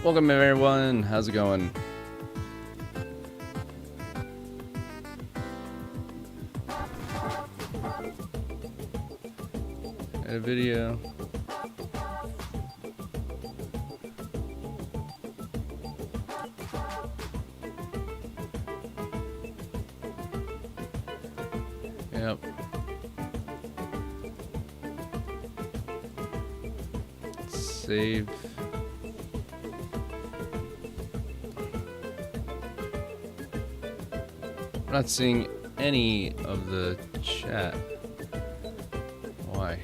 Welcome everyone, how's it going? Add a video. Yep. Save. I'm not seeing any of the chat. Why?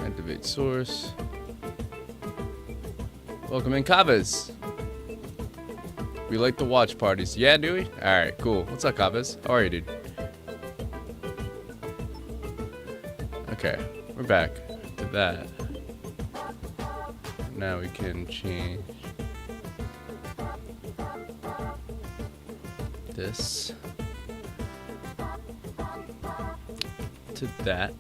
Activate source. Welcome in, Chavez. We like to watch parties. Yeah, do we? Alright, cool. What's up, Chavez? How are you, dude? Okay, we're back to that. Now we can change this to that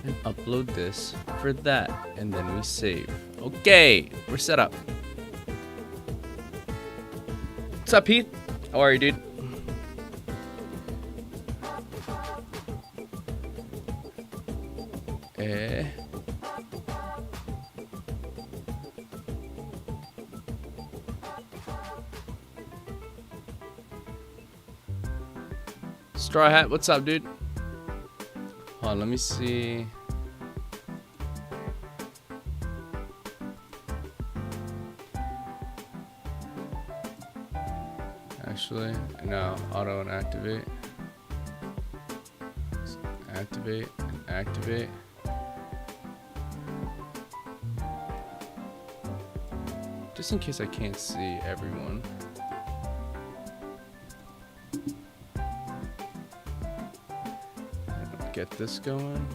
and upload this for that, and then we save. Okay, we're set up. What's up, Pete? How are you, dude? Straw Hat, what's up, dude? Hold on, let me see. Actually, no, auto and activate. Activate and activate. Just in case I can't see everyone. Get this going.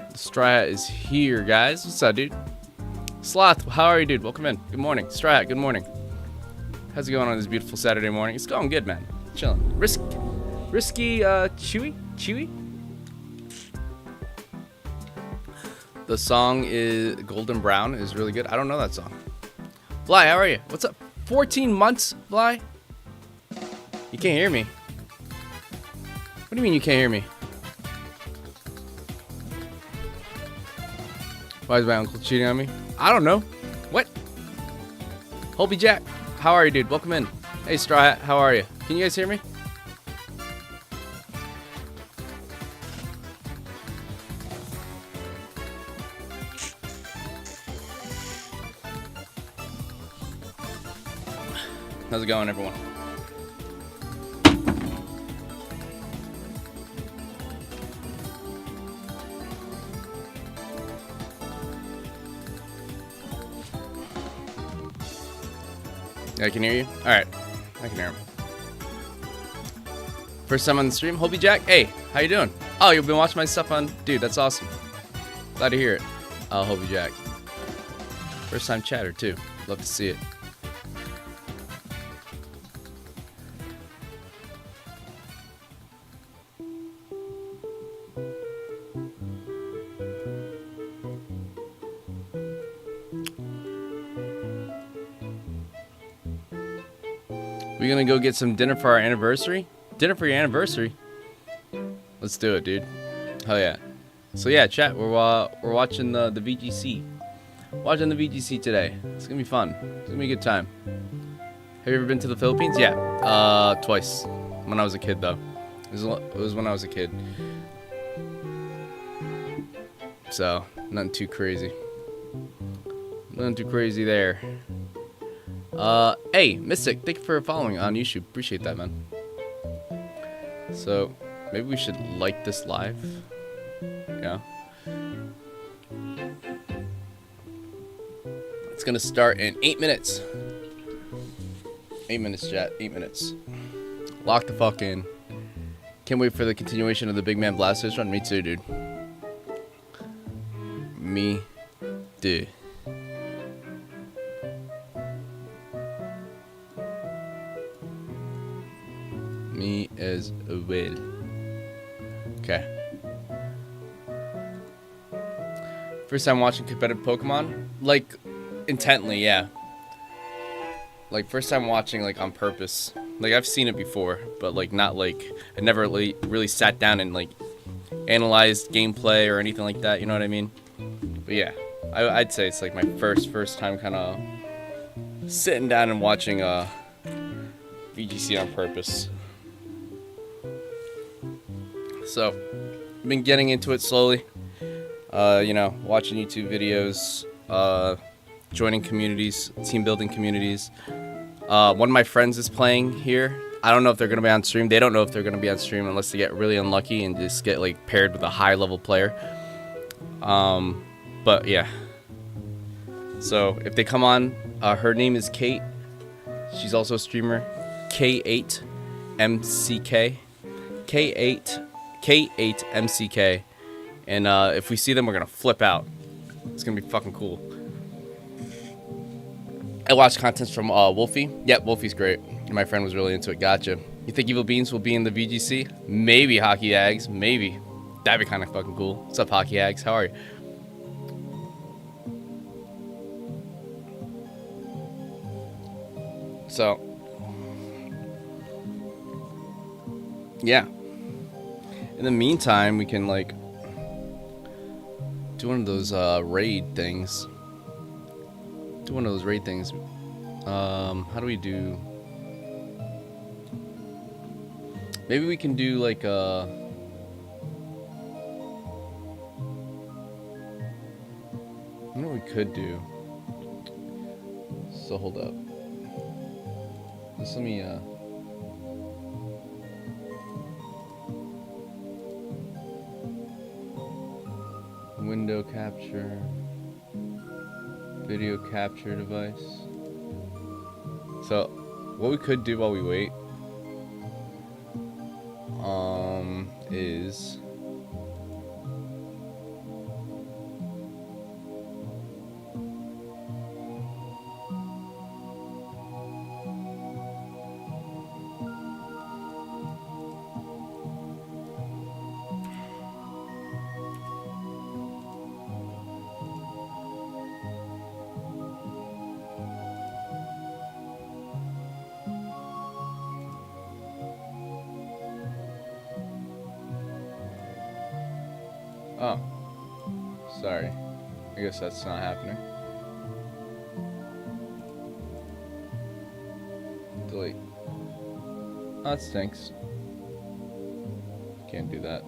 The Strat is here, guys. What's up, dude? Sloth, how are you, dude? Welcome in. Good morning. Strat, good morning. How's it going on this beautiful Saturday morning? It's going good, man. Chilling. Risky, Chewy? The song is Golden Brown is really good. I don't know that song. Fly, how are you? What's up? 14 months, Fly? You can't hear me. What do you mean you can't hear me? Why is my uncle cheating on me? I don't know. What? Hobie Jack, how are you, dude? Welcome in. Hey, Straw Hat, how are you? Can you guys hear me? How's it going, everyone? Yeah, I can hear you. All right, I can hear him. First time on the stream, Hobie Jack. Hey, how you doing? Oh, you've been watching my stuff on, dude. That's awesome. Glad to hear it. Hobie Jack. First time chatter too. Love to see it. We gonna go get some dinner for our anniversary? Dinner for your anniversary? Let's do it, dude. Hell yeah. So yeah, chat. We're watching the VGC. Watching the VGC today. It's gonna be fun. It's gonna be a good time. Have you ever been to the Philippines? Yeah. Twice. When I was a kid, though. It was when I was a kid. So nothing too crazy. Nothing too crazy there. Hey, Mystic, thank you for following on YouTube. Appreciate that, man. So, maybe we should like this live. Yeah. It's gonna start in 8 minutes. 8 minutes, chat. 8 minutes. Lock the fuck in. Can't wait for the continuation of the Big Man Blasters run. Me too, dude. Me too. First time watching competitive Pokemon? Like, intently, yeah. Like, first time watching, like, on purpose. Like, I've seen it before, but, like, not, like, I never really sat down and, like, analyzed gameplay or anything like that, you know what I mean? But, yeah, I'd say it's, like, my first time kind of sitting down and watching, VGC on purpose. So, I've been getting into it slowly. You know, watching YouTube videos, joining communities, team building communities. One of my friends is playing here. I don't know if they're going to be on stream. They don't know if they're going to be on stream unless they get really unlucky and just get like paired with a high level player. But yeah. So if they come on, her name is Kate. She's also a streamer. K8MCK. K8MCK. And if we see them, we're going to flip out. It's going to be fucking cool. I watched content from Wolfie. Yep, Wolfie's great. My friend was really into it. Gotcha. You think Evil Beans will be in the VGC? Maybe, Hockey Hags. Maybe. That'd be kind of fucking cool. What's up, Hockey Hags? How are you? So, yeah. In the meantime, we can, like, do one of those raid things. How do we do? Maybe we can do like I wonder what we could do. So hold up. Just let me window capture, video capture device. So what we could do while we wait is oh, sorry. I guess that's not happening. Delete. Oh, that stinks. Can't do that.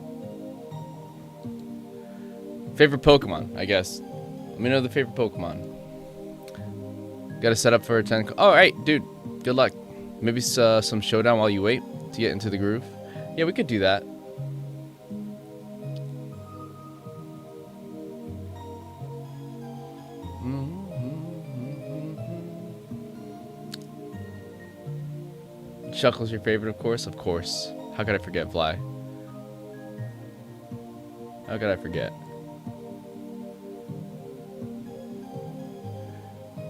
Favorite Pokemon, I guess. Let me know the favorite Pokemon. Got to set up for a 10. Oh, right, dude. Good luck. Maybe some Showdown while you wait to get into the groove. Yeah, we could do that. Shuckle's your favorite, of course? Of course. How could I forget Fly? How could I forget?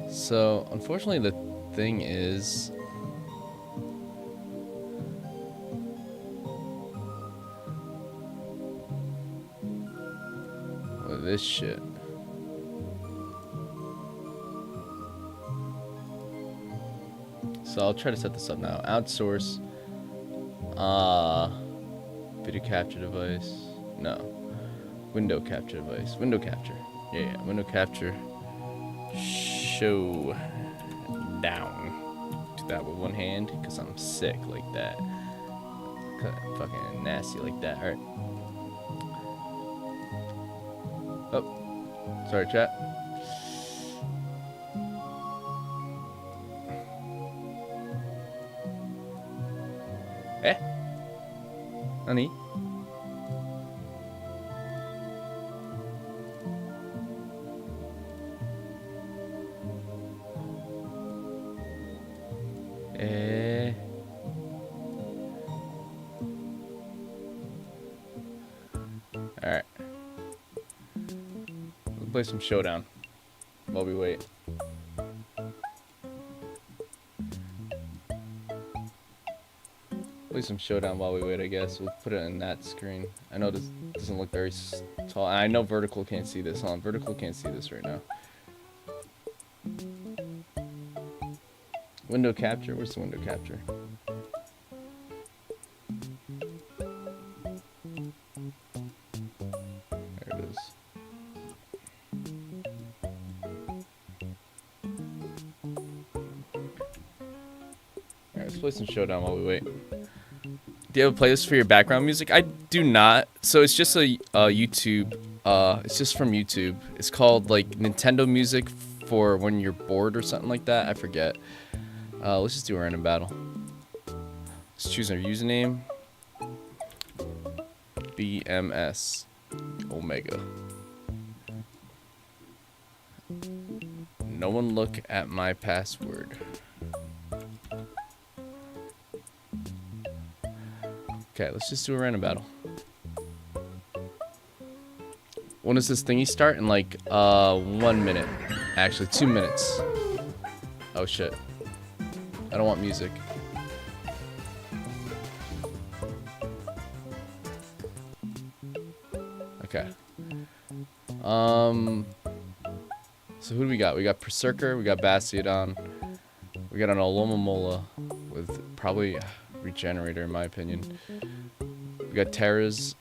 So, unfortunately, the thing is... Well, this shit. So I'll try to set this up now. Outsource. Video capture device. No. Window capture device. Window capture. Yeah. Window capture. Show down. Do that with one hand because I'm sick like that. Fucking nasty like that. Alright. Oh. Sorry, chat. Honey. Alright. Let's play some Showdown while we wait. play some Showdown while we wait, I guess. We'll put it in that screen. I know this doesn't look very tall. I know vertical can't see this. Hold on, vertical can't see this right now. Window capture? Where's the window capture? There it is. Alright, let's play some Showdown while we wait. Do you have a playlist for your background music? I do not. So it's just a YouTube. It's just from YouTube. It's called like Nintendo music for when you're bored or something like that. I forget. Let's just do a random battle. Let's choose our username. BMS Omega. No one look at my password. Okay, let's just do a random battle. When does this thingy start? In like 1 minute. Actually, 2 minutes. Oh shit. I don't want music. Okay. So who do we got? We got Berserker, we got Bastiodon, we got an Alomomola with probably Regenerator in my opinion. We got Terras,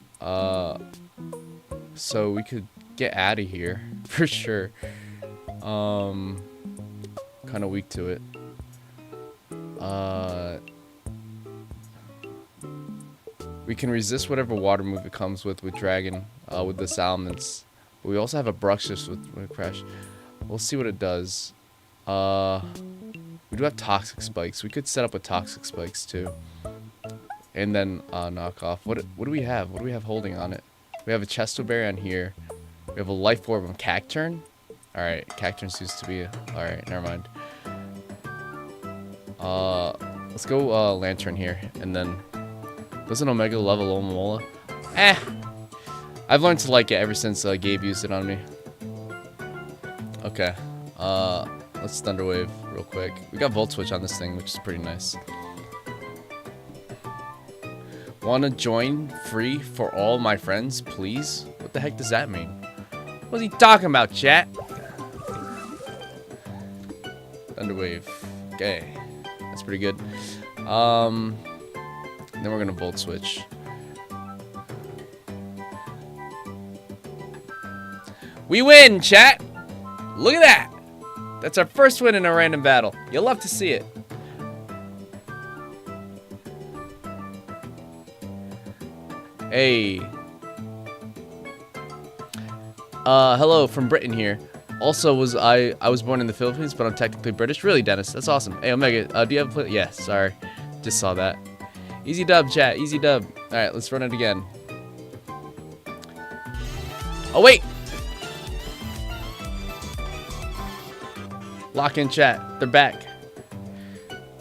so we could get out of here for sure. Kind of weak to it. We can resist whatever water move it comes with Dragon, with the Salamence. But we also have a Bruxish with Crash. We'll see what it does. We do have Toxic Spikes. We could set up with Toxic Spikes too. And then knock off. What do we have? What do we have holding on it? We have a Chesto Berry on here. We have a Life Orb on Cacturn. Alright, Cacturn seems to be... Alright, never mind. Let's go Lantern here. And then... Doesn't Omega level Alomomola? Eh! I've learned to like it ever since Gabe used it on me. Okay. Let's Thunderwave real quick. We got Volt Switch on this thing, which is pretty nice. Wanna join free for all my friends, please? What the heck does that mean? What's he talking about, chat? Thunderwave. Okay. That's pretty good. Then we're gonna Volt Switch. We win, chat! Look at that! That's our first win in a random battle. You'll love to see it. Hey. Hello from Britain here. Also, I was born in the Philippines, but I'm technically British. Really, Dennis? That's awesome. Hey, Omega, do you have a play? Yeah, sorry. Just saw that. Easy dub, chat. Easy dub. Alright, let's run it again. Oh, wait! Lock in chat. They're back.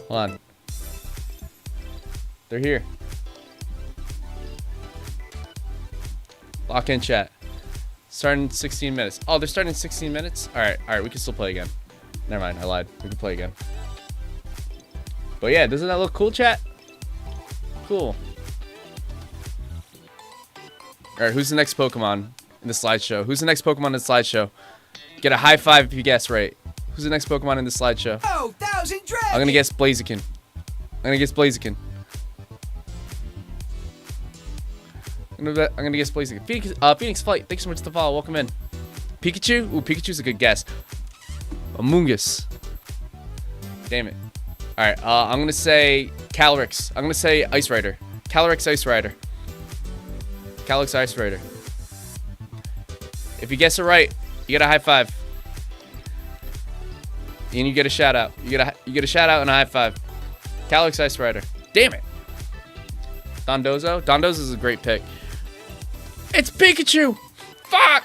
Hold on. They're here. Lock in chat. Starting in 16 minutes. Oh, they're starting in 16 minutes? Alright, we can still play again. Never mind, I lied. We can play again. But yeah, doesn't that look cool, chat? Cool. Alright, who's the next Pokemon in the slideshow? Who's the next Pokemon in the slideshow? Get a high five if you guess right. Who's the next Pokemon in the slideshow? Oh, Thousand Dragon! I'm gonna guess Blaziken. I'm gonna guess Blaziken. I'm gonna guess Blaziken. Phoenix Flight, thanks so much for the follow. Welcome in. Pikachu? Ooh, Pikachu's a good guess. Amoonguss. Damn it. Alright, I'm gonna say Calyrex. I'm gonna say Ice Rider. Calyrex Ice Rider. Calyrex Ice Rider. If you guess it right, you get a high five. And you get a shout out. You get a shout out and a high five. Calyrex Ice Rider. Damn it. Dondozo? Dondozo is a great pick. It's Pikachu! Fuck!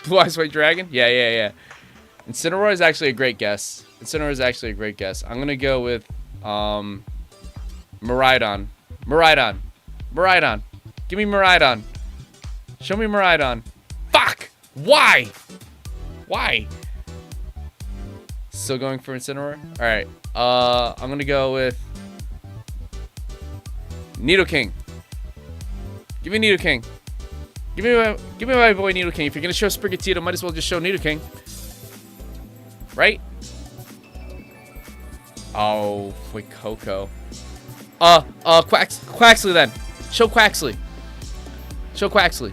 Blue Eyes White Dragon? Yeah. Incineroar is actually a great guess. I'm gonna go with Miraidon. Miraidon. Give me Miraidon. Show me Miraidon. Fuck! Why? Still going for Incineroar? Alright. I'm gonna go with Nidoking. Give me Nidoking. Give me my boy Nidoking. If you're gonna show Sprigatito, might as well just show Nidoking. Right? Oh, wait, Coco. Quaxley then. Show Quaxley. Show Quaxley.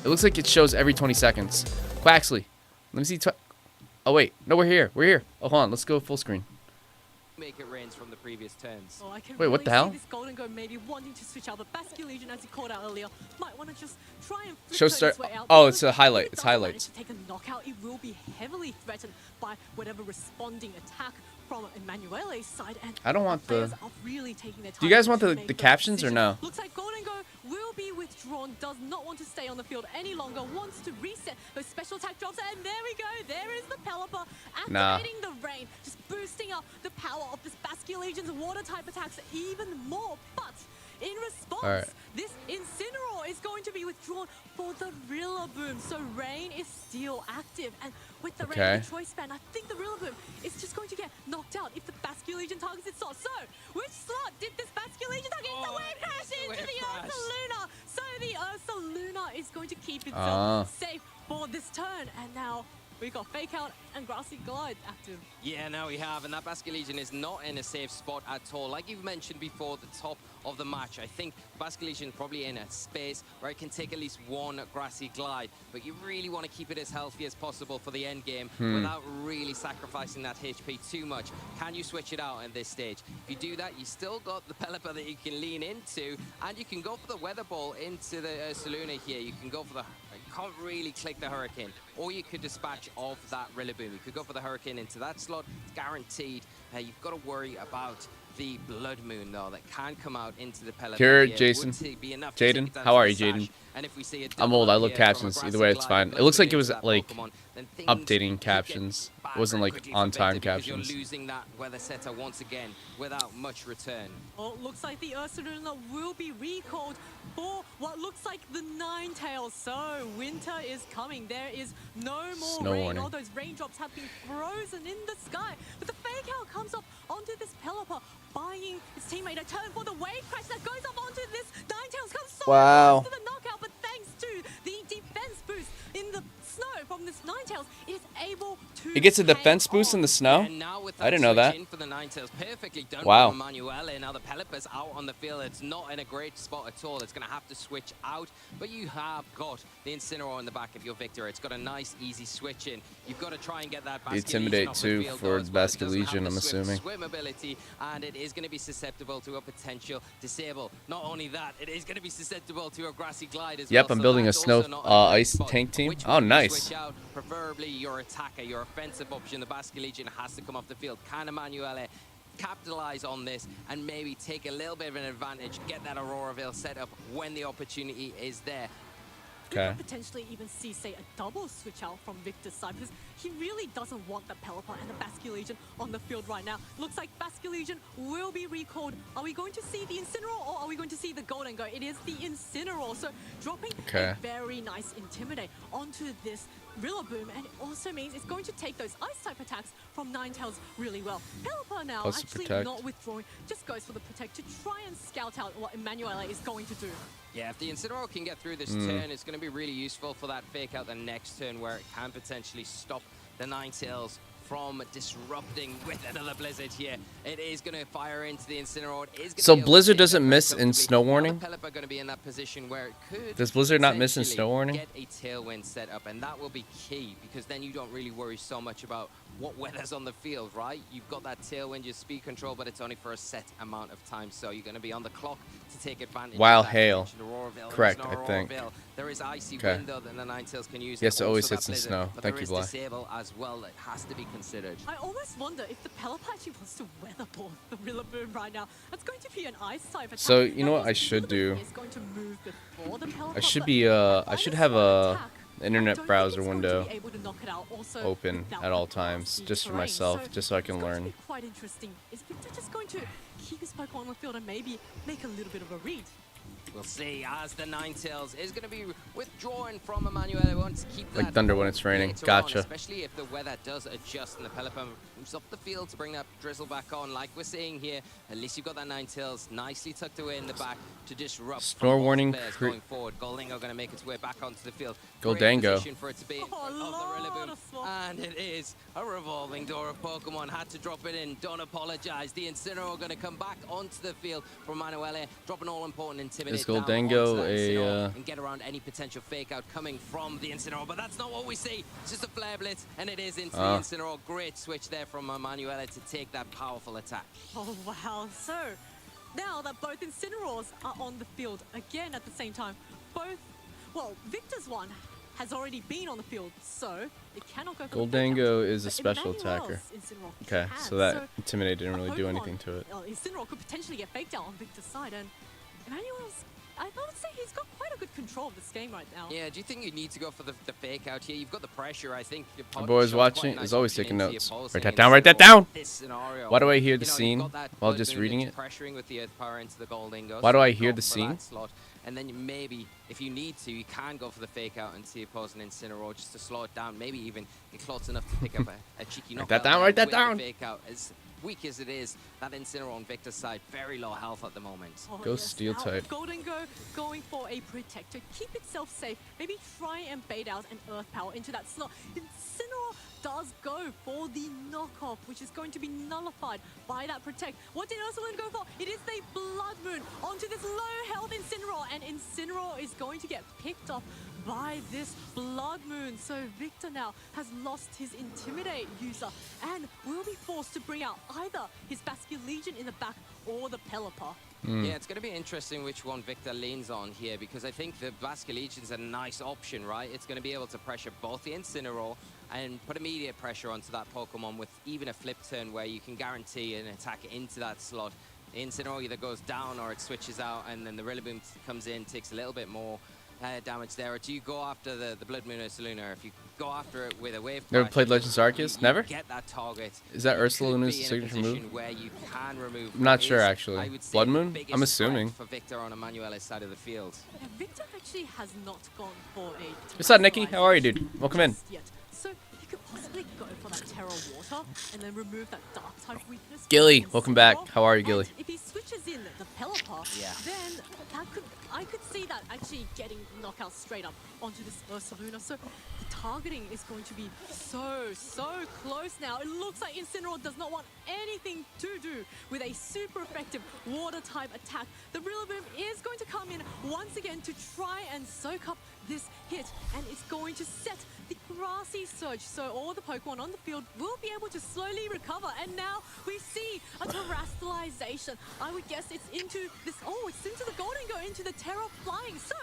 It looks like it shows every 20 seconds. Quaxley. Let me see. Oh, wait. No, we're here. We're here. Oh, hold on. Let's go full screen. Make it rains from the previous turns. Oh, I can Wait, what the hell? This Golden Go maybe wanting to switch out, but Basculegion, as he called out earlier, might want to just try and flip Show his way out. Oh, it's a highlight. It's highlights. To take a knockout, it will be heavily threatened by whatever responding attack from Emanuele's side. And I don't want the. are really taking their time. Do you guys want the captions or no? Looks like Golden Go will be withdrawn. Does not want to stay on the field any longer. Wants to reset those special attack drops. And there we go. There is the Pelipper activating the rain, just boosting up the power of this Basculegion's water type attacks even more. But in response, this Incineroar is going to be withdrawn for the Rillaboom. So Rain is still active. And with the Rain and the Choice Band, I think the Rillaboom is just going to get knocked out if the Basculegion targets its slot. So, which slot did this Basculegion target? It's the Wave Crash into the Ursaluna. So the Ursaluna is going to keep itself safe for this turn. And now we got Fake Out and Grassy Glide active. Yeah, now we have, and that Basculegion is not in a safe spot at all. Like you've mentioned before, the top of the match, I think Basculegion probably in a space where it can take at least one Grassy Glide, but you really want to keep it as healthy as possible for the end game without really sacrificing that HP too much. Can you switch it out at this stage? If you do that, you still got the Pelipper that you can lean into, and you can go for the Weather Ball into the Ursaluna here. You can go for the... You can't really click the Hurricane, or you could dispatch of that Rillaboom. You could go for the Hurricane into that slot. It's guaranteed. You've got to worry about the Blood Moon, though, that can come out into the Pelipper. Here, Jason. Jaden, how are you, Jaden? I'm old. I look captions. Either way, it's fine. It looks like it was, like, updating captions. It wasn't, like, on-time captions. You're losing that weather setter once again without much return. Well, it looks like the Ursaluna will be recalled for what looks like the Ninetales. So, winter is coming. There is no more rain. All those raindrops have been frozen in the sky. But the Fake Out comes up onto this Pelipper, buying his teammate a turn for the Wave Crash that goes up onto this Ninetales. Comes so close to the knockout, but thanks to the defense boost in the snow from this Ninetales, it is able to... It gets a defense boost in the snow? I didn't know that. For the Ninetales, perfectly done wow. from Emanuele. Now the Pelipper's out on the field. It's not in a great spot at all. It's going to have to switch out, but you have got the Incineroar in the back of your Victor. It's got a nice, easy switch in. You've got to try and get that Basculegion Intimidate too for Basculegion, I'm assuming. Swim ability, and it is going to be susceptible to a potential disable. Not only that, it is going to be susceptible to a Grassy Glide as well. Yep, I'm building a snow ice tank team. Oh, nice. Switch out, preferably your attacker, your offensive option. The Basculegion has to come off the field. Can Emanuele capitalize on this and maybe take a little bit of an advantage, get that Auroraville set up when the opportunity is there? Okay. You could potentially even see, say, a double switch out from Victor's side, because he really doesn't want the Pelipper and the Basculegion on the field right now. Looks like Basculegion will be recalled. Are we going to see the Incineroar, or are we going to see the Golden Go? It is the Incineroar, so dropping a very nice Intimidate onto this Rillaboom, and it also means it's going to take those Ice-type attacks from Ninetales really well. Pelipper now actually not withdrawing, just goes for the Protect to try and scout out what Emanuele is going to do. Yeah, if the Incineroar can get through this turn, it's going to be really useful for that Fake Out the next turn, where it can potentially stop the Ninetales from disrupting with another Blizzard here. It is going to fire into the Incineroar. So Blizzard doesn't miss in Snow Warning? Pelipper going to be in that position where it could... Does Blizzard not miss in Snow Warning? ...get a Tailwind set up, and that will be key, because then you don't really worry so much about what weather's on the field, right? You've got that Tailwind, your speed control, but it's only for a set amount of time, so you're going to be on the clock to take advantage Wild of that. Hail. Correct, I think. There is Icy Wind, though, that the Ninetales can use. Yes, it always hits in snow. But Thank you, Bly. Disable as well that has to be considered. I almost wonder if the Pelipper actually wants to Weather Ball the Rillaboom right now. That's going to be an Ice-type attack. So, you know what I should do? I should be, I should have a internet browser window open at all times, just for myself, just so I can learn. Quite interesting. Is Victor just going to keep his Pokemon on the field and maybe make a little bit of a read? We'll see as the Ninetales is going to be withdrawing from Emmanuel. He wants to keep that Like thunder when it's raining. later on, Gotcha. especially if the weather does adjust and the Pelipper moves off the field to bring that drizzle back on. Like we're seeing here, at least you've got that Ninetales nicely tucked away in the back to disrupt Snore warning. going forward. Goldango going to make its way back onto the field. Goldango. Great position for it to be of the lot Rillaboom. of swap. And it is a revolving door of Pokemon. Had to drop it in. Don't apologize. The Incineroar going to come back onto the field from Manuele, dropping all important Intimidate Is down Goldango onto that Incineroar a, and get around any potential fake out coming from the Incineroar. But that's not what we see. It's just a Flare Blitz, and it is into the Incineroar. Great switch there from Manuele to take that powerful attack. Oh, wow. So, now that both Incineroars are on the field again at the same time, Victor's one has already been on the field, so it cannot go for the fake Goldango out. is a But special Emmanuel's attacker. Incineroar Okay, can. so that Intimidate didn't really do Pokemon, anything to it. Incineroar could potentially get faked out on Victor's side, and Emmanuel's, I would say he's got quite a good control of this game right now. Yeah, do you think you need to go for the fake out here? You've got the pressure, I think. Your My opponent boy's shows quite watching a nice is always option taking into notes. your pulse Write and that down, write that Incineroar down! this scenario. Why do I hear the You know, scene you've got that while Blood just Moon reading that's it? pressuring with the Earth Power into the Goldango. Why do so I you hear go the for scene? that slot, and then you maybe, if you need to, you can go for the fake out into the opposing Incineroar just to slow it down. Maybe even get close enough to pick up a cheeky knockout. that down, there write that with the down. Fake out. As weak as it is, that Incineroar on Victor's side, very low health at the moment. Oh, Go Steel now type. Goldango going for a protector. Keep itself safe. Maybe try and bait out an Earth Power into that slot. Incineroar does go for the knockoff, which is going to be nullified by that protect. What did Ursulune go for? It is the Blood Moon onto this low health Incineroar, and Incineroar is going to get picked off by this Blood Moon. So Victor now has lost his Intimidate user and will be forced to bring out either his Basculegion in the back or the Pelipper. Yeah, it's going to be interesting which one Victor leans on here, because I think the Basculegion's a nice option, right? It's going to be able to pressure both the Incineroar and put immediate pressure onto that Pokemon with even a flip turn where you can guarantee an attack into that slot. The Incineroar either goes down or it switches out, and then the Rillaboom comes in, takes a little bit more damage there. Or do you go after the Blood Moon Ursaluna? If you go after it with a wave Never crash, played Legends Arceus? you Never? get that target. Is that You could Ursaluna's be in a signature position move? where you can remove I'm not what sure, is, actually. I would say, Blood the Moon? biggest I'm threat assuming. for Victor on Emmanuele's side of the field. Yeah, Victor actually has not gone for a What's up, Nikki? How are you, dude? Welcome in. just yet. So he could possibly go for that Terra Water and then remove that Dark type weakness. from Gilly, Incineroar. welcome back. How are you, And Gilly? if he switches in the Pelipper, Yeah. then I could see that actually getting knockout straight up onto this Ursaluna. So the targeting is going to be so close now. It looks like Incineroar does not want anything to do with a super effective water type attack. The Rillaboom is going to come in once again to try and soak up this hit, and it's going to set the Grassy Surge. So all the Pokemon on the field will be able to slowly recover, and now we see a terrestrialization. I would guess it's into this, it's into the Goldango, into the Terra Flying. So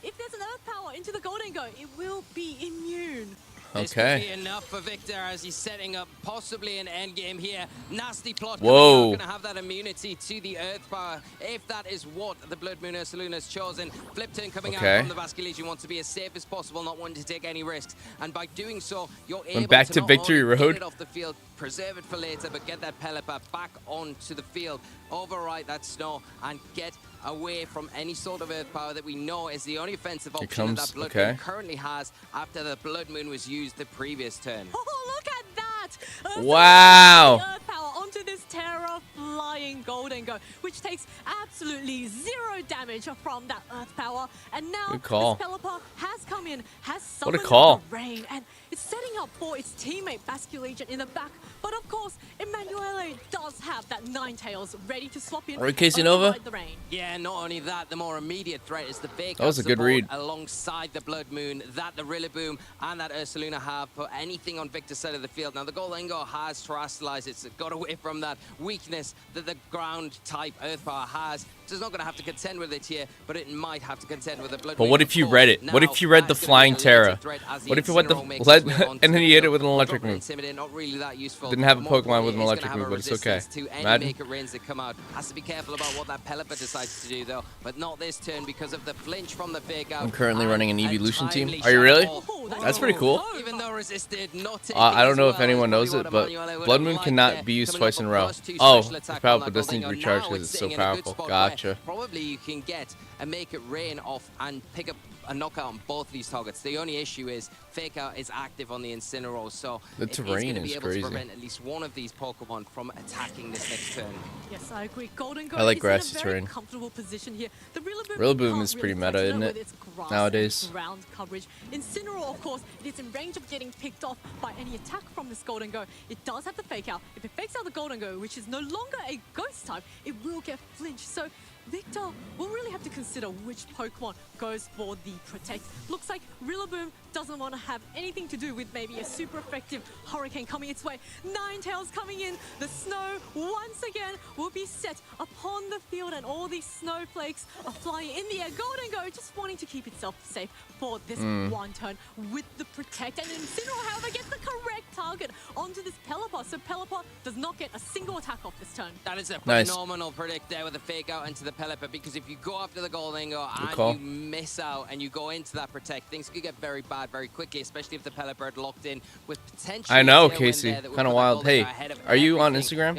if there's an Earth Power into the Goldango, it will be immune. This could Okay. be enough for Victor as he's setting up possibly an end game here. Nasty plot. Whoa. Going to have that immunity to the Earth Power, if that is what the Blood Moon Ursaluna has chosen. Flip turn coming Okay. out from the Basculegion. Wants to be as safe as possible, not wanting to take any risks. And by doing so, you're able back to not victory only road. get it off the field, preserve it for later, but get that Pelipper back onto the field, override that snow, and get away from any sort of Earth Power that we know is the only offensive Here option comes- that Blood okay. Moon currently has after the Blood Moon was used the previous turn. Oh, look at that! Wow. The Earth Power onto this Terra Flying Goldango, which takes absolutely 0 damage from that Earth Power. And now Good call. this Pelipper has come in, has What a summoned call. the rain, and it's setting up for its teammate Basculegion in the back. But of course, Emanuele does have that Ninetales ready to swap in. Alright, Casey Nova. override the rain. Yeah, not only that, the more immediate threat is the fake That was a good support read. alongside the Blood Moon that the Rillaboom and that Ursaluna have put anything on Victor's side of the field. Now, the Goldango has terrestrialized. It's got away from that weakness that the ground type Earth Power has. So it's not going to have to contend with it here, but it might have to contend with the Blood But Moon. what Of if you course, read it? What now if you read the that is gonna be flying a limited Terra? threat as What if you went the Incineroar makes lead its way onto and then the you hit it field. with an electric Dropping move? Intimidate, not really that useful. Didn't have a More Pokemon with an importantly, electric it's gonna move, have a but it's okay. resistance to any Imagine. Maker Rains that come out. Has to be careful about what that Pelipper decides to do, though. But not this turn because of the flinch from the fake out. I'm currently and running an a Evolution team. timely Are you really? shot ball. That's pretty cool. Even though resisted, not I don't as know if well anyone as knows probably it, but what Emmanuele would Blood have Moon liked cannot there. be used Coming twice up in a a row. +2 Oh, special it's attack probably on that does need to be Goldango. supercharged now because it's so sitting in a good powerful. spot Gotcha. where probably you can get a Make It Rain off and pick up a knockout on both of these targets. The only issue is Fake Out is active on the Incineroar, so The it is terrain going to be is able crazy. to prevent at least one of these Pokemon from attacking this next turn. Yes, I agree. Golden Go I like is grassy in a very terrain. comfortable position here. The Rillaboom, Rillaboom can't is pretty really meta, threaten isn't it it, with its grass nowadays? and ground coverage. Incineroar, of course, it is in range of getting picked off by any attack from this Golden Go. It does have the Fake Out. If it fakes out the Golden Go, which is no longer a Ghost type, it will get flinched. So Victor will really have to consider which Pokemon goes for the Protect. Looks like Rillaboom doesn't want to have anything to do with maybe a super effective Hurricane coming its way. Ninetales coming in. The snow once again will be set upon the field and all these snowflakes are flying in the air. Golden Go just wanting to keep itself safe for this one turn with the Protect. And Incineroar, however, gets the correct target onto this Pelipper. So Pelipper does not get a single attack off this turn. That is a Nice. phenomenal Predict there with a Fake Out into the Pelipper, because if you go after the Golden Go and you miss out and you go into that Protect, things could get very bad very quickly, especially if the Pelipper had locked in with potential. I know, Casey. Kind of wild. Hey, are you on Instagram?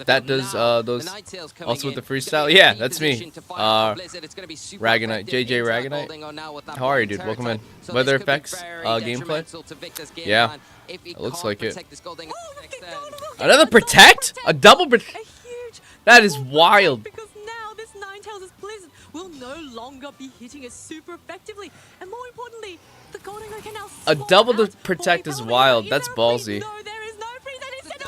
That does those also with the freestyle? Yeah, that's me. Ragonite, JJ Ragonite. How are you, dude? Welcome in. Weather effects gameplay. Yeah, it looks like it. Another Protect? A double Protect? That is wild. Because now this Ninetales' Blizzard will no longer be hitting it super effectively. And more importantly, the Golden Go can now A swap double out to Protect for is a wild. Is That's there a freeze? ballsy. No, there is no freeze. And instead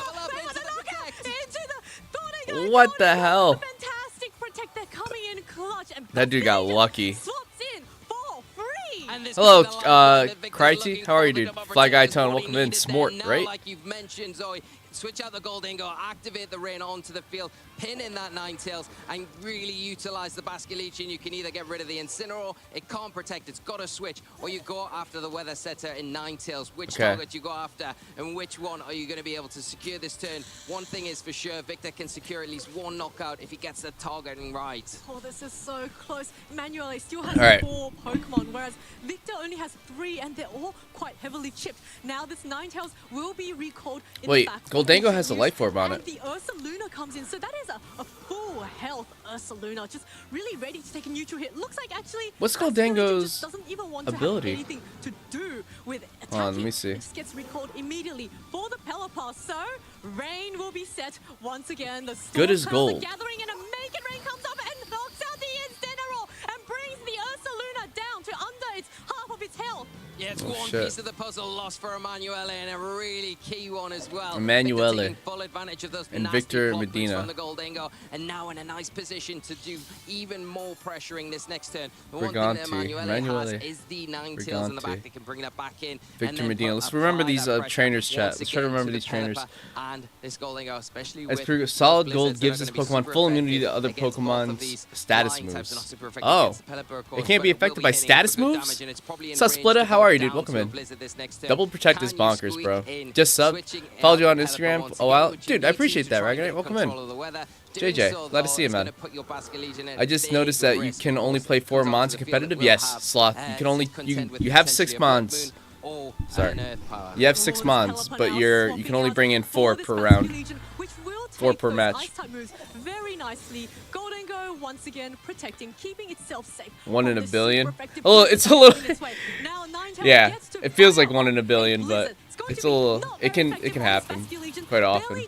into the Golden Go. What the hell? Fantastic Protect. They're coming in clutch. And That dude got lucky. Swaps in for free. Hello, Cryty. How are you, dude? Fly Guy Tone, welcome in. Smort, right? Like you've mentioned, Zoe, switch out the Golden Go, activate the rain onto the field, pin in that Ninetales, and really utilize the Basculegion. You can either get rid of the Incineroar, it can't protect, it's got to switch, or you go after the Weather Setter in Ninetales. Which target you go after, and which one are you going to be able to secure this turn? One thing is for sure, Victor can secure at least one knockout if he gets the targeting right. Oh, this is so close. Manuele still has 4 Pokemon, whereas Victor only has 3, and they're all quite heavily chipped. Now this Ninetales will be recalled in the back. Goldango has a Life Orb on it. And the Ursaluna comes in, so that is a full health Ursaluna, just really ready to take a neutral hit. Looks like actually what's Goldango's ability? Anything to do with attacking. Let me see. It just gets recalled immediately for the Pelipper. So rain will be set once again. The Good as Storm Clouds gold. are gathering, and a Make It Rain comes up and knocks out the Incineroar and brings the Ursaluna down to under its half of its health. Yeah, it's one piece of the puzzle lost for Emanuele, and a really key one as well. Emanuele taking full advantage of those and nasty Victor block moves Medina. from the Goldango, and now in a nice position to do even more pressuring this next turn. The one thing that Emanuele has is the Ninetales in the back that can bring that back in. Victor Medina. Let's remember these trainers, chat. Let's try to remember these trainers. And this Goldango, especially As with per solid gold Blizzards gives that this are gonna be Pokemon super full immunity effective to other against both of Pokemon's these status flying types. They're not moves. super effective Oh, against the Pelipper, of course, it can't be but will affected by hitting status for good moves? damage, and it's probably in What's up, range Splitter? to How go are you, dude? down Welcome to a in. Blizzard this next turn. Double Protect Can is you bonkers, squeak bro. in, Just sub. switching Followed you on out Instagram Pelipper a while. once Dude, you I need appreciate to that, try and Ragonite. get Welcome control in. of the weather. JJ, Doing so, glad to though, see you, is man. gonna put your Basculegion at I just big noticed that you risk. can only play 4 Comes onto mons in the field, competitive. it will Yes, have, Sloth. You can only contend with you have potentially 6 a Blood mons. Moon or Sorry. an Earth Power. You have 6 mons, but you can only bring in 4 per round. 4 per match. Very nicely. Goldango once again protecting, keeping itself safe. 1 in a billion. Oh, it's a little. Yeah, it feels like 1 in a billion, but it's a little. It can happen quite often.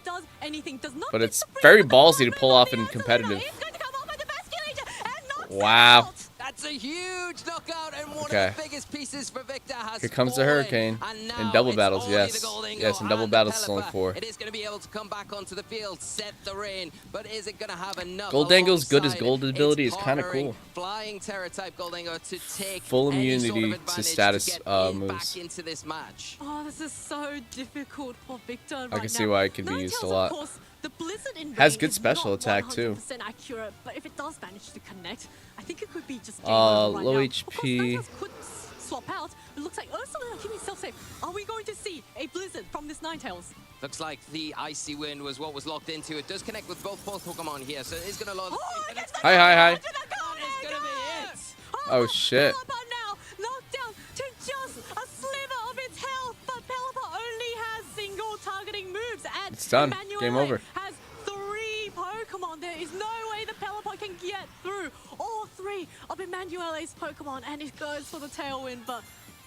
But it's very ballsy to pull off in competitive. Wow. That's a huge knockout, and one of the biggest pieces for Victor has Here comes the Hurricane. In double battles, yes. Yes, in double battles, it's only 4. It is going to be able to come back onto the field, set the rain, but is it going to have enough? Goldango's good as gold ability is kind of cool. Flying Terra type Goldango to take full any immunity sort of to status to get moves. back into this match. Oh, this is so difficult for Victor right I can see why it could be used a Ninetales, lot. of course, the Blizzard in Has rain good is special not attack, too. 100% accurate, but if it does manage to connect, I think it could be just game Low over right now. HP. Of course, Ninetales could swap out. It looks like Ursula keeping itself safe. Are we going to see a Blizzard from this Ninetales? Looks like the Icy Wind was what was locked into. It does connect with both Pokemon here, so it is going to load. Hi. That is going to be it. Oh, shit. Pelipper now knocked down to just a sliver of its health, but Pelipper only has single targeting moves. And It's done. Emanuele Game over. has 3 Pokemon. There is no Emmanuele's Pokemon, and it goes for the tailwind, but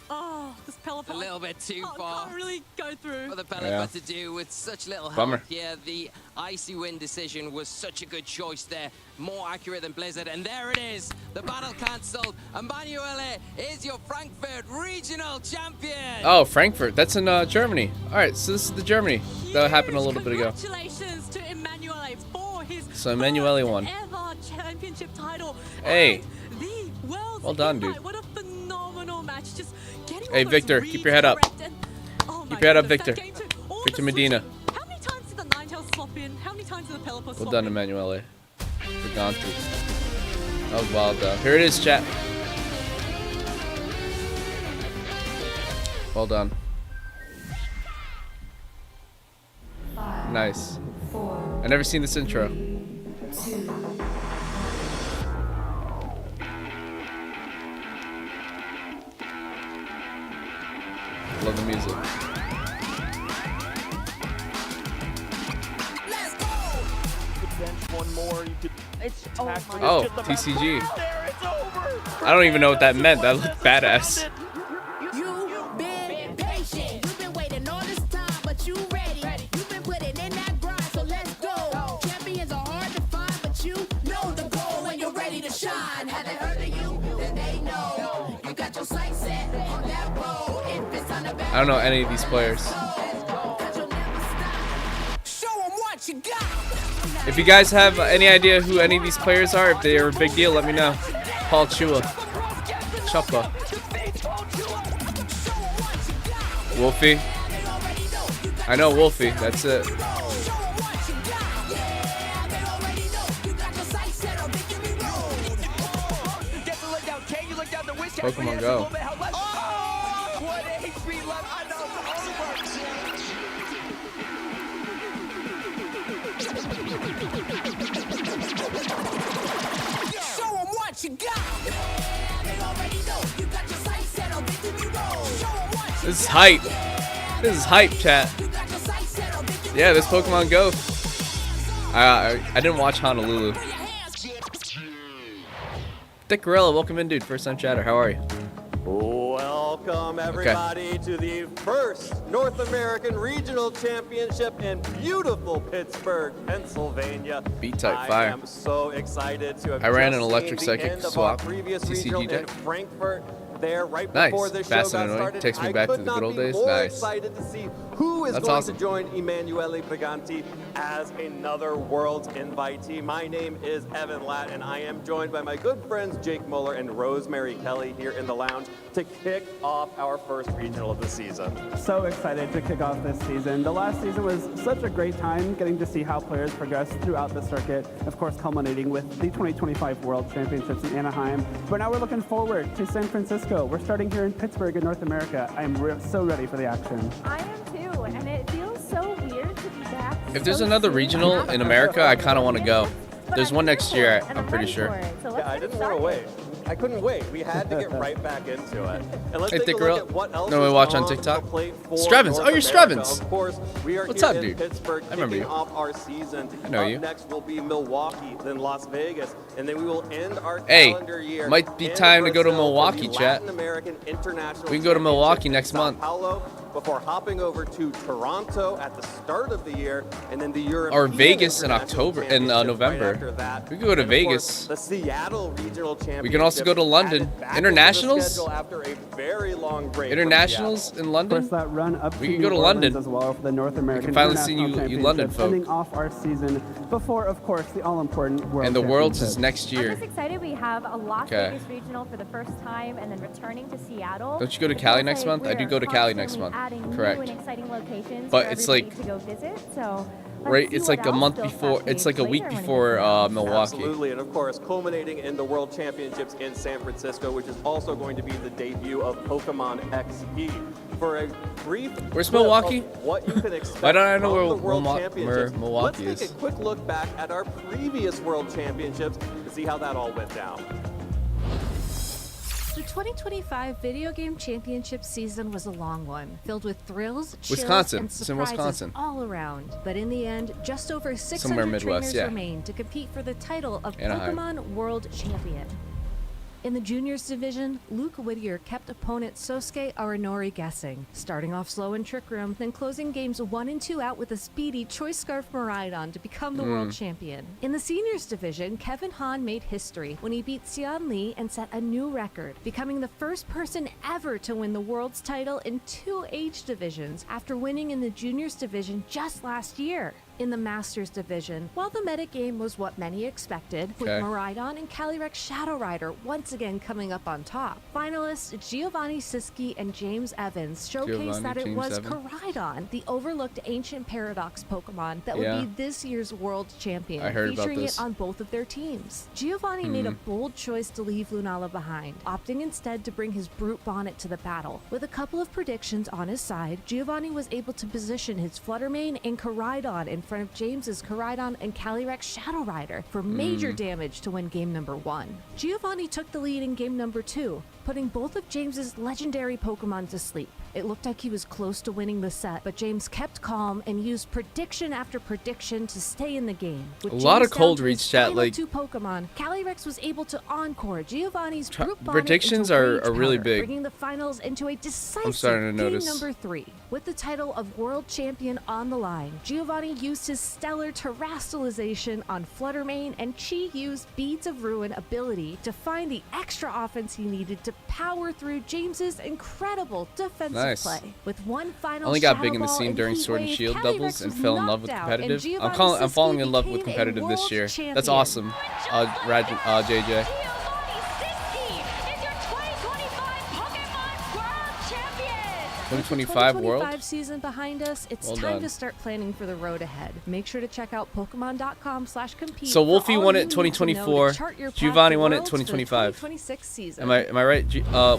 oh, this Pelipper. A little bit too far. Can't really go through. For the Pelipper to do with such little help. Bummer. Yeah, the Icy Wind decision was such a good choice there. More accurate than Blizzard. And there it is. The battle cancelled. Emanuele is your Frankfurt regional champion. Oh, Frankfurt. That's in Germany. All right, so this is the Germany. That happened a little bit ago. Congratulations to Emanuele for his So Emanuele won. ever championship title. Hey. And the world's Well done, invite. dude. What a phenomenal match. Just getting Hey, all those Victor, keep your head up. reads correct and- oh my Keep your head up, goodness, that Victor. game too. All Victor the Medina. switching. How many times did the Ninetales swap in? How many times did the Pelipper swap Well done, in? Emanuele. Briganti. That was wild, though. Here it is, chat. Well done. Nice. I never seen this intro. Love the music. One more, you could Oh, TCG. I don't even know what that meant. That looked badass. You've been patient. You've been waiting all this time, but you ready. You've been putting in that grind, so let's go. Champions are hard to find, but you know the goal when you're ready to shine. Have they heard of you? Then they know. You got your sights set on that road. If it's on the back, I don't know any of these players. 'cause you'll never stop. Show 'em what you got. If you guys have any idea who any of these players are, if they are a big deal, let me know. Paul Chua. Choppa. Wolfie. I know Wolfie, that's it. Pokemon Go. Show 'em what you got. They already know you got your sights set on victory road. Show 'em what you This is hype. This is hype, chat. got your sights set on victory Yeah, this Pokemon Go. I didn't watch Honolulu. Dick Gorilla, welcome in, dude. First time chatter. How are you? Welcome everybody to the first North American Regional Championship in beautiful Pittsburgh, Pennsylvania. B-type I fire. am so excited to have I ran just an electric seen the psychic end of swap, our previous TCG regional deck. in Frankfurt. There, right Nice. before the show Fast and got annoying. started. Takes me I back to could the good not old be days. more Nice. excited to see who is That's going awesome. to join Emanuele Briganti as another Worlds invitee. My name is Evan Latt, and I am joined by my good friends Jake Muller and Rosemary Kelly here in the lounge to kick off our first regional of the season. So excited to kick off this season. The last season was such a great time getting to see how players progress throughout the circuit, of course culminating with the 2025 World Championships in Anaheim. But now we're looking forward to San Francisco. We're starting here in Pittsburgh in North America. I'm so ready for the action. I am too, and it feels so weird to be back. If there's so another soon. regional in America, I kind of want to go. But There's I'm one here next for year, it, and I'm pretty ready sure. for it, so let's Yeah, I get didn't want to started. wait. I couldn't wait. We had to get right back into it. And let's Hey, take Dick a Gorilla. look at what else No, we is watch on the TikTok. plate for Strevens. North Oh, you're America. Strevens. Of course, we are What's here up, in dude? Pittsburgh I remember kicking you. off our season. I know Up you. next will be Milwaukee, then Las Vegas, and then we will end our Hey, calendar year. might be in time to go to Brazil for Milwaukee, the chat. Latin American International We can go to Milwaukee Championship next in Sao month. Paulo before hopping over to Toronto at the start of the year, and then the European Or Vegas in International October- in, Championship right November. after that. We could go to And of course, Vegas. the Seattle Regional Championship. We can also go to London. added back into the Internationals? schedule after a very long break from Internationals in Of course, London? that run up We to can New go to Orleans London. as well for the North American finally see International you London Championship, folk. ending off our season before, of course, the all-important World And the Worlds is Championship. next I'm year. just excited we have a Las Okay. Vegas regional for the first time, and then returning to Seattle. Don't you go to It Cali feels next like month? I do we're go to Cali next constantly month. adding Correct. New and exciting locations But for it's everybody like- to go visit. So Right, let's see it's like what a else month still before. fascinates It's like a week later when it before gets around. Milwaukee. Absolutely, and of course, culminating in the World Championships in San Francisco, which is also going to be the debut of Pokemon XP. For a brief Where's clip Milwaukee? of what you can expect Why don't I know from where the World Milwaukee Championships, Milwaukee let's take is? a quick look back at our previous World Championships to see how that all went down. The 2025 Video Game Championship season was a long one, filled with thrills, chills, Wisconsin. and It's in surprises Wisconsin. all around. But in the end, just over 600 Somewhere Midwest, trainers yeah. remain to compete for the title of Anaheim. Pokemon World Champion. In the juniors division, Luke Whittier kept opponent Sosuke Aranori guessing, starting off slow in Trick Room, then closing games 1 and 2 out with a speedy Choice Scarf Miraidon to become the world champion. In the seniors division, Kevin Hahn made history when he beat Xian Li and set a new record, becoming the first person ever to win the world's title in 2 age divisions after winning in the juniors division just last year. In the Masters division, while the metagame was what many expected, with Miraidon and Calyrex Shadow Rider once again coming up on top, finalists Giovanni Siski and James Evans showcased that it was Koraidon, the overlooked ancient paradox Pokemon that would be this year's world champion, featuring it on both of their teams. Giovanni made a bold choice to leave Lunala behind, opting instead to bring his Brute Bonnet to the battle. With a couple of predictions on his side, Giovanni was able to position his Fluttermane and Koraidon in front of James's Koraidon and Calyrex Shadow Rider for major damage to win game number 1. Giovanni took the lead in game number 2, putting both of James's legendary Pokemon to sleep. It looked like he was close to winning the set, but James kept calm and used prediction after prediction to stay in the game. With a lot of James cold down to reach his chat, final like 2 Pokemon, Calyrex was able to encore Giovanni's Brute Bonnet predictions into are Rage really Powder, big. bringing the finals into a decisive starting to game notice. number 3. With the title of world champion on the line, Giovanni used his stellar terastallization on Fluttermane, and Chi used Beads of Ruin ability to find the extra offense he needed to power through James's incredible defensive play. With one final Only got Shadow big in the Ball scene and during Heat Sword and Wave, Shield Calyrex doubles and was fell in love with knocked out, and competitive. Giovanni I'm falling in love became with a competitive this world year. That's champion. awesome, JJ. Giovanni Siski is your 2025 Pokemon World Champion! 2025 world. 2025 season behind us, it's Well time done. to start planning for the road ahead. Make sure to check out Pokemon.com/compete. So for Wolfie all won you it need to 2024. know to chart your path Giovanni to won it Worlds for the 2025. 2026 season. Am I right?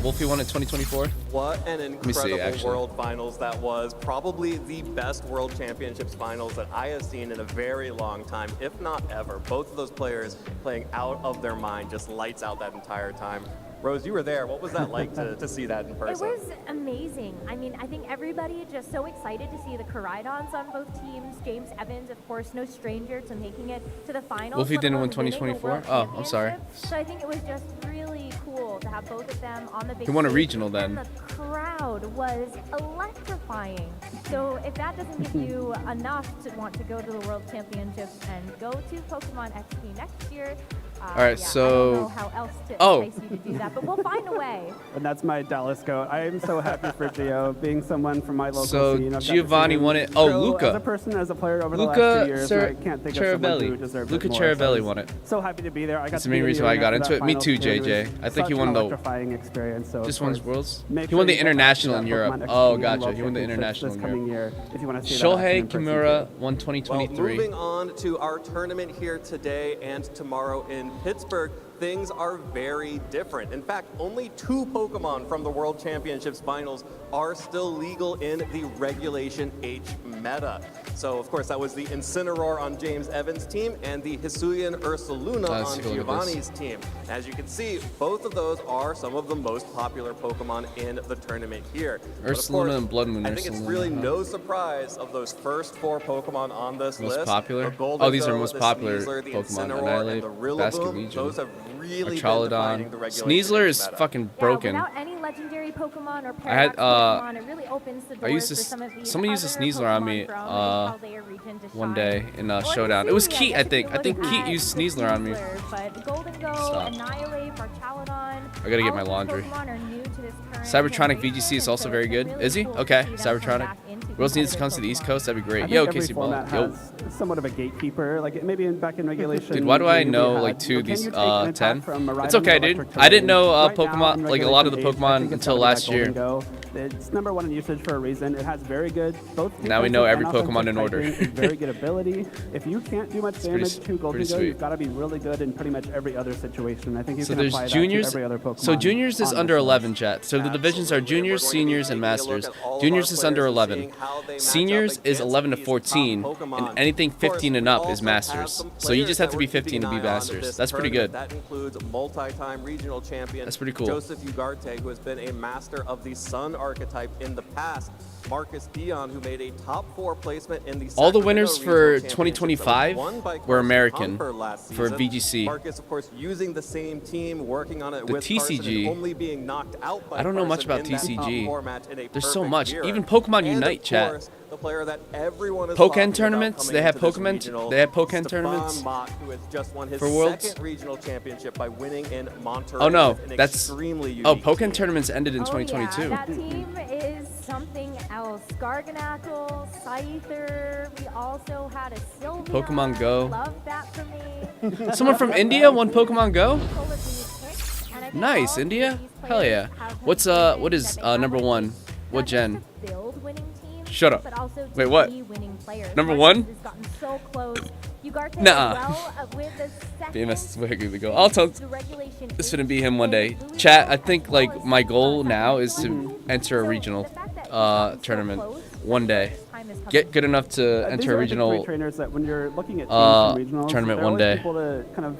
Wolfie won it 2024. What an me see, incredible actually. World Finals that was. Probably the best World Championships Finals that I have seen in a very long time, if not ever. Both of those players playing out of their mind, just lights out that entire time. Rose, you were there. What was that like to see that in It person? was amazing. I mean, I think everybody just so excited to see the Koraidons on both teams. James Evans, of course, no stranger to making it to the finals. Wolfie let didn't alone win winning a 2024? World Oh, I'm sorry. Championship. So I think it was just really cool to have both of them on the big He won a stage, regional then. and the crowd was electrifying. So if that doesn't give you enough to want to go to the World Championships and go to Pokemon XP next year, All right, yeah, so- I don't know how else to entice you to do that, but we'll find a way. And that's my Dallas goat. I am so happy for Gio, being someone from my local So scene. I've got to see Giovanni him won it. Oh, grow Luca. As a person, as a player over the Luca last 2 years, I can't think of someone who deserved Luca it more. So I Cherubelli was won it. So happy to be there. I got That's to the main be reason why I got for into that it. Me finals too, period. It JJ. was I think he such won an the- electrifying experience. So This of one's course, Worlds? make He sure won the you go back to international that in Europe. Pokemon Oh, XP gotcha. World He won the Championships international this in coming year if you want to see that Shohei action in person, Kimura too. won Well, 2023. moving on to our tournament here today and tomorrow in Pittsburgh, things are very different. In fact, only 2 Pokemon from the World Championships Finals are still legal in the Regulation H meta. So, of course, that was the Incineroar on James Evans' team and the Hisuian Ursaluna Let's on take a look at Giovanni's team. As you can see, both of those are some of the most popular Pokemon in the tournament here. But of Ursaluna course, and Blood Moon I think it's Ursaluna, really huh? no surprise of those first 4 Pokemon on this Most list. popular? The Goldengo, Oh, these are most the popular Sneasler, the Pokemon. Incineroar, and the Annihilate, Rillaboom. Basket Those have really been Archaludon. defining the regulation Sneasler is meta. fucking Yeah, broken. without any legendary Pokemon or I had, paradox Pokemon, it really opens the doors used for to some of these someone used a other Sneasler on Pokemon me, from Paldea region to one shine. day in Or Showdown. It was Hisuian, Keat, I guess if think. you I think look Keat at used the Sneasler on me. Sneasler, But Goldengo, Stop. Annihilate, Archaludon, I gotta get all my of these laundry. Pokemon are new to this current Cybertronic generation, VGC is and also so very it's good. really Is he? cool to Okay, see them come Cybertronic. back into Worlds needs to competitive come to the East Pokemon. Coast. That'd be I great. think Yo, every Casey Ball. format Yo. has somewhat of a gatekeeper, like maybe back in regulation. Dude, why do I we know had, like 2 of can these you take an attack 10? from Miraidon It's okay, to dude. electric I didn't know terrain? Right now, Pokemon, in like a lot of the Regulation H, I Pokemon think it's until gotta be last that year. Goldengo. It's #1 in usage for a reason. It has very good both. Now we know defensive every and Pokemon in offensive order. typing, very good ability. If you can't do much damage to pretty Goldengo, sweet. you've got to be really good in pretty much every other situation. I think you So can there's apply juniors. that to every other Pokemon. So juniors is on under this 11, list. chat. So the divisions are Absolutely. juniors, We're going to be seniors, and taking a look masters. at all of Juniors our is under players and 11. seeing how they match Seniors up is against 11 to these top 14, Pokemon. and anything Of course, 15 and we up is also have masters. some So you players just have that to we're be keeping 15 to an be eye on masters. this That's pretty tournament. good. That includes multi-time regional champion That's pretty cool. Joseph Ugarte, who has been a master of the Sun archetype in the past. Marcus Dion, who made a top 4 placement in the All the Sacramento winners Regional for Championship 2025 that was won by were Carson American Humper last for season. VGC. Marcus, of course, using the same team, working on it The with Carson, TCG. and only being knocked out by I don't know much Carson about in that top TCG. 4 match in a There's so perfect much. mirror. Even Pokemon And Unite, of chat. course, the player that everyone is Pokken talking about tournaments? coming They have into this Pokemon- regional, they have Pokken Stefan tournaments Mock, who has just won his for Worlds? second regional championship by winning in Monterrey. Oh no, with an that's extremely unique oh Pokken team. tournaments ended in Oh, 2022. yeah, that team is something else. Garganacl, Scyther. We also had a Sylveon. Pokemon Go. Love that for me. Someone from India won Pokemon Go. Full of these picks, and I think Nice, all India. these Hell players yeah. have What's proven what is that they have number what it 1? takes What not just gen? to build winning teams, Shut up. but also to Wait, what? be winning players. Number Marcus 1? has gotten so close. Ugarte Nuh-uh. well, with the second BMS is way to go. I'll tell. the regulation This is gonna be him one day. Louisville, Chat. I as think well like as my goal South now is Carolina. to enter a So regional the fact that he's gotten so tournament close, one day. his time is coming. Get good enough to These enter a are, I think, great regional. trainers that when you're looking at teams from regionals, tournament they're one always day. able to kind of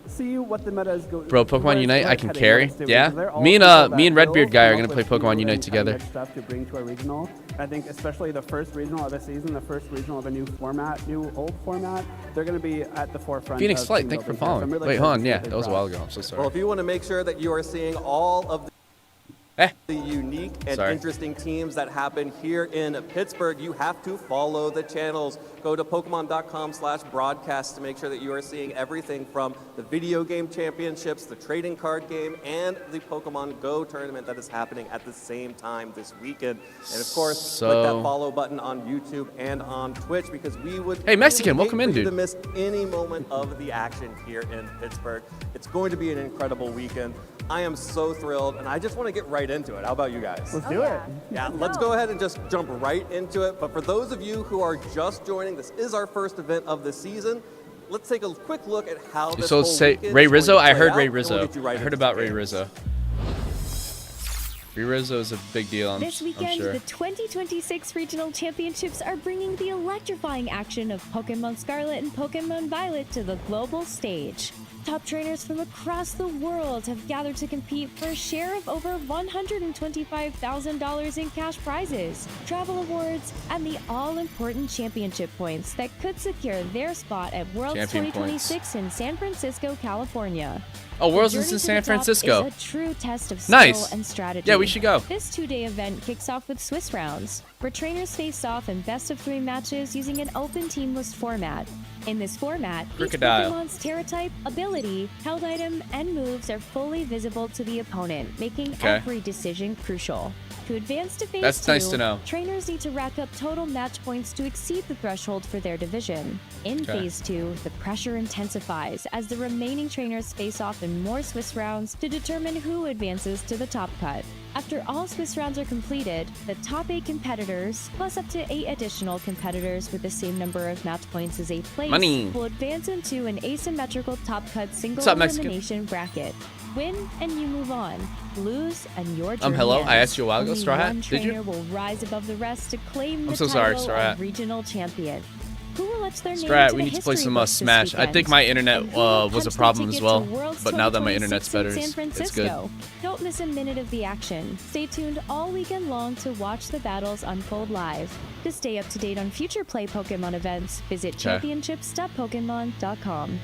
see what the meta is going. Bro, Pokemon Unite, I can carry. Yeah. Me and Redbeard guy are gonna play Pokemon Unite together. Stuff to bring to a regional. I think especially the first regional of the season, the first regional of a new format, new old format, they're going to be at the forefront. Phoenix of Flight, team thank you for building here. So I'm following. really Wait, excited hold on. to see Yeah, what they that was a brought. while ago. I'm so Well, sorry. if you want to make sure that you are seeing all of the unique and Sorry. interesting teams that happen here in Pittsburgh, you have to follow the channels. Go to Pokemon.com/broadcast to make sure that you are seeing everything from the video game championships, the trading card game, and the Pokemon Go tournament that is happening at the same time this weekend. And of course, click that So- follow button on YouTube and on Twitch, because we would Hey, Mexican, really welcome hate in, for you dude. to miss any moment of the action here in Pittsburgh. It's going to be an incredible weekend. I am so thrilled, and I just want to get right into it. How about you guys? Let's Oh, do it. yeah. Yeah, let's go ahead and just jump right into it. But for those of you who are just joining, this is our first event of the season. Let's take a quick look at how this So whole say weekend Ray is going Rizzo. to I play heard out, Ray and we'll Rizzo. get you right I heard into about the Ray games. Rizzo. Ray Rizzo is a big deal. This I'm weekend, sure. the 2026 Regional Championships are bringing the electrifying action of Pokemon Scarlet and Pokemon Violet to the global stage. Top trainers from across the world have gathered to compete for a share of over $125,000 in cash prizes, travel awards, and the all-important championship points that could secure their spot at Worlds Champion 2026 in San Francisco, California. Oh, Worlds The is journey in to San the top Francisco. is a true test of Nice. skill and strategy. Yeah, we should go. This two-day event kicks off with Swiss rounds, where trainers face off in best-of-3 matches using an open team list format. In this format, Crocodile. each Pokemon's Terra type, ability, held item, and moves are fully visible to the opponent, making Okay. every decision crucial. To advance to phase That's 2, nice to know. trainers need to rack up total match points to exceed the threshold for their division. In Okay. phase 2, the pressure intensifies as the remaining trainers face off in more Swiss rounds to determine who advances to the top cut. After all Swiss rounds are completed, the top 8 competitors, plus up to 8 additional competitors with the same number of match points as 8th place, Money. will advance into an asymmetrical top cut single What's up, Mexican? elimination bracket. Win and you move on. Lose and your journey Hello. I ends. asked you a while ago, Only Straw Hat. one Did you? trainer will rise above the rest to claim the so sorry, title Straw Hat. of regional champion. Who will etch their name Strat, to we the need to play history some books this Smash. I weekend? think my internet And who will was a punch the problem as ticket well, to Worlds but now that my 2026 internet's better, in San it's Francisco. good. Don't miss a minute of the action. Stay tuned all weekend long to watch the battles unfold live. To stay up to date on future Play Pokemon events, visit championships.pokemon.com.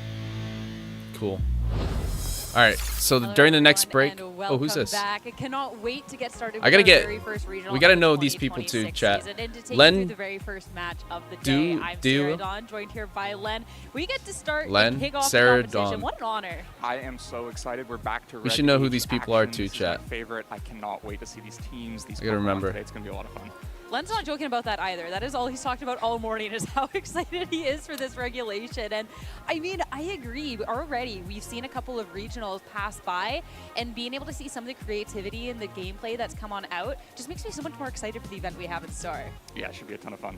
Cool. All right. So Hello, during the next everyone, break. and Oh, who's welcome this? Back. I cannot wait to get started. I gotta with our get- very first regional we gotta of the know these people too, 2026 chat. season. And to take Len, you through the very first match of the do- day, I'm do- Sarah Dawn, joined here by Len. We get to start Len, and kick off Sarah the competition. Dawn. What an honor! I am so excited. We're back to We should know who Red these Age people are action. too, This is chat. my favorite. I cannot wait to see these teams. These I gotta Pokemon remember. today. It's gonna be a lot of fun. Len's not joking about that either. That is all he's talked about all morning, is how excited he is for this regulation. And I mean, I agree. Already, we've seen a couple of regionals pass by, and being able to see some of the creativity and the gameplay that's come on out just makes me so much more excited for the event we have in store. Yeah, it should be a ton of fun.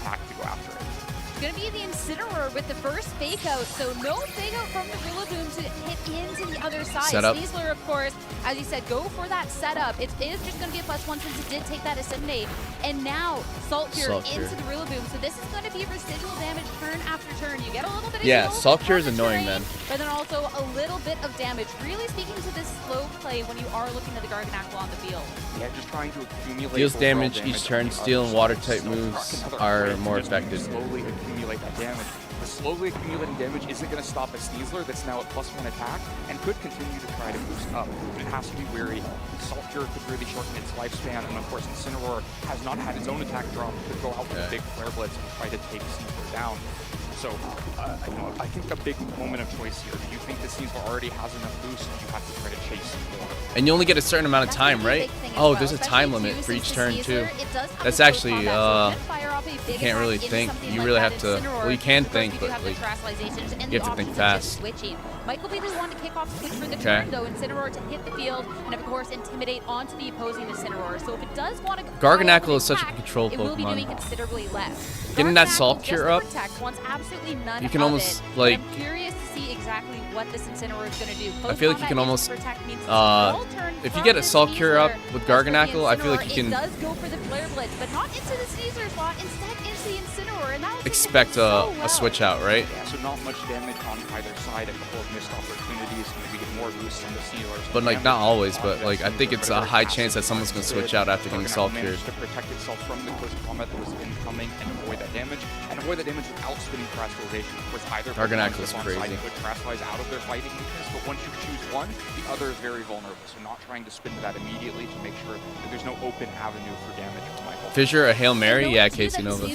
attack to go after it. going to be the Incineroar with the first fake out. So no fake out from the Rillaboom to hit into the other side. Setup. Sneasler, of course, as you said, go for that setup. It is just going to be a +1 since it did take that Ascendate. And now Salt Cure into the Rillaboom. So this is going to be residual damage turn after turn. You get a little bit of heal Salt Cure is on the annoying, terrain, man. but then also a little bit of damage. Really speaking to this slow play when you are looking at the Garganacl on the field. Yeah, just trying to accumulate Deals overall damage each turn. on the Steel other and water side. type So moves another are upgrade more to just effective. slowly accumulate that damage. The slowly accumulating damage isn't going to stop a Sneasler that's now at +1 attack and could continue to try to boost up. But it has to be wary. Salt Cure could really shorten its lifespan, and of course Incineroar has not had its own attack drop. Could go out with a big Flare Blitz and try to take Sneasler down. So, you know, I think a big moment of choice here. Do you think that Sneasler already has enough boost, or do you have to try to chase more? And you only get a certain amount of time, right? Oh, there's a time limit for each turn too. That's actually you can't really think. You really have to. Well, you can think, but like you have to think fast. Mike will be the one to kick off the switch for the turn, though. Incineroar to hit the field and, of course, intimidate onto the opposing Incineroar. So if it does want to Garganacl is such a control it will be doing Pokemon. considerably less. Getting that Garganacl Salt Cure up, wants absolutely none you can of almost, it, like- I'm curious to see exactly what this Incineroar is going to do. I feel like you can almost, if you get a Salt Salt Cure up with Garganacl, I feel like you It can does go for the Flare Blitz, but not into the Sneasler slot, instead into the Incineroar, and that was expect so a switch out, right? Yeah, so not much damage on either side. A couple of missed opportunities. Maybe get more boosts on the Sneaslers. But like not always, but like I think it's a high chance that someone's gonna switch out after getting Salt Cured. To protect itself from the close combat that was incoming and avoid that damage, without spinning Terastallization. Of course, either Garganacl is crazy. Would Terastallize out of their fighting weakness, but once you choose one, the other is very vulnerable. So not trying to spin to that immediately to make sure that there's no open avenue for damage for Michael. Fissure, a Hail Mary, yeah, Casey Nova.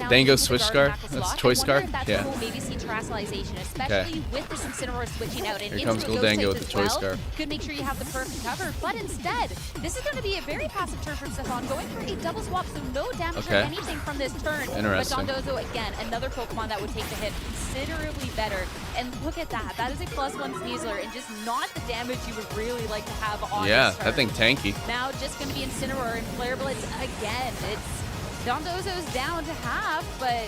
Dango Switch Scarf, that's Choice Scarf, yeah. We'll maybe see Terastallization, especially with this Incineroar switching out and Here comes Goldango with the Choice Scarf. Could make sure you have the perfect cover, but instead, this is going to be a very passive turn from Stefan, going for a double swap, so no damage or anything from this turn. Interesting. But Dondozo, again, another Pokemon that would take the hit considerably better. And look at that. That is a +1 Sneasler, and just not the damage you would really like to have on this turn. That thing tanky. Now just going to be Incineroar and Flare Blitz again. It's Dondozo's down to half, but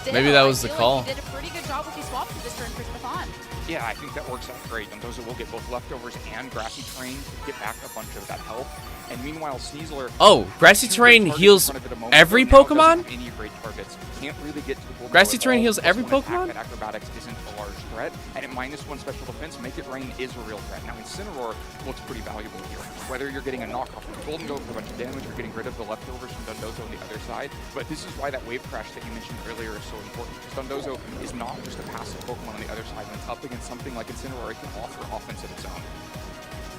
still, Maybe that was I the feel call. Like he did a pretty good job with these swaps for this turn for Stefan. Yeah, I think that works out great. Dondozo will get both Leftovers and Grassy Terrain to get back a bunch of that health. And meanwhile, Sneasler... Oh, Grassy Terrain heals every Pokemon? Any great targets. Can't really get to the Grassy Terrain heals every Pokemon? That Acrobatics isn't a large threat, and at -1 special defense, Make It Rain is a real threat. Now, Incineroar looks pretty valuable here. Whether you're getting a knockoff from Golden Go for a bunch of damage, or getting rid of the Leftovers from Dondozo on the other side, but this is why that Wave Crash that you mentioned earlier is so important, because Dondozo is not just a passive Pokemon on the other side. When it's up against something like Incineroar, it can offer offense of its own.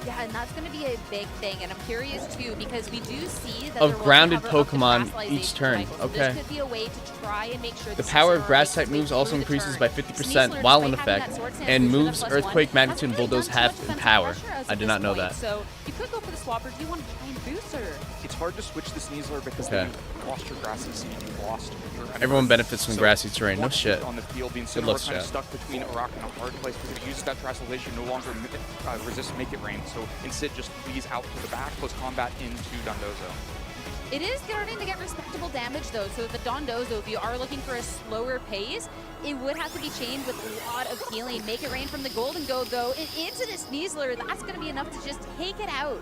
Yeah, and that's going to be a big thing, and I'm curious too because we do see that Of there was grounded cover of the Pokemon Terastallization, each turn. Michael, so Okay. this could be a way to try and make sure The power of grass type moves also increases by 50% while in effect, and moves Earthquake, Magnitude, and Bulldoze half in power. I did not know that. So you could go for the swap, or do you want to try and boost her? It's hard to switch the Sneasler because you've lost your Grassy Seed, you've lost your... Everyone benefits from Grassy Terrain. No shit. On the field, the Good luck, Incineroar kind of chat. stuck between a rock and a hard place because it uses that Terastallization, no longer resists Make It Rain. So instead, just flees out to the back, close combat into Dondozo. It is starting to get respectable damage though, so the Dondozo, if you are looking for a slower pace, it would have to be chained with a lot of healing. Make It Rain from the Golden Go and into this Sneasler. That's going to be enough to just take it out.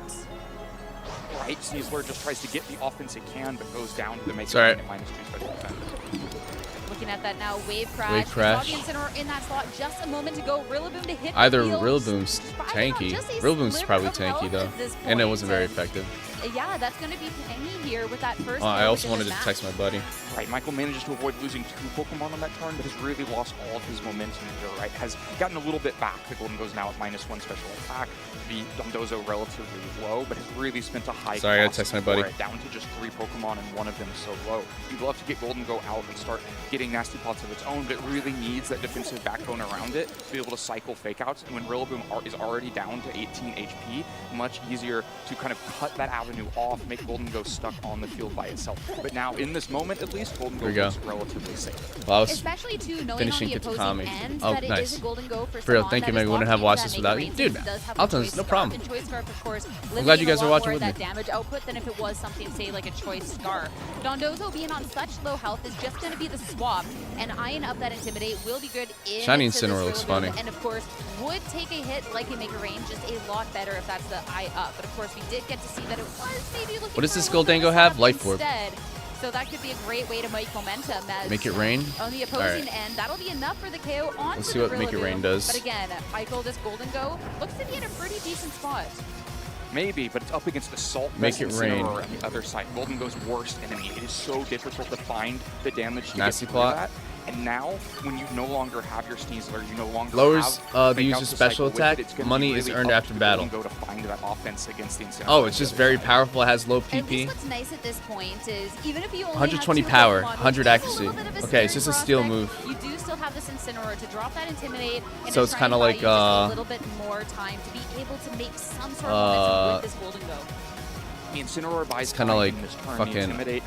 Right, Sneasler just tries to get the offense it can, but goes down to the Make It Sorry. Rain at -2 special defense. Looking at that now, Wave Crash. Wave Crash. We saw the Incineroar in that slot just a moment ago. Rillaboom to hit Either the field. Rillaboom's Driving on tanky. just a Rillaboom's sliver probably of tanky health though, at this and it point. wasn't very effective. Yeah, that's going to be tangy here with that first. I hit also within wanted this to match. text my buddy. Right, Michael manages to avoid losing 2 Pokemon on that turn, but has really lost all of his momentum here, right? Has gotten a little bit back. The Golden Goes now at -1 special attack. The Dondozo relatively low, but has really spent a high Sorry, I cost text my for buddy. it, down to just 3 Pokemon, and one of them is so low. You'd love to get Golden Go out and start getting nasty pots of its own, but it really needs that defensive backbone around it to be able to cycle fake outs. And when Rillaboom is already down to 18 HP, much easier to kind of cut that avenue avenue off, make Golden Go stuck on the field by itself. But now, in this moment at least, Golden Go looks relatively safe. Well, I was Especially too knowing finishing on the Kitakami. opposing end Oh, that it nice. is a Golden Go for For real, Savon thank you, that is Megan. Wouldn't have locked watched into this that without you. make Dude, range. Does have a Alton's, choice no scarf, problem. and choice scarf, of course, I'm glad you limiting guys a are lot watching more with that me. damage output than if it was something, say, like a choice scarf. Dondozo being on such low health is just going to be the swap, and eyeing up that Intimidate will be good in Shiny into this Incineroar looks Rillaboom, funny. and of course, would take a hit like a Mega Range just a lot better if that's the eye up. But of course, we did get to see that it was maybe looking What does for a this little bit Goldango of have? setup Life Orb. instead. So that could be a great way to make momentum. As Make it rain? on the opposing end, that'll be enough for the KO onto Let's see the what Make It Rillaboom. Rain does. But again, Michael, this Golden Go looks to be in a pretty decent spot. Maybe, but it's up against the Salt Make Vest it rain. Incineroar on the other side. Golden Go's worst enemy. It is so difficult to find the damage to Nasty get through plot. that. And now, when you no longer have your Sneasler, you no longer Lowers have the Fake Out user's the special cycle with it, attack. it's gonna be Money is really earned up after to battle. Golden Go to find that offense against the Incineroar. Oh, it's just very powerful. It has low At least PP. what's nice at this point is even if you only 120 have two power, Pokemon, 100 which is a accuracy. little bit of a Okay, it's just a scary steal prospect, move. You do still have this Incineroar to drop that Intimidate, and So to it's try kinda and buy like, you just a little bit more time to be able to make some sort of momentum with this Golden Go. The Incineroar buys It's kinda time like in this turn. fucking- The Intimidate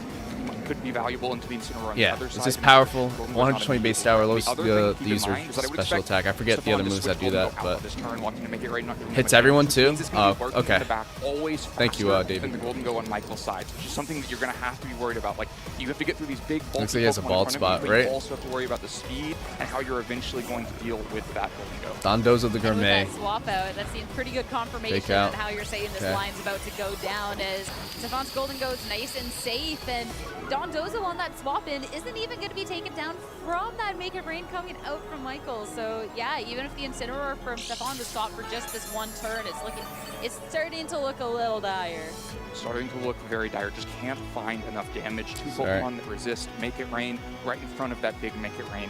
could be valuable into the Incineroar on the Yeah, other it's side. just and powerful. Golden Go's 120 not base immune. tower, lowers other the thing to keep in user's mind is that I would special expect attack. I forget the Stefan other to moves that switch do that, Golden Go out but of this turn, wanting to make it right, not giving him hits a everyone chance, too? which means it's gonna be Oh, lurking in okay. the back, always Thank you, faster David. than the Golden Go on Michael's side, which is something that you're going to have to be worried about. Like, you have to get through these big, bulky Looks like he has a Pokemon in bald front of spot, you, but right? You also have to worry about the speed and how you're eventually going to deal with that Golden Go. Dondozo the And with Gourmet. that swap out, that seems pretty good confirmation Fake out. on how you're saying this Okay. line's about to go down as Stefan's Golden Go's nice and safe, and Dondozo on that swap in isn't even going to be taken down from that Make It Rain coming out from Michael. So yeah, even if the Incineroar from Stefan was stopped for just this one turn, it's starting to look a little dire. Starting to look very dire. Just can't find enough damage. Two Sorry. Pokemon that resist Make It Rain right in front of that big Make It Rain.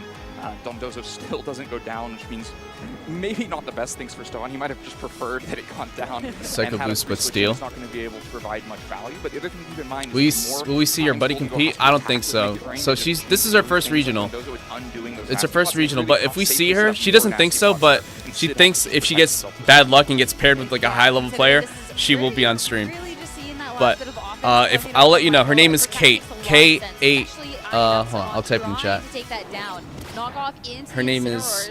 Dondozo still doesn't go down, which means maybe not the best things for Stefan. He might have just preferred that it gone down. Psycho and had a Boost, but free switch, steal. He's not going to be able to provide much value. But the other thing to keep in mind is Will we see your buddy compete? I don't think so. So this is her first regional. It's her first regional, but if we see her, she doesn't think so, but she thinks if she gets bad luck and gets paired with like a high level player, she will be on stream. But if I'll let you know, her name is Kate. K8. Hold on, I'll type in the chat. Her name is.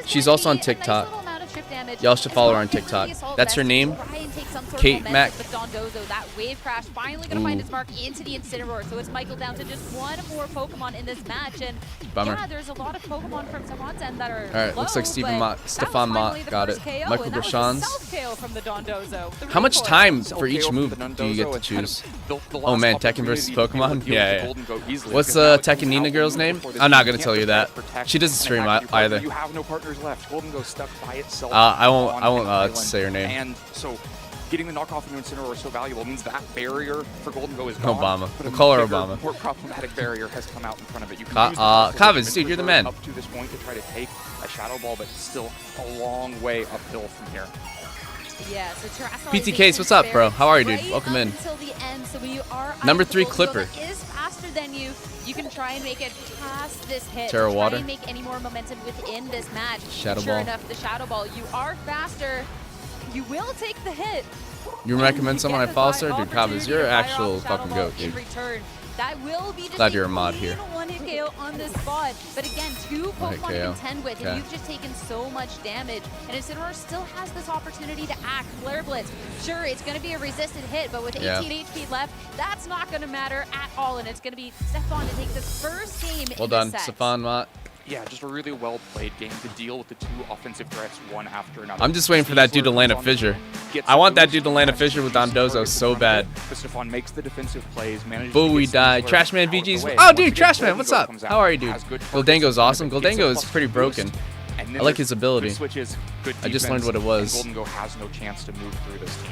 She's also on TikTok. Y'all should follow her on TikTok. That's her name. Kate Mac. That wave crash finally going to find its mark into the Incineroar. So it's Michael down to just one more Pokemon in this match. And Bummer. yeah, there's a lot of Pokemon from Stefan's end that are All right, looks like Stefan Mott got it. Michael Brashans. How much time for each move do you get to choose? Oh man, Tekken versus Pokemon? Yeah. What's Tekken Nina girl's name? I'm not gonna tell you that. She doesn't stream either. You have no partners left. Golden Go stuck by itself. I won't say her name. And so getting the knockoff into Incineroar is so valuable. It means that barrier for Golden Go is gone. Obama. But We'll a call her bigger, Obama. more problematic barrier has come out in front of it. You can use the Kavitz, dude, you're the man. up to this point to try to take a Shadow Ball, but still a long way uphill from here. Yeah, so PTKs, what's up, bro? How are you, dude? Welcome in. Until the end, so when you are Number 3 Golden Go Clipper. that is faster than you. You can try and make it past this hit. Terra Try Water. and make any more momentum within this match. Shadow sure Ball. enough, the Shadow Ball. You are faster. You will take the hit. You recommend someone I get the follow, sir? Dude, opportunity Kavitz, you're to an fire actual off Shadow fucking Ball goat, in dude. return. That will be just Glad you're a mod here. one-hit KO on this spot. But again, two One-hit Pokemon to KO. contend with, Okay. and you've just taken so much damage. And Incineroar still has this opportunity to act. Flare Blitz, sure, it's going to be a resisted hit, but with 18 Yeah. HP left, that's not going to matter at all. And it's going to be Stefan to take this first game Well in done, this set. Stefan Mott. Yeah, just a really well-played game to deal with the two offensive threats one after another. I'm just waiting for that dude to land a fissure. I want that dude to land a fissure with Dondozo so bad. But Stefan makes the defensive plays, manages Boo, to we get died. Sneasler Trashman out VG's. of the way. Oh, Once dude, again, Trashman, Golden what's Go up? comes out, How are you, dude? has good Goldango's awesome. targets, gets a Goldango is +2 pretty broken. boost, and then I like there's his ability. good switches, good I just defense, learned what it was. and Golden Go has no chance to move through this team.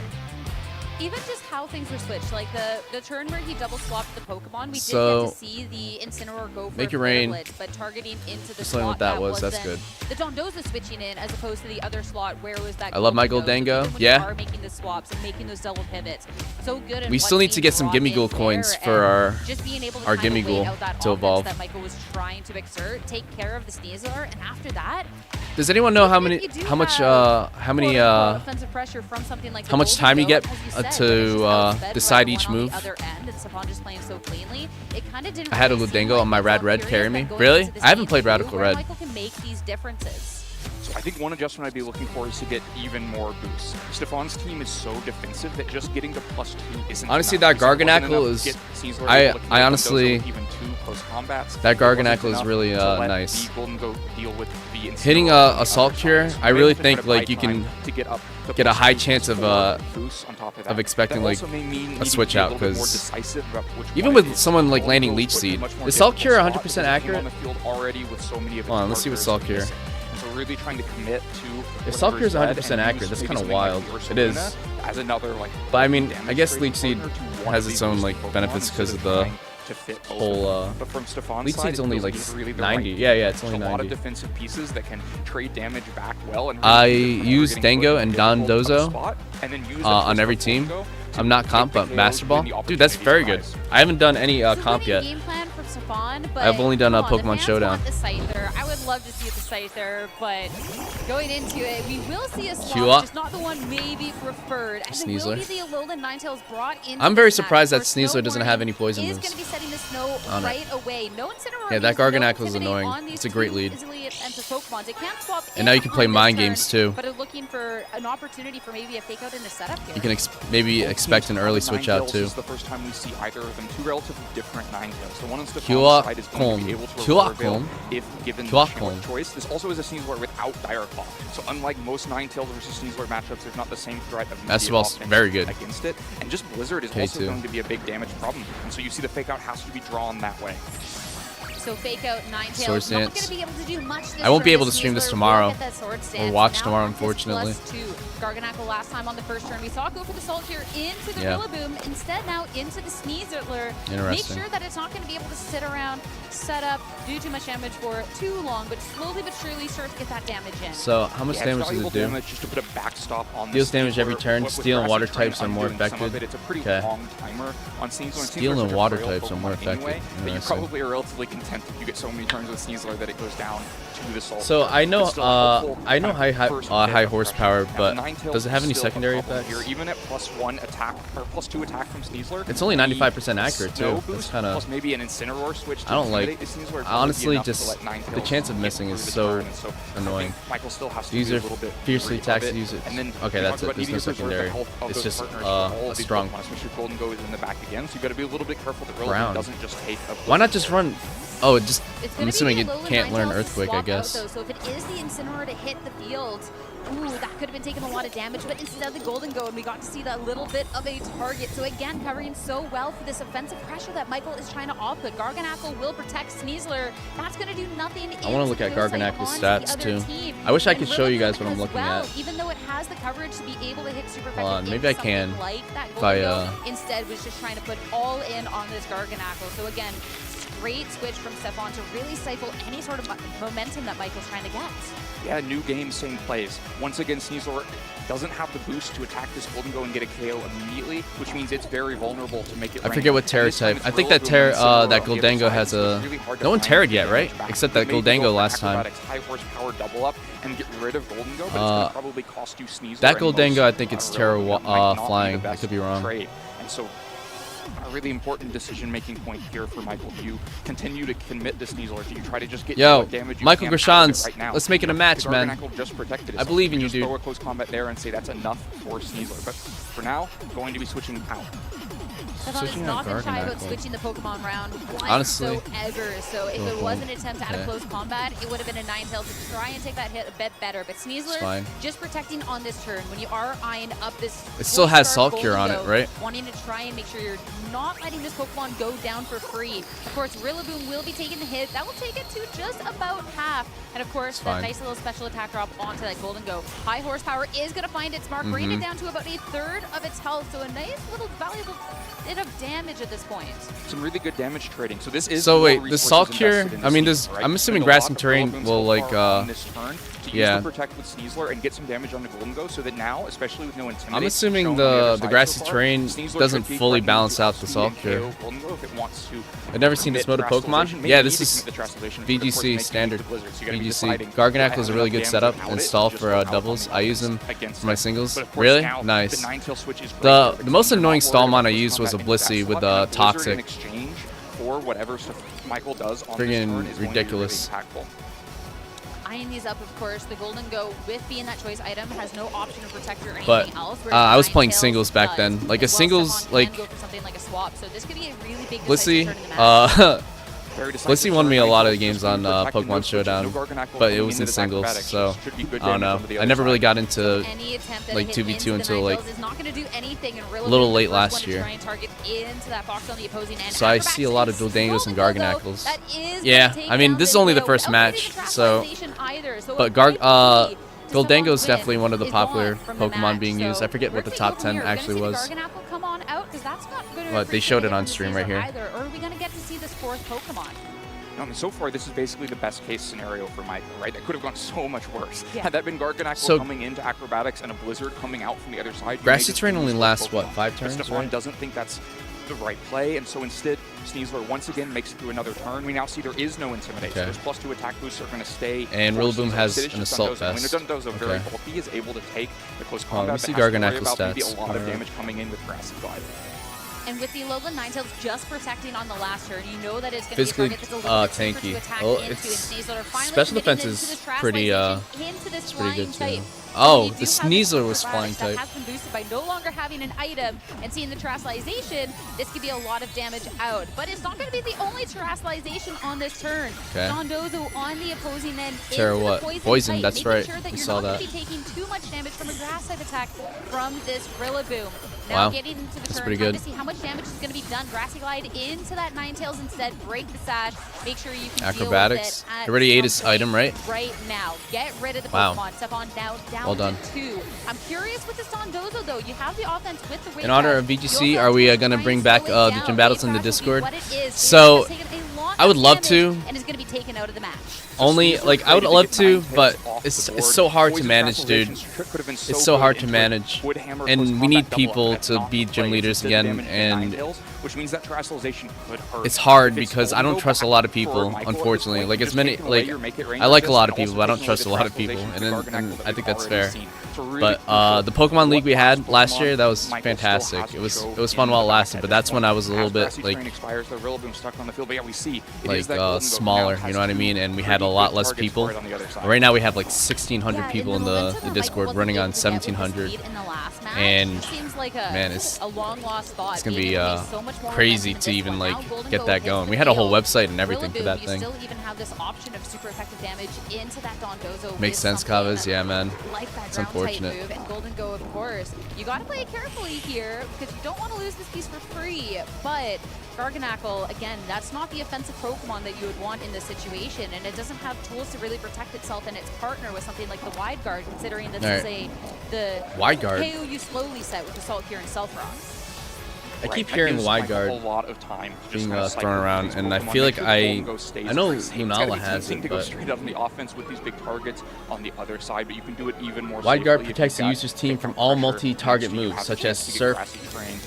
Even just how things were switched, like the turn where he double swapped the Pokemon, we So, did get to see the Incineroar go for Make a it rain. Flare Blitz, but targeting into the Just slot learned what that was, that's then the Dondozo switching in as opposed to the other slot where it was that I love my Golden Go. So Goldango. even when Yeah. you are making the swaps and making those double pivots, so good. in We what's still need to being get some brought Gimme in Ghoul there, coins for and our just being able to our kind of Gimme wait Ghoul out that to offense evolve. that Michael was trying to exert, take care of the Sneasler, and after that, Does anyone know how Even if many, you do how much, have, how many, quote-unquote, offensive pressure from something like how the much Golden time you Goat, get as you said, to when it's just outsped decide by each one on move? the other end, and Stefan just playing so cleanly, it kind of didn't I had a really seem Ludango like on my it's Rad all Red curious carry that me. going Really? into this I haven't game played two, Radical where Red. Michael can make these differences. So I think one adjustment I'd be looking for is to get even more boosts. Stefan's team is so defensive that just getting to +2 isn't Honestly, enough. that Garganackle is. I honestly. That Garganackle is really nice. Hitting a Assault Cure, I really think like you can get a high chance of expecting like a switch out, because even with someone like landing Leech Seed, is Assault Cure 100% accurate? Hold on, let's see what Assault Cure. So really trying to commit to. If Assault Cure is 100% accurate, that's kind of wild. It is. As another like. But I mean, I guess Leech Seed has its own like benefits because of the whole. But from Stefan's Leech side, Seed's it only feels like he's really the 90. right Yeah, pick. it's only There's a lot of 90. defensive pieces that can trade damage back well. And I really use Dango and Don Dozo on every Twist team. Golden Go I'm not comp, but Master Ball. Dude, that's very good. I haven't done any comp yet. Game plan from Stefan, but I've only done come on, the Pokemon fans Showdown. want the Scyther. I would love to see the Scyther, but going into it, we will see a Q swap, up. just not the one maybe preferred. And it will Sneasler. be the Alolan Ninetales brought in. I'm very surprised that Sneasler doesn't have any poison is moves going to be setting the snow on it. right away. No Incineroar. Yeah, that means no Garganackle is intimidating annoying. on these It's a great two lead. easily enter Pokemons. It can't swap And now you in can play on this mind turn, games too. But are looking for an opportunity for maybe a fake out in the setup here. You can maybe expect an early switch out too. This is the first time we see either of them. Two relatively different Ninetales. The one on Stefan's Q-up side is going to be able to Q-up reveal Colm. if given the Q-up chance Colm. choice. This also is a Sneasler without Dire Claw. So unlike most Ninetales versus Sneasler matchups, there's not the same threat of Master immediate Ball's offense very good. against it. And just Blizzard is K2. also going to be a big damage problem. And so you see the fake out has to be drawn that way. So fake out Ninetales. Sword Not Stance. going to be able to do much this I won't be turn. able to stream this Sneasler tomorrow, will get that Sword or Stance. watch Now tomorrow, on this unfortunately. +2. Garganackle last time on the first turn. We saw it go for the Salt here into the Yeah. Rillaboom. Instead now into the Sneasler. Make Interesting. sure that it's not going to be able to sit around, set up, do too much damage for too long, but slowly but surely start to get that damage in. So how much Yeah, damage it's does valuable it do? damage just to put a backstop on Deals the damage every Sneasler. turn. With Steel and Grassy water Terrain types are more undoing some of affected. it, it's a pretty Okay. long timer on Sneasler. Steel and Sneasler's such a water frail types are more Pokemon affected. anyway, that you Interesting. probably are relatively content if you get so many turns with Sneasler that it goes down to the Salt. So I know It's still a helpful I know kind of first bit high of horsepower, pressure. but Now, Ninetales does it have is any still a secondary problem effects? Here. Even at +1 attack or +2 attack from Sneasler, It's only 95% accurate, snow too. That's boost kinda- plus maybe an Incineroar switch to I don't like. intimidate the Sneasler would I probably be honestly enough to just let Ninetales the chance of get missing through is the so turn, and so I annoying. think Michael still has to These be are a little bit fiercely wary of taxed it. to use it. And then Okay, we that's talked it. about There's needing no to preserve the secondary. health of It's those just partners for a all these strong Pokemon, especially if Golden Go is in the back again. So you got to be a little bit careful that Brown. Rillaboom doesn't just take a Why not just run? Oh, it just. It's I'm gonna assuming be it the Alolan can't learn Ninetales to Earthquake, I swap out, guess. though. So if it is the Incineroar to hit the field, ooh, that could have been taking a lot of damage, but instead the Golden Go, and we got to see that little bit of a target. So again, covering so well for this offensive pressure that Michael is trying to output. Garganackle will protect Sneasler. That's going to do nothing. I want to look at Garganackle's stats too. I wish I could show you guys what I'm looking at. Even though it has the coverage to be able to hit super Hold on, effective maybe I into something can like that if I, Golden Go, instead was just trying to put all in on this Garganackle. So again, great switch from Stefan to really stifle any sort of momentum that Michael's trying to get. Yeah, new game, same plays. Once again, Sneasler doesn't have the boost to attack this Golden Go and get a KO immediately, which means it's very vulnerable to make it I rain. forget what And Terra this time type. it's I think that Rillaboom and Incineroar that on the other Goldango side, has so a. it's really hard to No one find terra'd the yet, right? damage back. Except You that could maybe Goldango go for last time. acrobatics, high horsepower double up and get rid of Golden Go, but it's going to probably cost you Sneasler. That and Goldango, I most, think it's Rillaboom Terra might not be flying. the I best could be wrong. trade. And so a really important decision-making point here for Michael. Do you continue to commit to Sneasler? Do you try to just get Yo, what damage you Michael can out of it Grishans, right now? let's make it a match, The man. Garganackle just protected I itself. believe in you, Just dude. throw a close combat there and say that's enough for Sneasler. But for now, going to be switching out. Stefan has Switching not out been shy about Garganackle. switching the Pokemon round Honestly. whatsoever. So if it was an attempt at a close combat, it would have been a Ninetales to try and take that hit a bit better. But Sneasler, fine. just protecting on this turn. When you are eyeing up this, It still has four-star Salt Cure on Golden it, Go, right? Wanting to try and make sure you're not letting this Pokemon go down for free. Of course, Rillaboom will be taking the hit. That will take it to just about half. And of course, that fine. nice little special attack drop onto that Golden Go. High horsepower is going to find its mark, bringing it down to about a third of its health. So a nice little valuable bit of damage at this point. Some really good damage trading. So this is So more wait, the resources Salt Cure, invested in I mean, this does team, right? I'm assuming Spend a grass lot and of terrain Rillaboom will so like far on this turn to yeah. use the protect with Sneasler and get some damage onto Golden Go, so that now, especially with no intimidate. I'm assuming shown on other the side grassy so far, terrain Sneasler doesn't could be fully threatening balance to out the speed Salt and Cure. KO Golden Go if it wants to I've never seen this mode of Pokemon. Maybe Yeah, you this can is commit the Trastalization, but of course, VGC making standard. the Blizzard, so you gotta be VGC. deciding, Garganackle do is I a really have good enough setup damage and without stall it, just for without doubles. I use them against for my it. singles. But of course, Really? now, Nice. the 9-tail switch is great The because most you're not annoying stall worried mon I about used was a combat in Blissey grass with slot, and a Blizzard Toxic. in exchange for whatever stuff Michael does on Friggin' this turn is going to be ridiculous. really impactful. Eyeing these up, of course, the Golden Go, with being that choice item, has no option of protector or anything But else. I was playing Ninetales singles back does. then. Like a Well, singles, Stefan like can go for something like a swap, so this could be a really big Blissey, decisive turn in the match. Blissey won me a lot of games on Pokemon Showdown, but it was in singles, so I don't know. I never really got into Any attempt at like a hit 2v2 into until the like Ninetales is not going to do anything, and a little late last year. try and target into that box on the opposing end. So I see a lot of Dildangos and Garganackles. That is Yeah, gonna take I mean down this is only the Go first without match, getting so. Trastalization either. So But Goldango is definitely one of the popular Pokemon being used. I forget what the top 10 actually was. Come on out, 'cause that's not good But they showed it on stream right here. either. Or are we going to get to see this fourth Pokemon? No, I mean, so far, this is basically the best case scenario for Michael, right? That could have gone so much worse. Yeah. Had that been Garganackle So- coming into Acrobatics and a Blizzard coming out from the other side, you Grassy may just terrain lose only both lasts, Pokemon. what, 5 But turns, Stefan right? doesn't think that's the right play, and so instead, Sneasler once again makes it through another turn. We now see there is no Intimidate, so Okay. those +2 attack boosts are going to stay. And for Rillaboom Sneasler. has Instead, it's an just Assault Dondozo. Vest. When Dondozo very Okay. bulky is able to take the close Let combat, me see but has to worry Garganackle about maybe a stats. lot of Alright. damage coming in with Grassy Glide. And with the Alolan Ninetales just protecting on the last turn, you know that it's going to Physically, be a target that's a little bit safer tanky. to attack Well, into. it's- And Sneasler finally special committing defense into is this pretty, Trastalization into this it's pretty flying good too. type. Oh, You the do have Sneasler was Acrobatics flying that type. has been boosted by no longer having an item and seeing the Trastalization. This could be a lot of damage out, but it's not going to be the only Trastalization on this turn. Okay. Dondozo on the opposing end Terra into what? the Poison, type, that's making right. Sure that We you're saw not that. going to be taking too much damage from a grass type attack from this Rillaboom. Now Wow. getting into the That's turn, pretty time good. to see how much damage is going to be done. Grassy Glide into that Ninetales instead. Break the sash. Make sure you can Acrobatics. deal with it at He already ate some his point item, right? Right now. Get rid of the Wow. Pokemon. Stefan now down Well done. to 2. I'm curious with this Dondozo though. You have the offense with the weight In honor cut. of You VGC, also are we have to going to try bring and back slow it the down. gym battles Wave in the Crash will be Discord? what it is. So, It has taken a lot I would of love damage to. and is going to be taken out of the match. Only, like, I would love to, but it's so hard to manage, dude. It's so hard to manage. And we need people to be gym leaders again, and which means that Trastalization could hurt. it's hard If it's because I don't Golden trust a Go lot of for people, Michael at this unfortunately. point, Like, just as many, taking away like, your Make It Rain I like a resist, lot of and people, but I don't also trust a taking away lot of the people, Trastalization and for Garganackle that I think we've that's already fair. seen. It's really But crucial. the Pokemon League we had What last year, that was Michael still fantastic. has to It was show fun in while it the lasted, back but end. that's when I was a little As bit Grassy's like train expires, the Rillaboom stuck on the field, but yeah, we see it is that Golden Go smaller, now you know what I has mean? two And we had a pretty lot big less targets people. for it on the other side. Right now we have like 1,600 Yeah, people in in the the momentum that Michael Discord wasn't running able on to get with the 1,700. speed in the last match, And seems like a, man, it's a long lost thought. it's gonna Being be able to so much more crazy momentum to in this even one. like Now Golden get Go that hits going. the We had a whole field. website and everything for Rillaboom, that you thing. still even have this option of super effective damage into that Dondozo. Makes with sense, something Kavas. Yeah, man. Like that It's ground type unfortunate. move, and Golden Go, of course. You got to play it carefully here because you don't want to lose this piece for free. But Garganackle, again, that's not the offensive Pokemon that you would want in this situation, and it doesn't have tools to really protect itself and its partner with something like the Wide Guard, considering this is the Wide Guard. KO you slowly set with Assault Cure and Self Rock. I keep That hearing gives Wide Michael Guard a lot of time to just being kinda cycle thrown through around, these and I Pokemon, feel make like sure the Golden Go stays I know crazy. It's gotta be Lunala has tempting it, to go but straight up in the offense with these big targets on the other side, but you can do it even more Wide Guard safely if protects the you've user's got team big from all pressure, multi-target and you moves, have such a as chance to get Surf, Grassy Terrain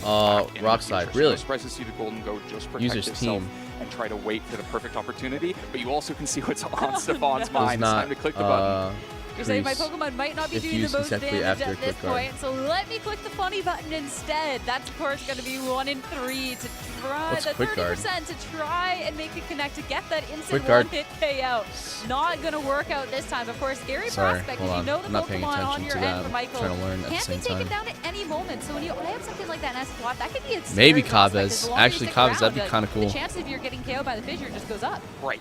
back in Rock the Slide. future. So Really? no surprise to see the Golden Go just protect User's itself team. and try to wait for the perfect opportunity, but you also can see what's on Stefan's Does mind. It's not time to click the button. You're saying my increase Pokemon might not be if doing the used most exactly damage after at this Quick Guard. point, so let me click the funny button instead. That's, of course, going to be 1 in 3 to try, What's the Quick Guard? 30% to try and make it connect to get that instant Quick Guard. one-hit KO. Not going to work out this time. Of course, scary Sorry, prospect. hold If you on. know the I'm not paying Pokemon on attention your to end that. for I'm Michael trying to learn at the can same be taken time. down at any moment. So when you have something like that in S swap, that could be a Maybe scary prospect. Kavas. As long as you Actually, stick Kavas, around, that'd be the- kinda cool. The chance of you getting KO'd by the fissure just goes up. Right.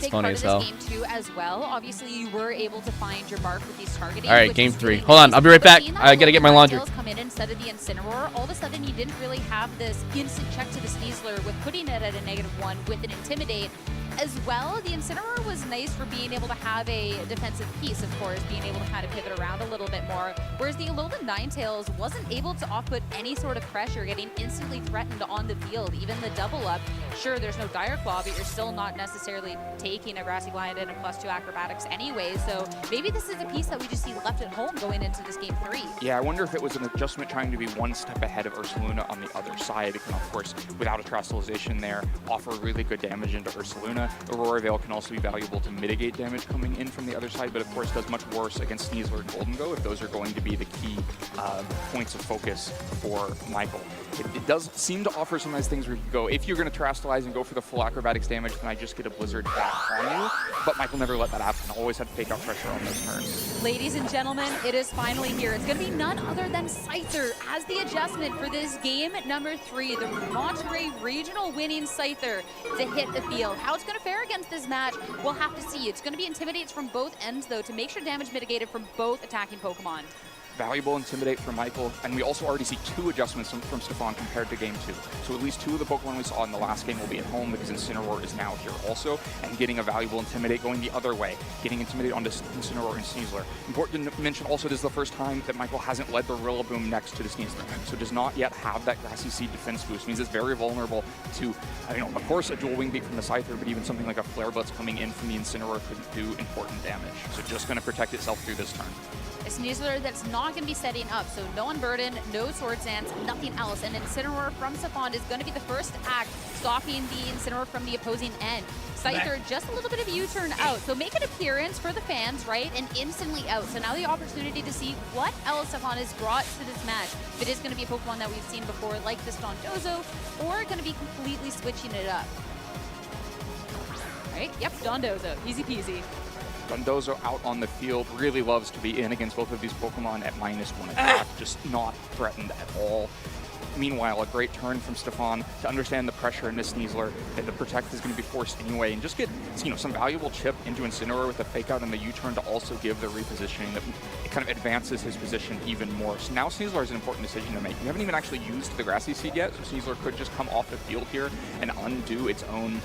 That's big funny part as of hell. this game too, as well. Obviously, you were able to find your mark with these targeting. All right, which game is 3. really Hold on, nice. I'll be right But back. seeing I that gotta get my Pokemon laundry. skills come in and instead of the Incineroar, all of a sudden you didn't really have this instant check to the Sneasler with putting it at a -1 with an Intimidate. As well, the Incineroar was nice for being able to have a defensive piece, of course, being able to kind of pivot around a little bit more, whereas the Alolan Ninetales wasn't able to off-put any sort of pressure, getting instantly threatened on the field. Even the double up, sure, there's no Dire Claw, but you're still not necessarily taking a Grassy Glide and a +2 acrobatics anyway, so maybe this is a piece that we just see left at home going into this game 3. Yeah, I wonder if it was an adjustment trying to be one step ahead of Ursaluna on the other side. It can, of course, without a Terastallization there, offer really good damage into Ursaluna. Aurora Veil can also be valuable to mitigate damage coming in from the other side, but of course does much worse against Sneasler and Golden Go if those are going to be the key points of focus for Michael. It does seem to offer some nice things where you can go, if you're going to Terastallize and go for the full acrobatics damage, then I just get a Blizzard back on you. But Michael never let that happen. Always had to fake out pressure on those turns. Ladies and gentlemen, it is finally here. It's going to be none other than Scyther as the adjustment for this game number 3. The Monterey Regional winning Scyther to hit the field. How it's going to fare against this match, we'll have to see. It's going to be Intimidates from both ends, though, to make sure damage mitigated from both attacking Pokemon. Valuable Intimidate for Michael, and we also already see 2 adjustments from Stefan compared to Game 2. So at least 2 of the Pokemon we saw in the last game will be at home because Incineroar is now here also, and getting a valuable Intimidate going the other way, getting Intimidate onto Incineroar and Sneasler. Important to mention also this is the first time that Michael hasn't led the Rillaboom next to the Sneasler, so does not yet have that Grassy Seed defense boost. Means it's very vulnerable to, of course, a dual Wing Beat from the Scyther, but even something like a Flare Blitz coming in from the Incineroar could do important damage. So just going to protect itself through this turn. A Sneasler that's not going to be setting up, so no Unburden, no Swords Dance, nothing else. And Incineroar from Stefan is going to be the first act, stopping the Incineroar from the opposing end. Scyther just a little bit of a U-turn out, so make an appearance for the fans, right, and instantly out. So now the opportunity to see what else Stefan has brought to this match. If it is going to be a Pokemon that we've seen before, like this Dondozo, or going to be completely switching it up. All right, yep, Dondozo, easy peasy. Dondozo out on the field, really loves to be in against both of these Pokemon at -1 attack, just not threatened at all. Meanwhile, a great turn from Stefan to understand the pressure in this Sneasler, that the Protect is going to be forced anyway, and just get some valuable chip into Incineroar with the fake out and the U-turn to also give the repositioning that it kind of advances his position even more. So now Sneasler is an important decision to make. We haven't even actually used the Grassy Seed yet, so Sneasler could just come off the field here and undo its own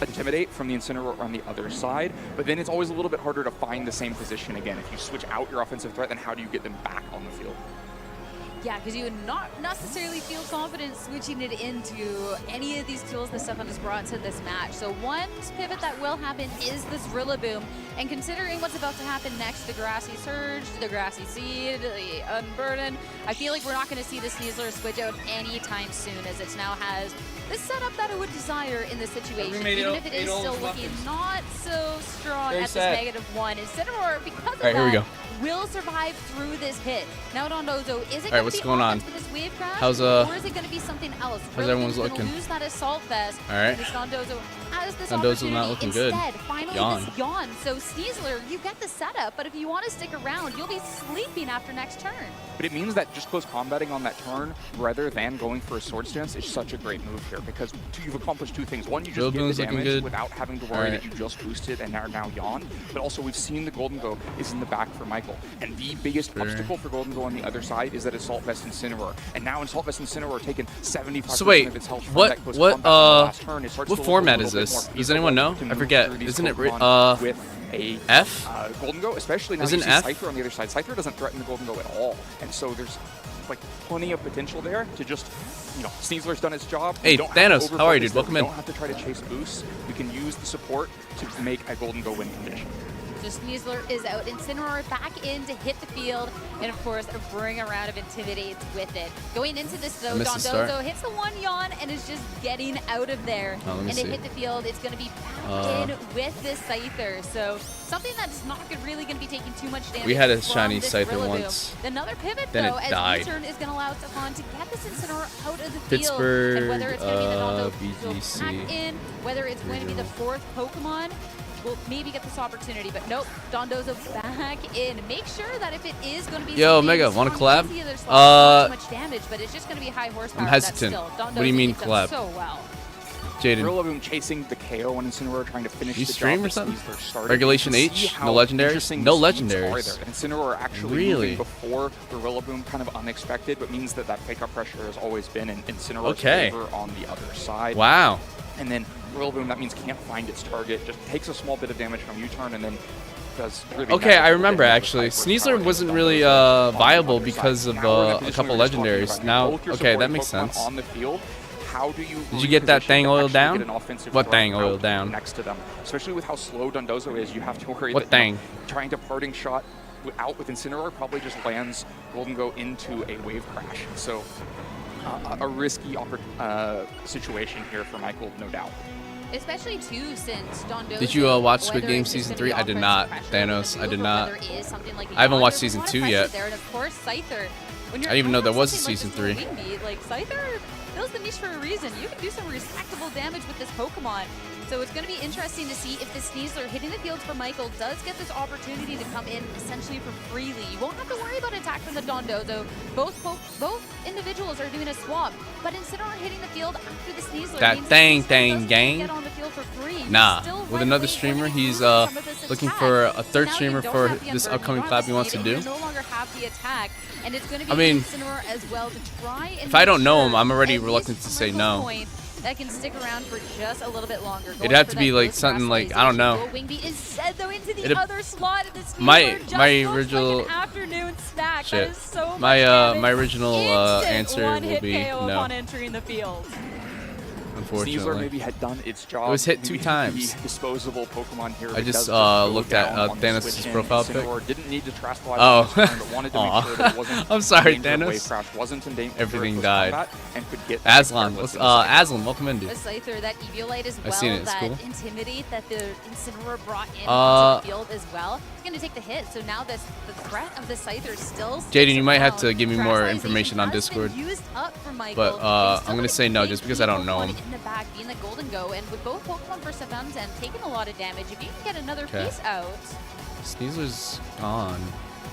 Intimidate from the Incineroar on the other side, but then it's always a little bit harder to find the same position again. If you switch out your offensive threat, then how do you get them back on the field? Yeah, because you would not necessarily feel confident switching it into any of these tools that Stefan has brought to this match. So one pivot that will happen is this Rillaboom. And considering what's about to happen next, the Grassy Surge, the Grassy Seed, the Unburden, I feel like we're not going to see the Sneasler switch out anytime soon, as it now has the setup that it would desire in this situation, even if it is still looking not so strong at this -1. Incineroar, because of that, will survive through this hit. Now Dondozo, is it going to be going on? For this wave crash, how's or is it going to be something else? How's everyone's looking? Lose that Assault Vest. All right. This Dondozo has this Dondozo's not looking good. Finally, this yawn. So Sneasler, you get the setup, but if you want to stick around, you'll be sleeping after next turn. But it means that just close combating on that turn, rather than going for a Swords Dance, is such a great move here, because you've accomplished 2 things. One, you just get the damage without having to worry that you just boosted and are now yawn. But also, we've seen the Golden Go is in the back for Michael. And the biggest obstacle for Golden Go on the other side is that Assault Vest Incineroar. And now Assault Vest Incineroar taking 75% of its health from that close combat on the last turn. What format is this? Does anyone know? I forget. Isn't it with a F? Golden Go, especially now you see Scyther on the other side. Scyther doesn't threaten the Golden Go at all, and so there's like plenty of potential there to just, Sneasler's done its job. Hey, Thanos, how are you, dude? Welcome in. We don't have to try to chase boosts. We can use the support to make a Golden Go win condition. So Sneasler is out. Incineroar back in to hit the field, and of course, bring a round of Intimidates with it. Going into this though, Dondozo hits the 1 yawn and is just getting out of there. And to hit the field, it's going to be back in with this Scyther. So something that's not really going to be taking too much damage. We had a shiny Scyther once. Another pivot then though, as U-turn is going to allow Stefan to get this Incineroar out of the field. Pittsburgh, and whether it's going to be the Dondozo VGC. back in, whether it's going to be the 4th Pokemon, we'll maybe get this opportunity, but nope, Dondozo back in. Make sure that if it is going to be Mega, want to collab? Not too much damage, but it's just going to be high horsepower. I'm hestant. What do you mean collab? So well. Jaden. Rillaboom chasing the KO and Incineroar trying to finish You the stream job or something? that Sneasler started. Regulation You can see H, how no legendaries? interesting No the speeds legendaries. are there. And Incineroar actually Really? moving before the Rillaboom, kind of unexpected, but means that that pick-up pressure has always been in Incineroar's Okay. favor on the other side. Wow. And then Rillaboom, that means can't find its target, just takes a small bit of damage from U-turn and then does really Okay, I magical remember damage actually. with Hyper Sneasler Power wasn't and really on the viable other side. because of Now we're in a position couple we were just talking legendaries. about. Now, Both your okay, that supporting makes Pokemon sense. on the field. How do you Did you get that reposition thing to oiled actually down? get an offensive What threat thing out oiled down? next to them? Especially with how slow Dondozo is, you have to worry What that thing? Trying to parting shot out with Incineroar probably just lands Golden Go into a wave crash. So a risky situation here for Michael, no doubt. Especially too, since Dondozo. Did you watch Squid whether Game it's just season gonna be 3? I did offensive not. pressure Thanos, from I the did move, or not. whether it is something like I haven't watched There's a season lot of 2 pressure yet. There, and of course, Scyther. When you're I didn't even know there was a something season like 3. this little Wingbeat, like Scyther fills the niche for a reason. You can do some respectable damage with this Pokemon. So it's going to be interesting to see if the Sneasler hitting the fields for Michael does get this opportunity to come in essentially for freely. You won't have to worry about attack from the Dondozo. Both individuals are doing a swap, but Incineroar hitting the field after the Sneasler That means thang the Sneasler thang doesn't gang? get on the field for free. You Nah, still with run another late streamer, when you he's lose some of this looking attack. for a So third now you streamer don't for have the this Unburden, upcoming you don't collab have he the wants to speed, do. and you no longer have the attack, and it's going to be I mean, Incineroar as well to try and if I don't know make him, I'm sure already at reluctant least to say trickle no. point that can stick around for just a little bit longer. It'd have to be like something like, I don't know. Wingbeat is set though into the It'd- other slot. And the My- Sneasler just my looks original- like an afternoon snack. Shit. That is so much My damage. original Instant answer will one-hit be KO no. upon entering the field. Sneasler Unfortunately. maybe had done its job. It was hit 2 Maybe times. The disposable Pokemon here. I that just, does go looked at, down on the Thanos' switch in. profile pic. Incineroar didn't need to Terastallize Oh. on this turn, but wanted to make Aw. sure that it wasn't I'm sorry, in danger of Thanos. wave crash, wasn't in danger Everything of died. combat, and could get Aslan, careless what's in the second. Aslan? Welcome in, dude. A Scyther, that Eviolite as well, I've seen it, it's that cool. Intimidate that the Incineroar brought in onto the field as well. It's going to take the hit, so now the threat of the Scyther still Jaden, you might have around. to give me more Terastallization information on has been Discord. used up for Michael, But, he's still I'm gonna gonna say no take just because the I don't know Pokemon him. in the back, being the Golden Go, and with both Pokemon for Savant and taking a lot of damage, if you can get another Okay. piece out, Sneasler's gone.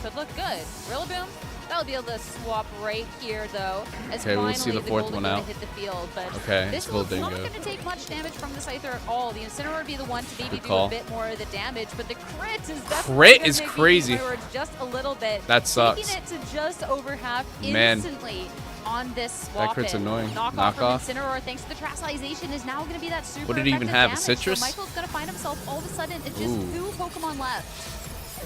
could look good. Rillaboom, that'll be able to swap right here, though. As Okay, we'll finally see the fourth Golden one Go out. hit the field, but Okay, this it's one's Golden not Go. going to take much damage from the Scyther at all. The Incineroar would be the one to maybe Good do call. a bit more of the damage, but the crit is definitely Crit gonna is make crazy. Incineroar just a little bit. That sucks. Taking it to just over half Man. instantly on this swap. crit's annoying. Knockoff from Knockoff. Incineroar, thanks to the Terastallization, is now going to be that super What did he even effective have, a damage. citrus? So Michael's going to find himself all of a sudden it's just Ooh. 2 Pokemon left.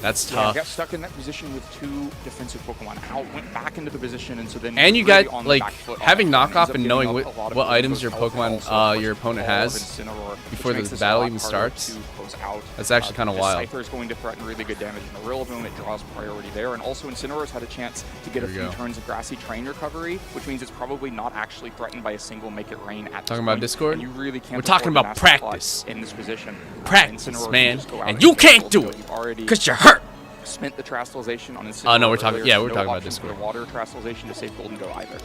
That's Yeah, tough. got stuck in that position with 2 defensive Pokemon out, went back into the position, and so then And you really got on the like back foot having off, ends knockoff up and giving knowing up what, a lot of what Golden items Go's your health, and Pokemon also your pushes opponent all of has Incineroar, which before makes the this a battle lot even harder starts. to close out. That's actually kind of The wild. Scyther is going to threaten really good damage in the Rillaboom. It draws priority there, and also Incineroar's had a chance to get a There we few go. turns of Grassy Train recovery, which means it's probably not actually threatened by a single Make It Rain at this Talking about point, Discord? and you really can't We're talking afford to about master plot practice. in this position. Practice, Incineroar can man. just go out And you get can't Golden do Go. it You've already because you're hurt. spent the Terastallization on Incineroar. Oh, no, we're talking- earlier, yeah, so we're no talking about option for Discord. the water Terastallization to save Golden Go either.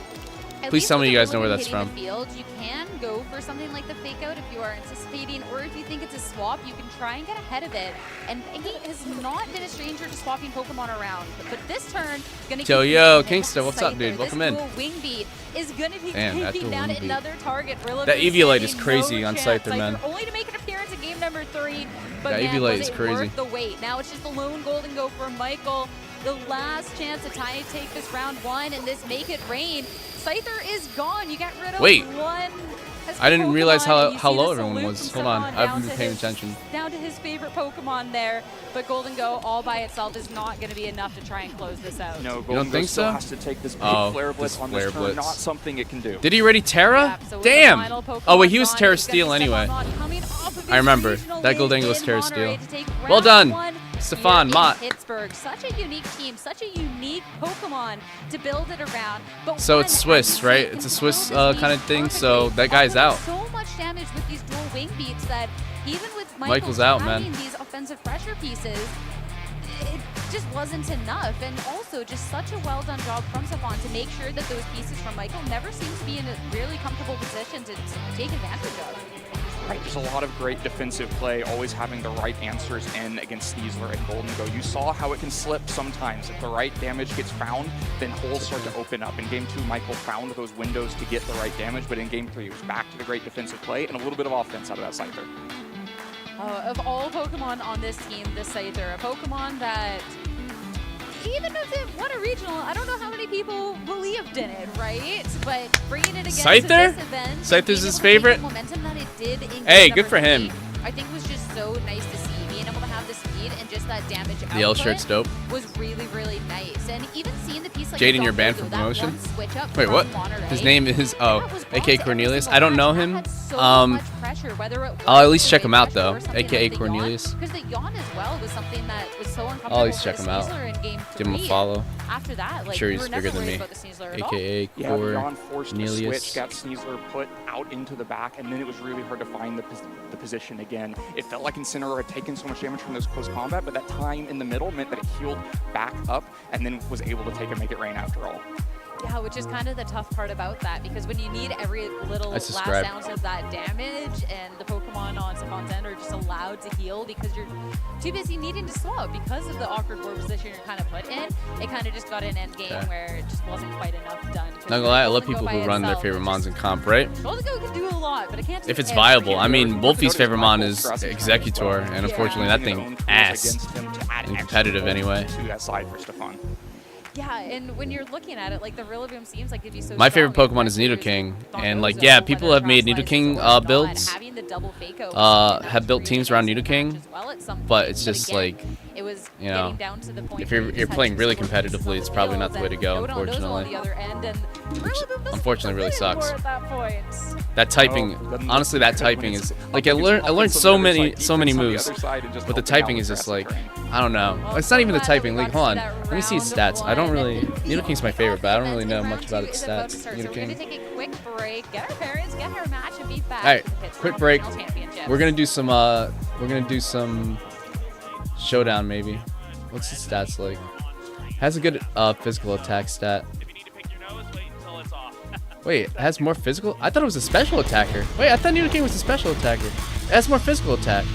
At Please least tell me with you guys know where Rillaboom that's hitting from. the field, you can go for something like the fake out if you are anticipating, or if you think it's a swap, you can try and get ahead of it. And he has not been a stranger to swapping Pokemon around, but this turn, gonna Yo, keep yo, using it. Kingston, what's up, Scyther, dude? Welcome in. This dual Wingbeat is gonna be Damn, that taking dual down Wingbeat. another target. Rillaboom That Eviolite is standing crazy no on chance. Scyther, man. Only to make an appearance in game number 3, but That man, Eviolite was is it crazy. worth the wait. Now it's just a lone Golden Go for Michael. The last chance to tie and take this round 1 and this Make It Rain. Scyther is gone. You get rid of Wait. one. I didn't realize Pokemon, and you how see low the everyone salute was. from Hold on, Savant I down haven't been to paying his- attention. Down to his favorite Pokemon there, but Golden Go all by itself is not going to be enough to try and close this out. No, don't Golden Go think still so? has to take this big Oh, Flare Blitz this on this Flare turn. Blitz. Not something it can do. Did he already Terra? Yeah, so with the Damn. final Pokemon Oh wait, he was gone, Terra he's gonna Steel be anyway. Stefan coming off of his I remember. regional That Golden win was in Terra Monterey Steel. to take Well round done, 1 Stefan, here Mott. in Pittsburgh. Such a unique team, such a unique Pokemon to build it around. But So one it's Swiss, that right? can It's a fill Swiss this kind of niche thing, so perfectly. that guy's Also out. so much damage with these dual wing beats that even with Michael's out, man. having these offensive pressure pieces, it just wasn't enough. And also just such a well done job from Savant to make sure that those pieces from Michael never seem to be in a really comfortable position to take advantage of. Right, there's a lot of great defensive play, always having the right answers in against Sneasler and Golden Go. You saw how it can slip sometimes. If the right damage gets found, then holes start to open up. In Game 2, Michael found those windows to get the right damage, but in Game 3, it was back to the great defensive play and a little bit of offense out of that Scyther. Of all Pokemon on this team, this Scyther, a Pokemon that, even if it won a regional, I don't know how many people believed in it, right? But bringing it against Scyther? this event, Scyther's his favorite? the momentum that it did in Hey, game good for number him. 3, I think was just so nice to see. Being able to have the speed and just that damage output The L shirt's dope. was really, really nice. And even seeing the piece like Jaden, you're banned from that promotion? one switch up Wait, from what? Monterey, His name is that was aka awesome. Cornelius. Every I don't know single him. match had so much pressure, whether it I'll at was least the check him way out pressure though, or something aka like the yawn, Cornelius. because the yawn as well was something that was so uncomfortable. I'll at least for check the him out. Sneasler in game Give him a 3. follow. After that, like, Sure, we he's were never bigger than worried me. about the Sneasler at all. Aka Yeah, Yawn forced the Cornelius. switch, got Sneasler put out into the back, and then it was really hard to find the position again. It felt like Incineroar had taken so much damage from those close combat, but that time in the middle meant that it healed back up and then was able to take and make it rain after all. Yeah, which is kind of the tough part about that, because when you need every little I last subscribe. ounce of that damage, and the Pokemon on Safon's end are just allowed to heal because you're too busy needing to swap because of the awkward board position you're kind of put in, it kind of just got an end game Okay. where it just wasn't quite enough done. Not gonna lie, I love people who run their favorite mons in comp, right? Golden Go can do a lot, but it can't do If it's everything. viable. I mean, Wolfie's favorite mon is Executor, and unfortunately that thing ass. And competitive anyway. To that side for Stefan. Yeah, and when you're looking at it, like the Rillaboom seems like it'd be so My favorite strong. Pokemon is Nidoking, and like Dondozo, yeah, people whether have made Grass Nidoking Slice or builds, not, having the double Fako have built teams around Nidoking, as well at some but point. it's just again, like, it was you know, getting down to the point if where you're you just had playing to really sort of competitively, it's probably not the way to go, Showdown on the unfortunately. other end, and Rillaboom doesn't Unfortunately, really fit sucks. anymore at that point. That typing, honestly, that typing is like I learned so many moves, but the typing is just like, I don't know. It's not even the typing. Like, hold on, let me see his stats. I don't really. Nidoking's my favorite, but I don't really know much about its stats. So we're gonna take a quick break, get our parents, get our match, and be back. All right, to the Pittsburgh quick break. National Championship. We're gonna do some Showdown maybe. What's his stats like? Has a good physical attack stat. Wait, it has more physical? I thought it was a special attacker. Wait, I thought Nidoking was a special attacker. It has more physical attack.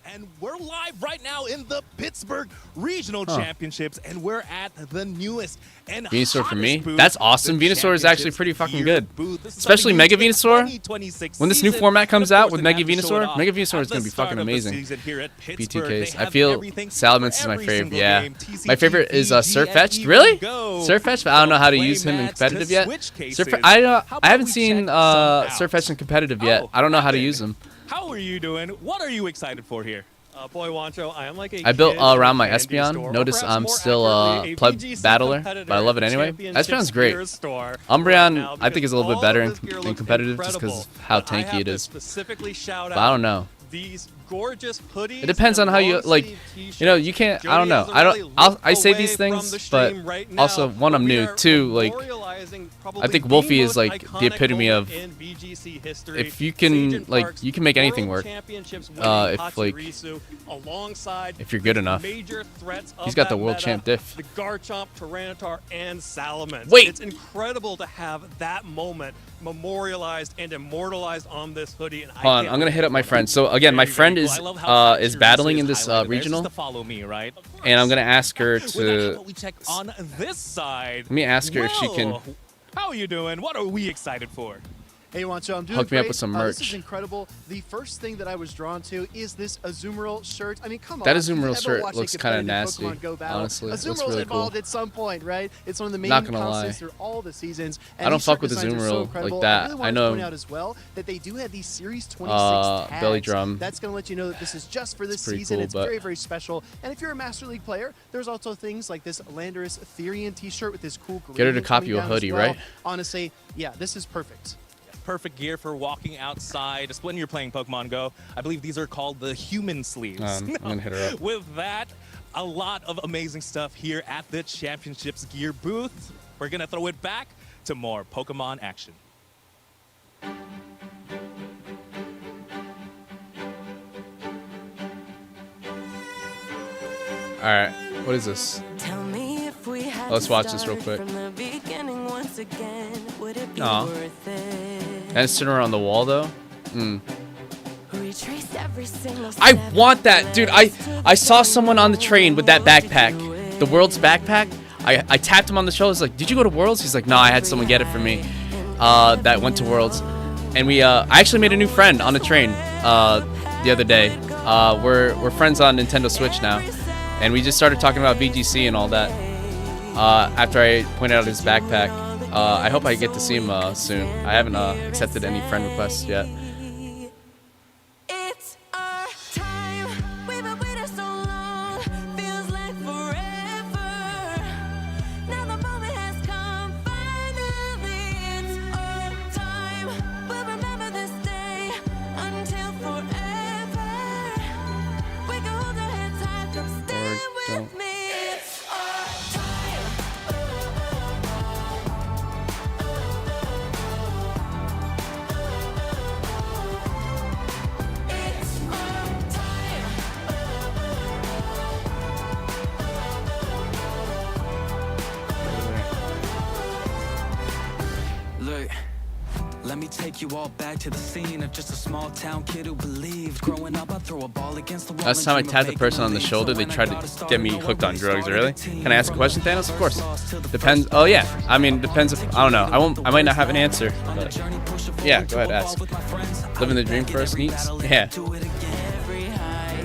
And we're live right now in the Pittsburgh Regional Championships, and we're at the newest and Venusaur for me? hottest booth. That's awesome. The Venusaur is actually championships pretty fucking gear good. booth. This is Especially something Mega unique to the Venusaur. 2026 When this new season. format comes And of out course, with they Mega have to show it Venusaur, off Mega Venusaur at is gonna the be start fucking of the amazing. season here at Pittsburgh. BTKs. They I have feel everything for Salamence is my every favorite. single Yeah. game. TCG, My favorite is VG, Surfetched. and Really? even Go. Surfetched? I don't know how to use him in Playmats competitive to yet. switch cases. I How about haven't we seen check some out? Surfetched in competitive yet. Oh, I don't know how to Evan, use him. How are you doing? What are you excited for here? Boy, Wancho, I am like a I built kid around in my a candy Espeon. store, or Notice perhaps I'm more still accurately, a pleb VGC battler, competitor but I love it at anyway. Championships Espeon's great. gear store Umbreon, right now, I think, is a little bit because better all in, of this gear in looks competitive just because incredible. of how But I tanky have it to is. specifically shout But I don't out know. these gorgeous hoodies. It depends on and how you long like. sleeve t-shirts. You know, you can't. I don't know. I say these things, but also one, I'm new. Two, like, I think Wolfie is like the epitome of. If you can like, you can make anything work. If like, if you're good enough. He's got the world champ diff. The Garchomp, Tyranitar, and Salamence. Wait. It's incredible to have that moment memorialized and immortalized on this hoodie. And Hold on, I'm gonna hit up my friend. So again, my friend is battling in this regional, follow me, right? and I'm gonna ask her With that, how to. about we check on this side. Let me ask her if she can. Will, How are you doing? What are we excited for? Hey, Wancho, I'm doing Hook me up great. with some This merch. is incredible. The first thing that I was drawn to is this Azumarill shirt. I mean, come on. That Who's Azumarill ever shirt watched a looks kinda competitive nasty, Pokemon Go battle? honestly. It looks Azumarill's really cool. involved at some point, right? It's one of the main Not gonna constants lie. through all the seasons. I don't these fuck shirt with designs are so Azumarill like incredible. that. I really I want to know- point out as well that they do have these Series 26 tags. Belly Drum. That's going to let you know that this is just for this It's pretty season. cool, It's but- very, very special. And if you're a Master League player, there's also things like this Landorus Therian t-shirt with this cool Get her to gradient copy coming you a down as hoodie, well. right? Honestly, yeah, this is perfect. Perfect gear for walking outside, just when you're playing Pokemon Go. I believe these are called the human sleeves. I'm gonna hit her up. With that, a lot of amazing stuff here at the Championships gear booth. We're gonna throw it back to more Pokemon action. All right, what is this? Let's watch this real quick. From the beginning once again, would it be Aw. worth it? And sitting around the wall though. I want that, dude. I saw someone on the train with that backpack, the Worlds backpack. I tapped him on the shoulder. I was like, "Did you go to Worlds?" He's like, "No, I had someone get it for me." That went to Worlds, and I actually made a new friend on the train the other day. We're friends on Nintendo Switch now, and we just started talking about VGC and all that. After I pointed out his backpack, I hope I get to see him soon. I haven't accepted any friend requests yet. Let me take you all back to the scene of just a small town kid who believed. Growing up, I'd throw a ball against the wall. Last time I tapped the person on the shoulder, they tried to get me hooked on drugs. Really? Can I ask a question, Thanos? Of course. Depends. Oh yeah. I mean, depends if I don't know. I might not have an answer. But yeah, go ahead, ask. Living the dream first, Neats. Yeah.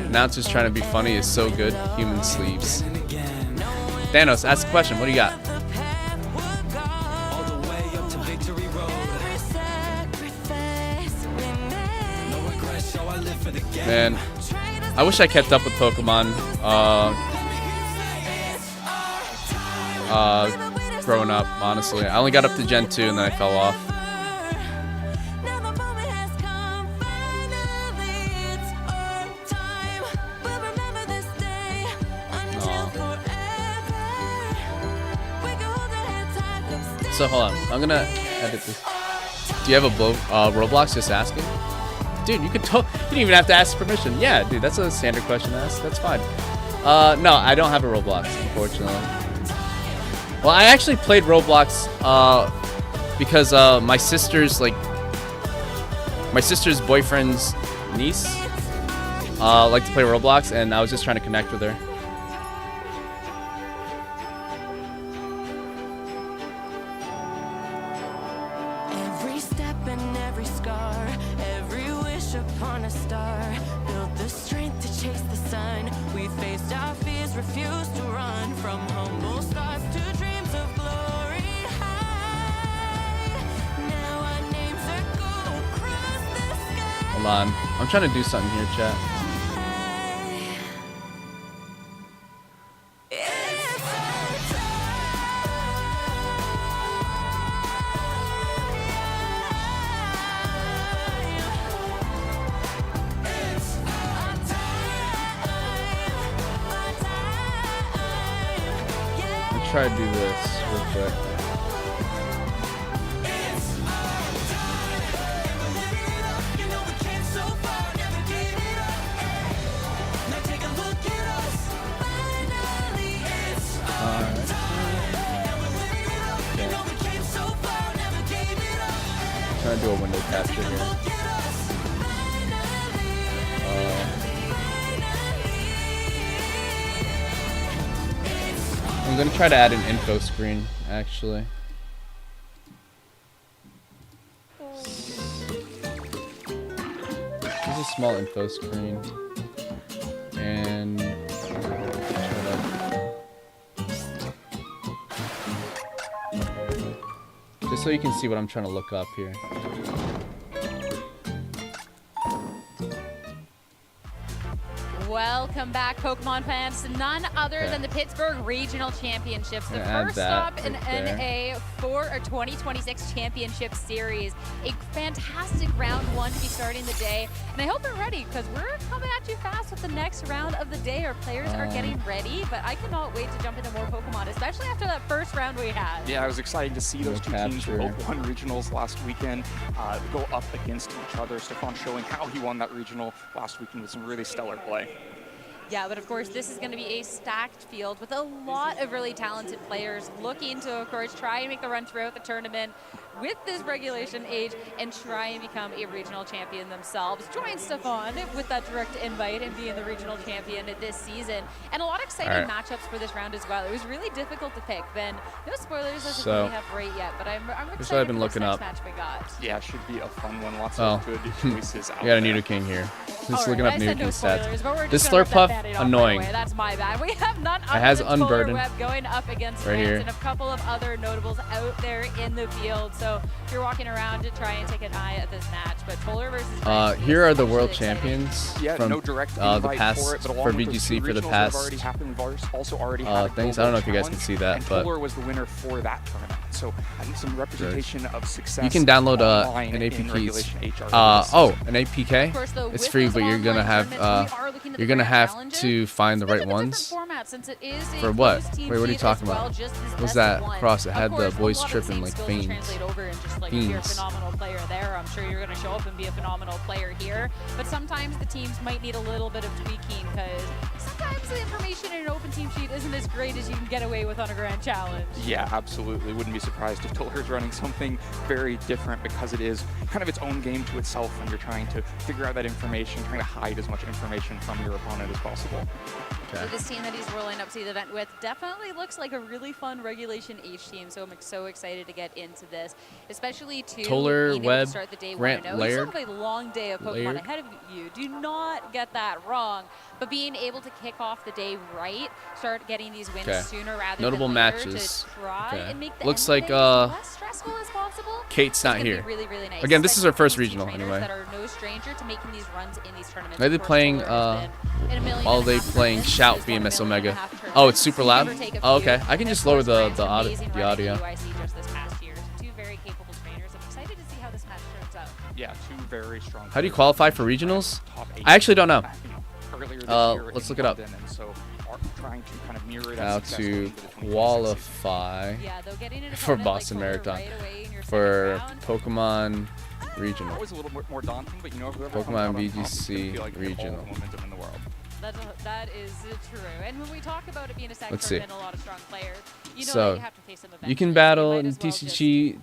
Announcer's trying to be funny is so good. Human sleeves. Thanos, ask a question. What do you got? Man, I wish I kept up with Pokemon growing up, honestly. I only got up to Gen 2 and then I fell off. So hold on, I'm gonna edit this. Do you have a Roblox? Just asking. Dude, you didn't even have to ask permission. Yeah, dude, that's a standard question to ask. That's fine. No, I don't have a Roblox, unfortunately. Well, I actually played Roblox because my sister's boyfriend's niece liked to play Roblox, and I was just trying to connect with her. Every step and every scar, every wish upon a star, built the strength to chase the sun. We faced our fears, refused to run from humble stars to dreams of glory high. Now our names echo across the sky. Hold on, I'm trying to do something here, chat. Try to do this real quick. Trying to do a window capture here. I'm gonna try to add an info screen, actually. There's a small info screen, and just so you can see what I'm trying to look up here. Welcome back, Pokemon fans, to none other than the Pittsburgh Regional Championships, the first stop in NA for our 2026 Championship Series. A fantastic round one to be starting the day, and I hope we're ready because we're coming at you fast with the next round of the day. Our players are getting ready, but I cannot wait to jump into more Pokemon, especially after that first round we had. Yeah, I was excited to see those two teams who both won regionals last weekend go up against each other. Stefan showing how he won that regional last weekend with some really stellar play. Yeah, but of course, this is going to be a stacked field with a lot of really talented players looking to, of course, try and make the run throughout the tournament. with this regulation age and try and become a regional champion themselves. Join Stefan with that direct invite and being the regional champion this season. And a lot of exciting matchups for this round as well. It was really difficult to pick. Ben, no spoilers as we have right yet, but I'm excited I've been looking up. match we got. Yeah, should be a fun one. Lots of good choices out We got a there. Nido King here. Just Right, looking up I Nido said King no spoilers, but we're stats. This just gonna rip that Slurpuff, Band-Aid off right annoying. away. That's my bad. We have none It has other than Toller Unburden Web going up against right Rams here. and a couple of other notables out there in the field. So if you're walking around to try and take an eye at this match, but Toller versus Rams Here are the is world exciting. champions Yeah, from no direct the invite past for it, but along for with those VGC two for the regionals that have past already happened, Vars also already had a things. I don't know if you guys can global see that, challenge, but and Toller was the winner for that tournament. So I think some representation of success. you can download online an in APK. Regulation HR An APK. Of course, though, It's with free, those but you're gonna online have tournaments, we are looking at you're the gonna grand have challenges. to find the It's a right bit of a different ones. format since it is a For what? closed team Wait, what are you sheet talking as well, about? just this What's best that of one. cross? It Of had course, the a boys lot of tripping same like skills fiends. translate over and just like if you're a Fiends. phenomenal player there, I'm sure you're going to show up and be a phenomenal player here. But sometimes the teams might need a little bit of tweaking because sometimes the information in an open team sheet isn't as great as you can get away with on a grand challenge. Yeah, absolutely. Wouldn't be surprised if Toller's running something very different because it is kind of its own game to itself when you're trying to figure out that information, trying to hide as much information from your opponent as possible. So this team that he's rolling up to the event with definitely looks like a really fun Regulation H team. So I'm so excited to get into this, especially to Toller, being able Webb, to start the day Grant, 1-0. You Laird. still have a long day of Pokemon Laird. ahead of you. Do not get that wrong. But being able to kick off the day right, start getting these wins sooner rather Notable than later matches. to try and make the Looks end like of the day as less stressful as possible. Kate's not It's gonna here. be really, really nice. Again, this is her first Especially regional trainers anyway. that are no stranger to making these runs in these tournaments. Are they Of course, playing Toller has been in a million while and a they half playing tournaments. Shout He's won a BMS million and a Omega? half tournaments. Oh, it's super loud. Give or take a Oh, few. okay. I can And just of lower course, Ryan's the amazing run in audio. UIC just this past year. Two very capable trainers. I'm excited to see how this match turns out. Yeah, two very strong. How do you qualify for regionals? Top 8. I actually don't know. Earlier this year Let's in look it up. London, and so are trying to kind of mirror that How success to going into the 2026 qualify Yeah, though getting an for opponent Boston like Toller Marathon right away in your for second Pokemon round, Regional. Always a little bit more daunting, but you know whoever comes Pokemon out on top is VGC gonna feel like they have all Regional. the momentum in the world. That is true. And when we talk about it being a sector Let's see. and a lot of strong players, you know So that you have to face some events. you can so battle might in as well just TCG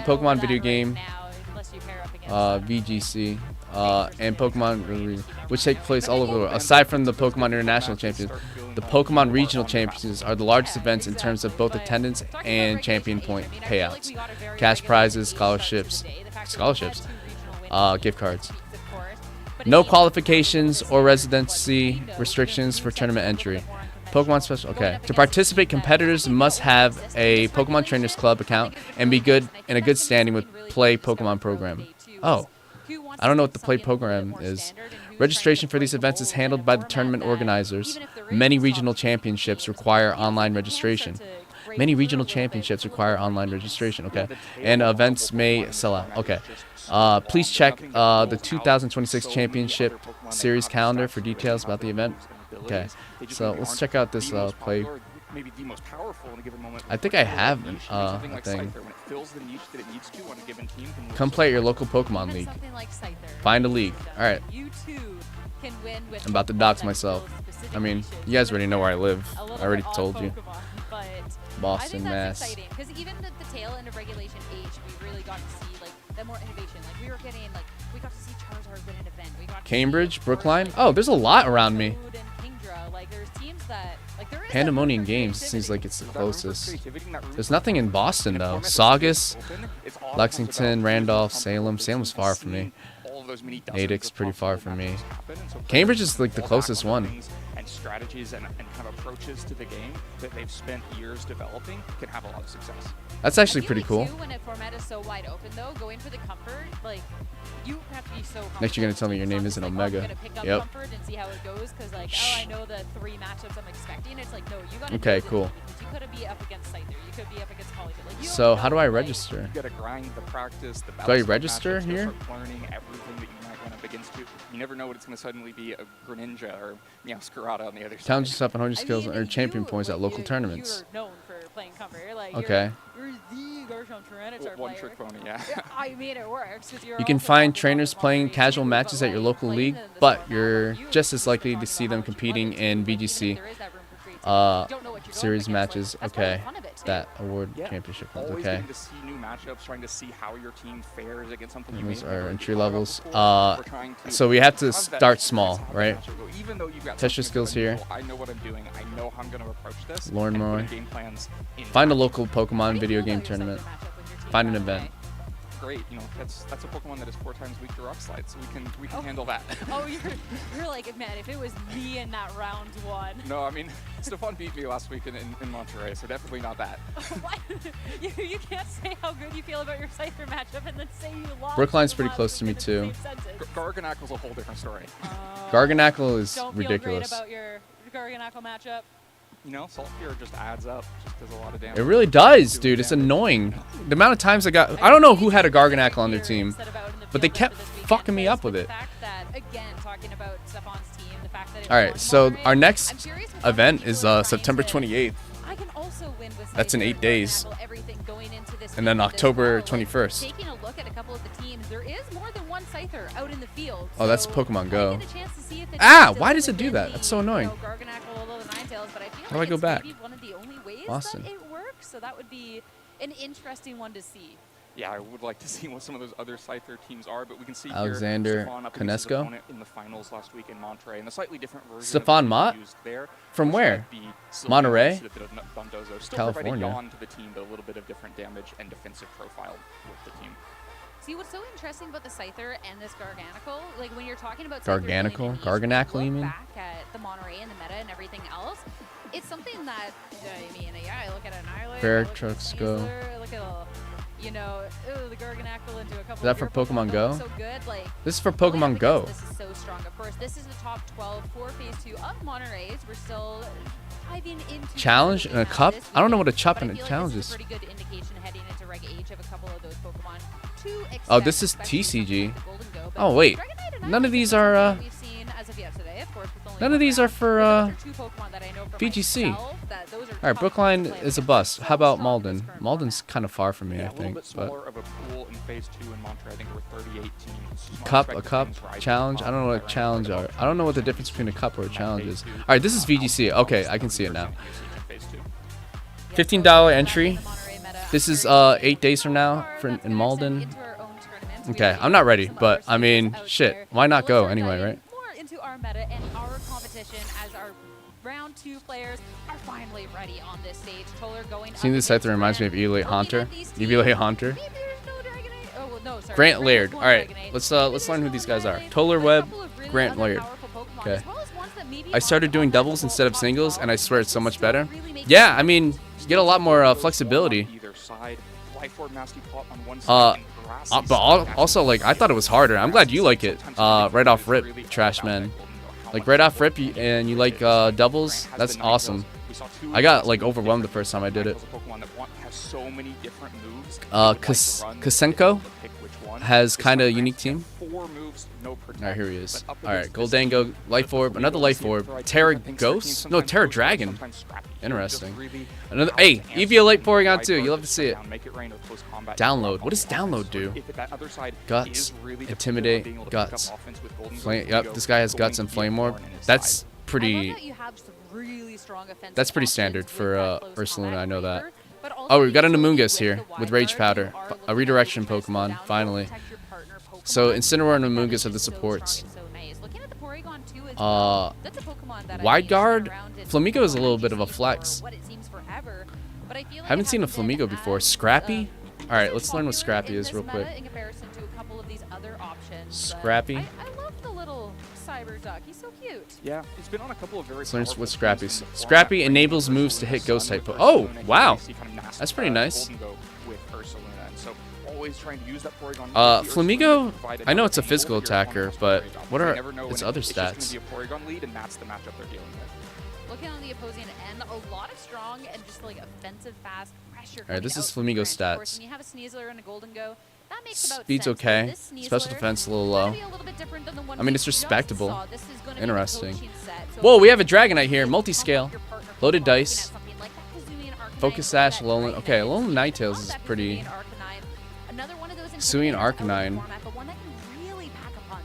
settle Pokemon that video right game, now, unless you pair up against VGC, and Pokemon Regional, which take place all over the world. Aside from the Pokemon International Champions, the Pokemon Regional Championships are the largest events in terms of both attendance and champion point payouts, cash prizes, scholarships, gift cards. No qualifications or residency restrictions for tournament entry. Pokemon Special. Okay. To participate, competitors must have a Pokemon Trainers Club account and be good in a good standing with Play Pokemon program. Oh. I don't know what the Play program is. Registration for these events is handled by the tournament organizers. Many regional championships require online registration. Many regional championships require online registration. Okay. And events may sell out. Okay. Please check the 2026 Championship Series calendar for details about the event. Okay, so let's check out this play. Maybe the most powerful in a given moment. I think I have a Something like thing. Scyther, when it fills the niche that it needs to on a given team, can move Come so play at your fast. local Pokemon League. something like Scyther. Find a league. All right. You too can win with I'm about to Pokemon dox that myself. fill specific I mean, niches. you guys already know where I live. A little I already bit off told you. Pokemon, but Boston, I Mass. think that's exciting because even the tail end of Regulation H, we really got to see like that more innovation. Like we were getting like we got to see Charizard win an event. We got to Cambridge, see, of Brookline. course, Oh, there's a lot around me. Toad and Kingdra. Like there's teams that like there is that Pandemonium room for Games creativity. seems like it's the That room for closest. creativity and that room There's for nothing in fun. Boston In a though. format that's Saugus, open, it's all Lexington, about Randolph, feeling Salem. comfortable Salem's and far from me. seeing all of those mini dozens Natick's of pretty far possible from me. matches happen, and so Cambridge players is like the fall back closest on one. things and strategies and kind of approaches to the game that they've spent years developing can have a lot of success. That's actually I feel pretty like, cool. Too, when a format is so wide open, though, going for the comfort, like you have to be so. Next, you're gonna tell me your comfortable. name It's isn't not just, like, Omega. oh, I'm gonna pick up Yep. comfort and see how it goes, because like, oh, I know the 3 matchups I'm expecting. It's like, no, you gotta. Okay, know this cool. because you could be up against Scyther, you could be up against Polygon. Like, you So don't how do know, I like, register? You gotta grind the practice, the Do I balance, the register matchups, you here? gotta start learning everything that you might run up against. You never know what it's gonna suddenly be a Greninja or Scarada on the other side. Challenge yourself on 100 skills I and mean, earn champion you- points at like, local tournaments. You're known for playing comfort. Like, Okay. You're the Garchomp Tyranitar One player. trick pony, yeah. I mean, it works. 'Cause you're You can also find talking trainers about playing Pokemon casual Racing, matches but, at your like, local playing league, in this but format, you're you just as likely to talking see about them how much you competing love it, in even if VGC. there is that room for series matches. Okay, that award championship ones. Always Okay. getting to see new matchups, trying to see how your team fares against something you Those may are have entry already levels. thought of before. We're trying to So we have to have that start experience, small, have that right? matchup go. Even though you've got Test your something skills here. unusual, I know what I'm doing. I know how I'm going to approach this. Learn and more. putting game plans in Find a local Pokemon video game tournament. Find an event. Great, you know, that's a Pokemon that is 4 times weak to Rock Slide, so we can handle that. Oh, you're like, man, if it was me in that round 1. No, I mean, Stefan beat me last week in Monterey, so definitely not that. What? You can't say how good you feel about your Scyther matchup and then say you lost. Brookline's pretty close to me too. Garganacle's a whole different story. Garganackle is Don't ridiculous. feel great about your Garganackle matchup. You know, Salt Spear just adds up, just does a lot of damage. It really does, dude. It's annoying. The amount of times I don't know who had a Garganackle on their team, but they kept fucking me up with it. All right, so our next event is September 28th. That's in 8 days. And then October 21st. Taking a look at a couple of the teams, there is more than one Scyther out in the field. Oh, that's Pokemon Go. Why does it do that? That's so annoying. How do I go back? Austin. It works, so that would be an interesting one to see. Yeah, I would like to see what some of those other Scyther teams are, but we can see Alexander here Stefan up against his Konesko? opponent in the finals last week in Monterey, and the slightly different version Stefan of Mott? used there. From which where? might be Sylveon Monterey? instead of Dondozo. Still California. providing yawn to the team, but a little bit of different damage and defensive profile with the team. See, what's so interesting about the Scyther and this Garganacle, like when you're talking about Garganicle? Garganacle, you mean? back at the Monterey and the meta and everything else, it's something that, I mean, yeah, I look at an Annihilate, Fair I look at trucks a go. Sneasler, I look at the Garganacle into a couple Is that of for your Pokemon that Go? look so good, like, This is for going up Pokemon Go. against This is so strong. Of course, this is the top 12 for Phase 2 of Monterey's. We're still diving into Challenge and a cup? I don't know what a cup and a but I feel challenge like is. this is a pretty good indication heading into Reg Age of a couple of those Pokemon to expect, Oh, this is especially TCG. with Golden Go, but Oh wait, Dragonite and none of Ice these is something are that we've seen as of yet today, of course, with only none of one these are round. for But those are two Pokemon that I know for VGC. myself that those are All right, tough Brookline to play is a against. bust. How about Malden? Malden's kind of far from me, Yeah, I a little think. bit But smaller of a pool in Phase 2 in Monterey. I think there were 38 teams. Not cup, a expecting cup, things rising challenge. I don't know what challenge are. I don't know what the difference between a cup or a challenge is. All right, this is VGC. Okay, I can see it now. $15 entry. This is 8 days from now in Malden. Okay, I'm not ready, but I mean, shit. Why not go anyway, right? More into our meta and our competition as our round 2 players are finally ready on this stage. Toller going Seeing this Scyther reminds me of Elite Haunter. Elite Haunter. Oh, well, no, sorry. Grant Laird. All right, let's learn who these guys are. Toller Webb, Grant Laird. Okay. I started doing doubles instead of singles, and I swear it's so much better. Yeah, I mean, you get a lot more flexibility. Either side, Life Orb Nasty Plot on one side, and Grassy But also, like, I thought it was harder. I'm glad you like it. Right off rip, Trash Man. Like right off rip, and you like doubles. That's awesome. I got like overwhelmed the first time I did it. Kasenko has kind of a unique team. Alright, here he is. Alright, Goldango, Life Orb, another Life Orb, Terra Ghost? No, Terra Dragon. Interesting. Another, hey, EVO Light Porygon 2, you'll have to see it. Download. What does download do? Guts, Intimidate, Guts. Flame, yep, this guy has Guts and Flame Orb. That's pretty... That's pretty standard for Ursaluna, I know that. Oh, we've got an Amoonguss here with Rage Powder. A redirection Pokemon, finally. So Incineroar and Amoonguss are the supports. Wide Guard? Flamigo is a little bit of a flex. Haven't seen a Flamigo before. Scrappy? Alright, let's learn what Scrappy is real quick. Scrappy? I love the little cyber duck. He's so cute. Yeah, it's been on a couple of very Let's learn what Scrappy is. Scrappy enables moves to hit Ghost type. Oh, wow. That's pretty nice. Flamigo, I know it's a physical attacker, but what are its other stats? Looking on the opposing end, a lot of strong and just like offensive fast pressure. Alright, this is coming out Flamigo's from Grand Force. stats. When you have a Sneasler and a Golden Go, that makes about Speed's sense. okay. This Sneasler Special defense a little is low. gonna be a little bit different than the one I mean, we it's just respectable. saw. This is gonna be the Interesting. coaching set. So Whoa, we have a if Dragonite here. you Multi-scale. pump your partner Loaded Pokemon, dice. looking at something like that Kazooie and Arcanine, Focus or Sash, that Alolan. Dragonite Okay, edge. Alolan Ninetales is That Kazooie pretty... and Arcanine. Another one of those Kazooie and intimidating Arcanine. format, but one that can really pack a punch.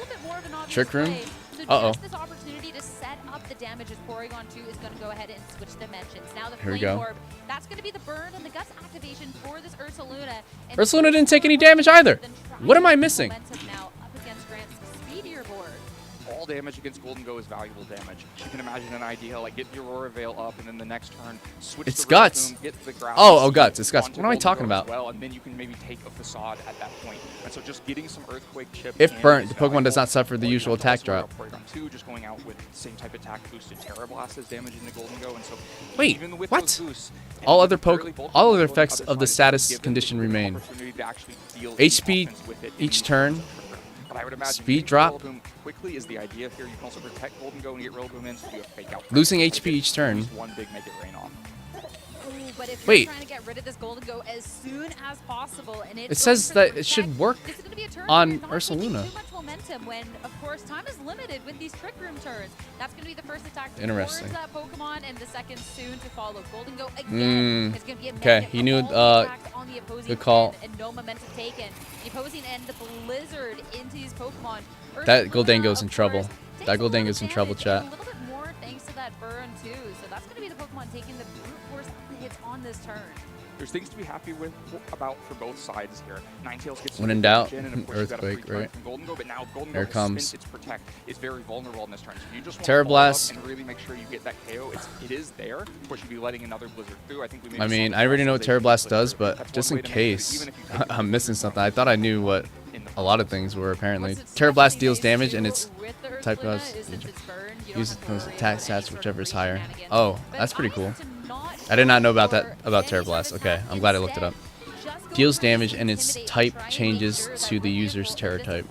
little bit more of an obvious Trick Room? play. So just this opportunity to set up the damage as Porygon 2 is going to go ahead and switch dimensions. Now the Here we Flame go. Orb, that's going to be the burn and the Guts activation for this Ursaluna. And Ursaluna didn't take any damage either. What am I missing? momentum now up against Grant's speedier board. all damage against Golden Go is valuable damage. You can imagine an idea like get the Aurora Veil up, and then the next turn switch It's the Guts. Boom, get the Grass Oh, Guts. It's Guts. onto What am I Golden talking Go as about? Well, and then you can maybe take a Facade at that point. And so just getting some Earthquake chip. If in burnt, is the Pokemon does valuable. not suffer the usual attack drop. Porygon 2 just going out with the same type attack boosted Terra Blast as damage into Golden Go, and so Wait, even with what? those boosts, and All even other fairly bulky all other Pokemon effects on the of the other side status is given condition the remain. opportunity to actually deal HP offense with it each in turn. the But I would imagine Speed getting drop. Rillaboom quickly is the idea here. You can also protect Golden Go and get Rillaboom in, so you have fake out. Losing Try to HP get each turn. at least one big Make It Rain off. Ooh, but if Wait. you're trying to get rid of this Golden Go as soon as possible, and It says that it should work this is going to be a turn on where you're not taking Ursaluna. too much momentum when, of course, time is limited with these Trick Room turns. That's going to be the first attack Interesting. towards that Pokemon, and the second soon to follow. Golden Go again. It's going to be a Okay, magnet he for knew, all the attacks on the opposing good call. end, and no momentum taken. The opposing end, the Blizzard into these Pokemon. That Ursaluna, Goldango's in of trouble. course, takes That a little Goldango's in trouble, damage, chat. and a little bit more thanks to that burn too. So that's going to be the Pokemon taking the brute force of the hits on this turn. There's things to be happy with about for both sides here. Ninetales gets some When in good doubt, damage in, and of course you've got a free Earthquake, turn right? from Golden Go, but now Golden There Go comes. since its Protect is very vulnerable in this turn. So if you just want Terra to follow up Blast. and really make sure you get that KO, it is there. Of course, you'd be letting another Blizzard through. I think we I mean, I already know what Terra Blast does, but just in case I'm missing something, I thought I knew what a lot of things were apparently. Terra Blast deals damage and its type does. Use those attack stats, whichever is higher. Oh, that's pretty cool. I did not know about that, about Terra Blast. Okay, I'm glad I looked it up. Deals damage and its type changes to the user's Terra type.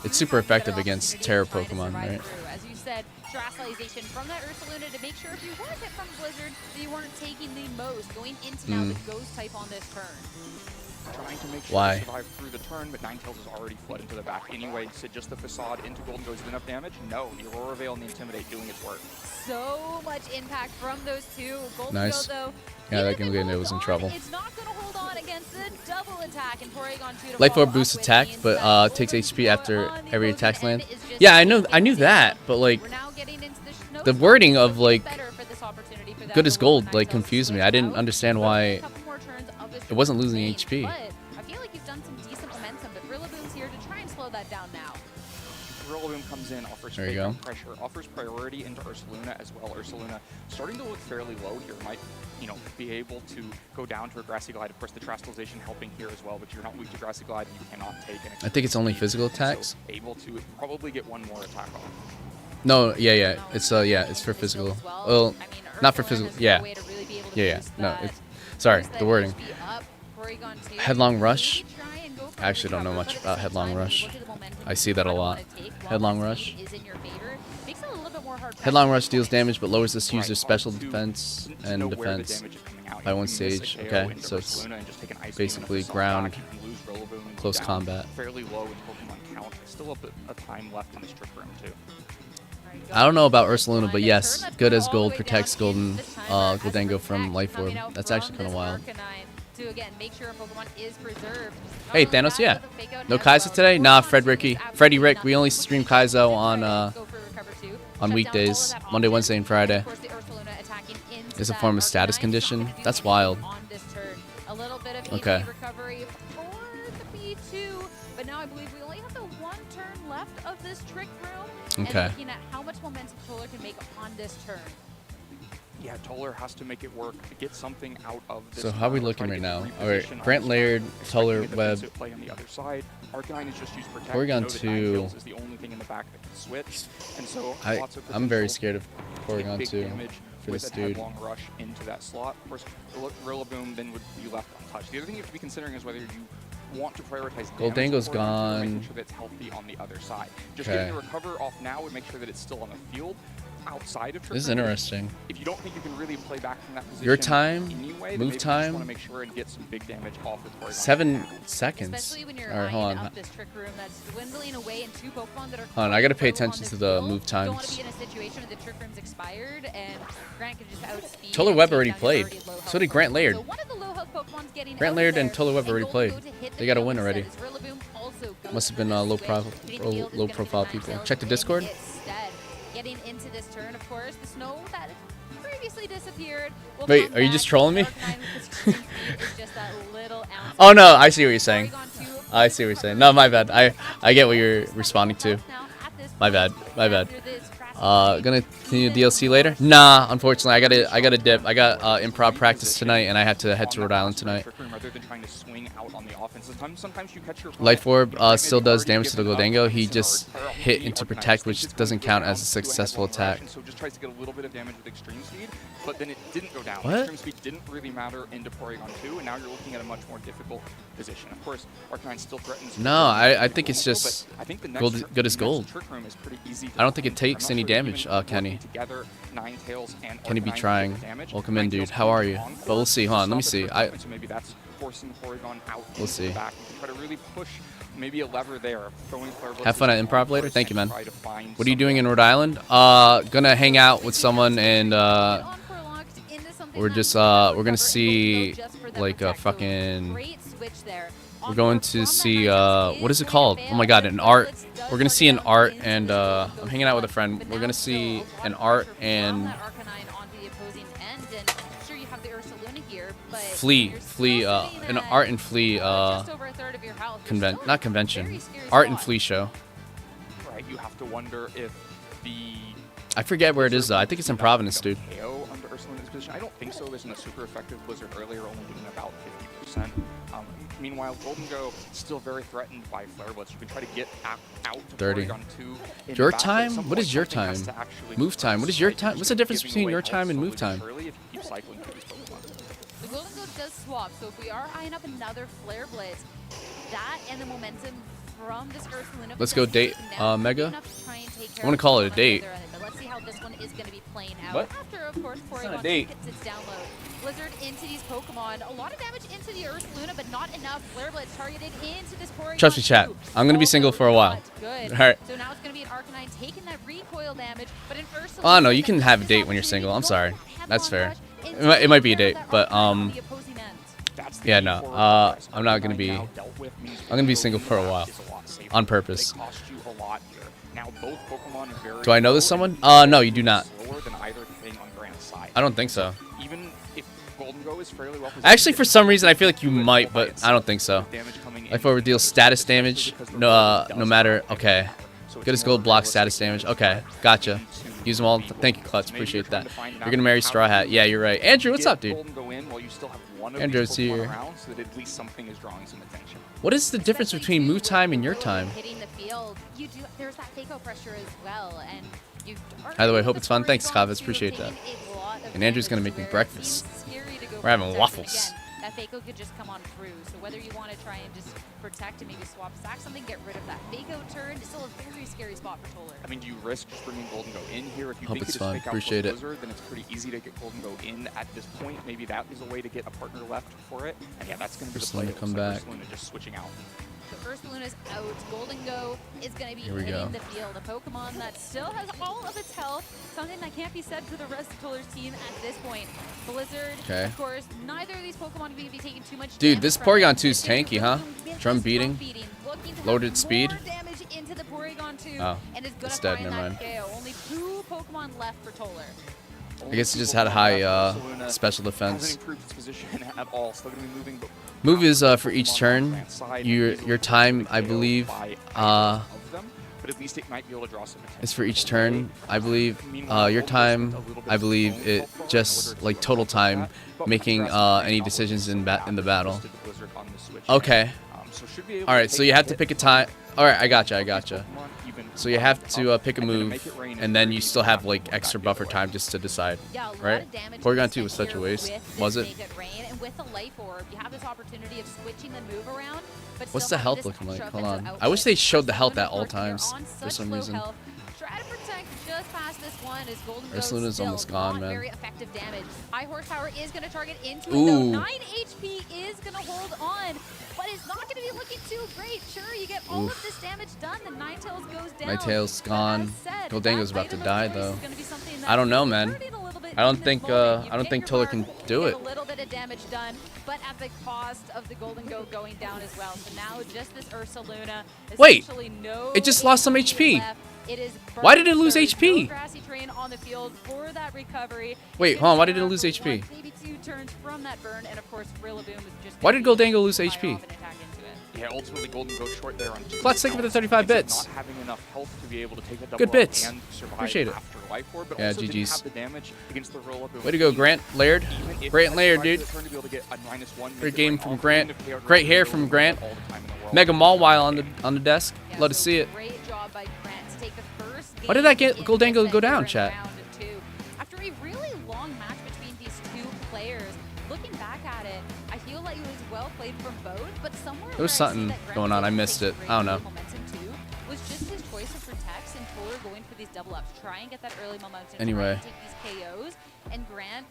It's super effective against Terra Pokemon, right? As you said, Terastallization from that Ursaluna to make sure if you were hit from Blizzard, that you weren't taking the most, going into now the Ghost type on this turn. Trying to make sure Why? to survive through the turn, but Ninetales has already fled into the back anyway. So just the Facade into Golden Go is enough damage? No, the Aurora Veil and the Intimidate doing its work. So much impact from those two. Golden Nice. Go, though, Yeah, that even if Golden it Go was in holds trouble. on, it's not going to hold on against the double attack and Porygon 2 to Life follow Orb up boosts with attack, means but that takes Golden HP Go after on the every opposing attack land. end is just Yeah, I taking knew it that, down. but like We're now getting into the snow the storm, wording so of like better for this opportunity for that good as Golden gold Ninetales like to confused me. switch I didn't out. understand But why a couple more turns of this it wasn't losing game, HP. But I feel like you've done some decent momentum, but Rillaboom's here to try and slow that down now. Rillaboom comes in, offers There you fake go. out pressure, offers priority into Ursaluna as well. Ursaluna starting to look fairly low here, might be able to go down to a Grassy Glide. Of course, the Terastallization helping here as well, but you're not weak to Grassy Glide, and you cannot take an I think it's only physical attacks. So able to probably get one more attack off. No, yeah, it's it's for physical. Well, not for physical. Yeah, no, it's sorry, the wording. Headlong Rush. I actually don't know much about Headlong Rush. I see that a lot. Headlong Rush. Headlong Rush deals damage but lowers this user's special defense and defense by one stage. Okay, so it's basically ground, close combat. Fairly low in Pokemon count. Still a time left in this Trick Room too. I don't know about Ursaluna, but yes, good as gold protects Goldango from Life Orb. That's actually kind of wild. To again make sure a Pokemon is preserved. Hey Thanos, yeah. No Kaizo today? Nah, Freddy Rick. We only stream Kaizo on weekdays, Monday, Wednesday, and Friday. It's a form of status condition. That's wild. Okay. Recovery for the B2, but now I believe we only have the one turn left of this Trick Room. Okay. And looking at how much momentum Toller can make on this turn. Yeah, Toller has to make it work to get something out of this. So how are we turn, looking try right to now? get Alright, reposition on Grant this Laird, turn, Toller, expecting a Web. defensive play on the other side. Arcanine is just used Protect. Porygon You know that 2. Ninetales is the only thing in the back that can switch. And so lots of I'm very potential scared of to take Porygon big 2 damage for with this a dude. headlong rush into that slot. Of course, Rillaboom then would be left untouched. The other thing you have to be considering is whether you want to prioritize Goldango's damage or gone. making sure that it's healthy on the other side. Just Okay. getting the recover off now would make sure that it's still on the field. Outside of This is Trick Room. interesting. If you don't think you can really play back from that position, Your time, anyway, then move maybe you time. just want to make sure and get some big damage off with Porygon. 7 seconds. Especially when you're Alright, hold eyeing on. up this Trick Room that's dwindling away and two Pokemon that are Hold on, I gotta pay control on attention this to the field. move Don't want to times. be in a situation where the Trick Room's expired and Grant could just outspeed. Toller and Web take already down your played. already low So health did Grant Pokemon. Laird. So one of the low health Pokemon's getting Grant out Laird of and there, Toller Web already Golden played. Go to hit the They got a field win instead already. as Rillaboom also goes Must have to been the low switch. profile Hitting the field is low gonna be profile the people. Ninetales Check the win Discord. instead. Getting into this turn, of course, the snow that previously disappeared will Wait, come are you back. just trolling me? Arcanine with its extreme speed is just that little ounce Oh no, I see what you're saying. Porygon 2 I see what you're saying. No, my bad. I get what you're responding to. My bad. My bad. Gonna continue DLC later? Nah, unfortunately, I gotta dip. I got improv practice tonight, and I have to head to Rhode Island tonight. Life Orb still does damage to the Goldango. He just hit into protect, which doesn't count as a successful attack. So just tries to get a little bit of damage with extreme speed, but then it didn't go down. What? Extreme speed didn't really matter into Porygon 2, and now you're looking at a much more difficult position. Of course, Arcanine still threatens. No, I think it's just I think the next gold, good as gold. Trick Room is pretty easy to I don't think it find. takes I'm any not sure damage, even Kenny. working together, Ninetales and Kenny be Arcanine trying. take damage. Welcome in, dude. Ninetales How are you? on But we'll see. Hold on, let me stop see. the Trick Room, so maybe that's forcing Porygon out We'll into see. the back. You can try to really push maybe a lever there, throwing Flare Blitz Have fun at on improv later. first Thank you, and man. try to find What are you doing in Rhode Island? Gonna hang out with someone, and we're just we're gonna see like a fucking. We're going to see what is it called? Oh my god, an art. We're gonna see an art, and I'm hanging out with a friend. We're gonna see an art and flea, an art and flea not convention, art and flea show. Right, you have to wonder if the I forget where it is though. I think it's in Providence, dude. KO under Ursaluna's position. I don't think so. There's a super effective Blizzard earlier, only doing about 50%. Meanwhile, Goldengo still very threatened by Flare Blitz. You can try to get out to 30. Porygon 2 in Your the back, but at time? some What point is your something has time? to actually Move time. What is your time? What's the difference giving between away your time and health move slowly time? but surely if you keep cycling through these Pokemon. The Golden Goat does swap, so if we are eyeing up another Flare Blitz, that and the momentum from this Ursaluna. Let's go date Mega. enough to try and take care I want of to call it a the date. other end, but let's see how this one is going to be playing out. What? After, of course, not a Porygon date. gets its download. Blizzard into these Pokemon. A lot of damage into the Ursaluna, but not enough. Flare Blitz targeted into this Porygon. Trust me, chat. I'm gonna be single for a while. Good. All right. So now it's going to be an Arcanine taking that recoil damage, but an Ursaluna. Oh no, you can have a date when you're single. I'm sorry. That's fair. It might be a date, but yeah, no. I'm not gonna be. I'm gonna be single for a while, on purpose. Do I know this someone? No, you do not. I don't think so. Actually, for some reason, I feel like you might, but I don't think so. Life Orb deals status damage. No, no matter. Okay. Good as gold block status damage. Okay, gotcha. Use them all. Thank you, Klutz. Appreciate that. You're gonna marry Straw Hat. Yeah, you're right. Andrew, what's up, dude? Andrew's here. What is the difference between move time and your time? Hitting the field, you do. There's that Fako pressure as well, and you. By the way, hope it's fun. Thanks, Kavitz. Appreciate that. And Andrew's gonna make me breakfast. We're having waffles. That Fako could just come on through. So whether you want to try and just protect and maybe swap stack something, get rid of that Fako turn, it's still a very scary spot for Toller. I mean, do you risk just bringing Goldengo in here? If you Hope think it's you just fun. take out Appreciate it. Blizzard, then it's pretty easy to get Goldengo in at this point. Maybe that is a way to get a partner left for it. And yeah, that's going to be the play. Ursaluna come Looks like back. Ursaluna just switching out. So Ursaluna's out. Goldengo is going to be Here we hitting go. the field. A Pokemon that still has all of its health. Something that can't be said for the rest of Toller's team at this point. Blizzard, Okay. of course, neither of these Pokemon are going to be taking too much Dude, damage this from Porygon it. 2 is tanky, huh? Drum beating. Looking to have Loaded speed. more damage into the Porygon 2, Oh, and is going it's to dead, find never that mind. KO. Only 2 Pokemon left for Toller. I guess it just had a high Ursaluna special defense. hasn't improved its position at all. Still going to be moving, but Move is for each turn. Your time, I believe, but at least it might be able to draw some attention. is for each turn. I believe your time, I believe it just like total time, making any decisions in the battle. Okay. All right, so you have to pick a time. All right, I gotcha. So you have to pick a move, and then you still have like extra buffer time just to decide, Yeah, a lot right? of damage Porygon being 2 was sent such a here waste, with was this it? Make It Rain, and with the Life Orb, you have this opportunity of switching the move around. But What's still the having health this looking like? extra Hold on. offensive I wish they output. showed the health at Ursaluna all working here times on for such some low reason. health. Try to protect just past this one is Golden Ghost. Ursaluna's Still almost gone, not man. very effective damage. High horsepower is going to target into it Ooh. though. 9 HP is going to hold on, but it's not going to be looking too great. Sure, you get all of this damage done. The Ninetales goes down. Ninetales But gone. as said, Goldango's that about to item of die choice though. is gonna be something I don't that's know, man. hurting a little bit I don't in think this moment. You I don't get think your Toller mark, can you do get it. a little bit of damage done, but at the cost of the Goldengo going down as well. So now just this Ursaluna. Wait, essentially no it just lost some HP HP. left. It is Why did it lose burned. HP? No grassy terrain on the field for that recovery. Wait, It's hold on, why gonna did it be lose around HP? for 1, maybe 2 turns from that burn, and of course Rillaboom is just Why gonna did be Goldango lose fire HP? off and attack into it. Yeah, ultimately Golden goes short there on 2. Clutch, thank you for the 35 bits. Not having enough health to be able to take that double Good up bits. and survive Appreciate it. after life orb, but Yeah, also didn't GG's. have the damage against the roll up. Way to go, Grant Laird. Grant Laird, dude. Great game from Grant. Great hair from Grant. Mega Mall while on the desk. Love to see it. Great job by Grant to take the first game. Why did that get Goldango go down, chat? After a really long match between these two players, looking back at it, I feel like it was well played from both, but somewhere There was something going on. I missed it. I don't know. momentum too was just his choice of protects and Toller going for these double ups, try and get that early momentum, Anyway. try and take these KOs, and Grant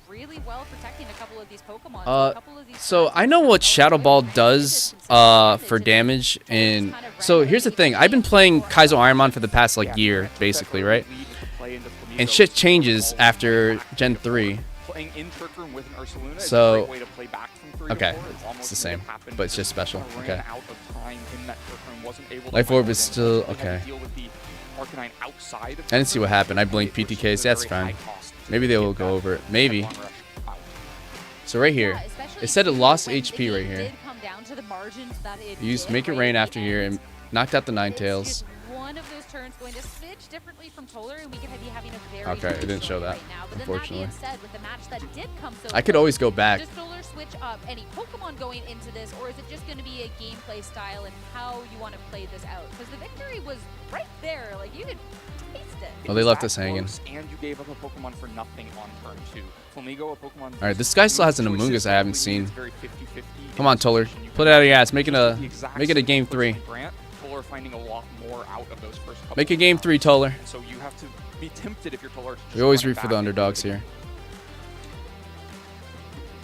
really well protecting a couple of these Pokemon. So I know what Shadow Ball does for damage, and so here's the thing. I've been playing Kaizo Ironmon for the past like year, basically, right? And shit changes after Gen 3. So, okay, it's the same, but it's just special. Okay. Life Orb is still okay. I didn't see what happened. I blinked PTKs. That's fine. Maybe they will go over it. Maybe. So right here, it said it lost HP right here. Used Make It Rain after here and knocked out the Ninetales. One of those turns going to switch differently from Toller, and we could be having a very Okay, it didn't show that, right now. But unfortunately. Then that being said, with the match that did come so I could always go back. Does Toller switch up any Pokemon going into this, or is it just going to be a gameplay style and how you want to play this out? Because the victory was right there, like you could taste it. Oh, they left us hanging. And you gave up a Pokemon for nothing on turn 2. Flamigo, a Pokemon. All right, this guy still has an Amoonguss I haven't seen. Come on, Toller, put it out of your ass. Make it a game 3. Toller finding a lot more out of those first couple. Make a game 3, Toller. So you have to be tempted if you're Toller. We always root for the underdogs here.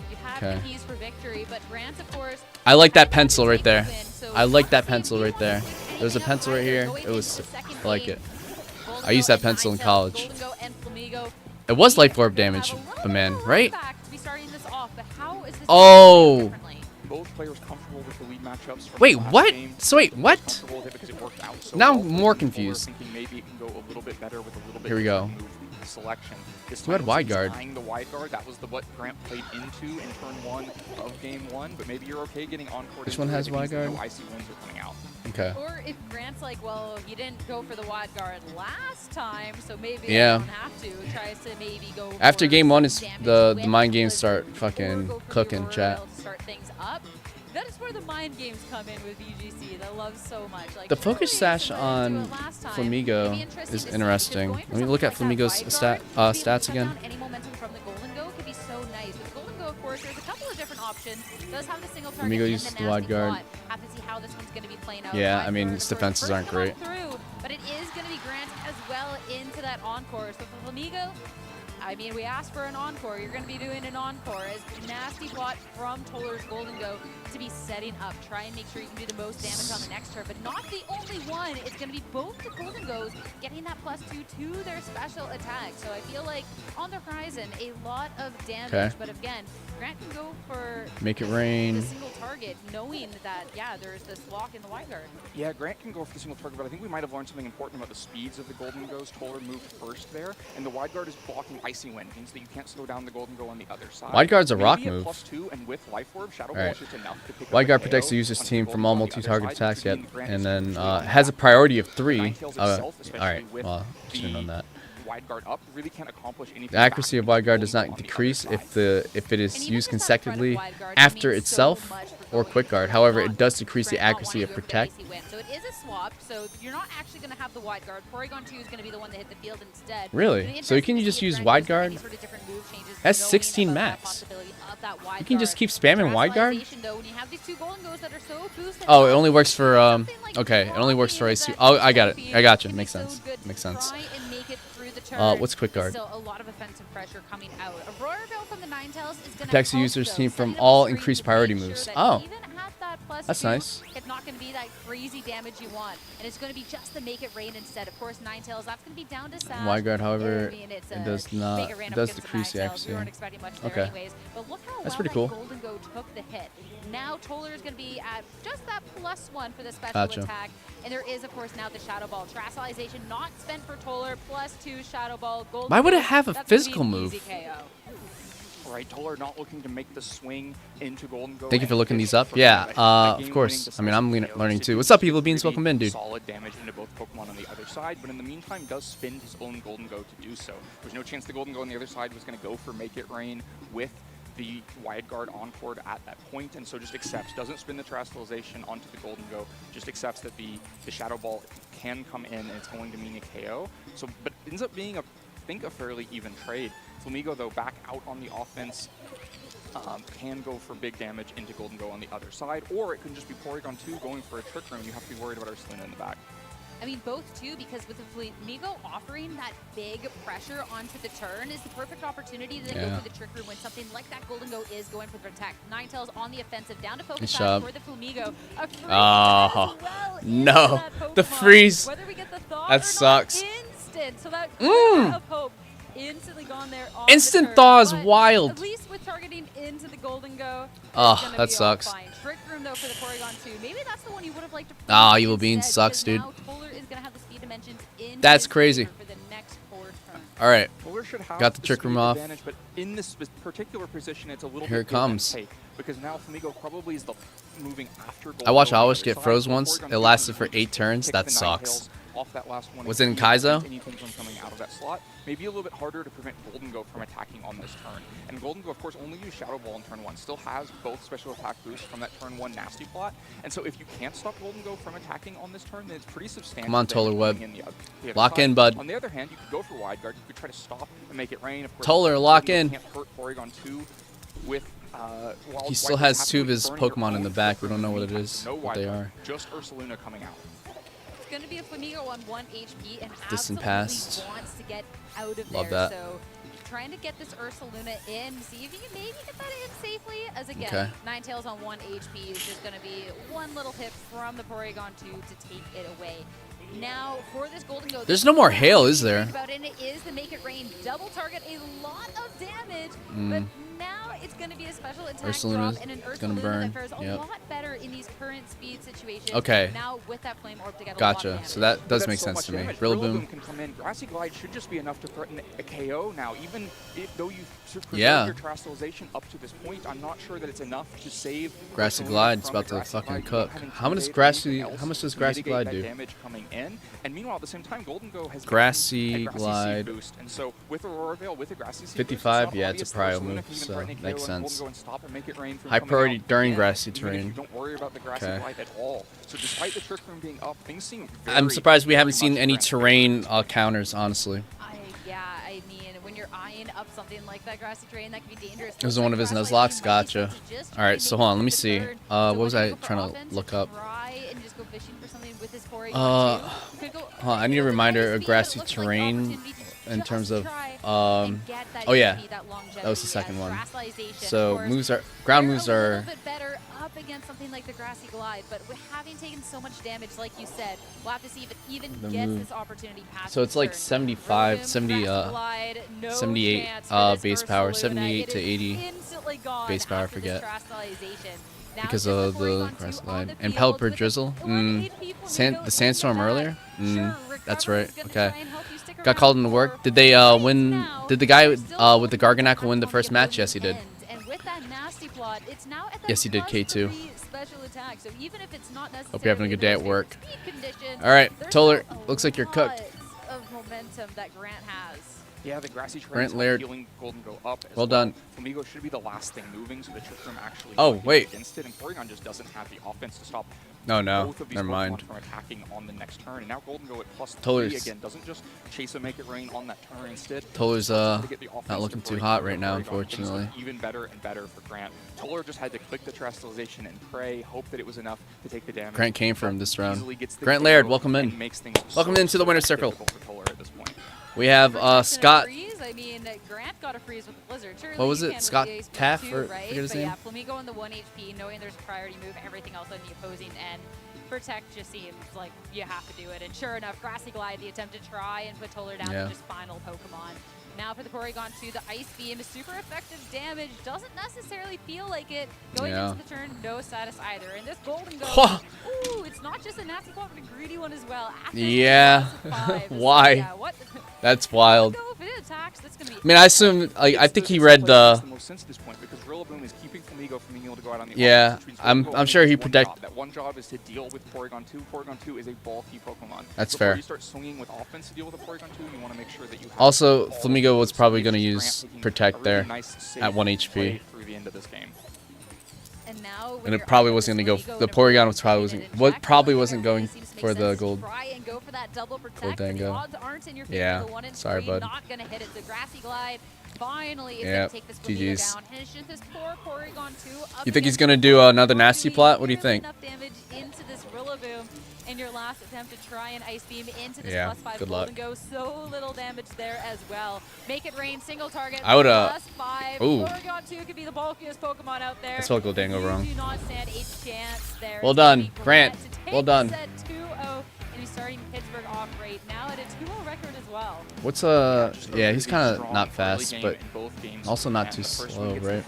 You have Okay. the keys for victory, but Grant, of course. I like that pencil right there. I like that pencil right there. There's a pencil right here. It was, I like it. I used that pencil in college. It was Life Orb damage, but man, right? Oh. Both players comfortable with the lead matchups. from Wait, the last what? game. So wait, what? Comfortable with it because it worked out so Now well. I'm more Toller confused. thinking maybe it can go a little bit better with a little bit Here we go. different move selection. This Who had time wide he's guard? tying the wide guard. That was what Grant played into in turn 1 of game 1. But maybe you're okay getting encore. Which one has wide guard? No icy winds are coming out. Okay. Or if Grant's like, well, you didn't go for the wide guard last time, so maybe Yeah. I don't have to. Tries to maybe go After for game 1 is damage the with mind games was start or fucking go for cooking, your chat. rail to start things up. That is where the mind games come in with VGC. That I love so much. Like, The focus sash on Flamigo is interesting. Let me look at Flamigo's stats again. Any momentum from the Golden Go could be so nice. With Golden Go, of course, there's a couple of different options. Does have the single target Flamigo and uses the the wide nasty guard. plot. Have to see how this one's going to be playing out. Yeah, Wide I mean, guard, his of course, defenses aren't first one great. through, but it is going to be Grant as well into that encore. So for Flamigo, I mean, we asked for an encore. You're going to be doing an encore as nasty plot from Toller's Golden Go to be setting up. Try and make sure you can do the most damage on the next turn, but not the only one. It's going to be both the Golden Goes getting that +2 to their special attack. So I feel like on the horizon, a lot of damage. Okay. But again, Grant can go for Make it rain. the single target, knowing that, yeah, there's this block in the wide guard. Yeah, Grant can go for the single target, but I think we might have learned something important about the speeds of the Golden Goes. Toller moved first there, and the wide guard is blocking Icy Wind, means that you can't slow down the Golden Go on the other side. Wide guard's a rock Maybe move. +2, and with Life Orb, Shadow Ball Alright. is just enough to pick up Wide guard the protects the KO user's onto team Golden from Go all on the multi-target other side, attacks which yet, means Grant and is then really has a priority of 3. Ninetales itself, especially Alright, with well, should have known the that. wide guard up, really can't accomplish anything. The accuracy of back wide guard to does Golden not Go on the decrease other side. if it is used consecutively after itself or quick guard. However, it does decrease the accuracy of protect. So it is a swap, so you're not actually going to have the wide guard. Porygon 2 is going to be the one that hit the field instead. Really? So you can just use wide guard? That's 16 max. You can just keep spamming wide guard? Oh, it only works for okay, it only works for IC. Oh, I got it. I got you. Makes sense. Makes sense. What's quick guard? So a lot of offensive pressure coming out. Aurora Veil from the Ninetales is going to Protects the user's team from all increased priority moves. Oh, that's nice. It's not going to be that crazy damage you want, and it's going to be just the Make It Rain instead. Of course, Ninetales, that's going to be down to Sash. Wide guard, however, I mean, it's it a does not. Make It Rain It up does against the decrease the Ninetales. accuracy. We weren't expecting much there Okay. anyways. But look how That's well pretty cool. that Golden Go took the hit. Now Toller is going to be at just that +1 for the special Gotcha. attack. And there is, of course, now the Shadow Ball. Terastallization not spent for Toller, +2 Shadow Ball. Golden Why would it Go, have a that's gonna be physical an move? easy KO. right? Toller not looking to make the swing into Golden Go. Thank you for and looking fish these up. for Yeah, that of course. I mean, I'm learning too. What's up, Evil Beans? Welcome in, dude. Solid damage into both Pokemon on the other side, but in the meantime does spin his own Golden Go to do so. There's no chance the Golden Go on the other side was going to go for Make It Rain with the wide guard on board at that point, and so just accepts, doesn't spin the Terrestrialization onto the Golden Go, just accepts that the Shadow Ball can come in and it's going to mean a KO. So, but it ends up being, I think, a fairly even trade. Flamigo, though, back out on the offense, can go for big damage into Golden Go on the other side, or it can just be Porygon 2 going for a Trick Room. You have to be worried about Ursaluna in the back. I mean, both too, because with the Flamigo offering that big pressure onto the turn is the perfect opportunity to then go for the Trick Room when something like that Golden Go is going for the attack. Ninetales on the offensive, down to focus for the Flamigo. A freeze Oh, well no. The freeze. Whether we get the thaw that or sucks. Not, instant. So that glimmer of hope instantly gone there on Instant the turn, thaw is but wild. At least with targeting into the Golden Go. Oh, that sucks. Fine. Trick Room though for the Porygon 2. Maybe that's the one you would have liked to. Ah, Evil Beans sucks, dude. That's crazy. All right, got the Trick Room off. But in this particular position, it's a little Here bit it comes. give and take, because now Flamigo probably is the moving after Golden I watched Go on the Owlish other get side, froze so once. Porygon It 2 lasted for can 8 turns. pick That the sucks. Ninetales off that last one. Was it in and Kaizo? prevent anything from coming out of that slot. Maybe a little bit harder to prevent Golden Go from attacking on this turn. And Golden Go, of course, only used Shadow Ball in turn 1. Still has both special attack boosts from that turn 1 Nasty Plot. And so if you can't stop Golden Go from attacking on this turn, then it's pretty substantial. Come on, damage Toller Web. coming in the other Lock side. in, bud. On the other hand, you could go for Wide Guard. You could try to stop and make it rain. Of course, Toller, lock Golden in. Go can't hurt Porygon 2 with He still has 2 of his Pokemon in the back. We don't know what it is, no what they are. Just Ursaluna coming out. It's going to be a Flamigo on 1 HP and Distant absolutely past. wants to get out of Love there. that. So trying to get this Ursaluna in, see if you can maybe get that in safely. As again, Okay. Ninetales on 1 HP is just going to be one little hit from the Porygon 2 to take it away. Now for this Golden Go, There's no more hail, is there? about it, and it is the Make It Rain double target, a lot of damage, but now it's going to be a special attack Ursaluna's drop and an gonna Ursaluna burn. that fares a Yep. lot better in these current speed situations. Okay. Now with that Flame Orb to get a lot of Gotcha. damage. So that does That's make so sense much to me. damage. Rillaboom. Can come in. Grassy Glide should just be enough to threaten a KO now. Even though you've preserved Yeah. your Terrestrialization up to this point, I'm not sure that it's enough to save Grassy Ursaluna Glide is from about the to Grassy fucking Glide. cook. Having How much does Intimidate or Grassy? anything How much else does to Grassy mitigate Glide that do? damage coming in. And meanwhile, at the same time, Golden Go has Grassy gotten a Glide. Seed boost, and so with Aurora Veil, with a Grassy Seed 55, boost, yeah, it's a prio move, can even so threaten a KO makes and Golden sense. Go and stop and make it rain from High coming priority out during again, grassy even if terrain. you don't worry about the Grassy Okay. Glide at all. So despite the Trick Room being up, things seem very, I'm surprised we haven't very seen much any Grant's terrain counters, honestly. I mean, when you're eyeing up something like that grassy terrain, that can be dangerous. It was one of his Nuzlocke. Gotcha. All right, so hold on. Let me see. What was I trying to look up? Hold on, I need a reminder of grassy terrain in terms of. Oh yeah, that was the second one. So moves are ground moves a are. little bit better up against something like the Grassy Glide, but with having taken so much damage, like you said, we'll have to see if it even The gets move. this opportunity past So it's like turn. 75, Rillaboom, 70, Grassy Glide, no 78 chance for this base power, Ursaluna. 78 It to is 80 instantly gone base power. I after this forget. Terrestrialization. Now Because just of before he the got grass two on line the and field Pelipper with drizzle. Flamigo The sandstorm back. earlier. Sure, That's right. Recover's gonna Okay. try and help you stick Got around called into for work. Did they win? Did the guy with the Garganackle win the first match? Yes, he did. And with that nasty plot, it's now at that Yes, he did, K2. +3 special attack. So even if it's not Hope you're having a good day at necessarily work. the most favorite speed condition, All right, there's Toller. still a Looks like you're cooked. lot of momentum that Grant has. Yeah, the Grassy terrain Grant is Laird. healing Golden Go up as Well done. Flamigo should be the last thing moving, so the Trick Room actually Oh, might be wait. against it, and Porygon just doesn't have the offense to stop No, no. both of these Never Pokemon mind. from attacking on the next turn. And now Golden Go at +3 Toller's- again doesn't just chase and make it rain on that turn instead. Toller's to get the offense not looking to too break hot through right now, Porygon. Things look unfortunately. even better and better for Grant. Toller just had to click the Terrestrialization and pray, hope that it was enough to take the damage. Grant came for him this round. Easily gets the Grant KO Laird, welcome and in. makes things Welcome so, into the so winner's circle. difficult for Toller at this point. We have Scott. Freeze? I mean, Grant got a freeze with the Blizzard. Surely What was you it? can't Scott really ace Taff, two, or right? forget his but name? yeah, Flamigo on the 1 HP, knowing there's a priority move, everything else on the opposing end. Protect just seems like you have to do it. And sure enough, Grassy Glide, the attempt to try and put Toller down Yeah. to just final Pokemon. Now for the Porygon 2, the Ice Beam is super effective damage. Doesn't necessarily feel like it. Going Yeah. into the turn, no status either. And this Golden Go, ooh, it's not just a nasty one, but a greedy one as well. After Yeah. the loss of 5, so Why? yeah, what? That's wild. Go if it is. attacks, that's going to be... I mean, I assume, like, I think he read the... most sense at this point because Rillaboom is keeping Flamigo from being able to go out on the Yeah, offense, which means I'm Rillaboom sure has he one protect. job. That one job is to deal with Porygon 2. Porygon 2 is a bulky Pokemon. That's Before fair. you start swinging with offense to deal with a Porygon 2, you want to make sure that you have Also, all Flamigo was those probably skills going to to use grant Protect a really there nice, safe at 1 play HP. through the end of this game. And now And it probably wasn't going to go... The Porygon was probably wasn't going for the gold. Try and go for that double protect, Gold but the Dango. odds aren't in your favor. Yeah, The 1 in sorry, 3 bud. Not gonna hit it. The Grassy Glide finally is Yep, gonna take this Flamigo GG's. down, and it's just this poor Porygon 2 up You think he's against going to do another nasty plot? What do you think? enough damage into this Rillaboom in your last attempt to try and Ice Beam into this Yeah, +5 good Golden luck. Go. So little damage there as well. Make it rain, single target. I would, +5. ooh. Porygon 2 could be the bulkiest Pokemon out there. I spelled Goldango You wrong. do not stand a chance there. Well It's gonna done, be Grant. to take Well done. the set 2-0, and he's starting Pittsburgh off right now at a 2-0 record as well. What's yeah, he's kind of not fast, but also not too slow, right?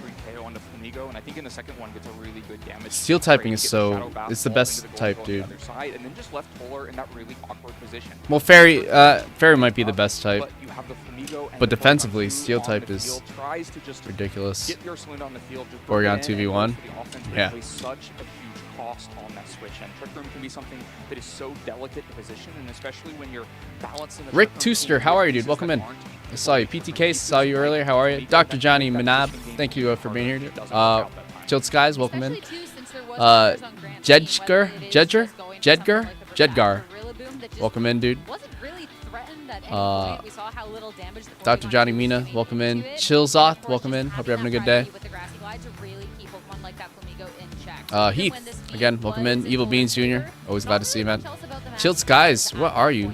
And I think in the second one gets a really good damage. Steel typing is Get so... Shadow Bath It's the all best into the type, gold on dude. the other side, and then just left Polar in that really awkward position. Well, Fairy might be the best type. But you have the Flamigo and But the defensively, Porygon 2 Steel on type the is field, tries to just ridiculous. get the Ursaluna on the field, just Porygon bring it in 2v1. and go for the offense, but Yeah. it plays such a huge cost on that switch. And Trick Room can be something that is so delicate to position, and especially when you're balancing the Rick Trick Room Tooster, team how with are you, dude? pieces Welcome that in. aren't I saw you. PTK, saw you earlier. How are you? Dr. Johnny Manab, thank you for being here. Chilled Skies, welcome in. Jedgar, welcome in, dude. Dr. Johnny Mina, welcome in. Chillzoth, welcome in. Hope you're having a good day. Heath, again, welcome in. Evil Beans Jr., always glad to see you, man. Chilled Skies, what are you?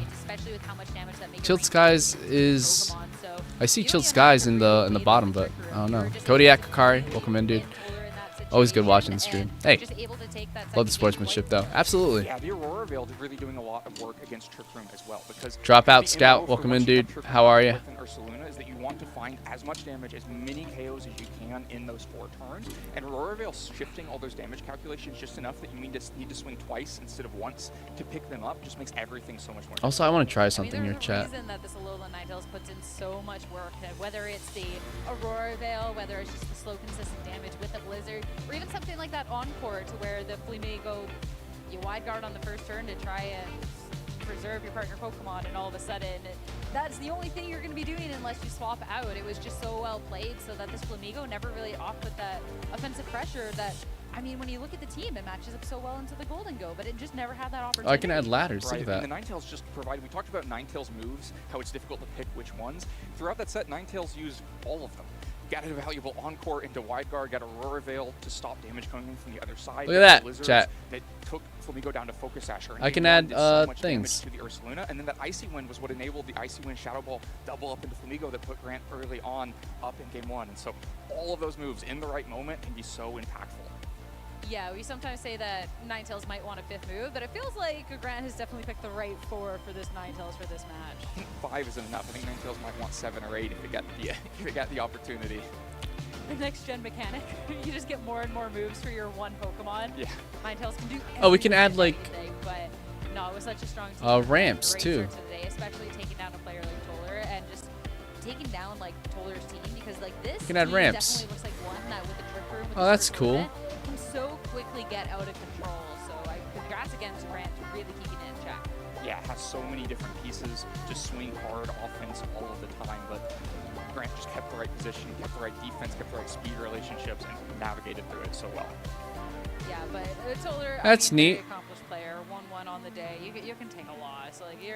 Chilled Skies is... I see Chilled Skies in the bottom, but I don't know. Kodiak Kakari, welcome in, dude. Always good watching the stream. Hey, love the sportsmanship, though. Absolutely. Yeah, the Aurora Veil is really doing a lot of work against Trick Room as well, because Dropout the Scout, MO for welcome once in, you have dude. Trick How Room are ya? with an Ursaluna is that you want to find as much damage, as many KOs as you can in those 4 turns, and Aurora Veil shifting all those damage calculations just enough that you need to swing twice instead of once to pick them up just makes everything so much more. Also, I want to try something here, chat. There's a reason that this Alolan Ninetales puts in so much work, and whether it's the Aurora Veil, whether it's just the slow, consistent damage with the Blizzard, or even something like that Encore to where the Flamigo, you wide guard on the first turn to try and preserve your partner Pokemon, and all of a sudden, that's the only thing you're going to be doing unless you swap out. It was just so well played so that this Flamigo never really off with that offensive pressure that, I mean, when you look at the team, it matches up so well into the Golden Go, but it just never had that opportunity. Oh, I can add ladders, Right, look at that. and the Ninetales just provide, we talked about Ninetales moves, how it's difficult to pick which ones. Throughout that set, Ninetales used all of them. Got a valuable Encore into Wide Guard, got Aurora Veil to stop damage coming in from the other side. Look at that, Blizzards chat. That took Flamigo down to Focus Asher. And I can Game 1 add, did so much things. damage to the Ursaluna, and then that Icy Wind was what enabled the Icy Wind Shadow Ball double up into Flamigo that put Grant early on up in Game 1. And so all of those moves in the right moment can be so impactful. Yeah, we sometimes say that Ninetales might want a 5th move, but it feels like Grant has definitely picked the right 4 for this Ninetales for this match. I think 5 isn't enough. I think Ninetales might want 7 or 8 if it got the opportunity. The next gen mechanic, you just get more and more moves for your one Pokemon. Yeah. Ninetales can do Oh, we can add, everything, like, anything, but no, it was such a strong team. ramps, Great too. start to the day, especially taking down a player like Toller and just taking down like Toller's team, because like this You can add team ramps. definitely looks like one that with the Trick Room with Oh, the that's first cool. movement, can so quickly get out of control. So congrats again to Grant for really keeping it in check. Yeah, it has so many different pieces, just swing hard offense all of the time, but Grant just kept the right position, kept the right defense, kept the right speed relationships, and navigated through it so well. Yeah, but Toller, That's I mean, neat. very accomplished player, 1-1 on the day. You can take a loss, like you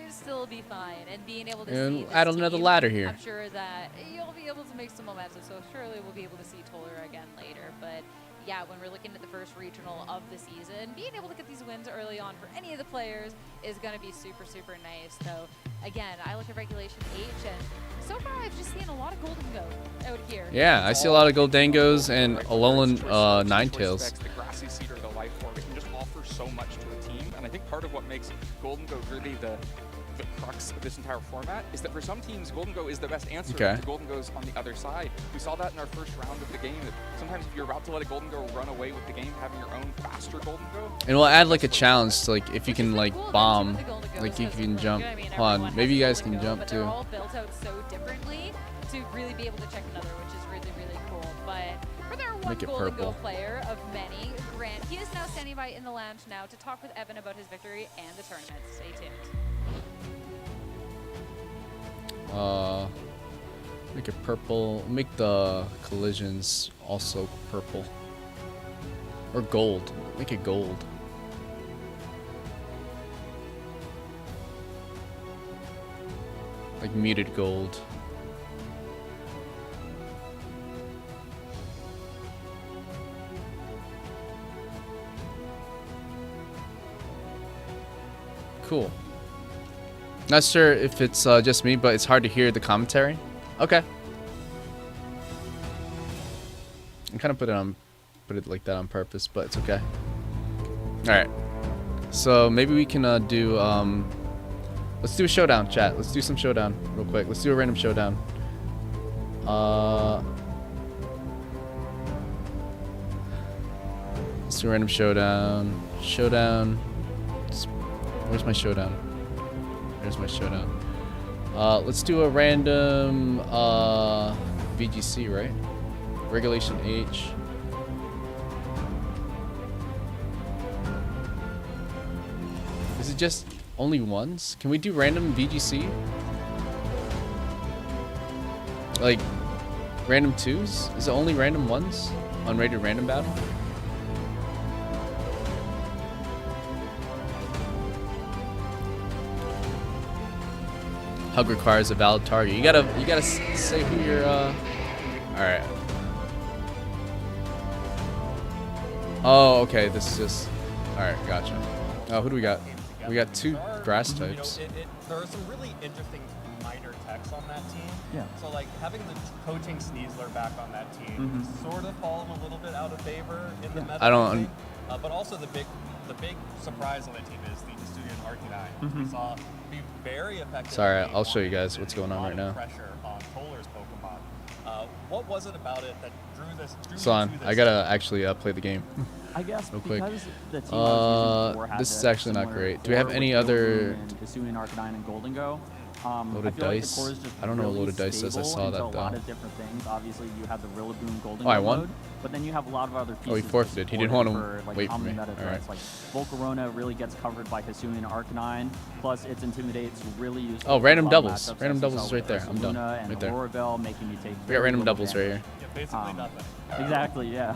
still be fine, and being able to And see this add another team, ladder here. I'm sure that you'll be able to make some momentum. So surely we'll be able to see Toller again later. But yeah, when we're looking at the first regional of the season, being able to get these wins early on for any of the players is going to be super, super nice. So again, I look at Regulation H, and so far I've just seen a lot of Golden Go out here. Yeah, I see a lot of Goldangos and Alolan Ninetales. The Grassy Seed or the Life Orb, it can just offer so much to a team, and I think part of what makes Golden Go really the the crux of this entire format is that for some teams, Golden Go is the best answer Okay. to Golden Go's on the other side. We saw that in our first round of the game. That sometimes if you're about to let a Golden Go run away with the game, having your own faster Golden Go. And we'll add like a challenge to like if you can like bomb, like if you can jump. Hold on, maybe you guys can jump but too. they're all built out so differently to really be able to check another, which is really, really cool. But for their one Make it Golden purple. Go player of many, Grant, he is now standing by in the lounge now to talk with Evan about his victory and the tournament. Stay tuned. Make it purple. Make the collisions also purple. Or gold. Make it gold. Like muted gold. Cool. Not sure if it's just me, but it's hard to hear the commentary. Okay. I kind of put it like that on purpose, but it's okay. All right. So maybe we can do let's do a showdown, chat. Let's do some showdown real quick. Let's do a random showdown. Let's do a random showdown. Showdown. Where's my showdown? There's my showdown. Let's do a random VGC, right? Regulation H. Is it just only ones? Can we do random VGC? Like random twos? Is it only random ones? Unrated random battle? Hug requires a valid target. You gotta say who you're. All right. Oh, okay. This is just. All right, gotcha. Oh, who do we got? We got two grass types. There are some really interesting minor techs on that team. Yeah. So like having the coaching Sneasler back on that team sort of fallen a little bit out of favor in the meta. I don't. But also the big surprise on that team is the Studian Arcanine. We saw be very effective. Sorry, I'll show you guys what's going on right now. Pressure on Polar's Pokemon. What was it about it that drew this? So on. I gotta actually play the game. I guess real quick. because the team I was using before had This is that actually not similar great. Do we have core any with other Rillaboom and Hisuian Arcanine and Golden Go? loaded I feel like dice? the core is just I don't know what really loaded dice is. I stable saw into that a lot though. of different things. Obviously, you have the Rillaboom Golden Oh, I Go won? mode, but then you have a lot of other pieces. Oh, he forfeited. He didn't want to for, like, wait for common me. meta All threats. right. Like Volcarona really gets covered by Hisuian Arcanine. Plus, its Intimidate's really useful. Oh, for random a lot of doubles. matchups, Random as we doubles saw is right with there. I'm done. Ursaluna and Right there. Aurora Making you take We got random little doubles right damage. here. Basically nothing. Exactly, yeah.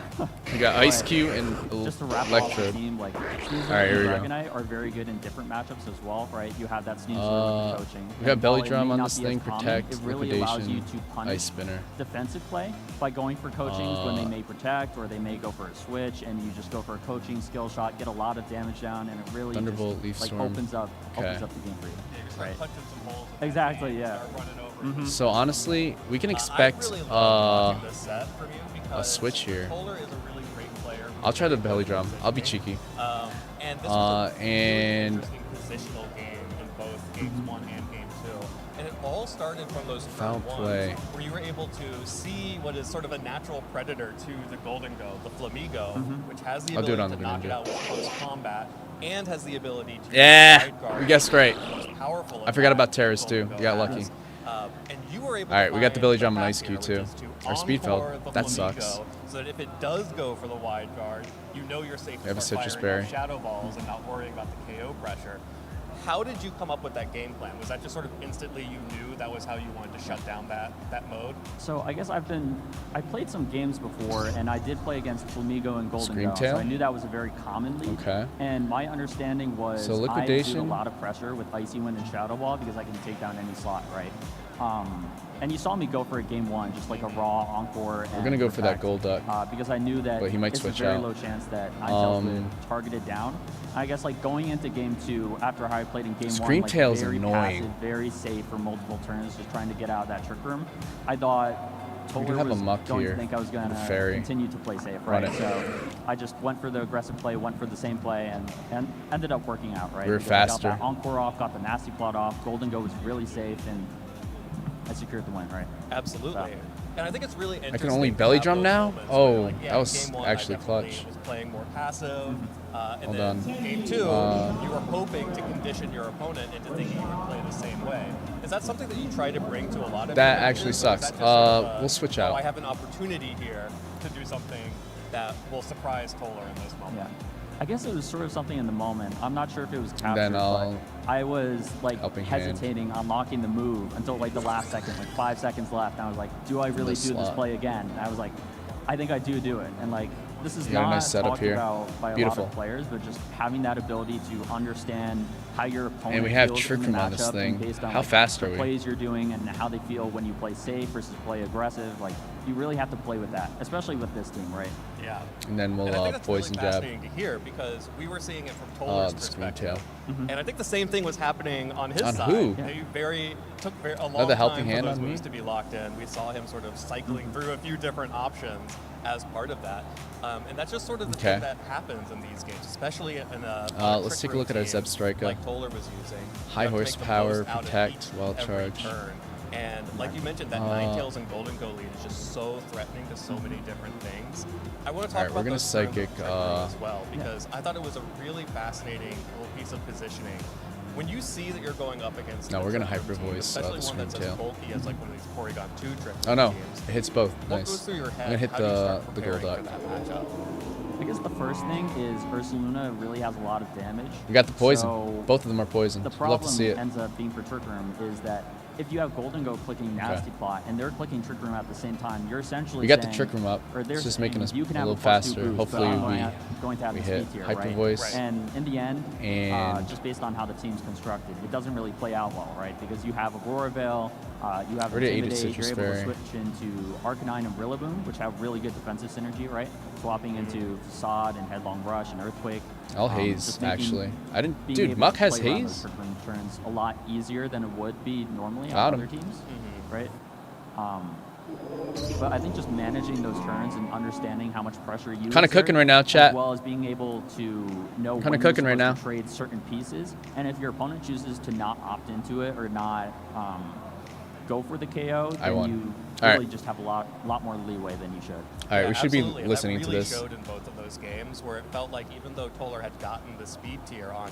We got Ice But Cube and just to wrap off the Electrode. team, like Sneasler Alright, here we and go. Dragonite are very good in different matchups as well, right? You have that Sneasler with the coaching. We got And Belly while it Drum may on not this be as thing, common, Protect, it really allows you Liquidation, to punish Ice Spinner. defensive play by going for coachings when they may protect or they may go for a switch, and you just go for a coaching skill shot, get a lot of damage down, and it really Thunderbolt, just, Leaf like Storm. opens up the Okay. game for you. Right. Punching some holes in Exactly, yeah. So honestly, we can expect I really love watching this set from you a because switch here. Polar is a really great player. I'll try the belly drum. I'll be cheeky. And this was a And really interesting positional game in both games 1 and game 2. And it all started from those Foul turn play. ones where you were able to see what is sort of a natural predator to the Golden Go, the Flamigo, which has the I'll do it ability on to the knock it Greninja. out with close combat and has the ability to Yeah, wide guard. we guessed right. The most powerful I forgot about attack Terrace too. Golden We got Go lucky. has. And you were able All right, to we got the find belly drum and back Ice here, Cube which too. is to Our speed encore fell. the That Flamigo, sucks. So that if it does go for the wide guard, you know you're safe We have to a start Citrus firing Berry. off shadow balls and not worrying about the KO pressure. How did you come up with that game plan? Was that just sort of instantly you knew that was how you wanted to shut down that mode? So I guess I played some games before, and I did play against Flamigo and Golden Go, Screamtail? so I knew that was a very common lead. Okay. And my understanding was So I Liquidation? do a lot of pressure with Icy Wind and Shadow Ball because I can take down any slot, right? And you saw me go for a game 1, just like a raw encore. We're gonna go for that gold duck. Because I knew that But he might it's switch a very out. low chance that Ninetales would target it down. I guess like going into game 2, after how I played in game 1, like Screamtail's very annoying. passive, very safe for multiple turns, just trying to get out of that trick room. I thought Toller have a was muck going here. to think I was going to Fairy. continue to play safe, Run right? it. So I just went for the aggressive play, went for the same play, and ended up working out, right? We were Because I got faster. that encore off, got the nasty plot off. Golden Go was really safe, and I secured the win, right? Absolutely. So. And I think it's really interesting. I can only to belly have drum those now? moments where Oh, you're like, yeah, that was game one, actually I definitely clutch. was playing more passive. And Hold then on. game two, you were hoping to condition your opponent into thinking you can play the same way. Is that something that you try to bring to a lot of That your actually matches, or is sucks. that just sort of We'll switch oh, out. I have an opportunity here to do something that will surprise Toller in this moment. Yeah. I guess it was sort of something in the moment. I'm not sure if it was captured, then but I'll- I was like Helping hand. hesitating on locking the move until like the last second, like 5 seconds left. And I was like, do I really This do this slot. play again? And I was like, I think I do it. And like, this is You got a not nice setup talked here. about by a Beautiful. lot of players, but just having that ability to understand how your opponent And we have feels trick in the room on this matchup thing. and based on How like, fast the are we? plays you're doing and how they feel when you play safe versus play aggressive. Like, you really have to play with that, especially with this team, right? Yeah. And then we'll And I think that's poison really jab. fascinating to hear because we were seeing it from Toller's The screen perspective. tail. And I think the same thing was happening on his On side. who? They took a long Another helping time hand for those on me? moves to be locked in. We saw him sort of cycling through a few different options as part of that. And that's just sort of the Okay. thing that happens in these games, especially in a Let's trick take a look at room our Zeb team Striker. like Toller was using. High You have to make the horsepower, most out of protect, each well every charged. turn. And like you mentioned, that Nine Tails and Golden Go lead is just so threatening to so many different things. I want to talk Alright, about we're gonna those turns of psychic, Trick Room as well because I thought it was a really fascinating little piece of positioning. When you see that you're going up against No, a we're gonna Trick Room hyper team, voice, especially the one that's screen as tail. bulky as like one of these Porygon 2 Trick Oh Room no, teams. it hits both. What Nice. goes through your head? I'm gonna hit How do you start the preparing gold for duck. that matchup? I guess the first thing is Ursaluna really has a lot of damage. We got the poison. So Both of them are poison. the Love problem to see it. ends up being for Trick Room is that if you have Golden Go clicking Nasty Plot and they're clicking Trick Room at the same time, you're essentially We got the saying- Trick Room up. or they're It's just saying making us you can a have little +2 faster. boost, Hopefully but I'm we going to have we the hit speed tier, hyper right? voice. And in the end, And- just based on how the team's constructed, it doesn't really play out well, right? Because you have Aurora Veil, you have Already ate a Intimidate, Citrus you're able to Fairy. switch into Arcanine and Rillaboom, which have really good defensive synergy, right? Swapping into Facade and Headlong Rush and Earthquake. I'll haze, just making- actually. I didn't. being Dude, able Muck to has play around those haze? Trick Room turns a lot easier than it would be normally Got on him. other teams, right? But I think just managing those turns and understanding how much pressure you Kinda exert, cooking right now, chat. as well as being able to know Kinda when cooking you're right supposed now. to trade certain pieces, and if your opponent chooses to not opt into it or not go for the KO, I then won. you All right. really just have a lot more leeway than you should. All right, Yeah, we should be absolutely. And listening that to really this. showed in both of those games where it felt like even though Toller had gotten the speed tier on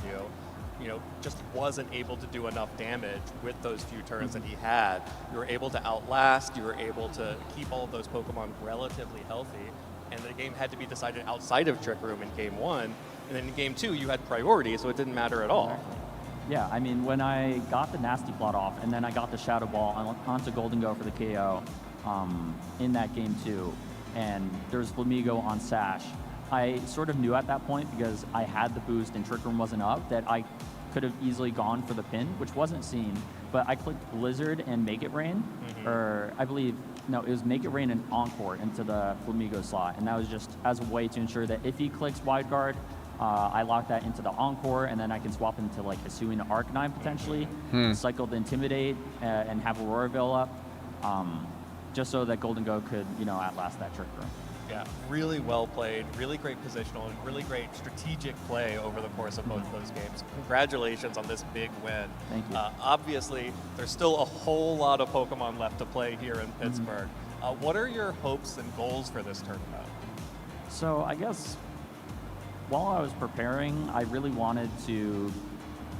you know, just wasn't able to do enough damage with those few turns that he had. You were able to outlast, you were able to keep all of those Pokemon relatively healthy, and the game had to be decided outside of Trick Room in Game 1, and then in Game 2 you had priority, so it didn't matter at all. Yeah, I mean, when I got the Nasty Plot off and then I got the Shadow Ball onto Golden Go for the KO in that game too, and there's Flamigo on Sash, I sort of knew at that point because I had the boost and Trick Room wasn't up that I could have easily gone for the pin, which wasn't seen, but I clicked Blizzard and Make It Rain, or I believe, no, it was Make It Rain and Encore into the Flamigo slot, and that was just as a way to ensure that if he clicks Wide Guard, I lock that into the Encore, and then I can swap into like Hisuian Arcanine potentially, cycle the Intimidate, and have Aurora Veil up, just so that Golden Go could, you know, outlast that Trick Room. Yeah, really well played, really great positional, and really great strategic play over the course of both of those games. Congratulations on this big win. Thank you. Obviously, there's still a whole lot of Pokemon left to play here in Pittsburgh. What are your hopes and goals for this tournament? So I guess while I was preparing, I really wanted to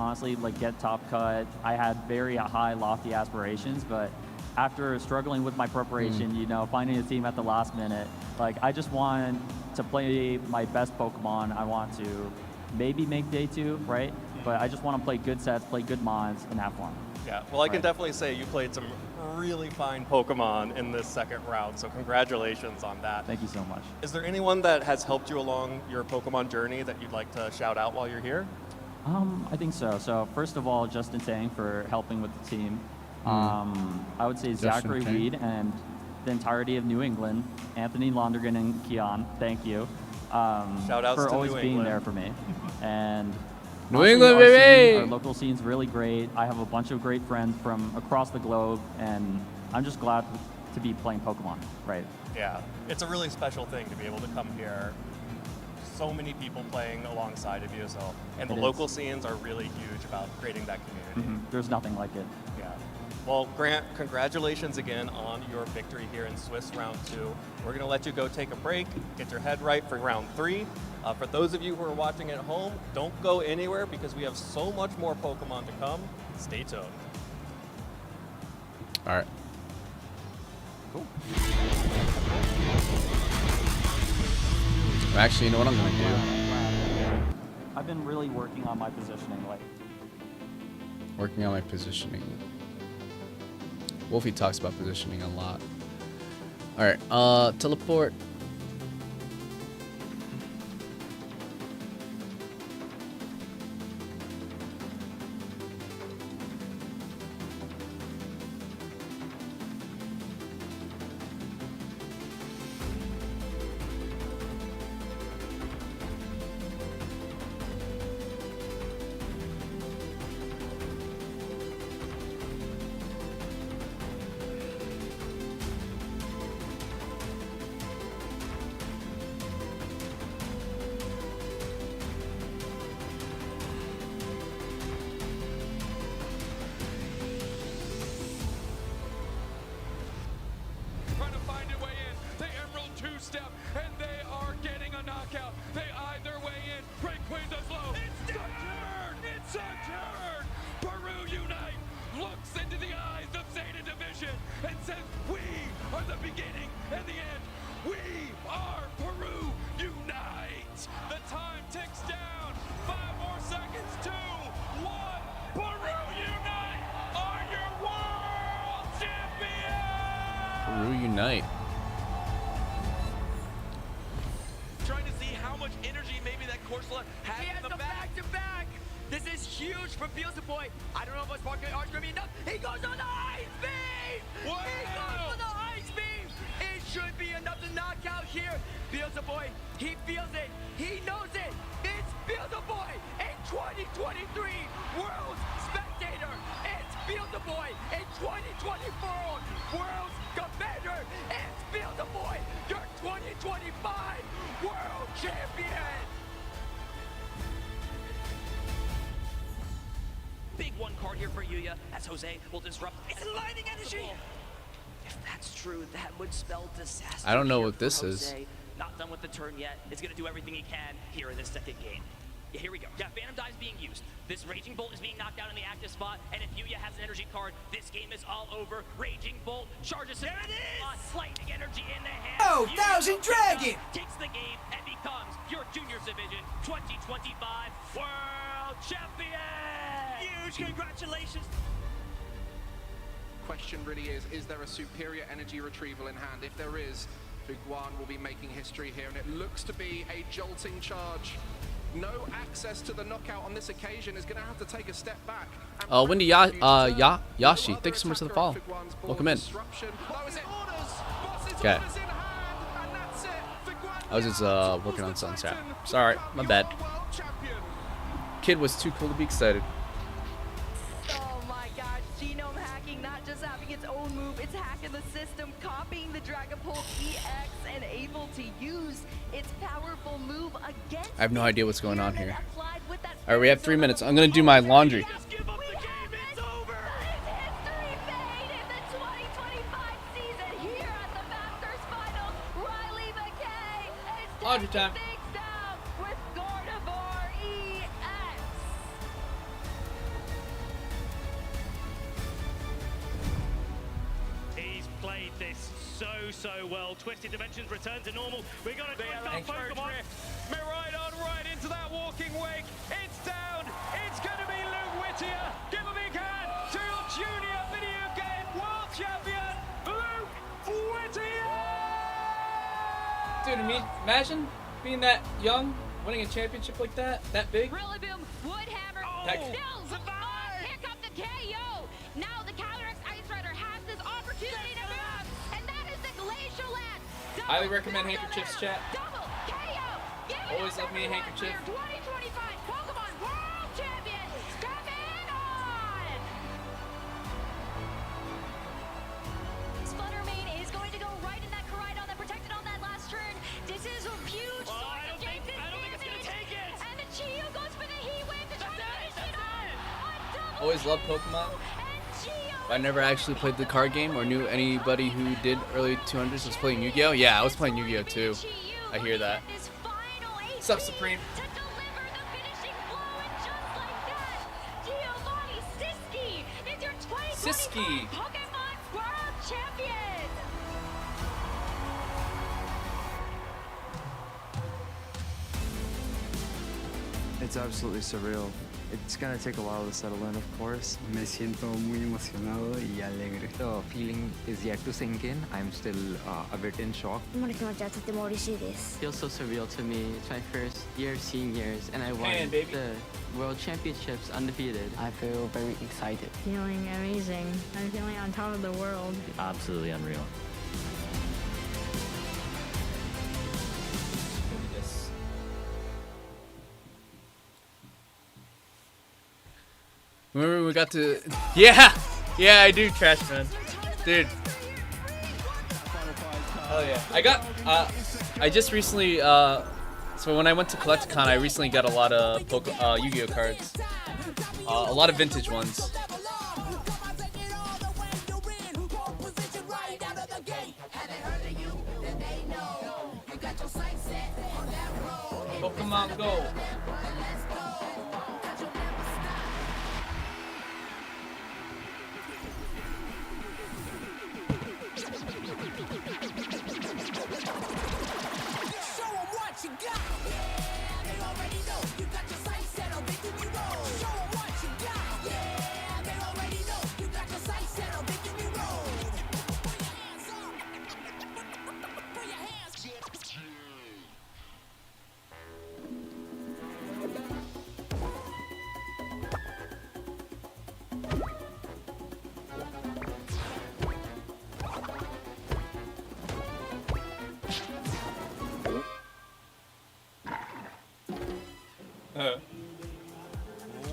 honestly like get top cut. I had very high, lofty aspirations, but after struggling with my preparation, you know, finding a team at the last minute, like I just want to play my best Pokemon. I want to maybe make day 2, right? But I just want to play good sets, play good mons, and have fun. Yeah, well, I can definitely say you played some really fine Pokemon in this second round, so congratulations on that. Thank you so much. Is there anyone that has helped you along your Pokemon journey that you'd like to shout out while you're here? I think so. So first of all, Justin Tang for helping with the team. I would say Justin Zachary Tang. Weed and the entirety of New England, Anthony Londergan and Keon, thank you Shout-outs for to always New being England. there for me. And New honestly, England, our baby! scene, our local scene's really great. I have a bunch of great friends from across the globe, and I'm just glad to be playing Pokemon, right? Yeah, it's a really special thing to be able to come here. So many people playing alongside of you, and the local scenes are really huge about creating that community. There's nothing like it. Yeah. Well, Grant, congratulations again on your victory here in Swiss Round 2. We're going to let you go take a break, get your head right for Round 3. For those of you who are watching at home, don't go anywhere because we have so much more Pokemon to come. Stay tuned. All right. Cool. Actually, you know what I'm going to do? I've been really working on my positioning lately. Working on my positioning. Wolfie talks about positioning a lot. Alright, teleport. Unite. Trying to see how much energy maybe that Corsola has in the back-to-back. This is huge from Beelzebub. I don't know if it's going to be enough. He goes on the ice beam! Wow. He goes on the ice beam! It should be enough to knock out here. Beelzebub, he feels it. He knows it. It's Beelzebub in 2023 World Spectator. It's Beelzebub in 2024 World Commander. It's Beelzebub, your 2025 World Champion. Big one card here for Yuya as Jose will disrupt. It's lightning energy. If that's true, that would spell disaster. I don't know here what this for is. Jose. Not done with the turn yet. It's going to do everything he can here in this second game. Yeah, here we go. Yeah, Phantom Die is being used. This Raging Bolt is being knocked out in the active spot, and if Yuya has an energy card, this game is all over. Raging Bolt charges him. There it is! Lightning energy in the hand. Oh, Thousand Dragon! Takes the game and becomes your Juniors Division 2025 World Champion! Huge congratulations. Question really is there a superior energy retrieval in hand? If there is, Figuan will be making history here, and it looks to be a jolting charge. No access to the knockout on this occasion, is going to have to take a step back. Wendy Yashi, thanks so much for the follow. Welcome in. Okay. I was just working on Sunset. Sorry, my bad. Kid was too cool to be excited. Oh my gosh, genome hacking, not just having its own move, it's hacking the system, copying the Dragapult EX and able to use its powerful move against. I have no idea what's going on here. Alright, we have 3 minutes. I'm gonna do my laundry. Laundry time. He's played this so well. Twisted Dimensions return to normal. We're going to take our Pokemon. Miraidon right into that walking wake. It's down. It's going to be Luke Whittier. Give a big hand to your junior video game world champion, Luke Whittier. Dude, imagine being that young, winning a championship like that big. Rillaboom, Woodhammer, still survive. Pick up the KO. Now the Counter X Ice Rider has this opportunity to move, and that is the Glacial Land. Highly recommend handkerchiefs, chat. Double KO. Always love me a handkerchief. 2025 Pokemon World Champion, coming on. Sputtermane is always loved Pokemon. I never actually played the card game or knew anybody who did early 200s was playing Yu-Gi-Oh. Yeah, I was playing Yu-Gi-Oh too. I hear that. What's up, Supreme? Siski. It's absolutely surreal. It's gonna take a while to settle in, of course. Me siento muy emocionado y alegre. The feeling is yet to sink in. I'm still a bit in shock. Feels so surreal to me. It's my first year seniors, and I won the World Championships undefeated. I feel very excited. Feeling amazing. I'm feeling on top of the world. Absolutely unreal. Remember we got to... Yeah! Yeah, I do, Trash Man. Dude. Hell yeah. I got... I just recently... so when I went to Collecticon, I recently got a lot of Yu-Gi-Oh cards. A lot of vintage ones. Pokemon Go.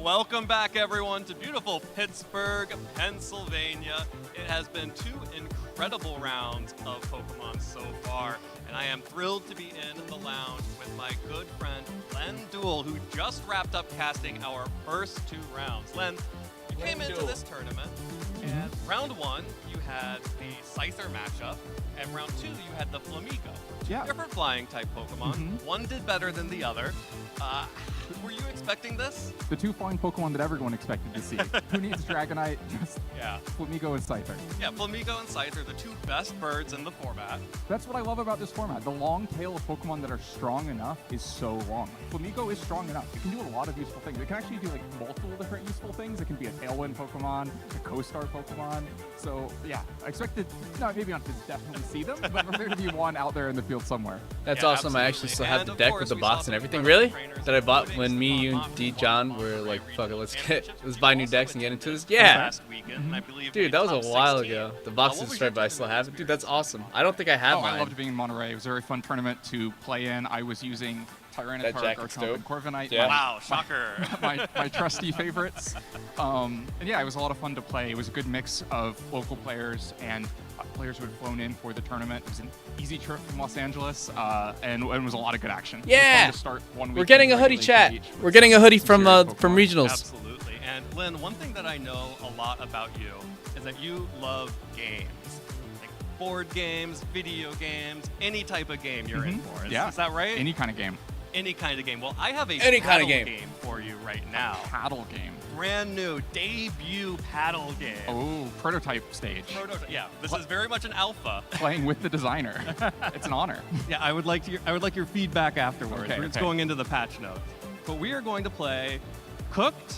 Welcome back, everyone, to beautiful Pittsburgh, Pennsylvania. It has been 2 incredible rounds of Pokemon so far, and I am thrilled to be in the lounge with my good friend Len Duel, who just wrapped up casting our first 2 rounds. Len, you came into this tournament, and round 1, you had the Scyther matchup, and round 2, you had the Flamigo. Two different flying type Pokemon. One did better than the other. Were you expecting this? The 2 flying Pokemon that everyone expected to see. Who needs Dragonite? Just Flamigo and Scyther. Yeah, Flamigo and Scyther, the 2 best birds in the format. That's what I love about this format. The long tail of Pokemon that are strong enough is so long. Flamigo is strong enough. It can do a lot of useful things. It can actually do like multiple different useful things. It can be a Tailwind Pokemon, a Co-Star Pokemon. So yeah, I expected, maybe not to definitely see them, but for there to be one out there in the field somewhere. That's awesome. Absolutely. I actually still have the deck with the box and everything. Really? That I bought when me, you, and D. John were like, fuck it, let's buy new decks and get into this. Yeah. Dude, that was a while ago. The box is destroyed, but I still have it. Dude, that's awesome. I don't think I have mine. I loved being in Monterey. It was a very fun tournament to play in. I was using Tyranitar, Garchomp, and Corviknight. Yeah. Wow, shocker. My trusty favorites. And yeah, it was a lot of fun to play. It was a good mix of local players and players who had flown in for the tournament. It was an easy trip from Los Angeles, and it was a lot of good action. Yeah, it was fun to start 1 week. We're getting a hoodie, chat. We're getting a hoodie from regionals. Absolutely. And Lynn, one thing that I know a lot about you is that you love games, like board games, video games, any type of game you're in for. Is that right? Any kind of game. Any kind of game. Well, I have a any kind paddle of game for you right now. A paddle game. Brand new debut paddle game. Oh, prototype stage. Yeah, this is very much an alpha. Playing with the designer. It's an honor. Yeah, I would like your feedback afterwards. Okay, It's going into the patch notes. But we are going to play Cooked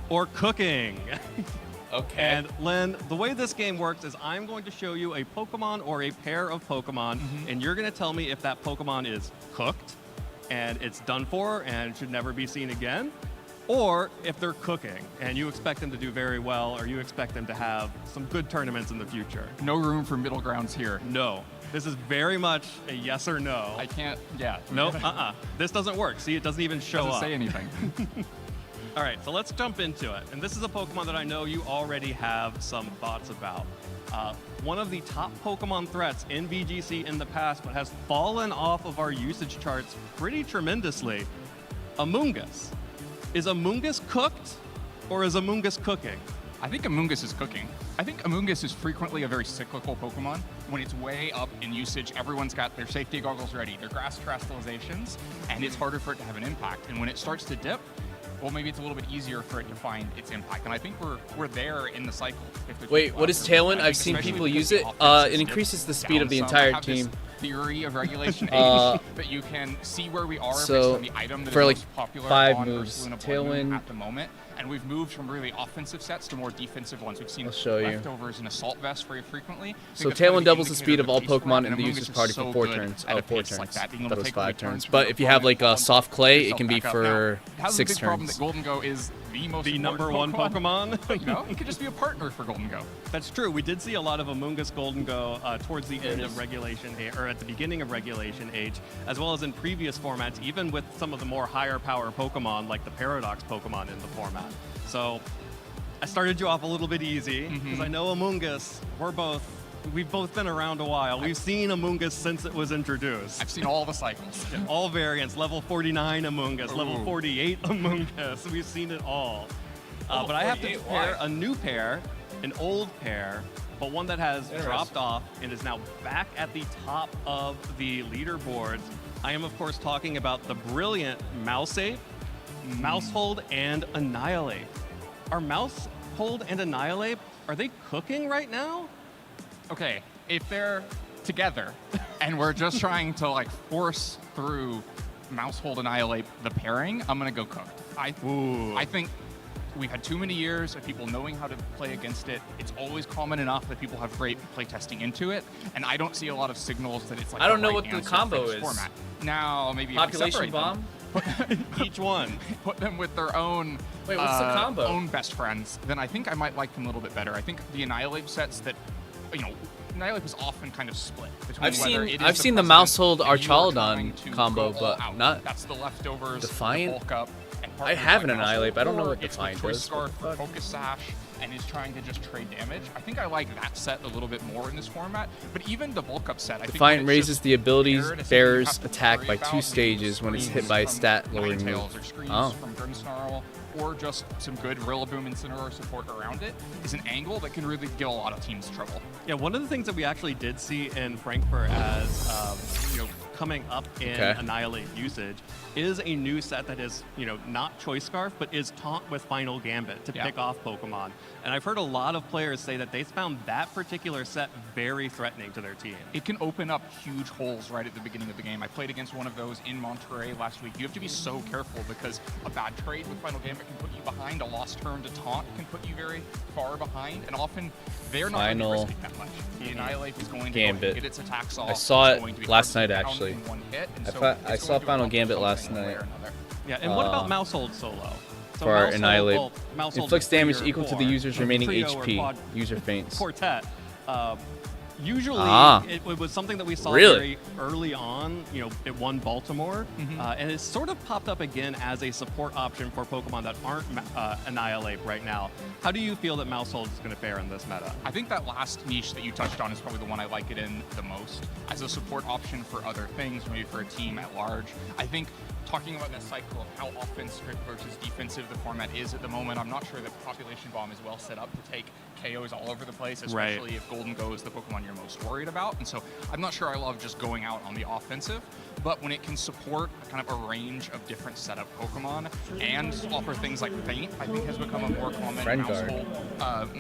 or Cooking. Okay. And Len, the way this game works is I'm going to show you a Pokemon or a pair of Pokemon, and you're going to tell me if that Pokemon is cooked and it's done for and should never be seen again, or if they're cooking and you expect them to do very well or you expect them to have some good tournaments in the future. No room for middle grounds here. No. This is very much a yes or no. I can't, yeah. Nope, This doesn't work. See, it doesn't even show up. Doesn't say anything. All right, so let's jump into it. And this is a Pokemon that I know you already have some thoughts about. One of the top Pokemon threats in VGC in the past, but has fallen off of our usage charts pretty tremendously. Amoonguss. Is Amoonguss cooked or is Amoongus cooking? I think Amoongus is cooking. I think Amoongus is frequently a very cyclical Pokemon. When it's way up in usage, everyone's got their safety goggles ready, their grass terastallizations, and it's harder for it to have an impact. And when it starts to dip, well, maybe it's a little bit easier for it to find its impact. And I think we're there in the cycle. Wait, what is Tailwind? I've seen people use it. It increases the speed of the entire team. Theory of regulation age, but you can see where we are based on the item that for is like most popular 5 on moves, Ursaluna Tailwind. at the moment. And we've moved from really offensive sets to more defensive ones. We've seen show you. leftovers and Assault Vest very frequently. So Tailwind doubles the speed of all Pokemon in the user's party for 4 turns. Oh, 4 turns. Like that was 5 turns. But if you have like a soft clay, it can be for 6 problem turns. that Golden Go is the number one Pokemon. You know, it could just be a partner for Golden Go. That's true. We did see a lot of Amoongus Golden Go towards the end of Regulation Age, or at the beginning of Regulation Age, as well as in previous formats, even with some of the more higher power Pokemon, like the Paradox Pokemon in the format. So I started you off a little bit easy, because I know Amoongus, we've both been around a while. We've seen Amoongus since it was introduced. I've seen all the cycles. All variants, level 49 Amoongus, level 48 Amoongus. We've seen it all. But I have to pair a new pair, an old pair, but one that has dropped off and is now back at the top of the leaderboards. I am, of course, talking about the brilliant Mouseape, Mousehold, and Annihilate. Are Mousehold and Annihilate, are they cooking right now? Okay, if they're together and we're just trying to like force through Mousehold Annihilate the pairing, I'm gonna go cooked. I think we've had too many years of people knowing how to play against it. It's always common enough that people have great play testing into it, and I don't see a lot of signals that it's like I don't know right what the answer combo for this is. Format. Now maybe Population bomb? Each one. Put them with their own Wait, what's the combo? Own best friends. Then I think I might like them a little bit better. I think the Annihilate sets that, you know, Annihilate is often kind of split between I've seen the Mousehold Archaludon combo, but not that's the leftovers, Defiant. the bulk up. I have an Annihilate, but I don't know what it's Defiant Choice does. Scarf for Focus Sash and is trying to just trade damage. I think I like that set a little bit more in this format, but even the bulk up set, I think Defiant raises the ability's bearer's attack by 2 stages when it's hit by a stat lowering move. From Grimmsnarl, or just some good Rillaboom Incineroar support around it, is an angle that can really give a lot of teams trouble. Yeah, one of the things that we actually did see in Frankfurt as, you know, coming up in Annihilate usage is a new set that is, you know, not Choice Scarf, but is Taunt with Final Gambit to pick off Pokemon. And I've heard a lot of players say that they found that particular set very threatening to their team. It can open up huge holes right at the beginning of the game. I played against one of those in Monterey last week. You have to be so careful because a bad trade with Final Gambit can put you behind. A lost turn to Taunt can put you very far behind, and often they're not going to be risking that much. The Annihilate is going to go and get its attacks off. I saw it last night, actually. I saw Final Gambit last night. Yeah, and what about Mousehold solo? So for our Mousehold, Annihilate. well, Mousehold Inflicts damage trio equal to the core, user's remaining trio or HP. quad- User faints. Quartet. Usually, it was something that we saw very early on. You know, it won Baltimore, and it's sort of popped up again as a support option for Pokemon that aren't Annihilate right now. How do you feel that Mousehold is going to fare in this meta? I think that last niche that you touched on is probably the one I like it in the most. As a support option for other things, maybe for a team at large. I think talking about that cycle of how offensive versus defensive the format is at the moment, I'm not sure that Population Bomb is well set up to take KOs all over the place, especially if Golden Go is the Pokemon you're most worried about. And so I'm not sure I love just going out on the offensive, but when it can support kind of a range of different setup Pokemon and offer things like Feint, I think has become a more common Mousehold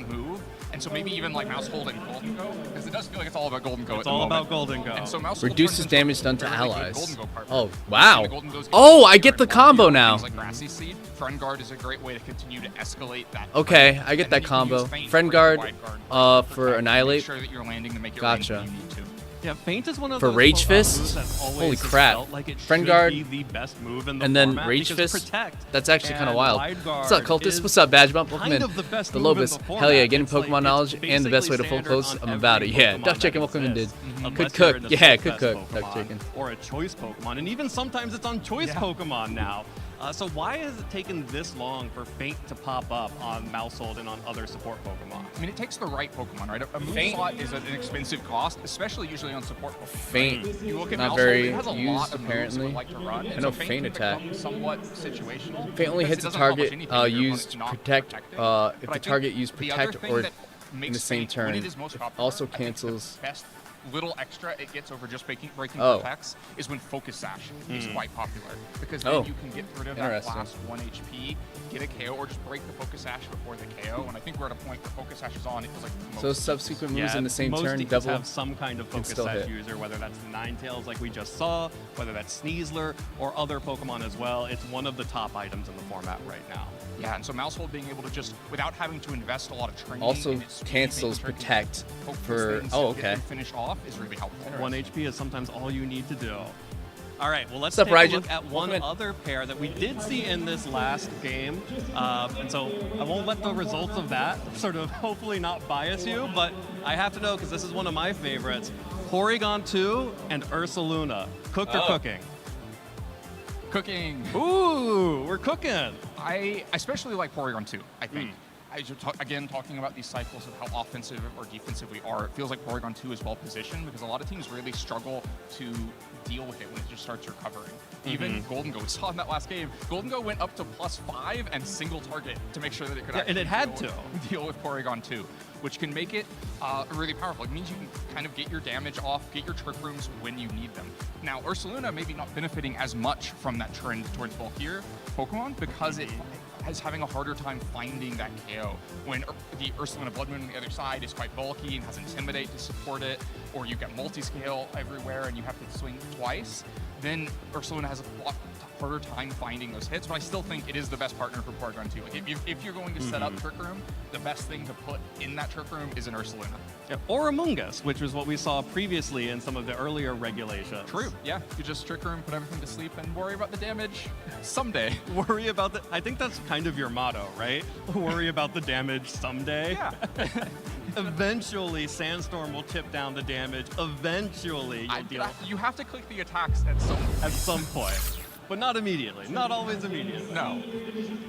move. And so maybe even like Mousehold and Golden Go, because it does feel like it's all about Golden Go at the moment. It's all about Golden Go. And so Mousehold Reduces damage done to allies. Golden Go partner. Oh, wow. Oh, I get the combo now. Things like Grassy Seed. Friend Guard is a great way to continue to escalate that. Okay, I get that combo. Friend Guard for Annihilate. Make sure that you're landing to make it Gotcha. range when you need to. Yeah, Feint is one of For those Rage moves Fist? that's always Holy just crap. felt like it Friend should Guard, be the best move in the and then format Rage because Fist? Protect That's actually kind of and wild. Wide What's up, Guard Cultist? is What's up, Badge Bump? Welcome kind in. of the best The move in Lobus. the Hell yeah, format. getting It's like Pokemon knowledge it's and the best way to basically full close. standard I'm on about it. every Yeah, Pokemon Duck Chicken, that welcome in, dude. exists. unless Could you're cook. in a Yeah, Slugfest could cook Pokemon duck chicken. or a choice Pokemon, and even sometimes it's on choice Pokemon now. So why has it taken this long for Feint to pop up on Maushold and on other support Pokemon? I mean, it takes the right Pokemon, right? A move Feint- slot is an expensive cost, especially usually on support Pokemon. Feint, Right? You look at not Maushold, very it has a lot used of moves it apparently. would like to run, I and know so Feint can attack. become somewhat situational. Feint only because hits it a doesn't accomplish target anything if your opponent's used not protect protecting. if But the I think target used the other protect thing or that in makes the same Feint, turn. when it is most popular, Also I think cancels. the best little extra it gets over just breaking Oh. protects is when Focus Sash is quite popular, because Oh. then you can get rid of that Interesting. last 1 HP, get a KO, or just break the Focus Sash before the KO. And I think we're at a point where Focus Sash is on. It feels like the most So subsequent moves in the same most turn decks double have some kind of can Focus still Sash hit. user, whether that's the Ninetales like we just saw, whether that's Sneasler, or other Pokemon as well. It's one of the top items in the format right now. Yeah, and so Maushold being able to just, without having to invest a lot of training, Also in its speed, cancels making sure it can protect focus for. things Oh, and get okay. them finished off is really helpful. 1 HP is sometimes all you need to do. All right, well, let's What's take up, a Raijin? look at one Welcome in. other pair that we did see in this last game. And so I won't let the results of that sort of hopefully not bias you, but I have to know because this is one of my favorites. Porygon 2 and Ursaluna. Cooked or cooking? Cooking. Ooh, we're cooking. I especially like Porygon 2, I think. Again, talking about these cycles of how offensive or defensive we are, it feels like Porygon 2 is well positioned because a lot of teams really struggle to deal with it when it just starts recovering. Even Golden Go, we saw in that last game, Golden Go went up to +5 and single target to make sure that it could Yeah, and it had deal with Porygon 2, which can make it really powerful. It means you can kind of get your damage off, get your trick rooms when you need them. Now, Ursaluna maybe not benefiting as much from that trend towards bulkier Pokemon because it is having a harder time finding that KO. When the Ursaluna Blood Moon on the other side is quite bulky and has Intimidate to support it, or you've got multi-scale everywhere and you have to swing twice, then Ursaluna has a lot harder time finding those hits, but I still think it is the best partner for Porygon 2. Like if you're going to set up Trick Room, the best thing to put in that Trick Room is an Ursaluna. Yeah, or Amoonguss, which was what we saw previously in some of the earlier regulations. True, yeah. You just Trick Room, put everything to sleep, and worry about the damage someday. Worry about the... I think that's kind of your motto, right? Worry about the damage someday. Yeah. Eventually, Sandstorm will tip down the damage. Eventually, you'll deal you have to click the attacks at some point. But not immediately. Not always immediately. No.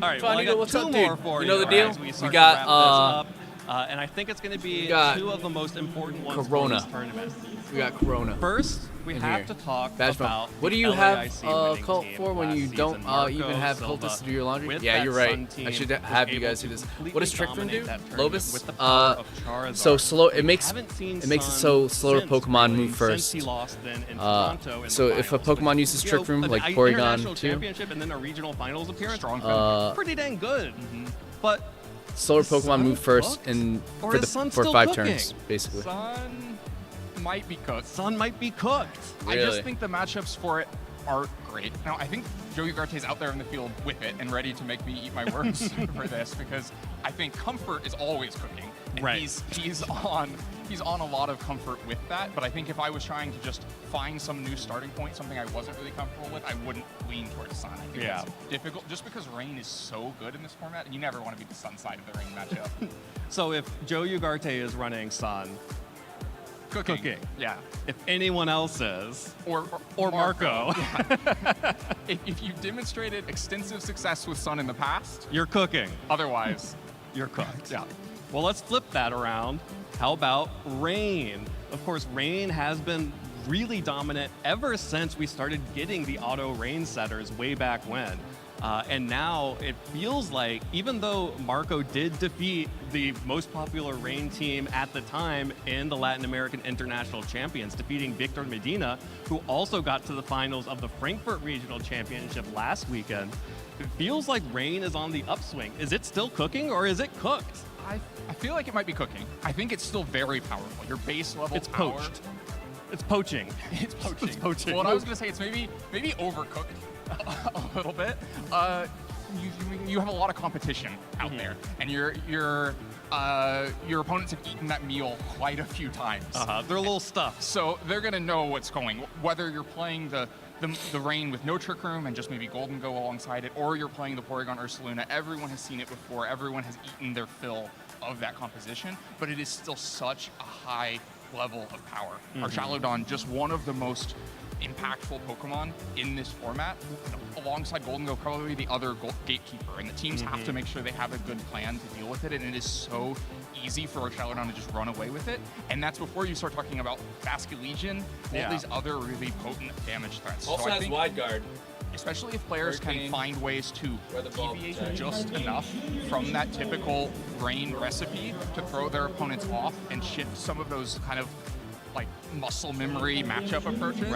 All right, well, I got what's two up, more dude? for You know the deal? as we We start got, to wrap this up. And I think it's going to be got two of the most important ones Corona. for this tournament. We got Corona. First, we in have here. to talk Badge about What do the you have LAIC winning cult team for when last you season. don't Marco even have Silva cultists to do your laundry? with Yeah, that you're right. Sun I team should was have you able guys to do this. completely What does Trick Room dominate do? that tournament Lobus? with the power of Charizard. So slow. It We makes haven't seen it makes it Sun so slower since, Pokemon really, move first. since he lost then in Toronto in So the if a finals, Pokemon which, uses you Trick know, Room an like international Porygon 2, championship and then a regional finals appearance, pretty dang good. But slower is Sun Pokemon move first cooked? and Or for is the Sun for still 5 cooking? turns basically. Sun might be cooked. Sun might be cooked. I Really? just think the matchups for it are great. Now, I think Joe Ugarte is out there in the field with it and ready to make me eat my words for this because I think Comfort is always cooking. And Right. He's on a lot of comfort with that, but I think if I was trying to just find some new starting point, something I wasn't really comfortable with, I wouldn't lean towards Sun. I think it's difficult just because Rain is so good in this format, and you never want to be the Sun side of the Rain matchup. So if Joe Ugarte is running Sun, cooking. Yeah. If anyone else is, or Marco, Yeah. if you've demonstrated extensive success with Sun in the past, you're cooking. Otherwise, you're cooked. Yeah. Well, let's flip that around. How about Rain? Of course, Rain has been really dominant ever since we started getting the auto Rain setters way back when. And now it feels like, even though Marco did defeat the most popular Rain team at the time in the Latin American International Champions, defeating Victor Medina, who also got to the finals of the Frankfurt Regional Championship last weekend, it feels like Rain is on the upswing. Is it still cooking or is it cooked? I feel like it might be cooking. I think it's still very powerful. Your base level It's power. poached. It's poaching. It's poaching. It's poaching. Well, what I was going to say, it's maybe overcooked a little bit. You have a lot of competition out there, and your opponents have eaten that meal quite a few times. They're a little stuffed. So they're going to know what's going. Whether you're playing the Rain with no Trick Room and just maybe Golden Go alongside it, or you're playing the Porygon Ursaluna, everyone has seen it before. Everyone has eaten their fill of that composition, but it is still such a high level of power. Our Shalodon, just one of the most impactful Pokemon in this format, alongside Golden Go, probably the other gatekeeper. And the teams have to make sure they have a good plan to deal with it, and it is so easy for our Shalodon to just run away with it. And that's before you start talking about Basculegion, all these other really potent damage threats. Also so I has think, Wide Guard. especially if players Hurricane. can find ways to Where the ball deviate protects. just enough from that typical Rain recipe to throw their opponents off and shift some of those kind of like muscle memory matchup approaches,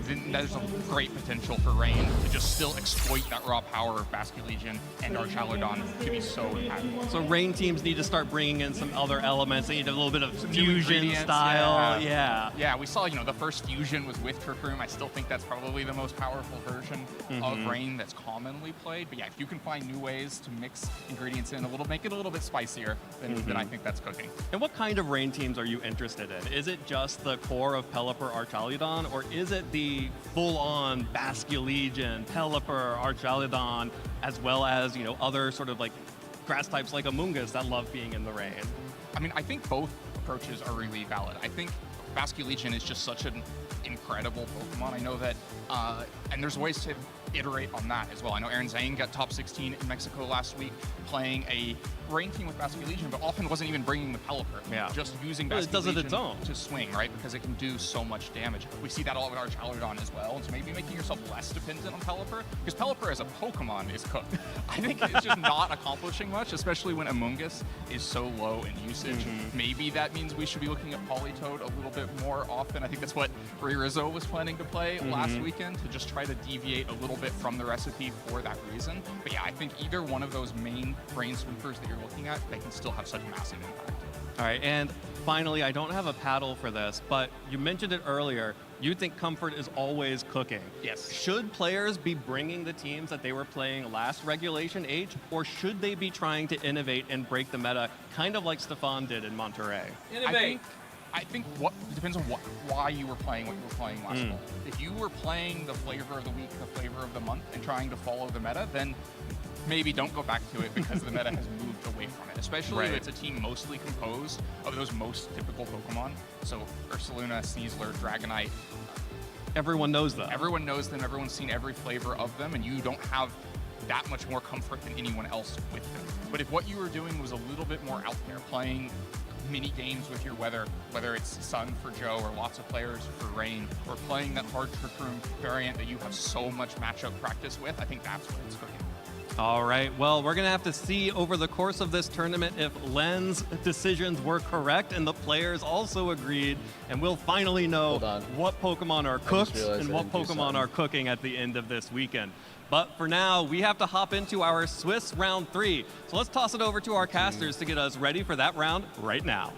then there's a great potential for Rain to just still exploit that raw power of Basculegion and our Shalodon to be so impactful. So Rain teams need to start bringing in some other elements. They need a little bit of Some new fusion ingredients, style. Yeah, we saw, the first fusion was with Trick Room. I still think that's probably the most powerful version of Rain that's commonly played. But yeah, if you can find new ways to mix ingredients in make it a little bit spicier, then I think that's cooking. And what kind of Rain teams are you interested in? Is it just the core of Pelipper, Archaludon, or is it the full-on Basculegion, Pelipper, Archaludon, as well as, other sort of like grass types like Amoonguss that love being in the rain? I mean, I think both approaches are really valid. I think Basculegion is just such an incredible Pokemon. I know that, and there's ways to iterate on that as well. I know Aaron Zhang got top 16 in Mexico last week playing a Rain team with Basculegion, but often wasn't even bringing the Pelipper. Just using Well, it does it its Basculegion own. to swing, right? Because it can do so much damage. We see that a lot with our Shalodon as well, and so maybe making yourself less dependent on Pelipper, because Pelipper as a Pokemon is cooked. I think it's just not accomplishing much, especially when Amoonguss is so low in usage. Maybe that means we should be looking at Politoed a little bit more often. I think that's what Rizzo was planning to play last weekend, to just try to deviate a little bit from the recipe for that reason. But yeah, I think either one of those main Rain sweepers that you're looking at, they can still have such massive impact. All right, and finally, I don't have a paddle for this, but you mentioned it earlier. You think Comfort is always cooking. Yes. Should players be bringing the teams that they were playing last Regulation H, or should they be trying to innovate and break the meta, kind of like Stefan did in Monterey? I think what depends on why you were playing what you were playing last fall. If you were playing the flavor of the week, the flavor of the month, and trying to follow the meta, then maybe don't go back to it because the meta has moved away from it, especially if it's a team mostly composed of those most typical Pokemon. So Ursaluna, Sneasler, Dragonite. Everyone knows them. Everyone knows them. Everyone's seen every flavor of them, and you don't have that much more comfort than anyone else with them. But if what you were doing was a little bit more out there, playing mini games with your weather, whether it's Sun for Joe or lots of players for Rain, or playing that hard Trick Room variant that you have so much matchup practice with, I think that's what it's cooking. All right, well, we're going to have to see over the course of this tournament if Len's decisions were correct and the players also agreed, and we'll finally know what Pokemon are cooked and what Pokemon are cooking at the end of this weekend. But for now, we have to hop into our Swiss round 3. So let's toss it over to our casters to get us ready for that round right now.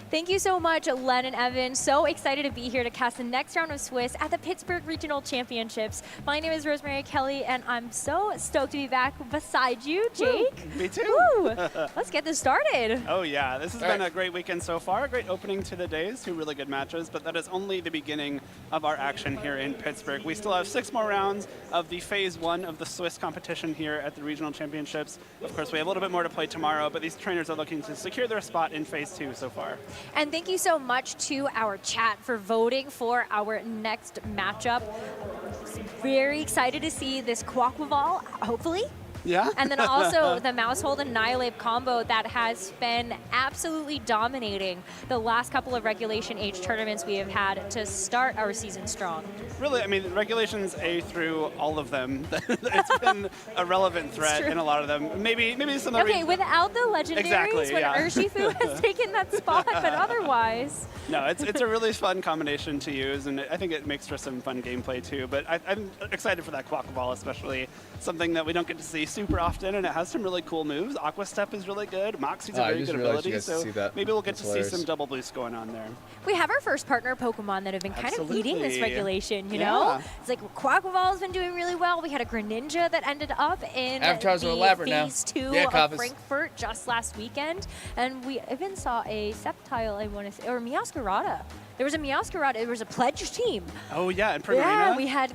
Thank you so much, Len and Evan. So excited to be here to cast the next round of Swiss at the Pittsburgh Regional Championships. My name is Rosemary Kelly, and I'm so stoked to be back beside you, Jake. Woo, me too. Woo. Let's get this started. Oh yeah, this has been a great weekend so far. A great opening to the days, 2 really good matches, but that is only the beginning of our action here in Pittsburgh. We still have 6 more rounds of the Phase 1 of the Swiss competition here at the Regional Championships. Of course, we have a little bit more to play tomorrow, but these trainers are looking to secure their spot in Phase 2 so far. And thank you so much to our chat for voting for our next matchup. Very excited to see this Quaquaval, hopefully. Yeah. And then also the Mousehold and Annihilate combo that has been absolutely dominating the last couple of Regulation H tournaments we have had to start our season strong. Really, I mean, Regulations A through all of them, it's been a relevant threat in a lot of them. Maybe some of the without the legendaries, when Urshifu has taken that spot, but otherwise. No, it's a really fun combination to use, and I think it makes for some fun gameplay too. But I'm excited for that Quaquaval, especially something that we don't get to see super often, and it has some really cool moves. Aqua Step is really good. Moxie's a very good ability, so maybe we'll get to see some double boosts going on there. We have our first partner Pokemon that have been kind of leading this regulation, you know? It's like Quaquaval has been doing really well. We had a Greninja that ended up in the Phase 2 of Frankfurt just last weekend, and we even saw a Sceptile, I want to say, or Meowscarada. There was a Meowscarada. There was a Pledge team. Oh, yeah, in Primarina. Yeah, we had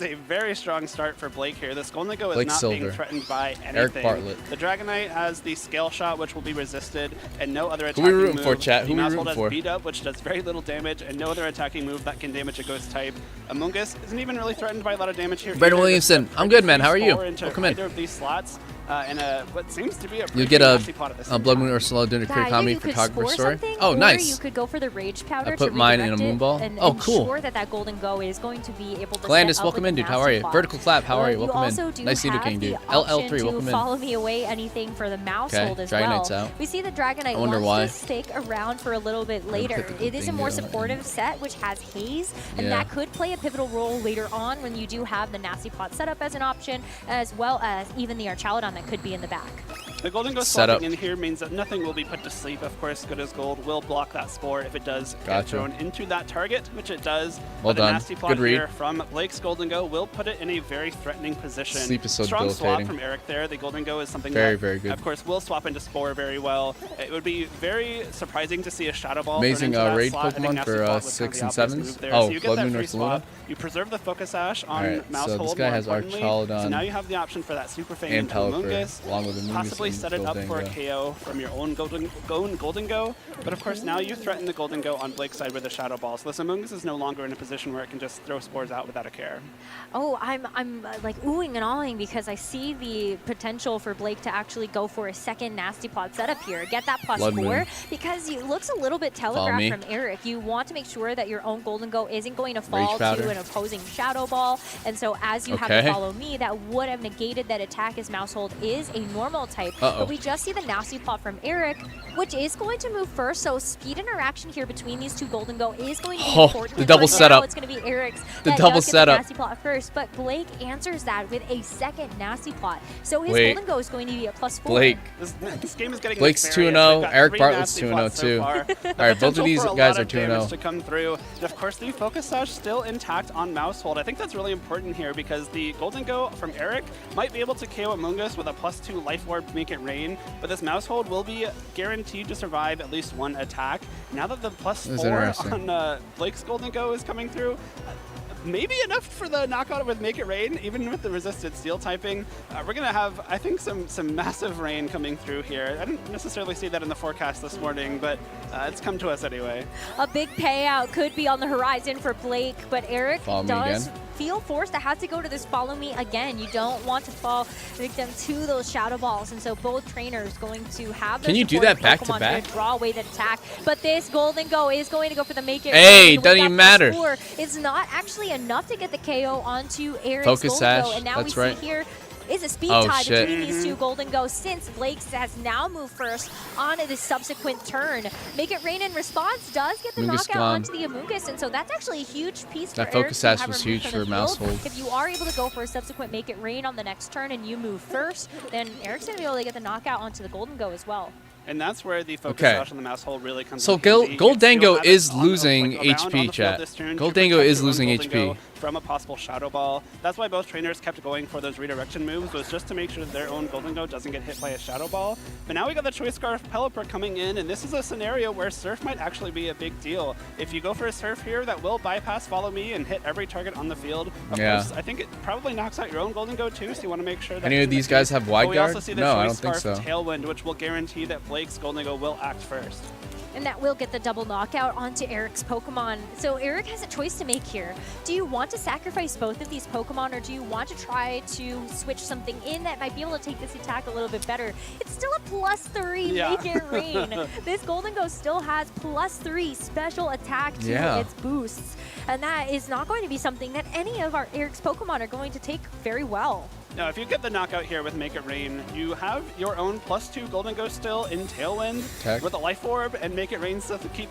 is a very strong start for Blake here. This Golden Eagle is Blake not Silver. being threatened by anything. Eric Bartlett. The Dragonite has the Scale Shot, which will be resisted, and no other Who attacking we rooting move. for, chat? Who The we Mouse rooting Bolt for? has Beat Up, which does very little damage, and no other attacking move that can damage a Ghost type. Among Us isn't even really threatened by a lot of damage here. Brandon either. Williamson. This I'm good, man. How are you? into Welcome in. either of these slots. in what seems to be a You'll get nasty plot at the same Blood time. Moon or Slow Dinner Career Yeah, Comedy you could photographer spore story. something, Oh, or nice. you could go for the Rage Powder I put to mine in a redirect moonball. it and Oh, cool. ensure that Golden Go is going to be able to Glandis, set up welcome with in, the dude. How are you? nasty Vertical Clap, how are you? Welcome also in. do Nice have King, dude. the option LL3, welcome to in. follow me away anything for the mouse Okay, hold as Dragonite's well. out. We see the Dragonite I wonder wants why. to stick around for a little bit later. It is a more supportive set, which has Haze, and Yeah. that could play a pivotal role later on when you do have the Nasty Plot set up as an option, as well as even the Archaludon that could be in the back. The Golden Ghost Setup. swapping in here means that nothing will be put to sleep. Of course, Good as Gold will block that Spore if it does get Gotcha. thrown into that target, which it does. Well but the done. nasty plot Good read. here from Blake's Golden Go will put it in a very threatening position. Sleep is so Strong swap debilitating. from Eric there. The Golden Go is something Very, that, very good. of course, will swap into Spore very well. It would be very surprising to see a Shadow Ball Amazing thrown into that raid slot. I think Pokemon Nasty for Plot was 6 kind and of the obvious 7s. move there. Oh, So you get Blood that Moon free or swap. Saluna. You preserve the Focus Sash on Alright, Mouse so Hold. this guy more has importantly. Archaludon So now you have the option for that Super Fang and into Pelipper, Amoonguss. along with Amoonguss Possibly and set it up for a Golden KO from your own Golden Go. But of course, now you threaten the Golden Go on Blake's side with a Shadow Ball. So this Amoonguss is no longer in a position where it can just throw spores out without a care. Oh, I'm like oohing and awing because I see the potential for Blake to actually go for a second Nasty Plot setup here. Get that +4 Blood Moon. because it looks a little bit Follow telegraphed me. from Eric. You want to make sure that your own Golden Go isn't going to fall Rage Powder. to an opposing Shadow Ball. And so as you have to Okay. follow me, that would have negated that attack as Mouse Hold is a normal type. Uh-oh. But we just see the Nasty Plot from Eric, which is going to move first. So speed interaction here between these two Golden Go is going to be Oh, important. the double Right now, setup. it's going to be Eric's. The that double does get setup. Nasty Plot first, but Blake answers that with a second Nasty Plot. So his Wait. Golden Go is going to be a +4. Blake. This game is getting Blake's nefarious. 2-0. We've got Eric 3 Bartlett's nasty 2-0 plots so too. far. All The right, both of potential these for a guys lot are of damage 2-0. to come through. And of course, the Focus Sash still intact on Mouse Hold. I think that's really important here because the Golden Go from Eric might be able to KO Amoonguss with a +2 Life Orb to make it rain, but this Mouse Hold will be guaranteed to survive at least one attack. Now that the That's +4 interesting. on Blake's Golden Go is coming through, maybe enough for the knockout with Make It Rain, even with the resisted steel typing. We're going to have, I think, some massive rain coming through here. I didn't necessarily see that in the forecast this morning, but it's come to us anyway. A big payout could be on the horizon for Blake, but Eric Follow me does again. feel forced to have to go to this follow me again. You don't want to fall victim to those Shadow Balls, and so both trainers going to have Can their you do supporting that back to Pokemon back? to draw away the attack. But this Golden Go is going to go for the Make It Hey, Rain with doesn't that even matter. +4. It's not actually enough to get the KO onto Eric's Focus Golden Go, Sash, and now that's we right. see here is a speed Oh, tie shit. between these two Golden Goes since Blake has now moved first on the subsequent turn. Make It Rain in response does get the Amoonguss knockout gone. onto the Amoonguss, and so that's actually a huge piece That for Eric Focus to Sash have was removed huge from the for Mouse field. Hold. If you are able to go for a subsequent Make It Rain on the next turn and you move first, then Eric's going to be able to get the knockout onto the Golden Go as well. And that's where the Focus Okay. Sash on the Mouse Hold really comes So in handy. Goldango You'll have is it on losing around on HP, the field chat. this turn to Goldango protect is your own losing Golden Go HP. from a possible Shadow Ball. That's why both trainers kept going for those redirection moves, was just to make sure that their own Golden Go doesn't get hit by a Shadow Ball. But now we got the Choice Scarf Pelipper coming in, and this is a scenario where Surf might actually be a big deal. If you go for a Surf here, that will bypass Follow Me and hit every target on the field. Of Yeah. course, I think it probably knocks out your own Golden Go too, so you want to make sure that Any it's of in these the guys queue. have wide But we also guard? see the No, I Choice don't think Scarf so. Tailwind, which will guarantee that Blake's Golden Go will act first. And that will get the double knockout onto Eric's Pokemon. So Eric has a choice to make here. Do you want to sacrifice both of these Pokemon, or do you want to try to switch something in that might be able to take this attack a little bit better? It's still a +3 Yeah. Make It Rain. This Golden Go still has +3 special attack to Yeah. its boosts. And that is not going to be something that any of our Eric's Pokemon are going to take very well. Now, if you get the knockout here with Make It Rain, you have your own +2 Golden Go still in Tailwind Tech. with a Life Orb and Make It Rain stuff to keep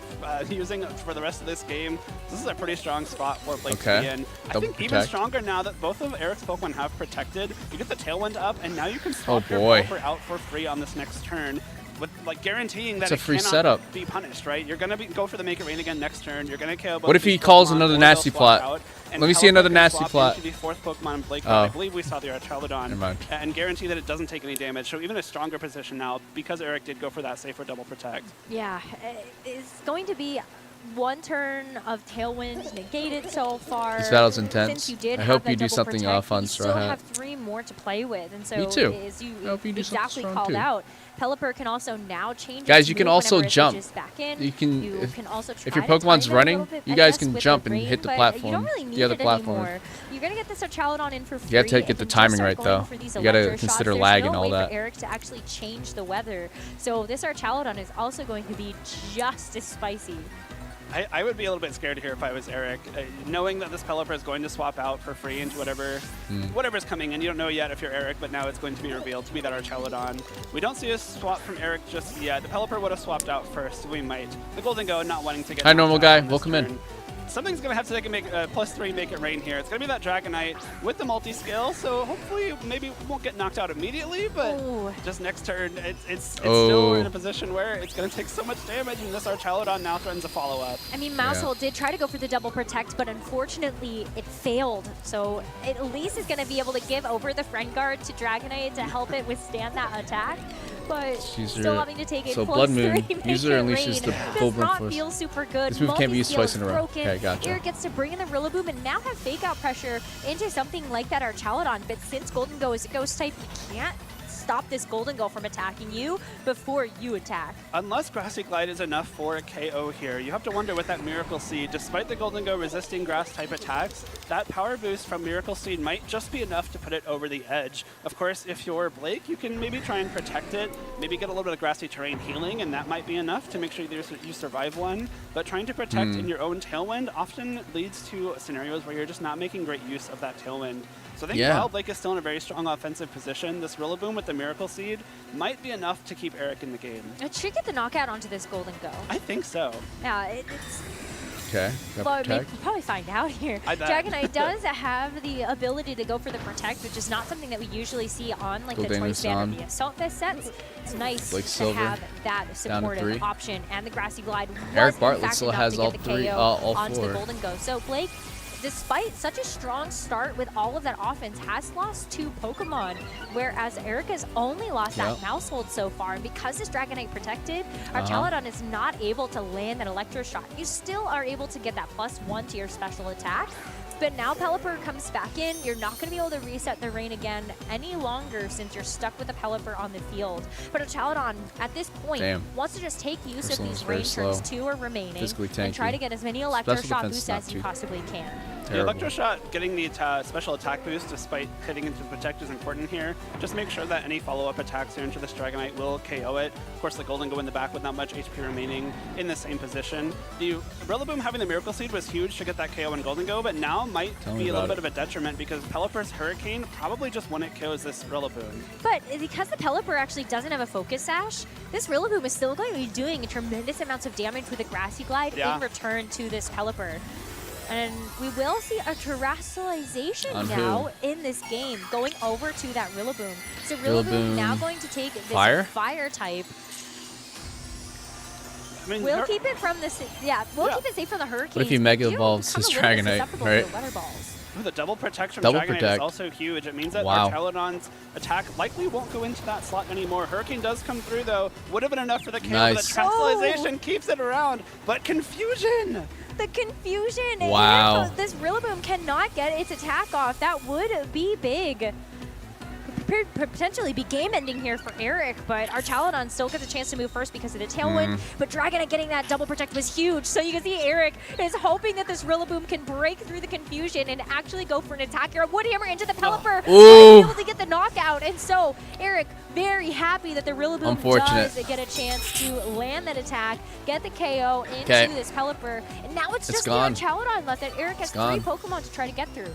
using for the rest of this game. This is a pretty strong spot for Blake to Okay. be in. I Double think even protect. stronger now that both of Eric's Pokemon have protected. You get the Tailwind up, and now you can swap Oh, your boy. Pelipper out for free on this next turn. With like guaranteeing that It's a it free cannot setup. be punished, right? You're gonna go for the Make It Rain again next turn. You're gonna KO both What if he these calls Pokemon, another or they'll nasty swap plot? out, and Let me see Pelipper another can nasty swap plot. into the fourth Pokemon in Blake. Oh. I believe we saw the Archaludon, Never mind. and guarantee that it doesn't take any damage. So even a stronger position now because Eric did go for that safer double protect. Yeah, it's going to be one turn of Tailwind negated so far. This battle's intense. Since you did I have hope that you do double something protect, fun, you Straw still Hat. have 3 more to play with. And so Me too. as you I hope you do something exactly strong, called too. out, Pelipper can also now change Guys, its you can move also whenever it jump. switches back in. You can also if try your to Pokemon's time it a running, little bit, you I guys guess, can with jump the and hit the rain, but platform. You don't really need the other it platform. anymore. You're going to get this Archaludon in for free. You gotta get the and timing just right, start going though. for these You gotta electro consider shots. lag There's and no all way that. for Eric to actually change the weather. So this Archaludon is also going to be just as spicy. I would be a little bit scared here if I was Eric, knowing that this Pelipper is going to swap out for free into whatever's coming in. You don't know yet if you're Eric, but now it's going to be revealed to be that Archaludon. We don't see a swap from Eric just yet. The Pelipper would have swapped out first. We might. The Golden Go not wanting to get. Hi, normal knocked out guy. on this Welcome in. turn. Something's going to have to make +3 make it rain here. It's going to be that Dragonite with the multi-scale, so hopefully maybe it won't get knocked out immediately, but just next turn, it's still in a position where it's going to take so much damage, and this Archaludon now threatens a follow-up. I mean, Mousehole did try to go for the double protect, but unfortunately it failed. So at least it's going to be able to give over the Friend Guard to Dragonite to help it withstand that attack. But still having to take it so plus Blood Moon. 3 User unleashes the full does burn not force. feel super good. This move can't be used Multi-scale twice in a is row. broken. Okay, gotcha. Eric gets to bring in the Rillaboom and now have fake out pressure into something like that Archaludon. But since Golden Go is a ghost type, you can't stop this Golden Go from attacking you before you attack. Unless Grassy Glide is enough for a KO here, you have to wonder with that Miracle Seed, despite the Golden Go resisting grass type attacks, that power boost from Miracle Seed might just be enough to put it over the edge. Of course, if you're Blake, you can maybe try and protect it, maybe get a little bit of grassy terrain healing, and that might be enough to make sure you survive one. But trying to protect in your own Tailwind often leads to scenarios where you're just not making great use of that Tailwind. So I think while Blake is still in a very strong offensive position, this Rillaboom with the Miracle Seed might be enough to keep Eric in the game. It should get the knockout onto this Golden Go. I think so. Yeah, it's... Okay. Well, we'll probably find out here. Dragonite does have the ability to go for the Protect, which is not something that we usually see on like the Choice Band or the Assault Vest sets. It's nice to have that supportive option. And the Grassy Glide was in fact still enough has to get the KO all onto four. the Golden Go. So Blake, despite such a strong start with all of that offense, has lost 2 Pokemon, whereas Eric has only lost that Mousehold so far. And because this Dragonite protected, Archaludon is not able to land that Electro Shot. You still are able to get that +1 to your special attack. But now Pelipper comes back in. You're not going to be able to reset the rain again any longer since you're stuck with the Pelipper on the field. But Archaludon, at this point, wants to just take use of these rain turns 2 are remaining and try to get as many Electro Shot boosts as you possibly can. The Electro Shot, getting the special attack boost despite hitting into the Protect is important here. Just make sure that any follow-up attacks here into this Dragonite will KO it. Of course, the Golden Go in the back with not much HP remaining in the same position. The Rillaboom having the Miracle Seed was huge to get that KO in Golden Go, but now might be a little bit of a detriment because Pelipper's Hurricane probably just one-hit KOs this Rillaboom. But because the Pelipper actually doesn't have a Focus Sash, this Rillaboom is still going to be doing tremendous amounts of damage with a Grassy Glide in return to this Pelipper. And we will see a terrestrialization now in this game, going over to that Rillaboom. So Rillaboom now going to take this fire type. I mean, we'll keep it from this. We'll keep it safe from the Hurricane. What if he Mega Evolves his Dragonite, right? Oh, the double protection from Dragonite is also huge. It means that Archaludon's attack likely won't go into that slot anymore. Hurricane does come through, though. Would have been enough for the KO, but the Terrestrialization keeps it around. But Confusion! The Confusion! Wow. And this Rillaboom cannot get its attack off. That would be big. Potentially be game-ending here for Eric, but Archaludon still gets a chance to move first because of the Tailwind, but Dragonite getting that double protect was huge, so you can see Eric is hoping that this Rillaboom can break through the Confusion and actually go for an attack here. Wood Hammer into the Pelipper, able to get the knockout, and so Eric very happy that the Rillaboom does get a chance to land that attack, get the KO into this Pelipper, and now it's just the Archaludon left that Eric has 3 Pokemon to try to get through.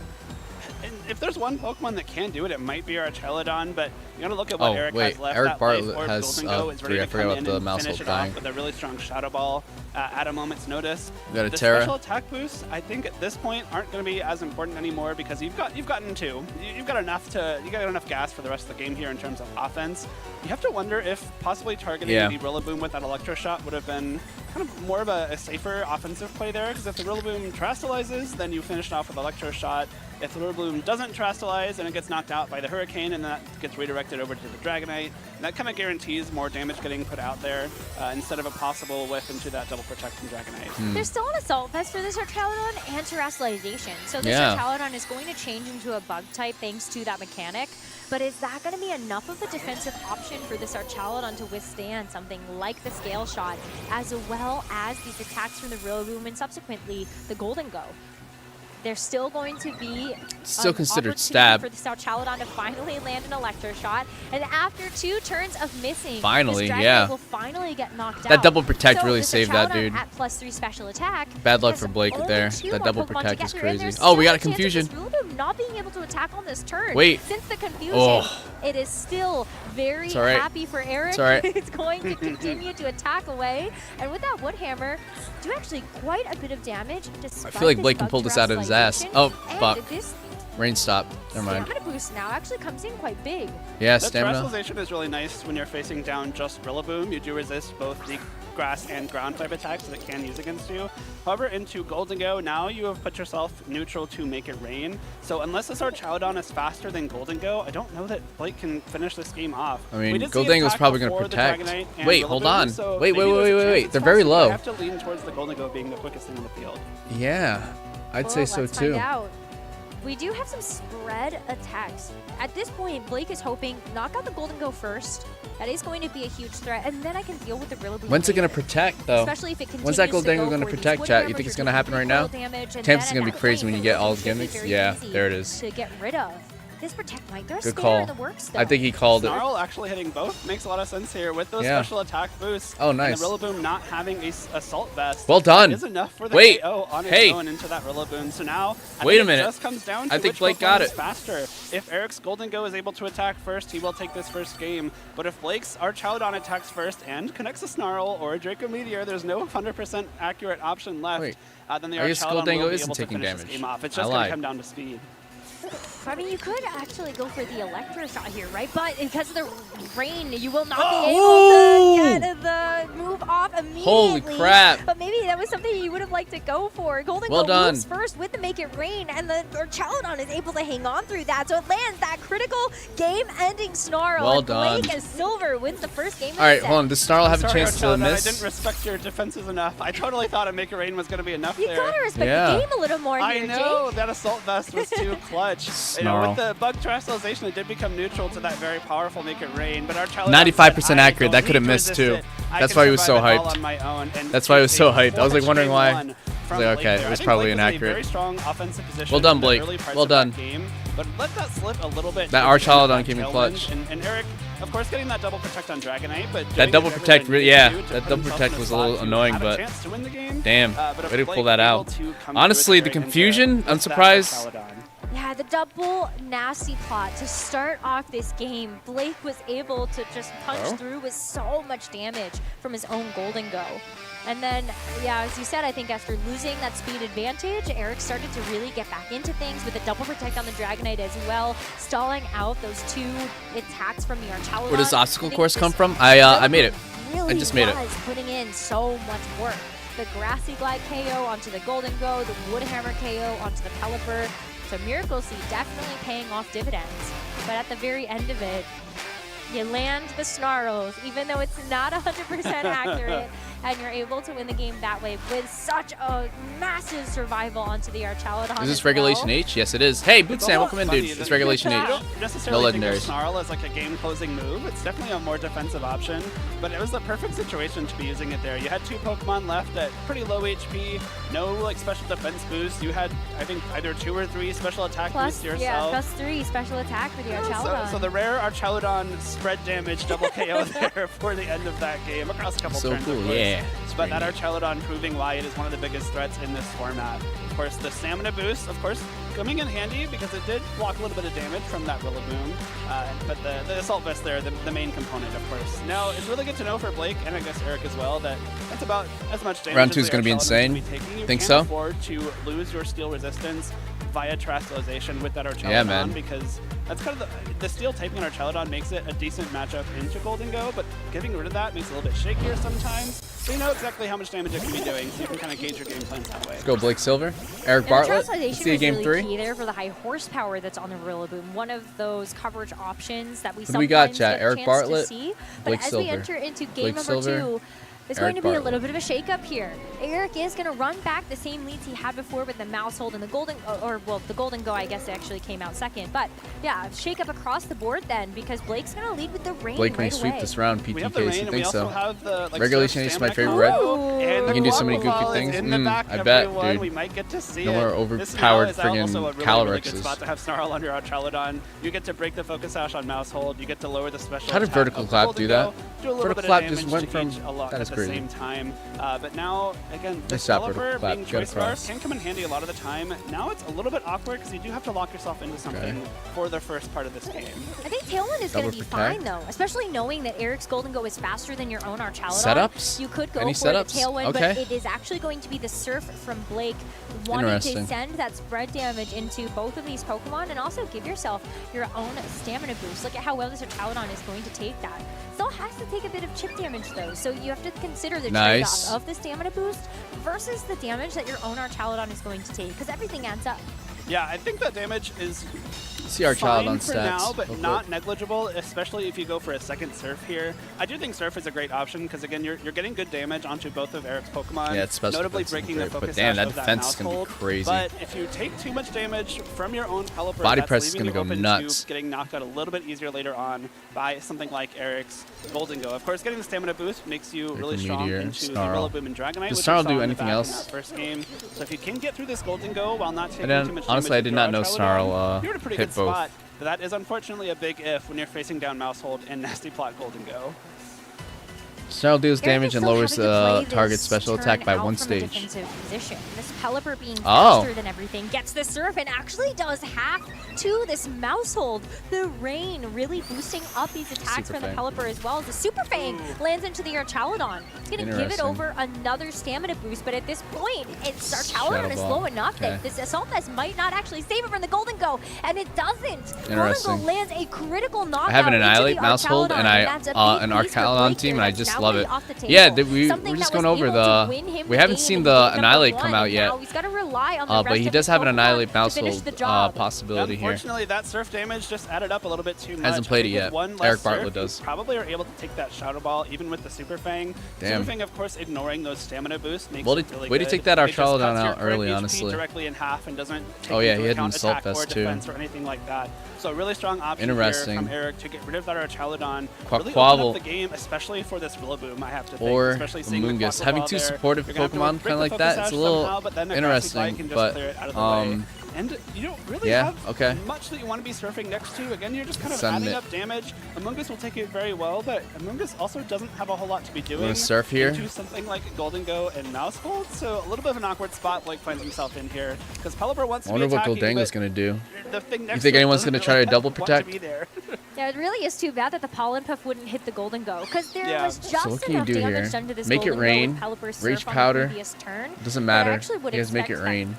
And if there's one Pokemon that can do it, it might be Archaludon, but you gotta look at what Eric has left. Eric that Bartlett Life Orb has Golden Go is ready to come in and finish it dying. off with a really strong Shadow Ball at a moment's notice. Got a the Terra. special attack boosts, I think at this point aren't going to be as important anymore because you've gotten 2. You've got enough gas for the rest of the game here in terms of offense. You have to wonder if possibly targeting the Rillaboom with that Electro Shot would have been kind of more of a safer offensive play there, because if the Rillaboom terastallizes, then you finish it off with Electro Shot. If the Rillaboom doesn't terastallize and it gets knocked out by the Hurricane, and that gets redirected over to the Dragonite, and that kind of guarantees more damage getting put out there instead of a possible whiff into that double protect from Dragonite. There's still an Assault Vest for this Archaludon and terastallization. So this Archaludon is going to change into a bug type thanks to that mechanic. But is that going to be enough of a defensive option for this Archaludon to withstand something like the Scale Shot, as well as these attacks from the Rillaboom and subsequently the Golden Go? There's still going to be considered stab for the Archaludon to finally land an Electro Shot, and after 2 turns of missing, finally, this Dragonite will finally get knocked out. That double protect so really saved that dude. At +3 special attack. Bad luck for Blake there. That double protect is crazy. Oh, we got a confusion. Not being able to attack on this turn. Wait. Since the confusion, it is still very happy for Eric. It's going to continue to attack away, and with that Wood Hammer, do actually quite a bit of damage. I feel like Blake can pull this out of his ass. Oh, fuck. Rain stop. Never mind. Stamina boost now actually comes in quite big. Yeah, that stamina. Terastallization is really nice when you're facing down just Rillaboom. You do resist both the grass and ground type attacks that it can use against you. However, into Golden Go, now you have put yourself neutral to make it rain. So unless this Archaludon is faster than Golden Go, I don't know that Blake can finish this game off. I mean, Golden Go is probably going to protect. Wait, hold on. So wait. They're very low. I have to lean towards the Golden Go being the quickest thing in the field. Yeah, I'd say so too. Find out. We do have some spread attacks. At this point, Blake is hoping knock out the Golden Go first. That is going to be a huge threat, and then I can deal with the Rillaboom. When's it going to protect, though? Especially if it continues When's that Golden Go going to protect, chat? You think it's going to happen right now? Temp's going to be crazy when you get all his gimmicks. Yeah, there it is. To get rid of. This protect might. There's good call. In the works, though. I think he called it. Snarl actually hitting both makes a lot of sense here with those special attack boosts. Oh, nice. And the Rillaboom not having a Assault Vest. Well done. Is enough for the KO on its own into that Rillaboom. So now, wait a minute. It just comes down to which Blake got it faster. If Eric's Golden Go is able to attack first, he will take this first game. But if Blake's Archaludon attacks first and connects a Snarl or a Draco Meteor, there's no 100% accurate option left. Then the Archaludon will be able to finish this game off. It's just going to come down to speed. I mean, you could actually go for the Electro Shot here, right? But because of the rain, you will not be able to get the move off immediately. Holy crap. But maybe that was something you would have liked to go for. Golden Go moves first with the Make It Rain, and the Archaludon is able to hang on through that. So it lands that critical game-ending Snarl. Well and done. Blake as Silver wins the first game of All right, the set. hold on. Does Snarl have a chance to miss? I didn't respect your defenses enough. I totally thought a Make It Rain was going to be enough there. You got to respect the game a little more here, I know. Jake. That Assault Vest was too clutch. You know, with the bug terastallization, it did become neutral to that very powerful Make It Rain. But 95% accurate. That could have missed too. That's why he was so hyped. That's why he was so hyped. I was like wondering why. I was like, okay, it was probably inaccurate. Well done, Blake. Well done. But let that slip a little bit. That Archaludon came in clutch. And Eric, of course, getting that double protect on Dragonite, but that double protect, that double protect was a little annoying, but damn, way to pull that out. Honestly, the confusion, I'm surprised. Yeah, the double nasty plot to start off this game. Blake was able to just punch through with so much damage from his own Golden Go. And then, yeah, as you said, I think after losing that speed advantage, Eric started to really get back into things with a double protect on the Dragonite as well, stalling out those 2 attacks from the Archaludon. Where does obstacle course come from? I made it. Really I just made it. Putting in so much work. The Grassy Glide KO onto the Golden Go, the Woodhammer KO onto the Pelipper. So Miracle Seed definitely paying off dividends. But at the very end of it, you land the Snarls, even though it's not 100% accurate, and you're able to win the game that way with such a massive survival onto the Archaludon. Is this Regulation H? Yes, it is. Hey, Bootsam, welcome in, dude. It's Regulation H. You don't necessarily think of Snarl as like a game-closing move. It's definitely a more defensive option, but it was the perfect situation to be using it there. You had 2 Pokemon left at pretty low HP, no like special defense boost. You had, I think, either 2 or 3 special attack boosts yourself. Yeah, +3 special attack for the Archaludon. So the rare Archaludon spread damage double KO there for the end of that game across a couple turns. So cool, yeah. But that Archaludon proving why it is one of the biggest threats in this format. Of course, the stamina boost, of course, coming in handy because it did block a little bit of damage from that Rillaboom. But the Assault Vest there, the main component, of course. Now, it's really good to know for Blake, and I guess Eric as well, that that's about as much damage Round 2 is going to be insane. Think so? You can't afford to lose your steel resistance via terastallization with that Archaludon. Yeah, man. Because that's kind of the steel typing on Archaludon makes it a decent matchup into Golden Go, but getting rid of that makes it a little bit shakier sometimes. so you know exactly how much damage it can be doing, so you can kind of gauge your game plans that way. Let's go Blake Silver. Eric Bartlett. See you game 3. Key there for the high horsepower that's on the Rillaboom. One of those coverage options that we Who do sometimes we got, get chat? a Eric chance Bartlett, to see. But Blake as Silver. we enter into game Blake number Silver, 2, there's Eric going to be a Bartlett. little bit of a shake-up here. Eric is going to run back the same leads he had before with the mouse hold and the golden, the golden go, I guess, actually came out second. But yeah, shake-up across the board then, because Blake's going to lead with the rain Blake, can right you sweep away. this round PTKs? You think so? Like, Regulation is my favorite red. You can do so many goofy things. I bet, dude. We might get to see No more it. overpowered This now is also a friggin' really good Calorexes. spot to have Snarl under our Chaladon. You get to break the focus sash on mouse hold. You get to lower the special. How did attack vertical of the clap golden do that? go, do a little Vertical bit clap of just damage went to from. each a lot That is at crazy. the same time. But now, again, the Nice shot, developer vertical clap. being Got choice across. bars can come in handy a lot of the time. Now it's a little bit awkward because you do have to lock yourself into something for the first part of this game. I think Tailwind is going to be protect. fine, though, especially knowing that Eric's Golden Go is faster than your own Archaladon. Setups? You could go Any for setups? the Tailwind, Okay. but it is actually going to be the Surf from Blake wanting to Interesting. send that spread damage into both of these Pokemon and also give yourself your own stamina boost. Look at how well this Archaladon is going to take that. Still has to take a bit of chip damage, though, so you have to consider the Nice. trade-off of the stamina boost versus the damage that your own Archaladon is going to take, because everything adds up. Yeah, I think that damage is See our fine Chaladon for stats. now, but real not quick. negligible, especially if you go for a second Surf here. I do think Surf is a great option because, again, you're getting good damage onto both of Eric's Pokemon, Yeah, it's special notably defense is breaking the great, but focus damn, sash that of defense mouse is gonna be hold. crazy. But if you take too much damage from your own Pelipper, Body that's press is leaving gonna you go open nuts. to getting knocked out a little bit easier later on by something like Eric's Golden Go. Of course, getting the stamina boost makes you really strong Meteor, into Snarl. the Rillaboom and Dragonite. Does which Snarl we saw do in the anything back in else? that first game. So if you can get through this Golden Go while not taking then, too much honestly, damage I did with not your know Archaladon, Snarl, you're in a pretty hit good both. spot. But that is unfortunately a big if when you're facing down mouse hold and Nasty Plot Golden Go. Snarl deals Eric damage is and still lowers having to play the target's this special turn attack by out 1 from a stage. defensive position. This Pelipper being Oh. faster than everything gets the Surf and actually does half to this mouse hold. The rain really boosting up these attacks Super from the Fang. Pelipper as well as the Super Fang lands into the Archaladon. It's going to give it Interesting. over another stamina boost, but at this point, it's Archaladon Shadow is Ball. slow enough Okay. that this Assault Vest might not actually save it from the Golden Go, and it doesn't. Golden Go Interesting. lands a critical knockout I have an into Annihilate the mouse hold Archaladon, and I that's a an big piece for Archaladon Blake team there and I that's just now love really it. off the table. Yeah, we're Something just that going was over able to the. win him We the haven't game seen in the game number Annihilate 1, come out and yet. now he's got to rely on the But rest he of does his have an Pokemon Annihilate to mouse finish hold the job. possibility here. Unfortunately, that Surf damage just added up a little bit too much. Hasn't played it I think yet. with one less Eric Bartlett Surf, does. you probably are able to take that Shadow Ball even with the Super Fang. Damn. Super Fang, of course, ignoring those stamina boosts makes Well, it really way to good. take that It just Archaladon cuts your out early, current HP honestly. directly in half and doesn't take Oh, yeah, into he had an account Assault attack or Vest, too. defense or anything like that. So a really strong option here Interesting. from Eric to get rid of that Archaladon. Quack Really open Quavel. up the game, especially for this Rillaboom, I have to think. Or especially seeing the Amoonguss. Quack Having Quavel two there. supportive You're gonna have to Pokemon break kind of the like focus that, it's a sash little somehow, but then a Grassy Fly interesting. can just But clear it out of the way. And you don't really yeah, have okay. much that you want to be surfing next to. Again, you're just kind of Send adding it. up damage. Amoonguss will take it very well, but Amoonguss also doesn't have a whole lot to be doing. Wanna surf here? Into something like Golden Go and Mouse Hold, so a little bit of an awkward spot Blake finds himself in here. Because Pelipper wants I to be wonder what attacking, Goldanga's but going to do. the thing You next think to it anyone's doesn't going to try really to double want to protect? be there. Yeah, it really is too bad that the Pollen Puff wouldn't hit the Golden Go, because there Yeah. was So just what can you enough do damage here? done to this Make it Golden rain, Go with Pelipper's Rage Surf on Powder. the previous turn. Doesn't But I matter. actually would You guys make it expect that rain.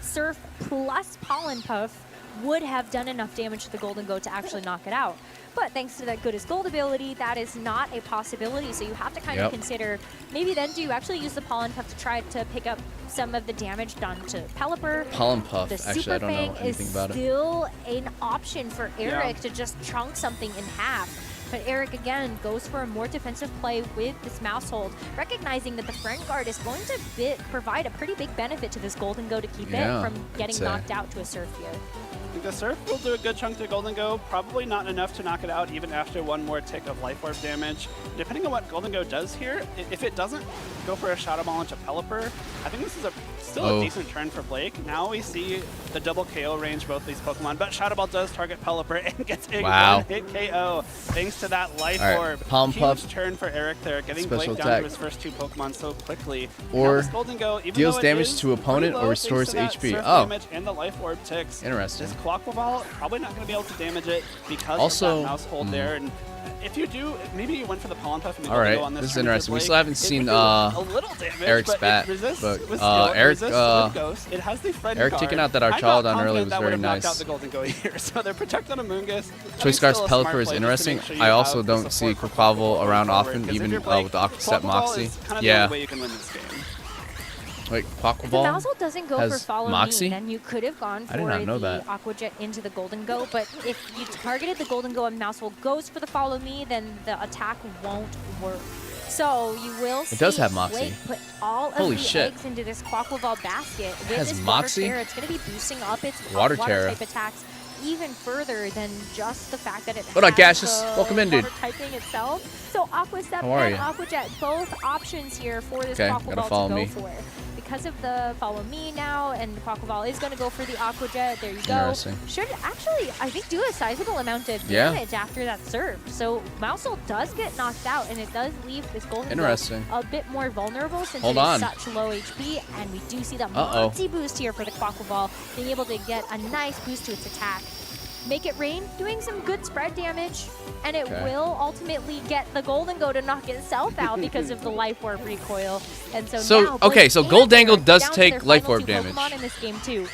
Surf plus Pollen Puff would have done enough damage to the Golden Go to actually knock it out. But thanks to that Good as Gold ability, that is not a possibility. So you have to kind of consider, maybe then do you actually use the Pollen Puff to try to pick up some of the damage done to Pelipper? Pollen Puff. The Actually, Super I don't know Fang anything is about it. still an option for Eric Yeah. to just chunk something in half. But Eric, again, goes for a more defensive play with this mouse hold, recognizing that the Friend Guard is going to provide a pretty big benefit to this Golden Go to keep Yeah, it from getting I'd say. knocked out to a Surf here. I think the Surf will do a good chunk to Golden Go, probably not enough to knock it out even after one more tick of Life Orb damage. Depending on what Golden Go does here, if it doesn't go for a Shadow Ball into Pelipper, I think this is still a decent turn for Blake. Now we see the double KO range both these Pokemon, but Shadow Ball does target Pelipper and gets a one-hit KO thanks to that Life Orb. Palm Huge Puff. turn for Eric there, getting Special Blake down attack. to his first two Pokemon so quickly. Or Now this Golden Go, even deals though it damage is to opponent pretty or low restores thanks to that HP. Surf Oh. damage and the Life Orb ticks. Interesting. This Quack Ball probably not going to be able to damage it because Also, of that mouse hold there. And if you do, maybe you went for the Pollen Puff and the All right, on this this is turn for interesting. We Blake. still haven't It seen would do a little damage, Eric's but bat, it resists but with skill, it Eric resists with Ghost. It has the friend Eric card. taking out that Archal down early was that very would have knocked nice. out the Golden Go here, so they're protected on Amoonguss. Choice Scar's Pelipper is interesting. I also don't see Quaquaval around often, even with the Aquastep Moxie. Yeah. The way you can win this game. Wait, If the Quaquaval Mausel doesn't go for has Follow Moxie? Me, then you could have gone for I did not know the that. Aqua Jet into the Golden Go. But if you targeted the Golden Go and Mausel goes for the Follow Me, then the attack won't work. So you will see It does have Moxie. Blake put all of Holy the shit. eggs into this Quaquaval basket. With has this Moxie? Water Terror, it's going to be boosting up its Water water Terror. type attacks even further than just the fact that it What up, has Gaseous? the Welcome in, dude. water typing itself. So Aqua Step How are and ya? Aqua Jet, both options here for this Okay, gotta Quaquaval follow to go me. for. Because of the Follow Me now, and the Quaquaval is going to go for the Aqua Jet. There you go. Interesting. Should actually, I think, do a sizable amount of Yeah. damage after that serve. So Mausel does get knocked out, and it does leave this Golden Interesting. Go a bit more vulnerable since Hold it is on. such low HP. And we do see the Uh-oh. multi boost here for the Quaquaval, being able to get a nice boost to its attack. Make It Rain, doing some good spread damage, and it Okay. will ultimately get the Golden Go to knock itself out because of the Life Orb recoil. And so, So, now okay, Blake so and Goldangle Eric does down to take their Life final Orb two damage. Pokemon in this game too.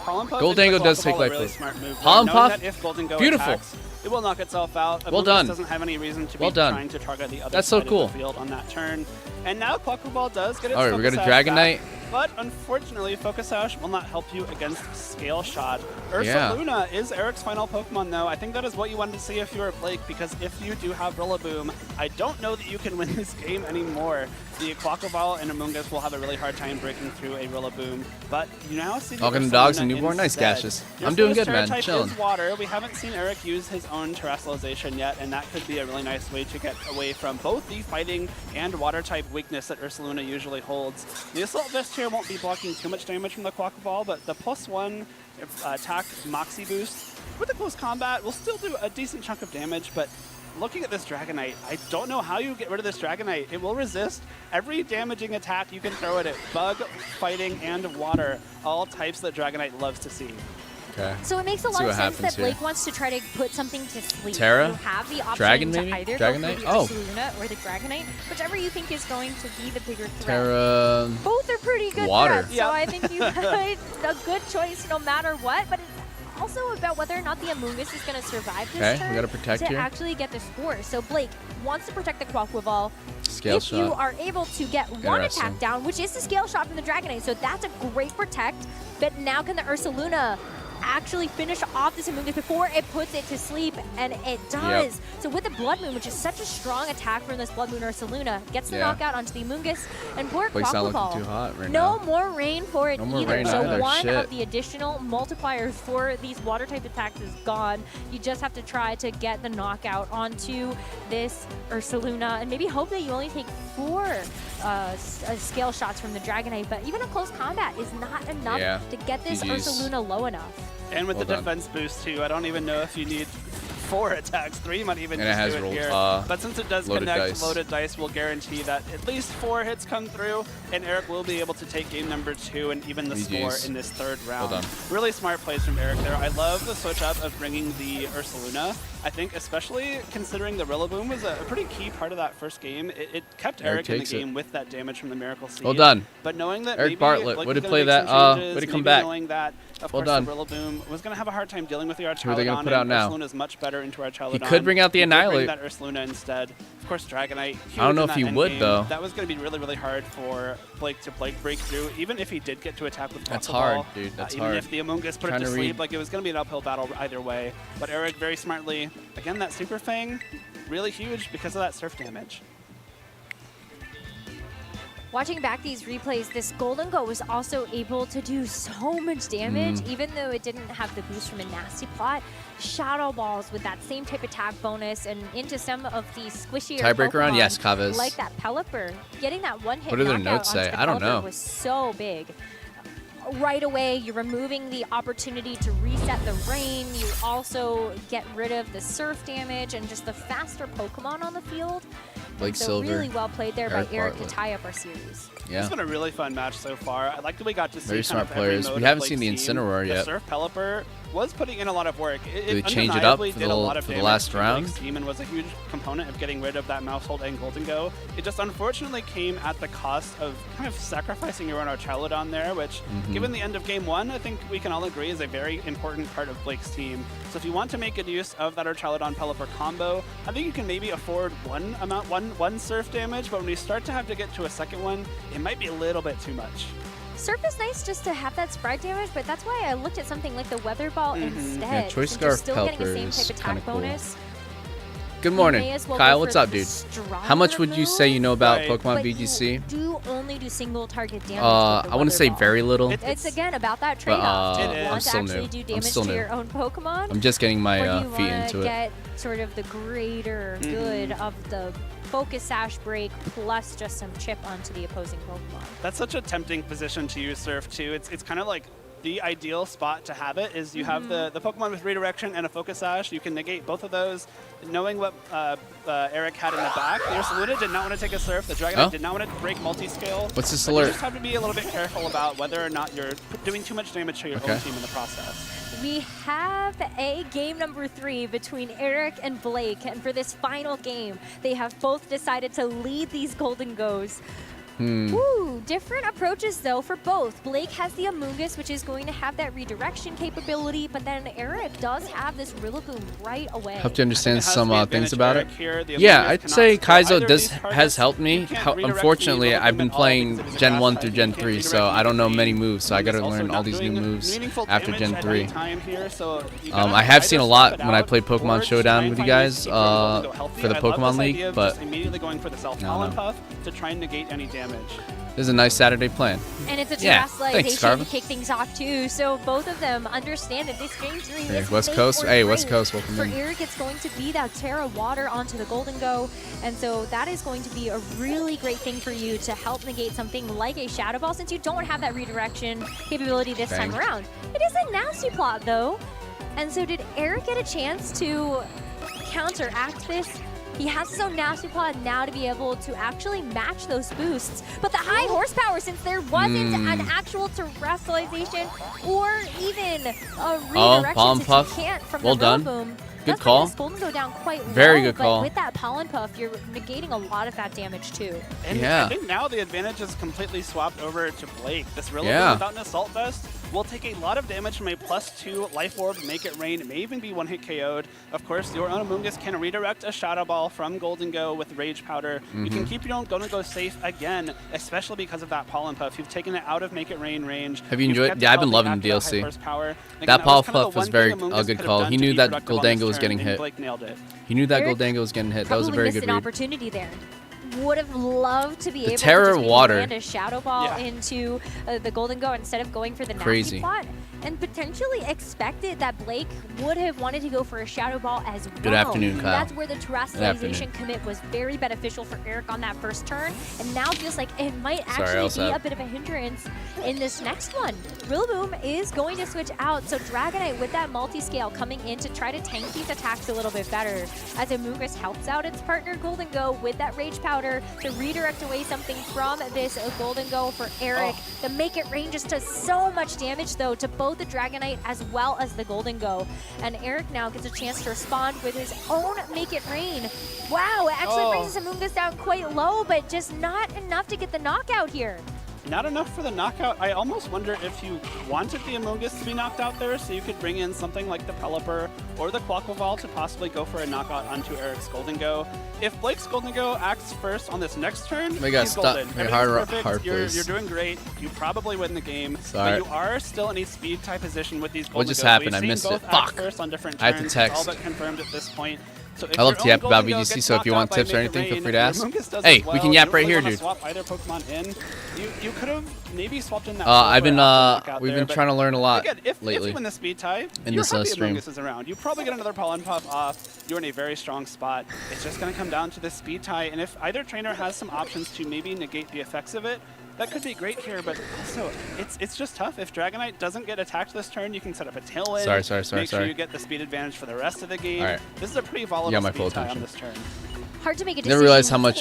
Pollen Puff Goldangle into does Quaquaval, take a Life really Orb. smart move. Pollen Knowing Puff? that if Golden Go Beautiful. attacks, it will knock itself out. Well Amoonguss done. doesn't have any reason to Well be done. trying to target the other That's so side cool. of the field on that turn. And now Quaquaval does get its All right, we got a Focus Dragon Sash Knight. back, but unfortunately, Focus Sash will not help you against Scale Shot. Yeah. Ursaluna is Eric's final Pokemon, though. I think that is what you wanted to see if you were Blake, because if you do have Rillaboom, I don't know that you can win this game anymore. The Quaquaval and Amoonguss will have a really hard time breaking through a Rillaboom, but you now see the Talking to dogs Ursaluna and newborn. Nice, instead. Gaseous. Your I'm doing first good, man. Terra type Chilling. is water. We haven't seen Eric use his own terrestrialization yet, and that could be a really nice way to get away from both the fighting and water type weakness that Ursaluna usually holds. The Assault Vest here won't be blocking too much damage from the Quaquaval, but the +1 attack Moxie boost with the close combat will still do a decent chunk of damage, but looking at this Dragonite, I don't know how you get rid of this Dragonite. It will resist every damaging attack you can throw at it. Bug, fighting, and water, all types that Dragonite loves to see. Okay. So it makes a Let's see lot what of sense that happens Blake here. wants to try to put something to sleep. Terra? You have the option Dragon, to maybe? either Dragonite? go for the Oh. Ursaluna or the Dragonite, whichever you think is going to be the bigger threat. Terra. Both are pretty good Water. threats, so I think you had a good choice no matter what, but it's also about whether or not the Amoonguss is going to survive this Okay, turn we gotta protect to here. actually get the score. So Blake wants to protect the Quaquaval. Scale If you Shot. are able to get one Interesting. attack down, which is the Scale Shot from the Dragonite, so that's a great protect, but now can the Ursaluna actually finish off this Amoonguss before it puts it to sleep, and it does. So with the Blood Moon, which is such a strong attack from this Blood Moon Ursaluna, gets the Yeah. knockout onto the Amoonguss, and poor Blake's not Quaquaval. looking too hot right No now. more rain for it No more either. rain So either, one shit. of the additional multipliers for these water type attacks is gone. You just have to try to get the knockout onto this Ursaluna, and maybe hope that you only take 4 scale shots from the Dragonite, but even a close combat is not enough Yeah. to get this GG's. Ursaluna low enough. And with Well the done. defense boost too, I don't even know if you need 4 attacks. 3 might even And it just has do it rolled, here. But since it does loaded connect, dice. loaded dice will guarantee that at least 4 hits come through, and Eric will be able to take game number 2 and even the score GG's. in this 3rd round. Well done. Really smart plays from Eric there. I love the switch up of bringing the Ursaluna. I think especially considering the Rillaboom was a pretty key part of that first game. It kept Eric Eric in the takes it. game with that damage from the Miracle Seed. Well done. But knowing that Eric maybe Bartlett, Blake way was to gonna play make that, some changes, way to come maybe back. knowing that, of Well course, done. the Rillaboom was going to have a hard time dealing with the Archaludon. Who are they gonna put out now? Ursaluna's much better into Archaludon. He could bring out the He could bring Annihilate. that Ursaluna instead. Of course, Dragonite. I don't know huge if in he that would, endgame. though. That was going to be really, really hard for Blake to break through, even if he did get to attack with That's Quaquaval. hard, dude. That's even hard. if the Amoonguss put Trying it to to sleep, read. like it was going to be an uphill battle either way. But Eric very smartly, again, that Super Fang, really huge because of that surf damage. Watching back these replays, this Golden Go was also able to do so much damage, Mm. even though it didn't have the boost from a Nasty Plot. Shadow Balls with that same type attack bonus and into some of the squishier Tiebreaker round? Pokemon, Yes, Chavez. like that Pelipper. Getting that one-hit What do their knockout notes say? onto the I don't Pelipper know. was so big. Right away, you're removing the opportunity to reset the rain. You also get rid of the surf damage and just the faster Pokemon on the field. Blake And so Silver, really well played there Eric by Eric Bartlett. to tie up our series. Yeah. It's been a really fun match so far. I like that we got to see Very kind smart of every players. mode We of haven't Blake's seen the team. Incineroar The yet. Surf Pelipper was putting in a lot of work. Do they change it up for the last round? Demon was a huge component of getting rid of that mouse hold and Golden Go. It just unfortunately came at the cost of kind of sacrificing your own Archelodon there, which, given the end of game 1, I think we can all agree is a very important part of Blake's team. So if you want to make good use of that Archelodon Pelipper combo, I think you can maybe afford one surf damage, but when you start to have to get to a second one, it might be a little bit too much. Surf is nice just to have that sprite damage, but that's why I looked at something like the Weather Ball instead. Yeah, Choice Scarf still getting the Pelipper same type is of kind attack of cool. bonus. Good morning, Well Kyle. What's up, dude? How much would you say you know about Pokemon VGC? You do only do single target damage. I want to say very little. It's again about that trade-off. Do you want to still actually new. do damage to your own Pokemon? I'm just getting my feet into it. Get sort of the greater good of the Focus Sash break plus just some chip onto the opposing Pokemon. That's such a tempting position to use Surf too. It's kind of like the ideal spot to have it is you have the Pokemon with redirection and a Focus Sash. You can negate both of those. Knowing what Eric had in the back, the Ursaluna did not want to take a Surf. The Dragonite did not want to break multi-scale. What's this but alert? You just have to be a little bit careful about whether or not you're doing too much damage to your own team in the process. We have a game number 3 between Eric and Blake, and for this final game, they have both decided to lead these Golden Goes. Ooh, different approaches though for both. Blake has the Amoonguss, which is going to have that redirection capability, but then Eric does have this Rillaboom right away. Hope you understand some things about it. Yeah, I'd say Kaizo has helped me. Unfortunately, I've been playing Gen 1 through Gen 3, so I don't know many moves, so I gotta learn all these new moves after Gen 3. I have seen a lot when I played Pokemon Showdown with you guys for the Pokemon League, but no. To try and negate any damage. This is a nice Saturday plan. And it's a thanks, to kick things off too, so both of them understand that this game's really Hey, West Coast, West Coast, welcome for in. Eric, it's going to be that Terra Water onto the Golden Go, and so that is going to be a really great thing for you to help negate something like a Shadow Ball, since you don't have that redirection capability this time around. It is a nasty plot though, and so did Eric get a chance to counteract this? He has his own Nasty Plot now to be able to actually match those boosts. But the high horsepower, since there wasn't an actual terrestrialization or even a redirection, since you can't from the Rillaboom. Good call. This Golden Go down quite Very low, good call. But with that Pollen Puff, you're negating a lot of that damage too. And I think now the advantage is completely swapped over to Blake. This Rillaboom without an Assault Vest will take a lot of damage from a +2 Life Orb, Make It Rain. It may even be one-hit KO'd. Of course, your own Amoonguss can redirect a Shadow Ball from Golden Go with Rage Powder. You can keep your own Golden Go safe again, especially because of that Pollen Puff. You've taken it out of Make It Rain range. Have you enjoyed? Yeah, I've been loving the DLC. That Pollen Puff was a good call. He knew that Goldango was getting hit. He knew that Goldango was getting hit. That was a very good read. An opportunity there. Would have loved to be able Terra to just Water. land a Shadow Ball into the Golden Go instead of going for the Crazy. Nasty Plot, and potentially expected that Blake would have wanted to go for a Shadow Ball as well. Good afternoon, Kyle. That's where the terrestrialization commit was very beneficial for Eric on that first turn, and now feels like it might actually be a bit of a hindrance in this next one. Rillaboom is going to switch out, so Dragonite with that multi-scale coming in to try to tank these attacks a little bit better, as Amoonguss helps out its partner Golden Go with that Rage Powder to redirect away something from this Golden Go for Eric. The Make It Rain just does so much damage though to both the Dragonite as well as the Golden Go. And Eric now gets a chance to respond with his own Make It Rain. Wow, it actually brings Amoonguss down quite low, but just not enough to get the knockout here. Not enough for the knockout. I almost wonder if you wanted the Amoonguss to be knocked out there, so you could bring in something like the Pelipper or the Quaquaval to possibly go for a knockout onto Eric's Golden Go. If Blake's Golden Go acts first on this next turn, he's golden. You're doing great. You probably win the game. Sorry. But you are still in a speed type position with these Golden What just Goes. happened? We've I missed seen it. both act Fuck. first on different I had to turns. text. It's all but confirmed at this point. So I love to yap about Golden Go VGC, gets so if you knocked want out tips by or Make It anything, feel Rain, free to ask. Amoonguss does Hey, as well. we can yap You right don't here, really dude. wanna swap either Pokemon in. You could have maybe swapped in that. We've been trying to learn a lot Again, if lately you win the speed tie, in you're this happy stream. Amoonguss is around. You probably get another Pollen Puff off. You're in a very strong spot. It's just going to come down to the speed tie, and if either trainer has some options to maybe negate the effects of it, that could be great here, but also it's just tough. If Dragonite doesn't get attacked this turn, you can set up a Tailwind. Make sure you get the speed advantage for the rest of the game. All right. This is a pretty volatile speed tie on this turn. hard to make a decision. Never realized how much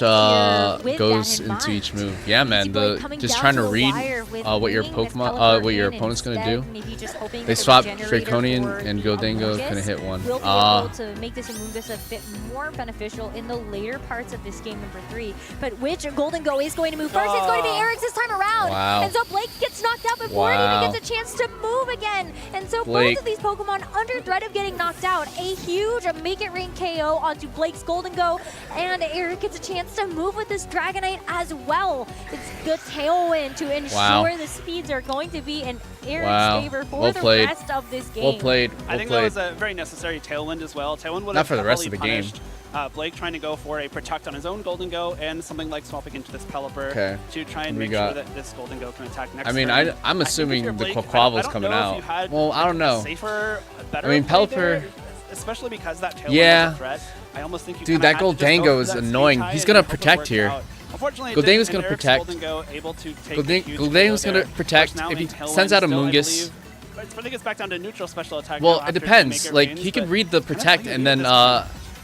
with goes that in into mind. each move. Yeah, man. Just down trying to to a read wire with what your bringing this Pokemon, Pelipper what your in opponent's gonna instead, do. maybe just hoping They that the swapped Regenerator Draconian for and the Goldango. Amoonguss Couldn't hit one. will be able to make this Amoonguss a bit more beneficial in the later parts of this game number 3. But which Goldango is going to move first? It's going to be Eric's this time around. Wow. And so Blake gets knocked out before it even gets a chance to move again. And so Blake. both of these Pokemon under threat of getting knocked out. A huge Make It Rain KO onto Blake's Goldango, and Eric gets a chance to move with this Dragonite as well. It's the Tailwind to ensure the speeds are going to be in Eric's favor for the rest of this game. Well played. I think that was a very necessary Tailwind as well. Tailwind would Not have for the rest of the game. punished, Blake trying to go for a Protect on his own Goldango and something like swapping into this Pelipper to try and make sure that this Goldango can attack next turn. I'm assuming the Blake, Quaquaval's coming out. Well, I don't know. Safer, better I mean, play Pelipper. there, especially because that Tailwind is a threat. I almost think you Dude, kinda that had to just go Goldango for is that annoying. speed He's tie gonna and hope it protect worked here. out. Unfortunately, Goldango's and gonna Eric's protect. Goldango able to take a huge Goldango's KO gonna there. protect. Of course, If he now sends out a Tailwind Moongus. still, I believe, I think it's back down to neutral special attack. Well, now it after depends. Make It Like Rains, he can but read the kinda protect like and then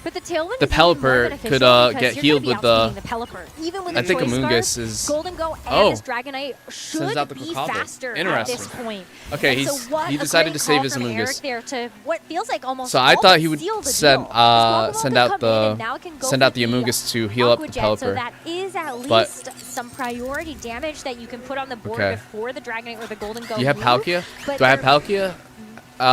But the Tailwind the is even more Pelipper beneficial could because get you're healed gonna with be outspeeding the. the Pelipper. Even with I the think Choice Amoonguss Scarf, is. Goldango and Oh. his Dragonite Sends should out the be Quaquaval. faster at Interesting. this point. Okay, And so what he a decided great to save call his from Amoonguss. Eric there to what feels like almost So I thought he would seal the send deal. This send Pokemon out can come in the and now can go send for out the Amoonguss to heal up the Aqua Jet, Pelipper. So that is at But- least some priority damage that you can put on the board Okay. before the Dragonite or the Goldango. Do you have move. Palkia? But Do I have they're- Palkia? Is it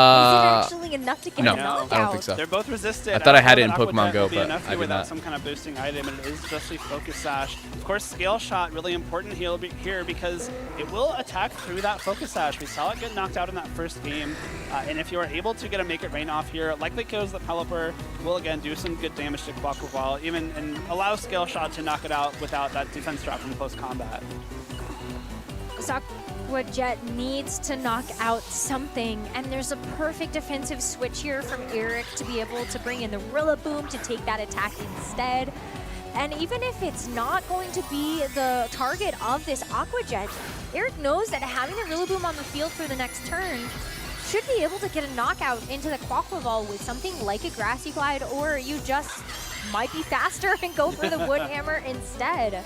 actually enough to get no, a knockout? I don't think so. They're both resisted. I thought I had it in don't know that Pokemon Aqua Jet Go, will be but enough I here did without not. some kind of boosting item, and it is just a Focus Sash. Of course, Scale Shot really important here because it will attack through that Focus Sash. We saw it get knocked out in that first game, and if you are able to get a Make It Rain off here, likely kills the Pelipper, will again do some good damage to Quaquaval, even and allow Scale Shot to knock it out without that defense drop from close combat. Aqua Jet needs to knock out something, and there's a perfect defensive switch here from Eric to be able to bring in the Rillaboom to take that attack instead. And even if it's not going to be the target of this Aqua Jet, Eric knows that having the Rillaboom on the field for the next turn should be able to get a knockout into the Quaquaval with something like a Grassy Glide, or you just might be faster and go for the Wood Hammer instead.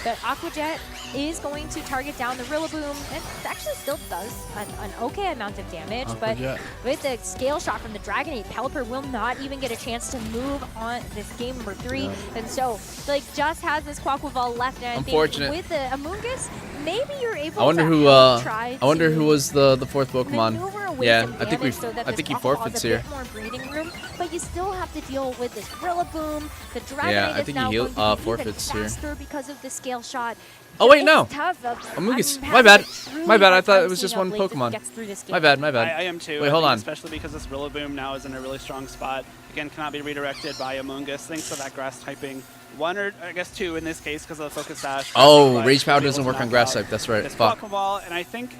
But Aqua Jet is going to target down the Rillaboom. It actually still does an okay amount of damage, but with the Scale Shot from the Dragonite, Pelipper will not even get a chance to move on this game number 3. And so, like, just has this Quaquaval left, and I think with the Amoonguss, maybe you're able I wonder to who. try I wonder to who was the fourth Pokemon. maneuver away Yeah, some I think damage so that I this think he Quaquaval forfeits has a here. bit more breathing room, but you still have to deal with this Rillaboom. The Dragonite Yeah, I is think now he going to be forfeits even here. faster because of the Scale Shot. Oh wait, no. It's tough. Amoonguss. I'm My bad. having a truly My bad. I hard thought time it was just seeing one how Blake Pokemon. gets through this My game. bad. I am too. Wait, I hold think on. Especially because this Rillaboom now is in a really strong spot. Again, cannot be redirected by Amoonguss thanks to that grass typing. One or I guess two in this case because of the Focus Sash. Oh, Rage Power doesn't work on Grass type. That's right. This Fuck. Quaquaval, and I think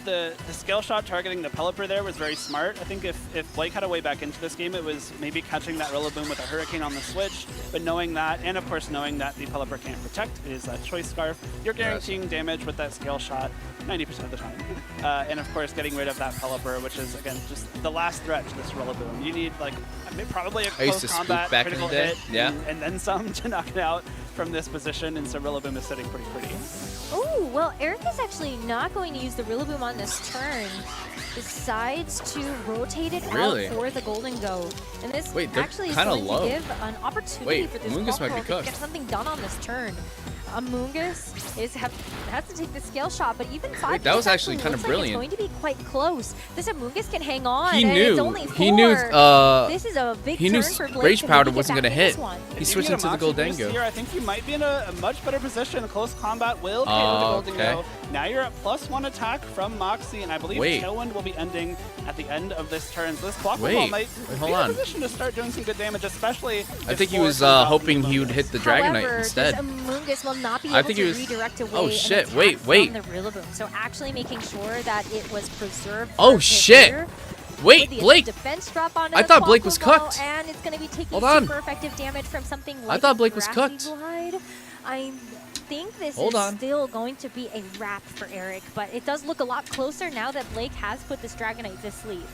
the Scale Shot targeting the Pelipper there was very smart. I think if Blake had a way back into this game, it was maybe catching that Rillaboom with a Hurricane on the switch, but knowing that, and of course knowing that the Pelipper can't protect, is that Choice Scarf. You're guaranteeing damage with that Scale Shot 90% of the time. And of course getting rid of that Pelipper, which is again just the last threat to this Rillaboom. You need like probably a I used close to spook combat back in the critical day. hit Yeah. and then some to knock it out from this position, and so Rillaboom is sitting pretty pretty. Oh, well, Eric is actually not going to use the Rillaboom on this turn. Decides to rotate it Really? out for the Goldango. And this Wait, they're actually is kinda going low. to give an opportunity Wait, for this Amoonguss might be Quaquaval to cooked. get something done on this turn. Amoonguss has to take the Scale Shot, but even 5 Wait, that was actually looks kind of like brilliant. It's going to be quite close. This Amoonguss can hang on, He and knew. it's only 4. He knew. This is a big He knew turn for Blake Rage to Powder maybe get wasn't back gonna in this hit. one. He If switched you into get the a Moxie boost Goldango. Here, I think you might be in a much better position. Close combat will KO Oh, the Goldango. okay. Now you're at +1 attack from Moxie, and I believe Wait. Tailwind will be ending at the end of this turn. So this Quaquaval Wait, might hold be in a on. position to start doing some good damage, especially I if think he 4 was comes out from hoping the he would Amoonguss. hit the Dragonite However, instead. this Amoonguss will not be I able think to he was. redirect away Oh an shit! attack Wait. from the Rillaboom. So actually making sure that it was preserved. Oh for hit shit! here. Wait, With the Blake. Defense drop onto I the thought Blake was Quaquaval, cooked. and it's going to be taking Hold on. super effective damage from something like I thought a Blake was Grassy cooked. Glide. I think this Hold is on. still going to be a wrap for Eric, but it does look a lot closer now that Blake has put this Dragonite to sleep.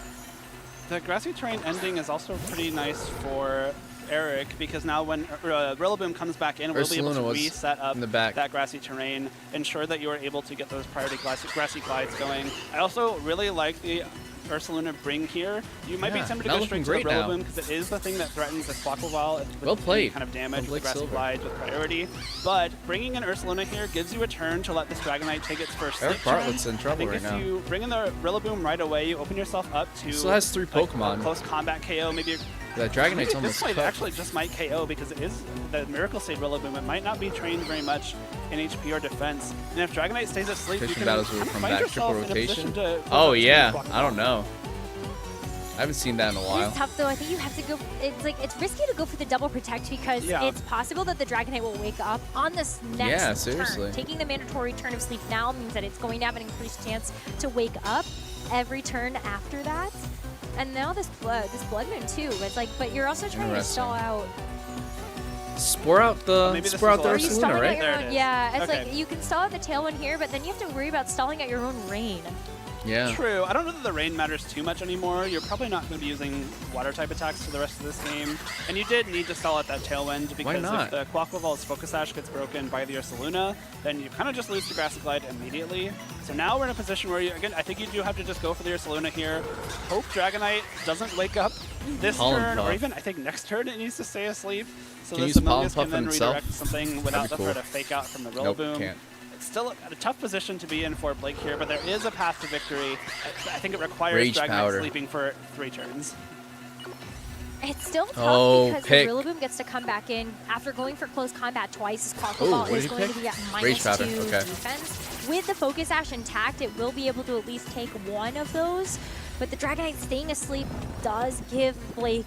The grassy terrain ending is also pretty nice for Eric, because now when Rillaboom comes back in, we'll be able to reset up that grassy terrain, ensure that you are able to get those priority grassy glides going. I also really like the Ursaluna bring here. You might be tempted to go straight to the Rillaboom because it is the thing that threatens the Quaquaval with any kind of damage with the grassy glides with priority. But bringing in Ursaluna here gives you a turn to let this Dragonite take its first sleep turn. Bartlett's in trouble right now. If you bring in the Rillaboom right away, you open yourself up to still has 3 Pokemon. Close combat KO. Maybe that Dragonite's almost this fight actually just might KO because it is the Miracle State Rillaboom. It might not be trained very much in HP or defense. And if Dragonite stays asleep, you can battles kind of from find back yourself triple in a rotation. position to Oh yeah, I don't know. I haven't seen that in a while. It's tough though. I think you have to go. It's risky to go for the double protect because it's possible that the Dragonite will wake up on this next turn. Taking the mandatory turn of sleep now means that it's going to have an increased chance to wake up every turn after that. And now this Blood Moon too. It's like, but you're also trying to stall out. Spore out the Ursaluna, right? Yeah, it's like you can stall out the Tailwind here, but then you have to worry about stalling at your own Rain. Yeah. True. I don't know that the rain matters too much anymore. You're probably not going to be using water type attacks for the rest of this game. And you did need to stall at that Tailwind because if the Quaquaval's Focus Sash gets broken by the Ursaluna, then you kind of just lose the Grassy Glide immediately. So now we're in a position where, again, I think you do have to just go for the Ursaluna here. Hope Dragonite doesn't wake up this turn, or even I think next turn it needs to stay asleep. So this Amogus can then redirect something without the threat of Fake Out from the Rillaboom. Can't. Still a tough position to be in for Blake here, but there is a path to victory. I think it requires Rage Dragonite Powder. sleeping for 3 turns. It's still tough because the Rillaboom gets to come back in after going for close combat twice. His Quaquaval is going to be at -2 defense. With the Focus Sash intact, it will be able to at least take one of those. But the Dragonite staying asleep does give Blake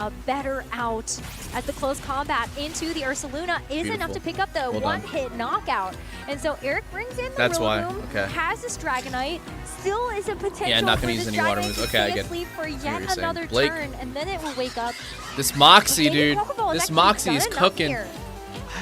a better out as the close combat into the Ursaluna is enough to pick up the one-hit knockout. And so Eric brings in the Rillaboom, has this Dragonite, still is a potential not for gonna use this any water Dragonite moves. to Okay, I stay get it. asleep for yet saying. another Blake. turn, and then it will wake up. This Moxie, dude. Quaquaval This actually Moxie is done enough cooking. here.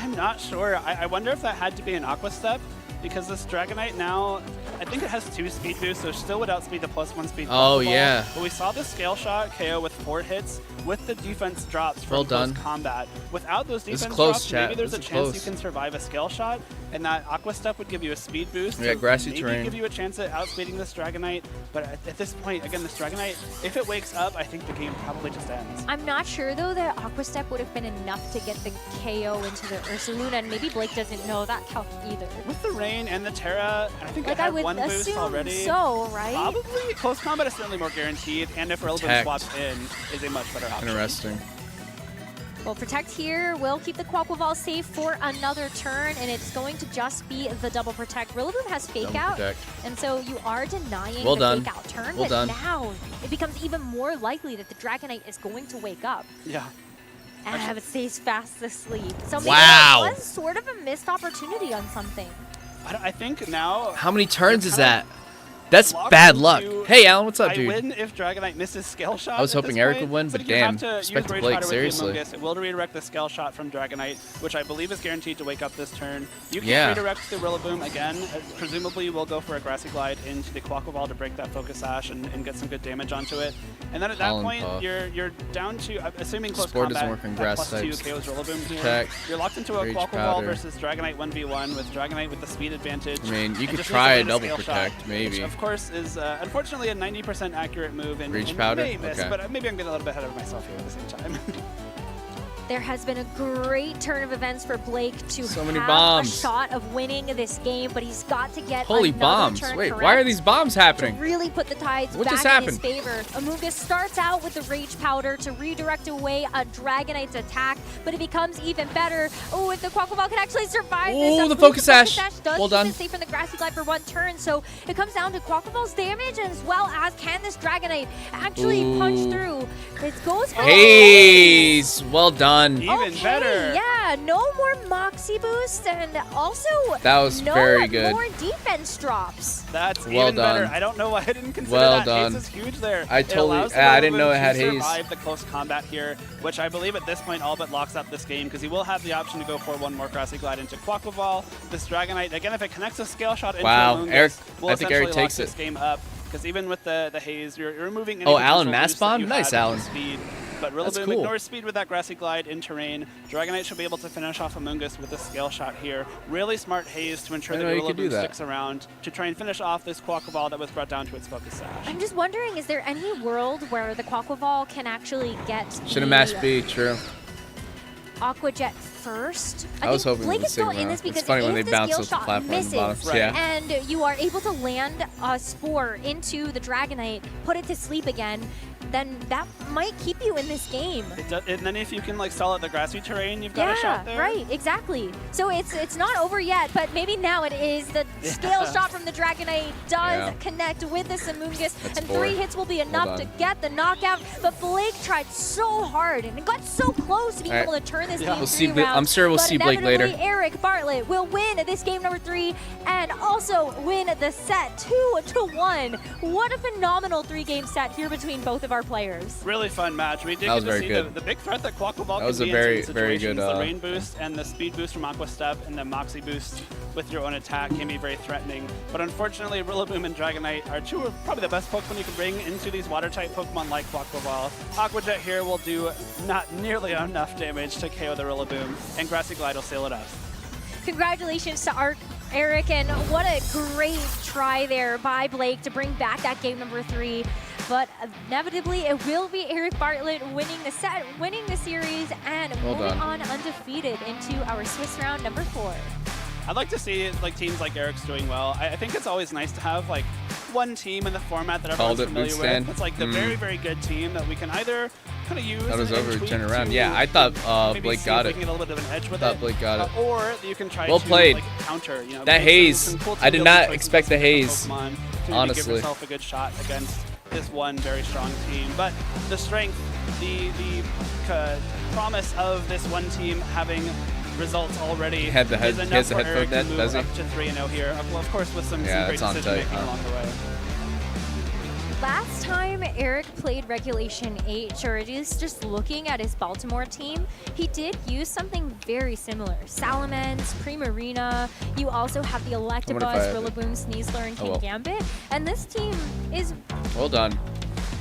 I'm not sure. I wonder if that had to be an Aqua Step, because this Dragonite now, I think it has 2 speed boosts, so still would outspeed the +1 speed. Oh, Quaquaval. yeah. But we saw the Scale Shot KO with 4 hits with the defense drops from close combat. Without those defense drops, maybe there's a chance you can survive a Scale Shot, and that Aqua Step would give you a speed boost. Yeah, grassy maybe terrain. give you a chance at outspeeding this Dragonite. But at this point, again, this Dragonite, if it wakes up, I think the game probably just ends. I'm not sure though that Aqua Step would have been enough to get the KO into the Ursaluna, and maybe Blake doesn't know that calc either. With the Rain and the Terra, I think Like I I had would 1 boost assume already. so, right? Probably. Close combat is certainly more guaranteed, and if Rillaboom swaps in, is a much better option. Interesting. Well, Protect here will keep the Quaquaval safe for another turn, and it's going to just be the double Protect. Rillaboom has Fake Out, and so you are denying the Fake Out turn, but now it becomes even more likely that the Dragonite is going to wake up. Yeah. And it stays fast asleep. So maybe Wow. that was sort of a missed opportunity on something. I think now... How many turns is that? That's bad luck. Hey, Alan, what's up, dude? I win if Dragonite misses Scale Shot. I was hoping Eric would win, but damn. Expect Respect to Blake, seriously. It will redirect the Scale Shot from Dragonite, which I believe is guaranteed to wake up this turn. You can redirect the Rillaboom again. Presumably, we'll go for a Grassy Glide into the Quaquaval to break that Focus Sash and get some good damage onto it. And then at that point, you're down to, assuming close Spore combat, doesn't work on grass +2 types. KOs Rillaboom here. Protect, You're locked into a Rage Quaquaval Powder. versus Dragonite 1v1 with Dragonite with the speed advantage. I mean, you and could just try a needs to double Scale Shot, Protect, maybe. Which of course is unfortunately a 90% accurate move, and Rage and Powder? may miss, Okay. but maybe I'm getting a little bit ahead of myself here at the same time. There has been a great turn of events for Blake to So many have bombs. a shot of winning this game, but he's got to get Holy another bombs. turn Wait, correct why are these bombs happening? to really put the tides What back just in happened? his favor. Amogus starts out with the Rage Powder to redirect away a Dragonite's attack, but it becomes even better. Oh, if the Quaquaval can actually survive this. Oh, the Focus Sash. Does Well keep done. it safe from the Grassy Glide for 1 turn, so it comes down to Quaquaval's damage as well as can this Dragonite actually punch through. It goes for Hey, well done. Even better. Yeah, no more Moxie boost, and also That was no very good. more defense drops. That's Well even better. done. I don't know why I didn't consider Well that. done. Haze is huge there. I It totally- allows the I didn't Rillaboom know it to had haze. survive the close combat here, which I believe at this point all but locks up this game, because he will have the option to go for 1 more Grassy Glide into Quaquaval. This Dragonite, again, if it connects a Scale Shot into Wow, Amogus, Eric, will I think Eric essentially lock takes this it. game up. Because even with the haze, you're removing any Oh, Alan potential boost that Massbomb? you Nice, had with Alan. the speed. But Rillaboom ignores speed with that Grassy Glide in terrain. Dragonite should be able to finish off Amoonguss with a scale shot here. Really smart haze to ensure that Rillaboom sticks around to try and finish off this Quaquaval that was brought down to its focus sash. I'm just wondering, is there any world where the Quaquaval can actually get Should have matched B, true. Aqua Jet first? I was hoping Blake it is still in this because it's funny if when they the bounce scale off the shot platform misses and you are able to land a Spore into the Dragonite, put it to sleep again, then that might keep you in this game. And then if you can like stall at the grassy terrain, you've got a shot there. Right, exactly. So it's not over yet, but maybe now it is. The scale shot from the Dragonite does connect with the Amoonguss, and 3 hits will be enough to get the knockout. But Blake tried so hard and got so close to being able to turn this game 3 rounds. I'm sure we'll see Blake later. Eric Bartlett will win this game number 3 and also win the set 2-1. What a phenomenal 3-game set here between both of our players. Really fun match. We did get to see the big threat that Quaquaval can be in certain situations. The rain boost and the speed boost from Aqua Step and the Moxie boost with your own attack can be very threatening. But unfortunately, Rillaboom and Dragonite are 2 of probably the best Pokemon you can bring into these water-type Pokemon like Quaquaval. Aqua Jet here will do not nearly enough damage to KO the Rillaboom, and Grassy Glide will seal it up. Congratulations to Eric, and what a great try there by Blake to bring back that game number 3. But inevitably, it will be Eric Bartlett winning the set, winning the series, and moving on undefeated into our Swiss round number 4. I'd like to see like teams like Eric's doing well. I think it's always nice to have like one team in the format that everyone's familiar with. It's like the very, very good team that we can either kind of use. That was over, turn around. Yeah, I thought Blake got it. Get a little bit of an edge with Blake got it. Or you can try well to played. Like, counter. You know, that haze. I did not expect the haze. Honestly, give yourself a good shot against this one very strong team. But the strength, the promise of this one team having results already is enough for Eric to move up to 3-0 here. Well, of course, with some great decision-making along the way. Last time Eric played Regulation H, or at least just looking at his Baltimore team, he did use something very similar. Salamence, Primarina, you also have the Electabuzz, Rillaboom, Sneasler, and Kingambit. And this team is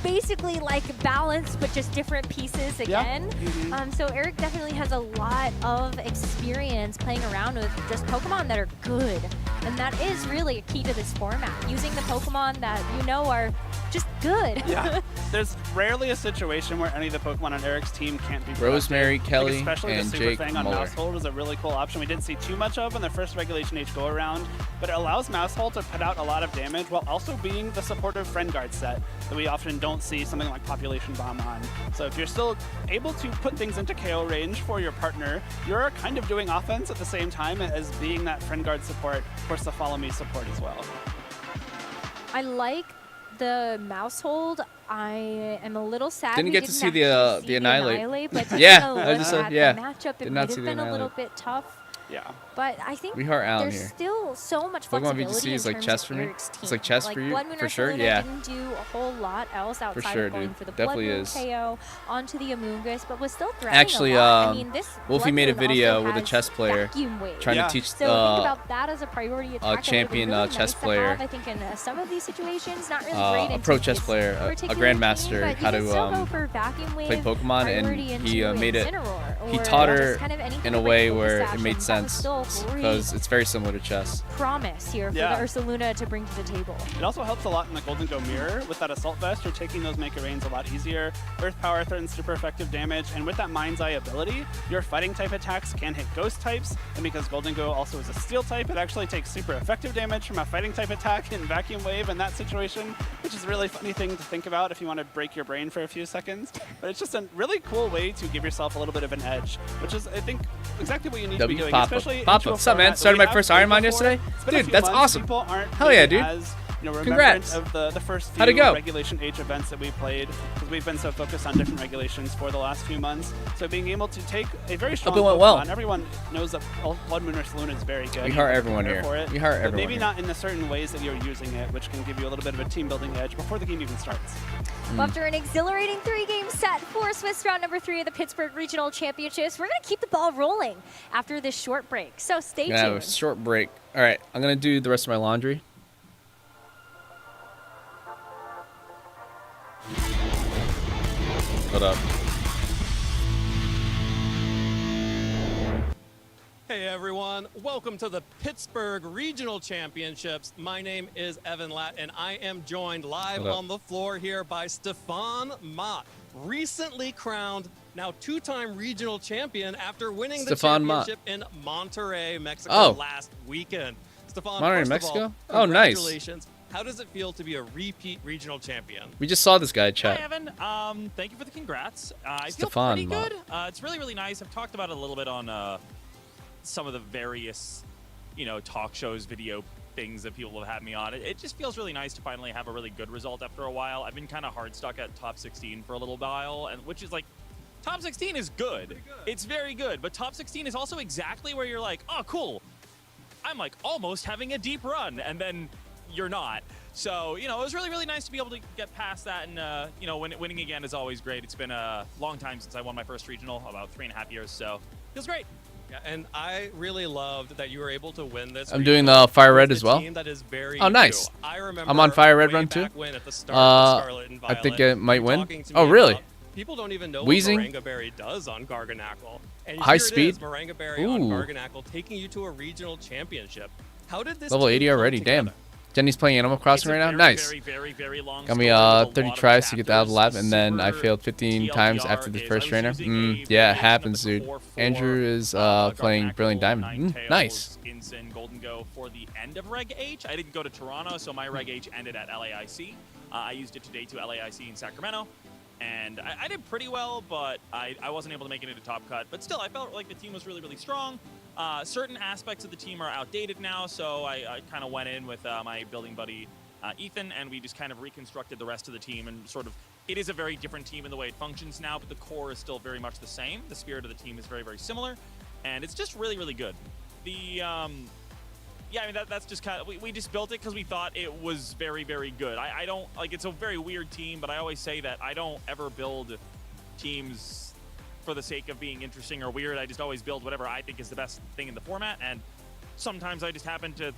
basically like balanced, but just different pieces again. So Eric definitely has a lot of experience playing around with just Pokemon that are good. And that is really a key to this format, using the Pokemon that you know are just good. Yeah, there's rarely a situation where any of the Pokemon on Eric's team can't be Rosemary, Kelly, especially and the Super Jake Fang on Muller. Maushold was a really cool option. We didn't see too much of in the first Regulation H go-around, but it allows Maushold to put out a lot of damage while also being the supportive Friend Guard set that we often don't see something like Population Bomb on. So if you're still able to put things into KO range for your partner, you're kind of doing offense at the same time as being that Friend Guard support, of course the Follow Me support as well. I like the Maushold. I am a little sad didn't we get didn't to see the Annihilate, but yeah, I just said, yeah. The matchup, Did it not might see have the been a little Annihilate. bit tough. Yeah. But I think We heart Allen there's here. still so much Pokemon flexibility VGC is in like terms chess of for me. Eric's team. It's like chess like for you, Blood Moon for or sure. Soluna Yeah. didn't do a whole lot else outside sure, of going dude. for the Definitely Blood Moon is. KO onto the Amoonguss, but was still threatening Actually, a lot. I mean, this Wolfie Blood made a Moon video also with a has chess player vacuum wave. trying to teach So think about that as a priority attack. champion really chess nice to player, have, I think in some of these situations, not really great a in pro chess player, a particular grandmaster, team, but how you can still go to for vacuum wave, play Pokemon, and priority he into made it. Incineroar, He or taught just her kind of anything in a with way focus where it action. made That was sense still great because it's very similar to chess. Promise here for the Ursaluna to bring to the table. It also helps a lot in the Golden Go Mirror. With that Assault Vest, you're taking those Mega Rains a lot easier. Earth Power threatens super effective damage, and with that Mind's Eye ability, your fighting type attacks can hit ghost types, and because Golden Go also is a steel type, it actually takes super effective damage from a fighting type attack in Vacuum Wave in that situation, which is a really funny thing to think about if you want to break your brain for a few seconds. But it's just a really cool way to give yourself a little bit of an edge, which is, I think, exactly what you need to be doing, especially Papa, what's up, man? Started my first Ironmon yesterday? Dude, that's awesome. Hell yeah, dude. Congrats. Of the first How'd it few go? Regulation H events that we played, because we've been so focused on different regulations for the last few months. So being able to take a very strong Hope it went Pokemon, well. everyone knows that Blood Moon or Saluna is very good. We heart everyone Prepare here. for it, We heart but everyone maybe here. not in the certain ways that you're using it, which can give you a little bit of a team building edge before the game even starts. Well, after an exhilarating 3-game set for Swiss round number 3 of the Pittsburgh Regional Championships, we're going to keep the ball rolling after this short break. So stay Yeah, tuned. a short break. All right, I'm gonna do the rest of my laundry. Hold up. Hey everyone, welcome to the Pittsburgh Regional Championships. My name is Evan Latt and I am joined live on the floor here by Stefan Mott, recently crowned now two-time regional champion after winning the championship in Monterrey, Mexico last weekend. Stefan, Monterrey, first of all, oh, nice. Congratulations. How does it feel to be a repeat regional champion? We just saw this guy chat. Hi, Evan. Thank you for the congrats. I feel Stefan pretty Mott. good. It's really, really nice. I've talked about it a little bit on some of the various, talk shows, video things that people have had me on. It just feels really nice to finally have a really good result after a while. I've been kind of hard stuck at top 16 for a little while, and which is like, top 16 is good. It's very good, but top 16 is also exactly where you're like, oh, cool. I'm like almost having a deep run, and then you're not. So, it was really, really nice to be able to get past that, and, winning again is always great. It's been a long time since I won my first regional, about 3.5 years, so feels great. Yeah, and I really loved that you were able to win this. I'm doing the Fire Red as well. Team that is very oh, nice. new. I remember I'm on Fire Red run too. At the start of Scarlet and Violet, I think it might win. Oh, really? People don't even know Wheezing. what Moringa does on Garganackle. And High here speed. It is, Moringa on Garganackle taking you to a regional championship. How did this level 80 already? Damn. Jenny's playing Animal Crossing right now. Nice. Got me 30 tries to get out of the lab, and then I failed 15 times after the first trainer. Yeah, it happens, dude. Andrew is playing Brilliant Diamond. Nice. Insin Golden Go for the end of Reg H. I didn't go to Toronto, so my Reg H ended at LAIC. I used it today to LAIC in Sacramento, and I did pretty well, but I wasn't able to make it into top cut. But still, I felt like the team was really, really strong. Certain aspects of the team are outdated now, so I kind of went in with my building buddy Ethan, and we just kind of reconstructed the rest of the team, and sort of, it is a very different team in the way it functions now, but the core is still very much the same. The spirit of the team is very, very similar, and it's just really, really good. Yeah, I mean, that's just kind of, we just built it because we thought it was very, very good. I don't, like, it's a very weird team, but I always say that I don't ever build teams for the sake of being interesting or weird. I just always build whatever I think is the best thing in the format, and sometimes I just happen to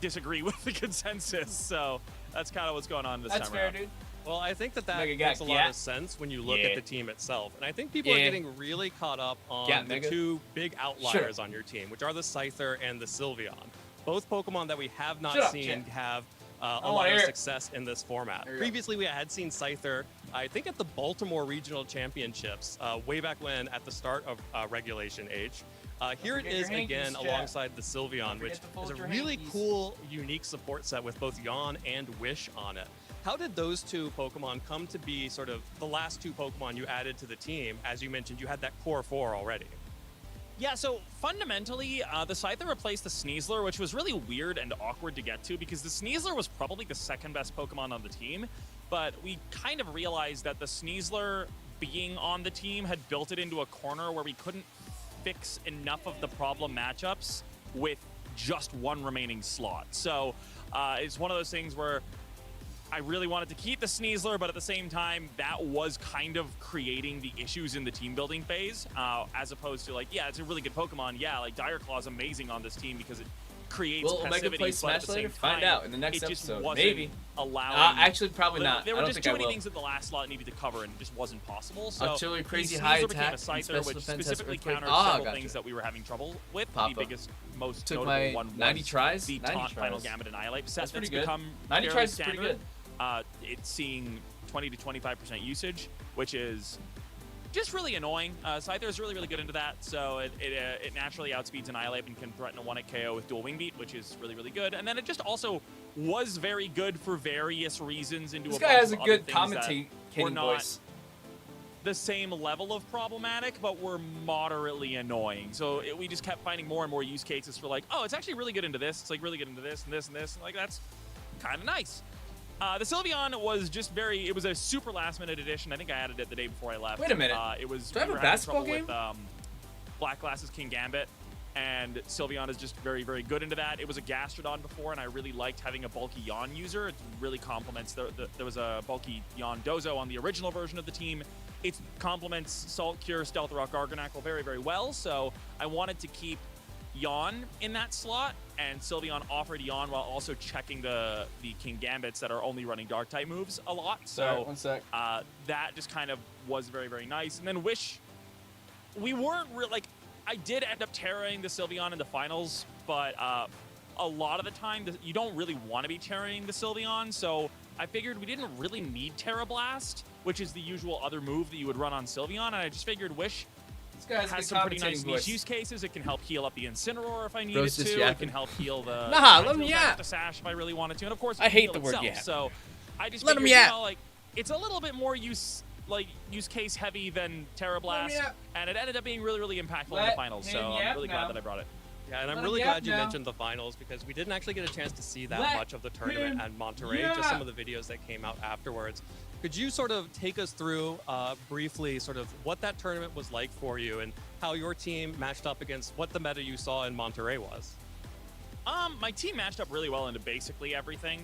disagree with the consensus, so that's kind of what's going on this time around. Dude. Well, I think that makes a lot of sense when you look at the team itself, and I think people are getting really caught up on the two big outliers on your team, which are the Scyther and the Sylveon. Both Pokemon that we have not seen have a lot of success in this format. Previously, we had seen Scyther, I think, at the Baltimore Regional Championships, way back when, at the start of Regulation H. Here it is again alongside the Sylveon, which is a really cool, unique support set with both Yawn and Wish on it. How did those two Pokemon come to be sort of the last two Pokemon you added to the team? As you mentioned, you had that core 4 already. Yeah, so fundamentally, the Scyther replaced the Sneasler, which was really weird and awkward to get to because the Sneasler was probably the second best Pokemon on the team, but we kind of realized that the Sneasler being on the team had built it into a corner where we couldn't fix enough of the problem matchups with just one remaining slot. So it's one of those things where I really wanted to keep the Sneasler, but at the same time, that was kind of creating the issues in the team building phase, as opposed to like, yeah, it's a really good Pokemon. Yeah, like Dire Claw's amazing on this team because it creates passivity, play but Smash at the later? same time, Find out in the next it just episode. wasn't Maybe. allowing. Actually, probably not. There I were don't just think too I many will. things that the last slot needed to cover, and it just wasn't possible. So Artillery, crazy the high Sneasler became attack, a Scyther, special which defense has specifically earthquake. countered several things that we were having trouble with. Papa. The biggest, most Took notable my one was 90 tries? the 90 Taunt Final tries. Gambit Annihilate set. That's pretty That's good. become 90 fairly tries is standard. pretty good. It's seeing 20 to 25% usage, which is just really annoying. Scyther is really, really good into that, so it naturally outspeeds Annihilate and can threaten a 1-hit KO with dual Wing Beat, which is really, really good. And then it just also was very good for various reasons into This a guy bunch has a of other good things that commentating were not voice. the same level of problematic, but were moderately annoying. So we just kept finding more and more use cases for like, oh, it's actually really good into this. It's like really good into this and this and this. And like, that's kind of nice. The Sylveon was just it was a super last minute addition. I think I added it the day before I left. Wait a minute. It was, Do I have we a were having basketball trouble game? With Black Glasses King Gambit, and Sylveon is just very, very good into that. It was a Gastrodon before, and I really liked having a bulky Yawn user. It really complements, there was a bulky Yawn Dozo on the original version of the team. It complements Salt Cure, Stealth Rock, Garganackle very, very well, so I wanted to keep Yawn in that slot, and Sylveon offered Yawn while also checking the King Gambits that are only running Dark-type moves a lot. So Sorry, one sec. That just kind of was very, very nice. And then Wish, we weren't like, I did end up terroring the Sylveon in the finals, but a lot of the time, you don't really want to be terroring the Sylveon, so I figured we didn't really need Terra Blast, which is the usual other move that you would run on Sylveon, and I just figured Wish has some pretty nice niche use cases. It can help heal up the Incineroar if I needed to. It can help heal the let me yap. The Sash if I really wanted to, and of course, I hate the word yap. So I just let figured, him yap. like it's a little bit more use case heavy than Terra Blast, and it ended up being really, really impactful in the finals. So I'm really glad that I brought it. Yeah, and I'm really glad you mentioned the finals because we didn't actually get a chance to see that much of the tournament at Monterey, just some of the videos that came out afterwards. Could you sort of take us through briefly sort of what that tournament was like for you and how your team matched up against what the meta you saw in Monterey was? My team matched up really well into basically everything.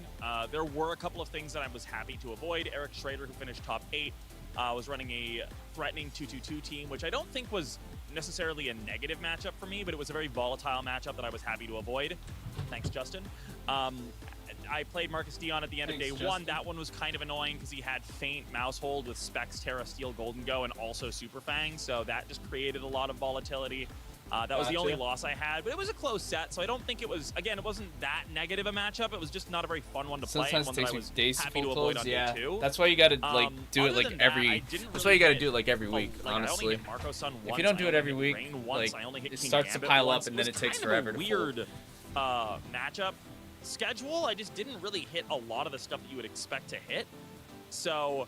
There were a couple of things that I was happy to avoid. Eric Schrader, who finished top 8, was running a threatening 2-2-2 team, which I don't think was necessarily a negative matchup for me, but it was a very volatile matchup that I was happy to avoid. Thanks, Justin. I played Marcus Dion at the end of day 1. That one was kind of annoying because he had Feint, Mouse Hold with Specs, Terra, Steel, Golden Go, and also Super Fang, so that just created a lot of volatility. That was the only loss I had, but it was a close set, so I don't think it was, again, it wasn't that negative a matchup. It was just not a very fun one to play, and one that I was happy to avoid on day 2. That's why you gotta do it like every. That's why you gotta do it like every week, honestly. If you don't do it every week, like it starts to pile up, and then it takes forever to weird matchup schedule. I just didn't really hit a lot of the stuff that you would expect to hit. So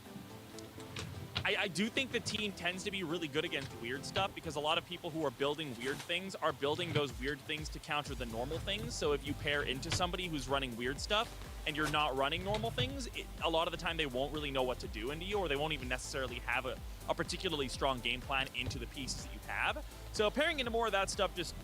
I do think the team tends to be really good against weird stuff because a lot of people who are building weird things are building those weird things to counter the normal things. So if you pair into somebody who's running weird stuff and you're not running normal things, a lot of the time they won't really know what to do into you, or they won't even necessarily have a particularly strong game plan into the pieces that you have. So pairing into more of that stuff just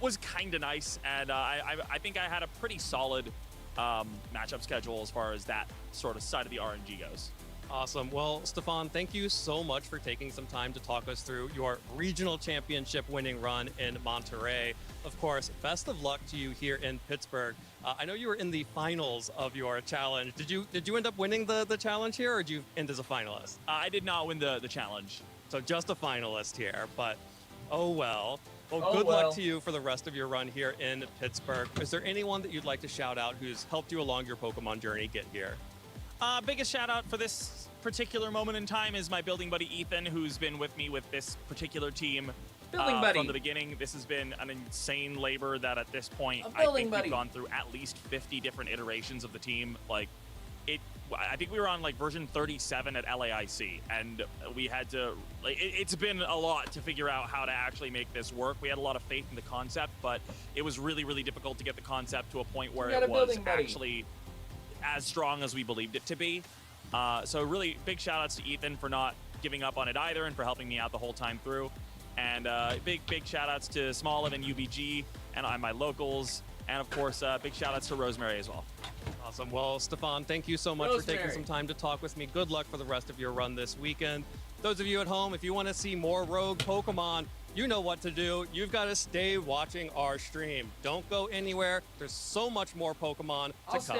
was kind of nice, and I think I had a pretty solid matchup schedule as far as that sort of side of the RNG goes. Awesome. Well, Stefan, thank you so much for taking some time to talk us through your regional championship winning run in Monterey. Of course, best of luck to you here in Pittsburgh. I know you were in the finals of your challenge. Did you end up winning the challenge here, or did you end as a finalist? I did not win the challenge. So just a finalist here, but oh well. Well, good luck to you for the rest of your run here in Pittsburgh. Is there anyone that you'd like to shout out who's helped you along your Pokemon journey get here? Biggest shout out for this particular moment in time is my building buddy Ethan, who's been with me with this particular team from the beginning. This has been an insane labor that at this point I think we've gone through at least 50 different iterations of the team. Like I think we were on like version 37 at LAIC, and we had to it's been a lot to figure out how to actually make this work. We had a lot of faith in the concept, but it was really, really difficult to get the concept to a point where it was actually as strong as we believed it to be. So really big shout outs to Ethan for not giving up on it either and for helping me out the whole time through. And big shout outs to Smoliv and UBG and my locals. And of course, big shout outs to Rosemary as well. Awesome. Well, Stefan, thank you so much for taking some time to talk with me. Good luck for the rest of your run this weekend. Those of you at home, if you want to see more Rogue Pokemon, you know what to do. You've got to stay watching our stream. Don't go anywhere. There's so much more Pokemon to come.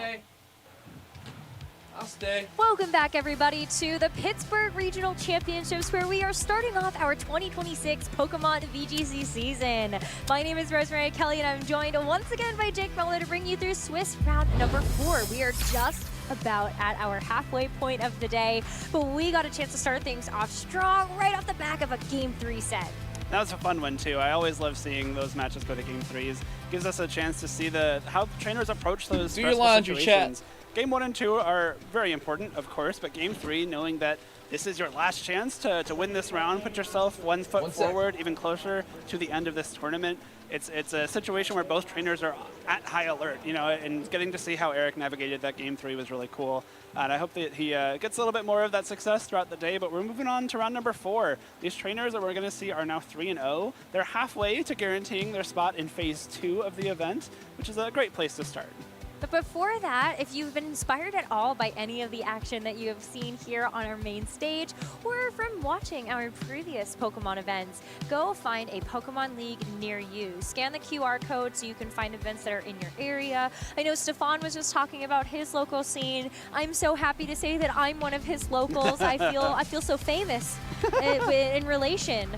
I'll stay. Welcome back, everybody, to the Pittsburgh Regional Championships, where we are starting off our 2026 Pokemon VGC season. My name is Rosemary Kelly, and I'm joined once again by Jake Muller to bring you through Swiss round number 4. We are just about at our halfway point of the day, but we got a chance to start things off strong right off the back of a Game 3 set. That was a fun one, too. I always love seeing those matches go to Game 3s. Gives us a chance to see how trainers approach those stressful situations. Chat. Game 1 and 2 are very important, of course, but Game 3, knowing that this is your last chance to win this round, put yourself one foot forward, even closer to the end of this tournament. It's a situation where both trainers are at high alert, and getting to see how Eric navigated that Game 3 was really cool. And I hope that he gets a little bit more of that success throughout the day, but we're moving on to round number 4. These trainers that we're going to see are now 3-0. They're halfway to guaranteeing their spot in Phase 2 of the event, which is a great place to start. But before that, if you've been inspired at all by any of the action that you have seen here on our main stage or from watching our previous Pokemon events, go find a Pokemon League near you. Scan the QR code so you can find events that are in your area. I know Stefan was just talking about his local scene. I'm so happy to say that I'm one of his locals. I feel so famous. in relation.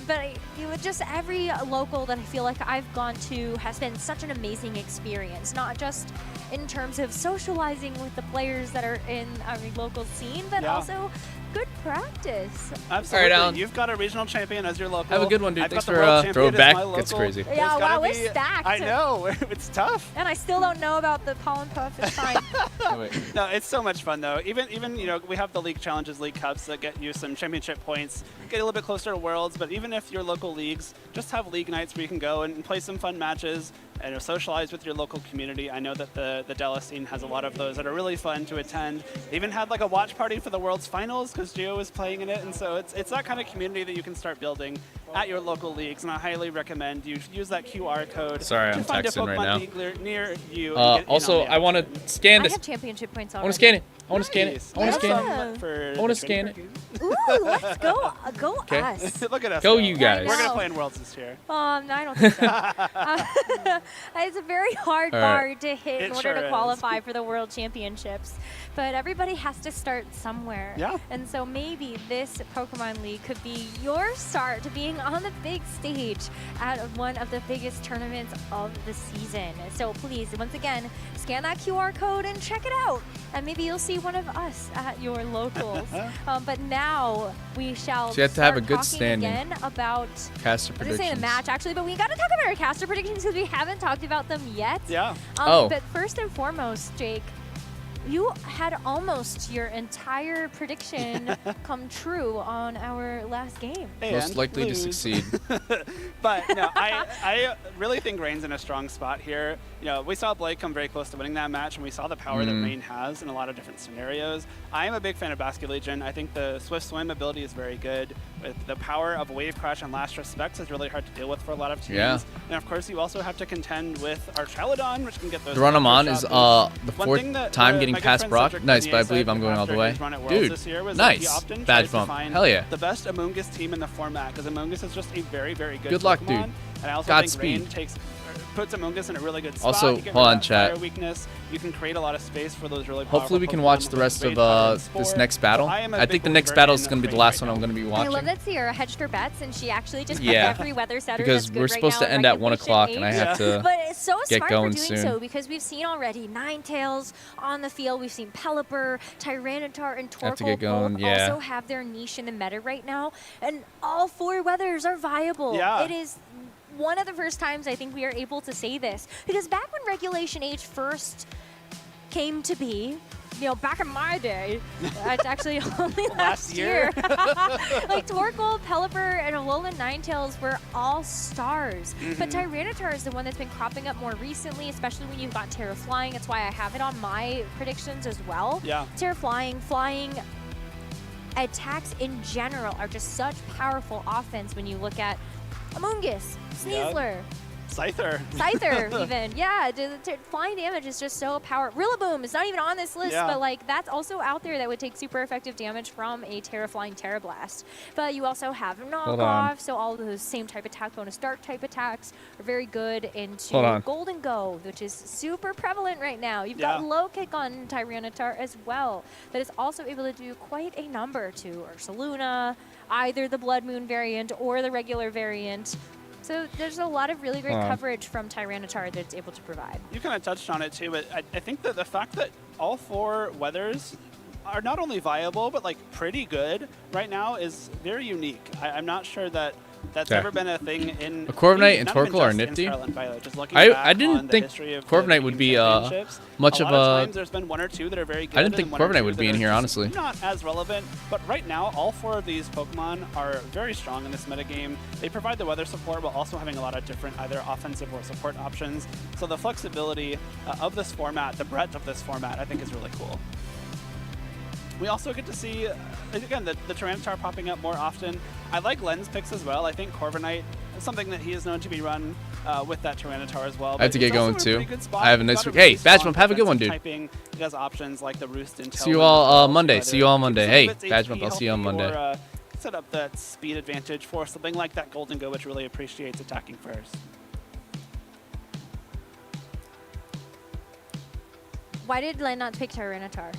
But just every local that I feel like I've gone to has been such an amazing experience, not just in terms of socializing with the players that are in our local scene, but also good practice. Absolutely. All right, You've got a regional champion as your local. Have a good one, dude. I've Thanks got the for world champion throwing as back. my local. It's crazy. Yeah, wow, it's stacked. I know. It's tough. And I still don't know about the pollen puff. It's fine. No, it's so much fun though. Even we have the league challenges, league cups that get you some championship points, get a little bit closer to worlds. But even if your local leagues just have league nights where you can go and play some fun matches and socialize with your local community. I know that the Dallas scene has a lot of those that are really fun to attend. They even had like a watch party for the World's Finals because Gio was playing in it, and so it's that kind of community that you can start building at your local leagues. And I highly recommend you use that QR code. Sorry, to I'm find texting a right Pokemon now. league near you. Also, I want to scan I this. have championship points I already. want to scan it. I want to scan it. Nice. I want to scan Awesome. it. I want to scan it. Ooh, let's go. Go Okay. us. Look at us. Go though. you guys. We're going to play in Worlds this year. No, I don't think so. It's a very hard All bar right. to hit in It order sure to is. qualify for the World Championships. But everybody has to start somewhere. Yeah. And so maybe this Pokemon League could be your start to being on the big stage at one of the biggest tournaments of the season. So please, once again, scan that QR code and check it out. And maybe you'll see one of us at your locals. But now we shall So you have to have a start good talking standing. again about Caster I was gonna say the predictions. match actually, but we got to talk about our caster predictions because we haven't talked about them yet. Yeah. Oh. But first and foremost, Jake, you had almost your entire prediction come true on our last game. Most And likely to lose. succeed. But no, I really think Rain's in a strong spot here. We saw Blake come very close to winning that match, and we saw the power that Rain has in a lot of different scenarios. I am a big fan of Basket Legion. I think the Swift Swim ability is very good. With the power of Wave Crash and Last Respects is really hard to deal with for a lot of teams. Yeah. And of course, you also have to contend with our Chaladon, which can get those. The run I'm on after is shot boosts. the One fourth thing that time getting my good past friend Brock. Cedric Nice, but I Meunier believe said I'm going all after the way. his run at Worlds Dude, this year was that he nice. often Badge tries to bump. find Hell yeah. the best Amoonguss team in the format because Amoonguss is just a very, very good Good luck, Pokemon. dude. And I also Godspeed. think Rain puts Amoonguss in a really good spot. Also, You get hold rid on, of that chat. fire weakness. You can create a lot of space for those really Hopefully we powerful can watch Pokemon the with rest Raid of Powder and this Spore. next battle. I am a I big think the next believer battle is in going to be the Rain last right one I'm now. going to be I love watching. that Sierra hedged her bets and she actually just picked Yeah. every weather setter Because that's good we're right supposed now to in end at 1 Recognition o'clock, and I Age. have to But it's so get smart going for doing soon. so because we've seen already Ninetales on the field. We've seen Pelipper, Tyranitar, and Have to Torkoal get going, both yeah. also have their niche in the meta right now. And all four weathers are viable. Yeah. It is one of the first times I think we are able to say this. Because back when Regulation Age first came to be, back in my day, it's actually only last year. Like Torkoal, Pelipper, and Alolan Ninetales were all stars. But Tyranitar is the one that's been cropping up more recently, especially when you've got Terra Flying. That's why I have it on my predictions as well. Yeah. Terra Flying, attacks in general are just such powerful offense when you look at Amoonguss, Sneasler, Scyther even. Yeah, flying damage is just so powerful. Rillaboom is not even on this list, Yeah. but that's also out there that would take super effective damage from a Terra Flying Terra Blast. But you also have knockoff, so all of those same type attack bonus dark type attacks are very good into Golden Go, which is super prevalent right now. You've got low kick on Tyranitar as well, that is also able to do quite a number to Ursaluna, either the Blood Moon variant or the regular variant. So there's a lot of really great coverage from Tyranitar that it's able to provide. You kind of touched on it too, but I think that the fact that all four weathers are not only viable, but pretty good right now is very unique. I'm not sure that that's ever been a thing in... Corviknight and not even Torkoal are just in nifty. Scarlet and Violet, just looking I back didn't on the think history of Corviknight the would be championships, much a of lot a... times there's been one or two that are very good. I didn't think Corviknight would be in here, honestly. Not as relevant, but right now all four of these Pokemon are very strong in this metagame. They provide the weather support while also having a lot of different either offensive or support options. So the flexibility of this format, the breadth of this format, I think is really cool. We also get to see, again, the Tyranitar popping up more often. I like Lens picks as well. I think Corviknight is something that he is known to be run with that Tyranitar as well. I have to get going too. I have a nice week. week. Hey, Badge Bump, have a good one, dude. Typing. He has options like the Roost and See you all Monday. See you all Monday. Hey, Badge Bump, I'll see you on Monday. Or, set up that speed advantage for something like that Golden Go, which really appreciates attacking first. Why did Len not pick Tyranitar?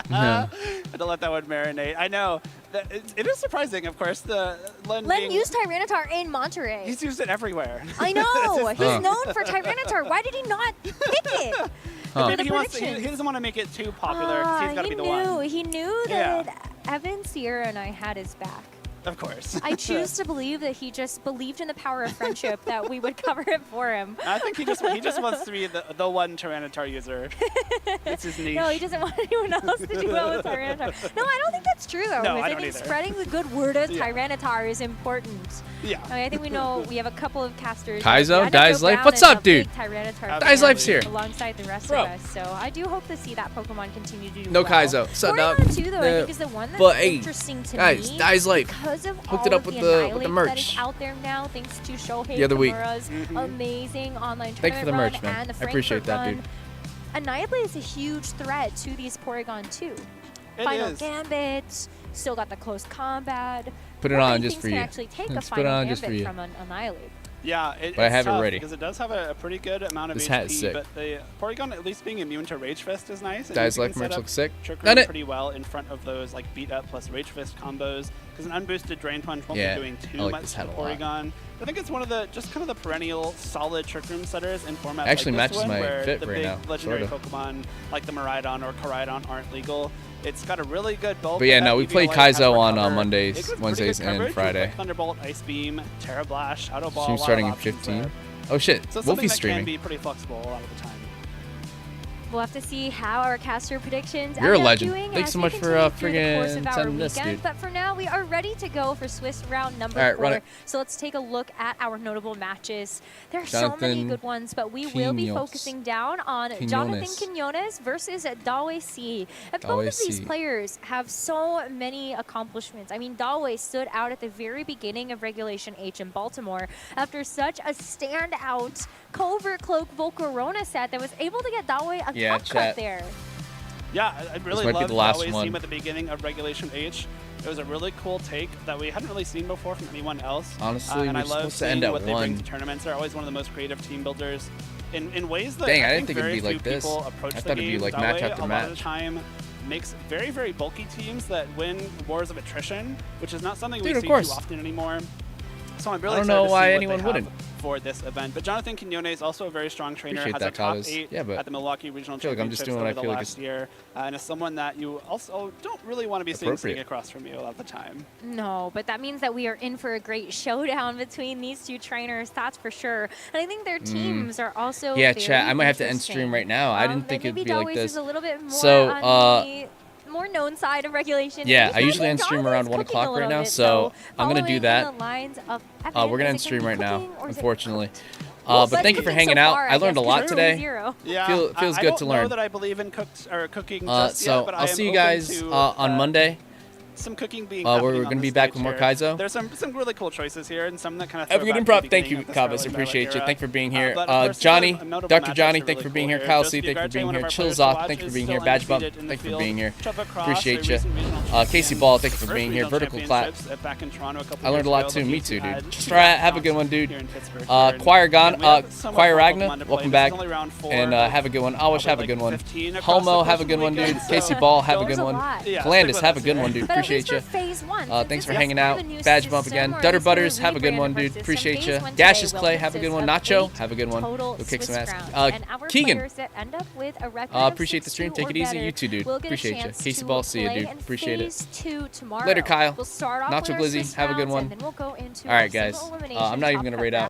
I had to let that one marinate. I know. it is surprising, of course. Len used Tyranitar in Monterey. He's used it everywhere. I know. He's known for Tyranitar. Why did he not pick it? Maybe he doesn't want to make it too popular because he's got to be the one. He knew that Evan, Sierra, and I had his back. Of course. I choose to believe that he just believed in the power of friendship that we would cover it for him. I think he just wants to be the one Tyranitar user. It's his niche. No, he doesn't want anyone else to do well with Tyranitar. No, I don't think that's true, though. No, I think don't either. Spreading the good word of Tyranitar is important. Yeah. I think we know we have a couple of casters. Kaizo, Dai's Life. What's up, dude? Dai's Life's here. Alongside the rest of us. So I do hope to see that Pokemon continue to do No well. Kaizo. So now, too, though, I think is the one that's interesting to guys, me. Dai's Life. Because of Hooked all it up of with the the merch. that is out there now, thanks to Shohei The other week. Kimura's amazing online tournament Thanks for the merch, run man. and the I appreciate Frankfurt that, run. Annihilate is a huge threat to these Porygon too. Final Gambit, still got the close combat. Put it What on many just things for can you. actually take Let's a put it Final on just for Gambit you. from an Annihilate. Yeah, But I have it tough ready. because it does have a pretty good amount of This HP, hat is sick. but the Porygon at least being immune to Rage Fist is nice. Dai's Life merch looks sick. Trick Done Room it. pretty well in front of those like beat up plus Rage Fist combos because an unboosted Drain Punch won't Yeah, be doing I too like much this to hat the a lot. Porygon. I think it's one of the just kind of the perennial solid Trick Room setters in formats Actually like this matches one, my where fit the right big now, legendary sorta. Pokemon like the Miraidon or Koraidon aren't legal. It's got a really good bulk. But yeah, that no, we EV played Light has Kaizo for on cover. Mondays, It gives pretty Wednesdays, good and coverage with, Friday. like Thunderbolt, Ice Beam, Terra Blast, Shadow Ball. Stream a lot starting of at options 15. there. Oh shit, So something Wolfie's that streaming. can be pretty flexible a lot of the time. We'll have to see how our caster predictions You're a end up legend. doing Thanks as so we much for continue through the course friggin' of our sending this, weekend. dude. But for now, we are ready to go for Swiss round number All right, run 4. it. So let's take a look at our notable matches. There are so many Jonathan good ones, but we will be Quinones. focusing down on Jonathan Quinones versus Dawei C. And both Dawei of these C. players have so many accomplishments. I mean, Dawei stood out at the very beginning of Regulation H in Baltimore after such a standout Covert Cloak Volcarona set that was able to get Dawei a Yeah, top chat. cut there. Yeah, I really might be loved the last Dawei's one. team at the beginning of Regulation H. It was a really cool take that we hadn't really seen before from anyone else. Honestly, and we're I love supposed to end seeing at what they bring 1. to tournaments. They're always one of the most creative team builders in ways that Dang, I I didn't think think it'd very be like few this. people approach I the thought it'd be game. like Dawei, match after a lot of the match. time makes very, very bulky teams that win wars of attrition, which is not something Dude, we of see course. too often anymore. So I'm really I don't excited know to see why what anyone they wouldn't. have for this event. But Jonathan Quinones is also a very strong trainer, Appreciate has that, a top Chavez. 8 Yeah, but at the Milwaukee Regional I feel like I'm just Championships doing what over I feel the like last is year, and is someone that you also don't really want to be seeing sitting appropriate. across from you a lot of the time. No, but that means that we are in for a great showdown between these two trainers, that's for sure. And I think their teams are also Yeah, very chat. I might have to end interesting. stream right now. I didn't think it'd maybe be like Dawei's this. is a little bit more So, on the more known side of Regulation yeah, H. I usually think end stream Dawei around is 1 cooking o'clock a right little now, bit, so I'm gonna do following that. in the lines of We're Evan, gonna is end it gonna stream be right now, cooking or is it unfortunately. Well, But thank you for cooking so hanging out. far, I learned a guess, lot because today. 0. Yeah, feels I good to don't know learn. that I believe in cooking just So yet, but I'll see you guys on Monday. Some cooking being we're happening on gonna the be back stage with more here. Kaizo. There's some really cool choices here, and some that kind of Have a good improv. Thank you, Chavez. Appreciate you. Thank you for being here. Johnny, Dr. Johnny, thank you for being here. Kyle C, thank you for being here. Chillzoth, thank you for being here. Badge Bump, thank you for being here. Appreciate you. Casey Ball, thank you for being here. Vertical Clap. I learned a lot too. Me too, dude. Just have a good one, dude. Choir Ragna, welcome back. And have a good one. Awash, have a good one. Homo, have a good one, dude. Casey Ball, have a good one. Calandis, have a good one, dude. Appreciate you. Thanks for hanging out. Badge Bump again. Dutter Butters, have a good one, dude. Appreciate you. Gaseous Clay, have a good one. Nacho, have a good one. Go kick some ass. Keegan, appreciate the stream. Take it easy. You too, dude. Appreciate you. Casey Ball, see you, dude. Appreciate it. Later, Kyle. Nacho Glizzy, have a good one. All right, guys. I'm not even going to rate out.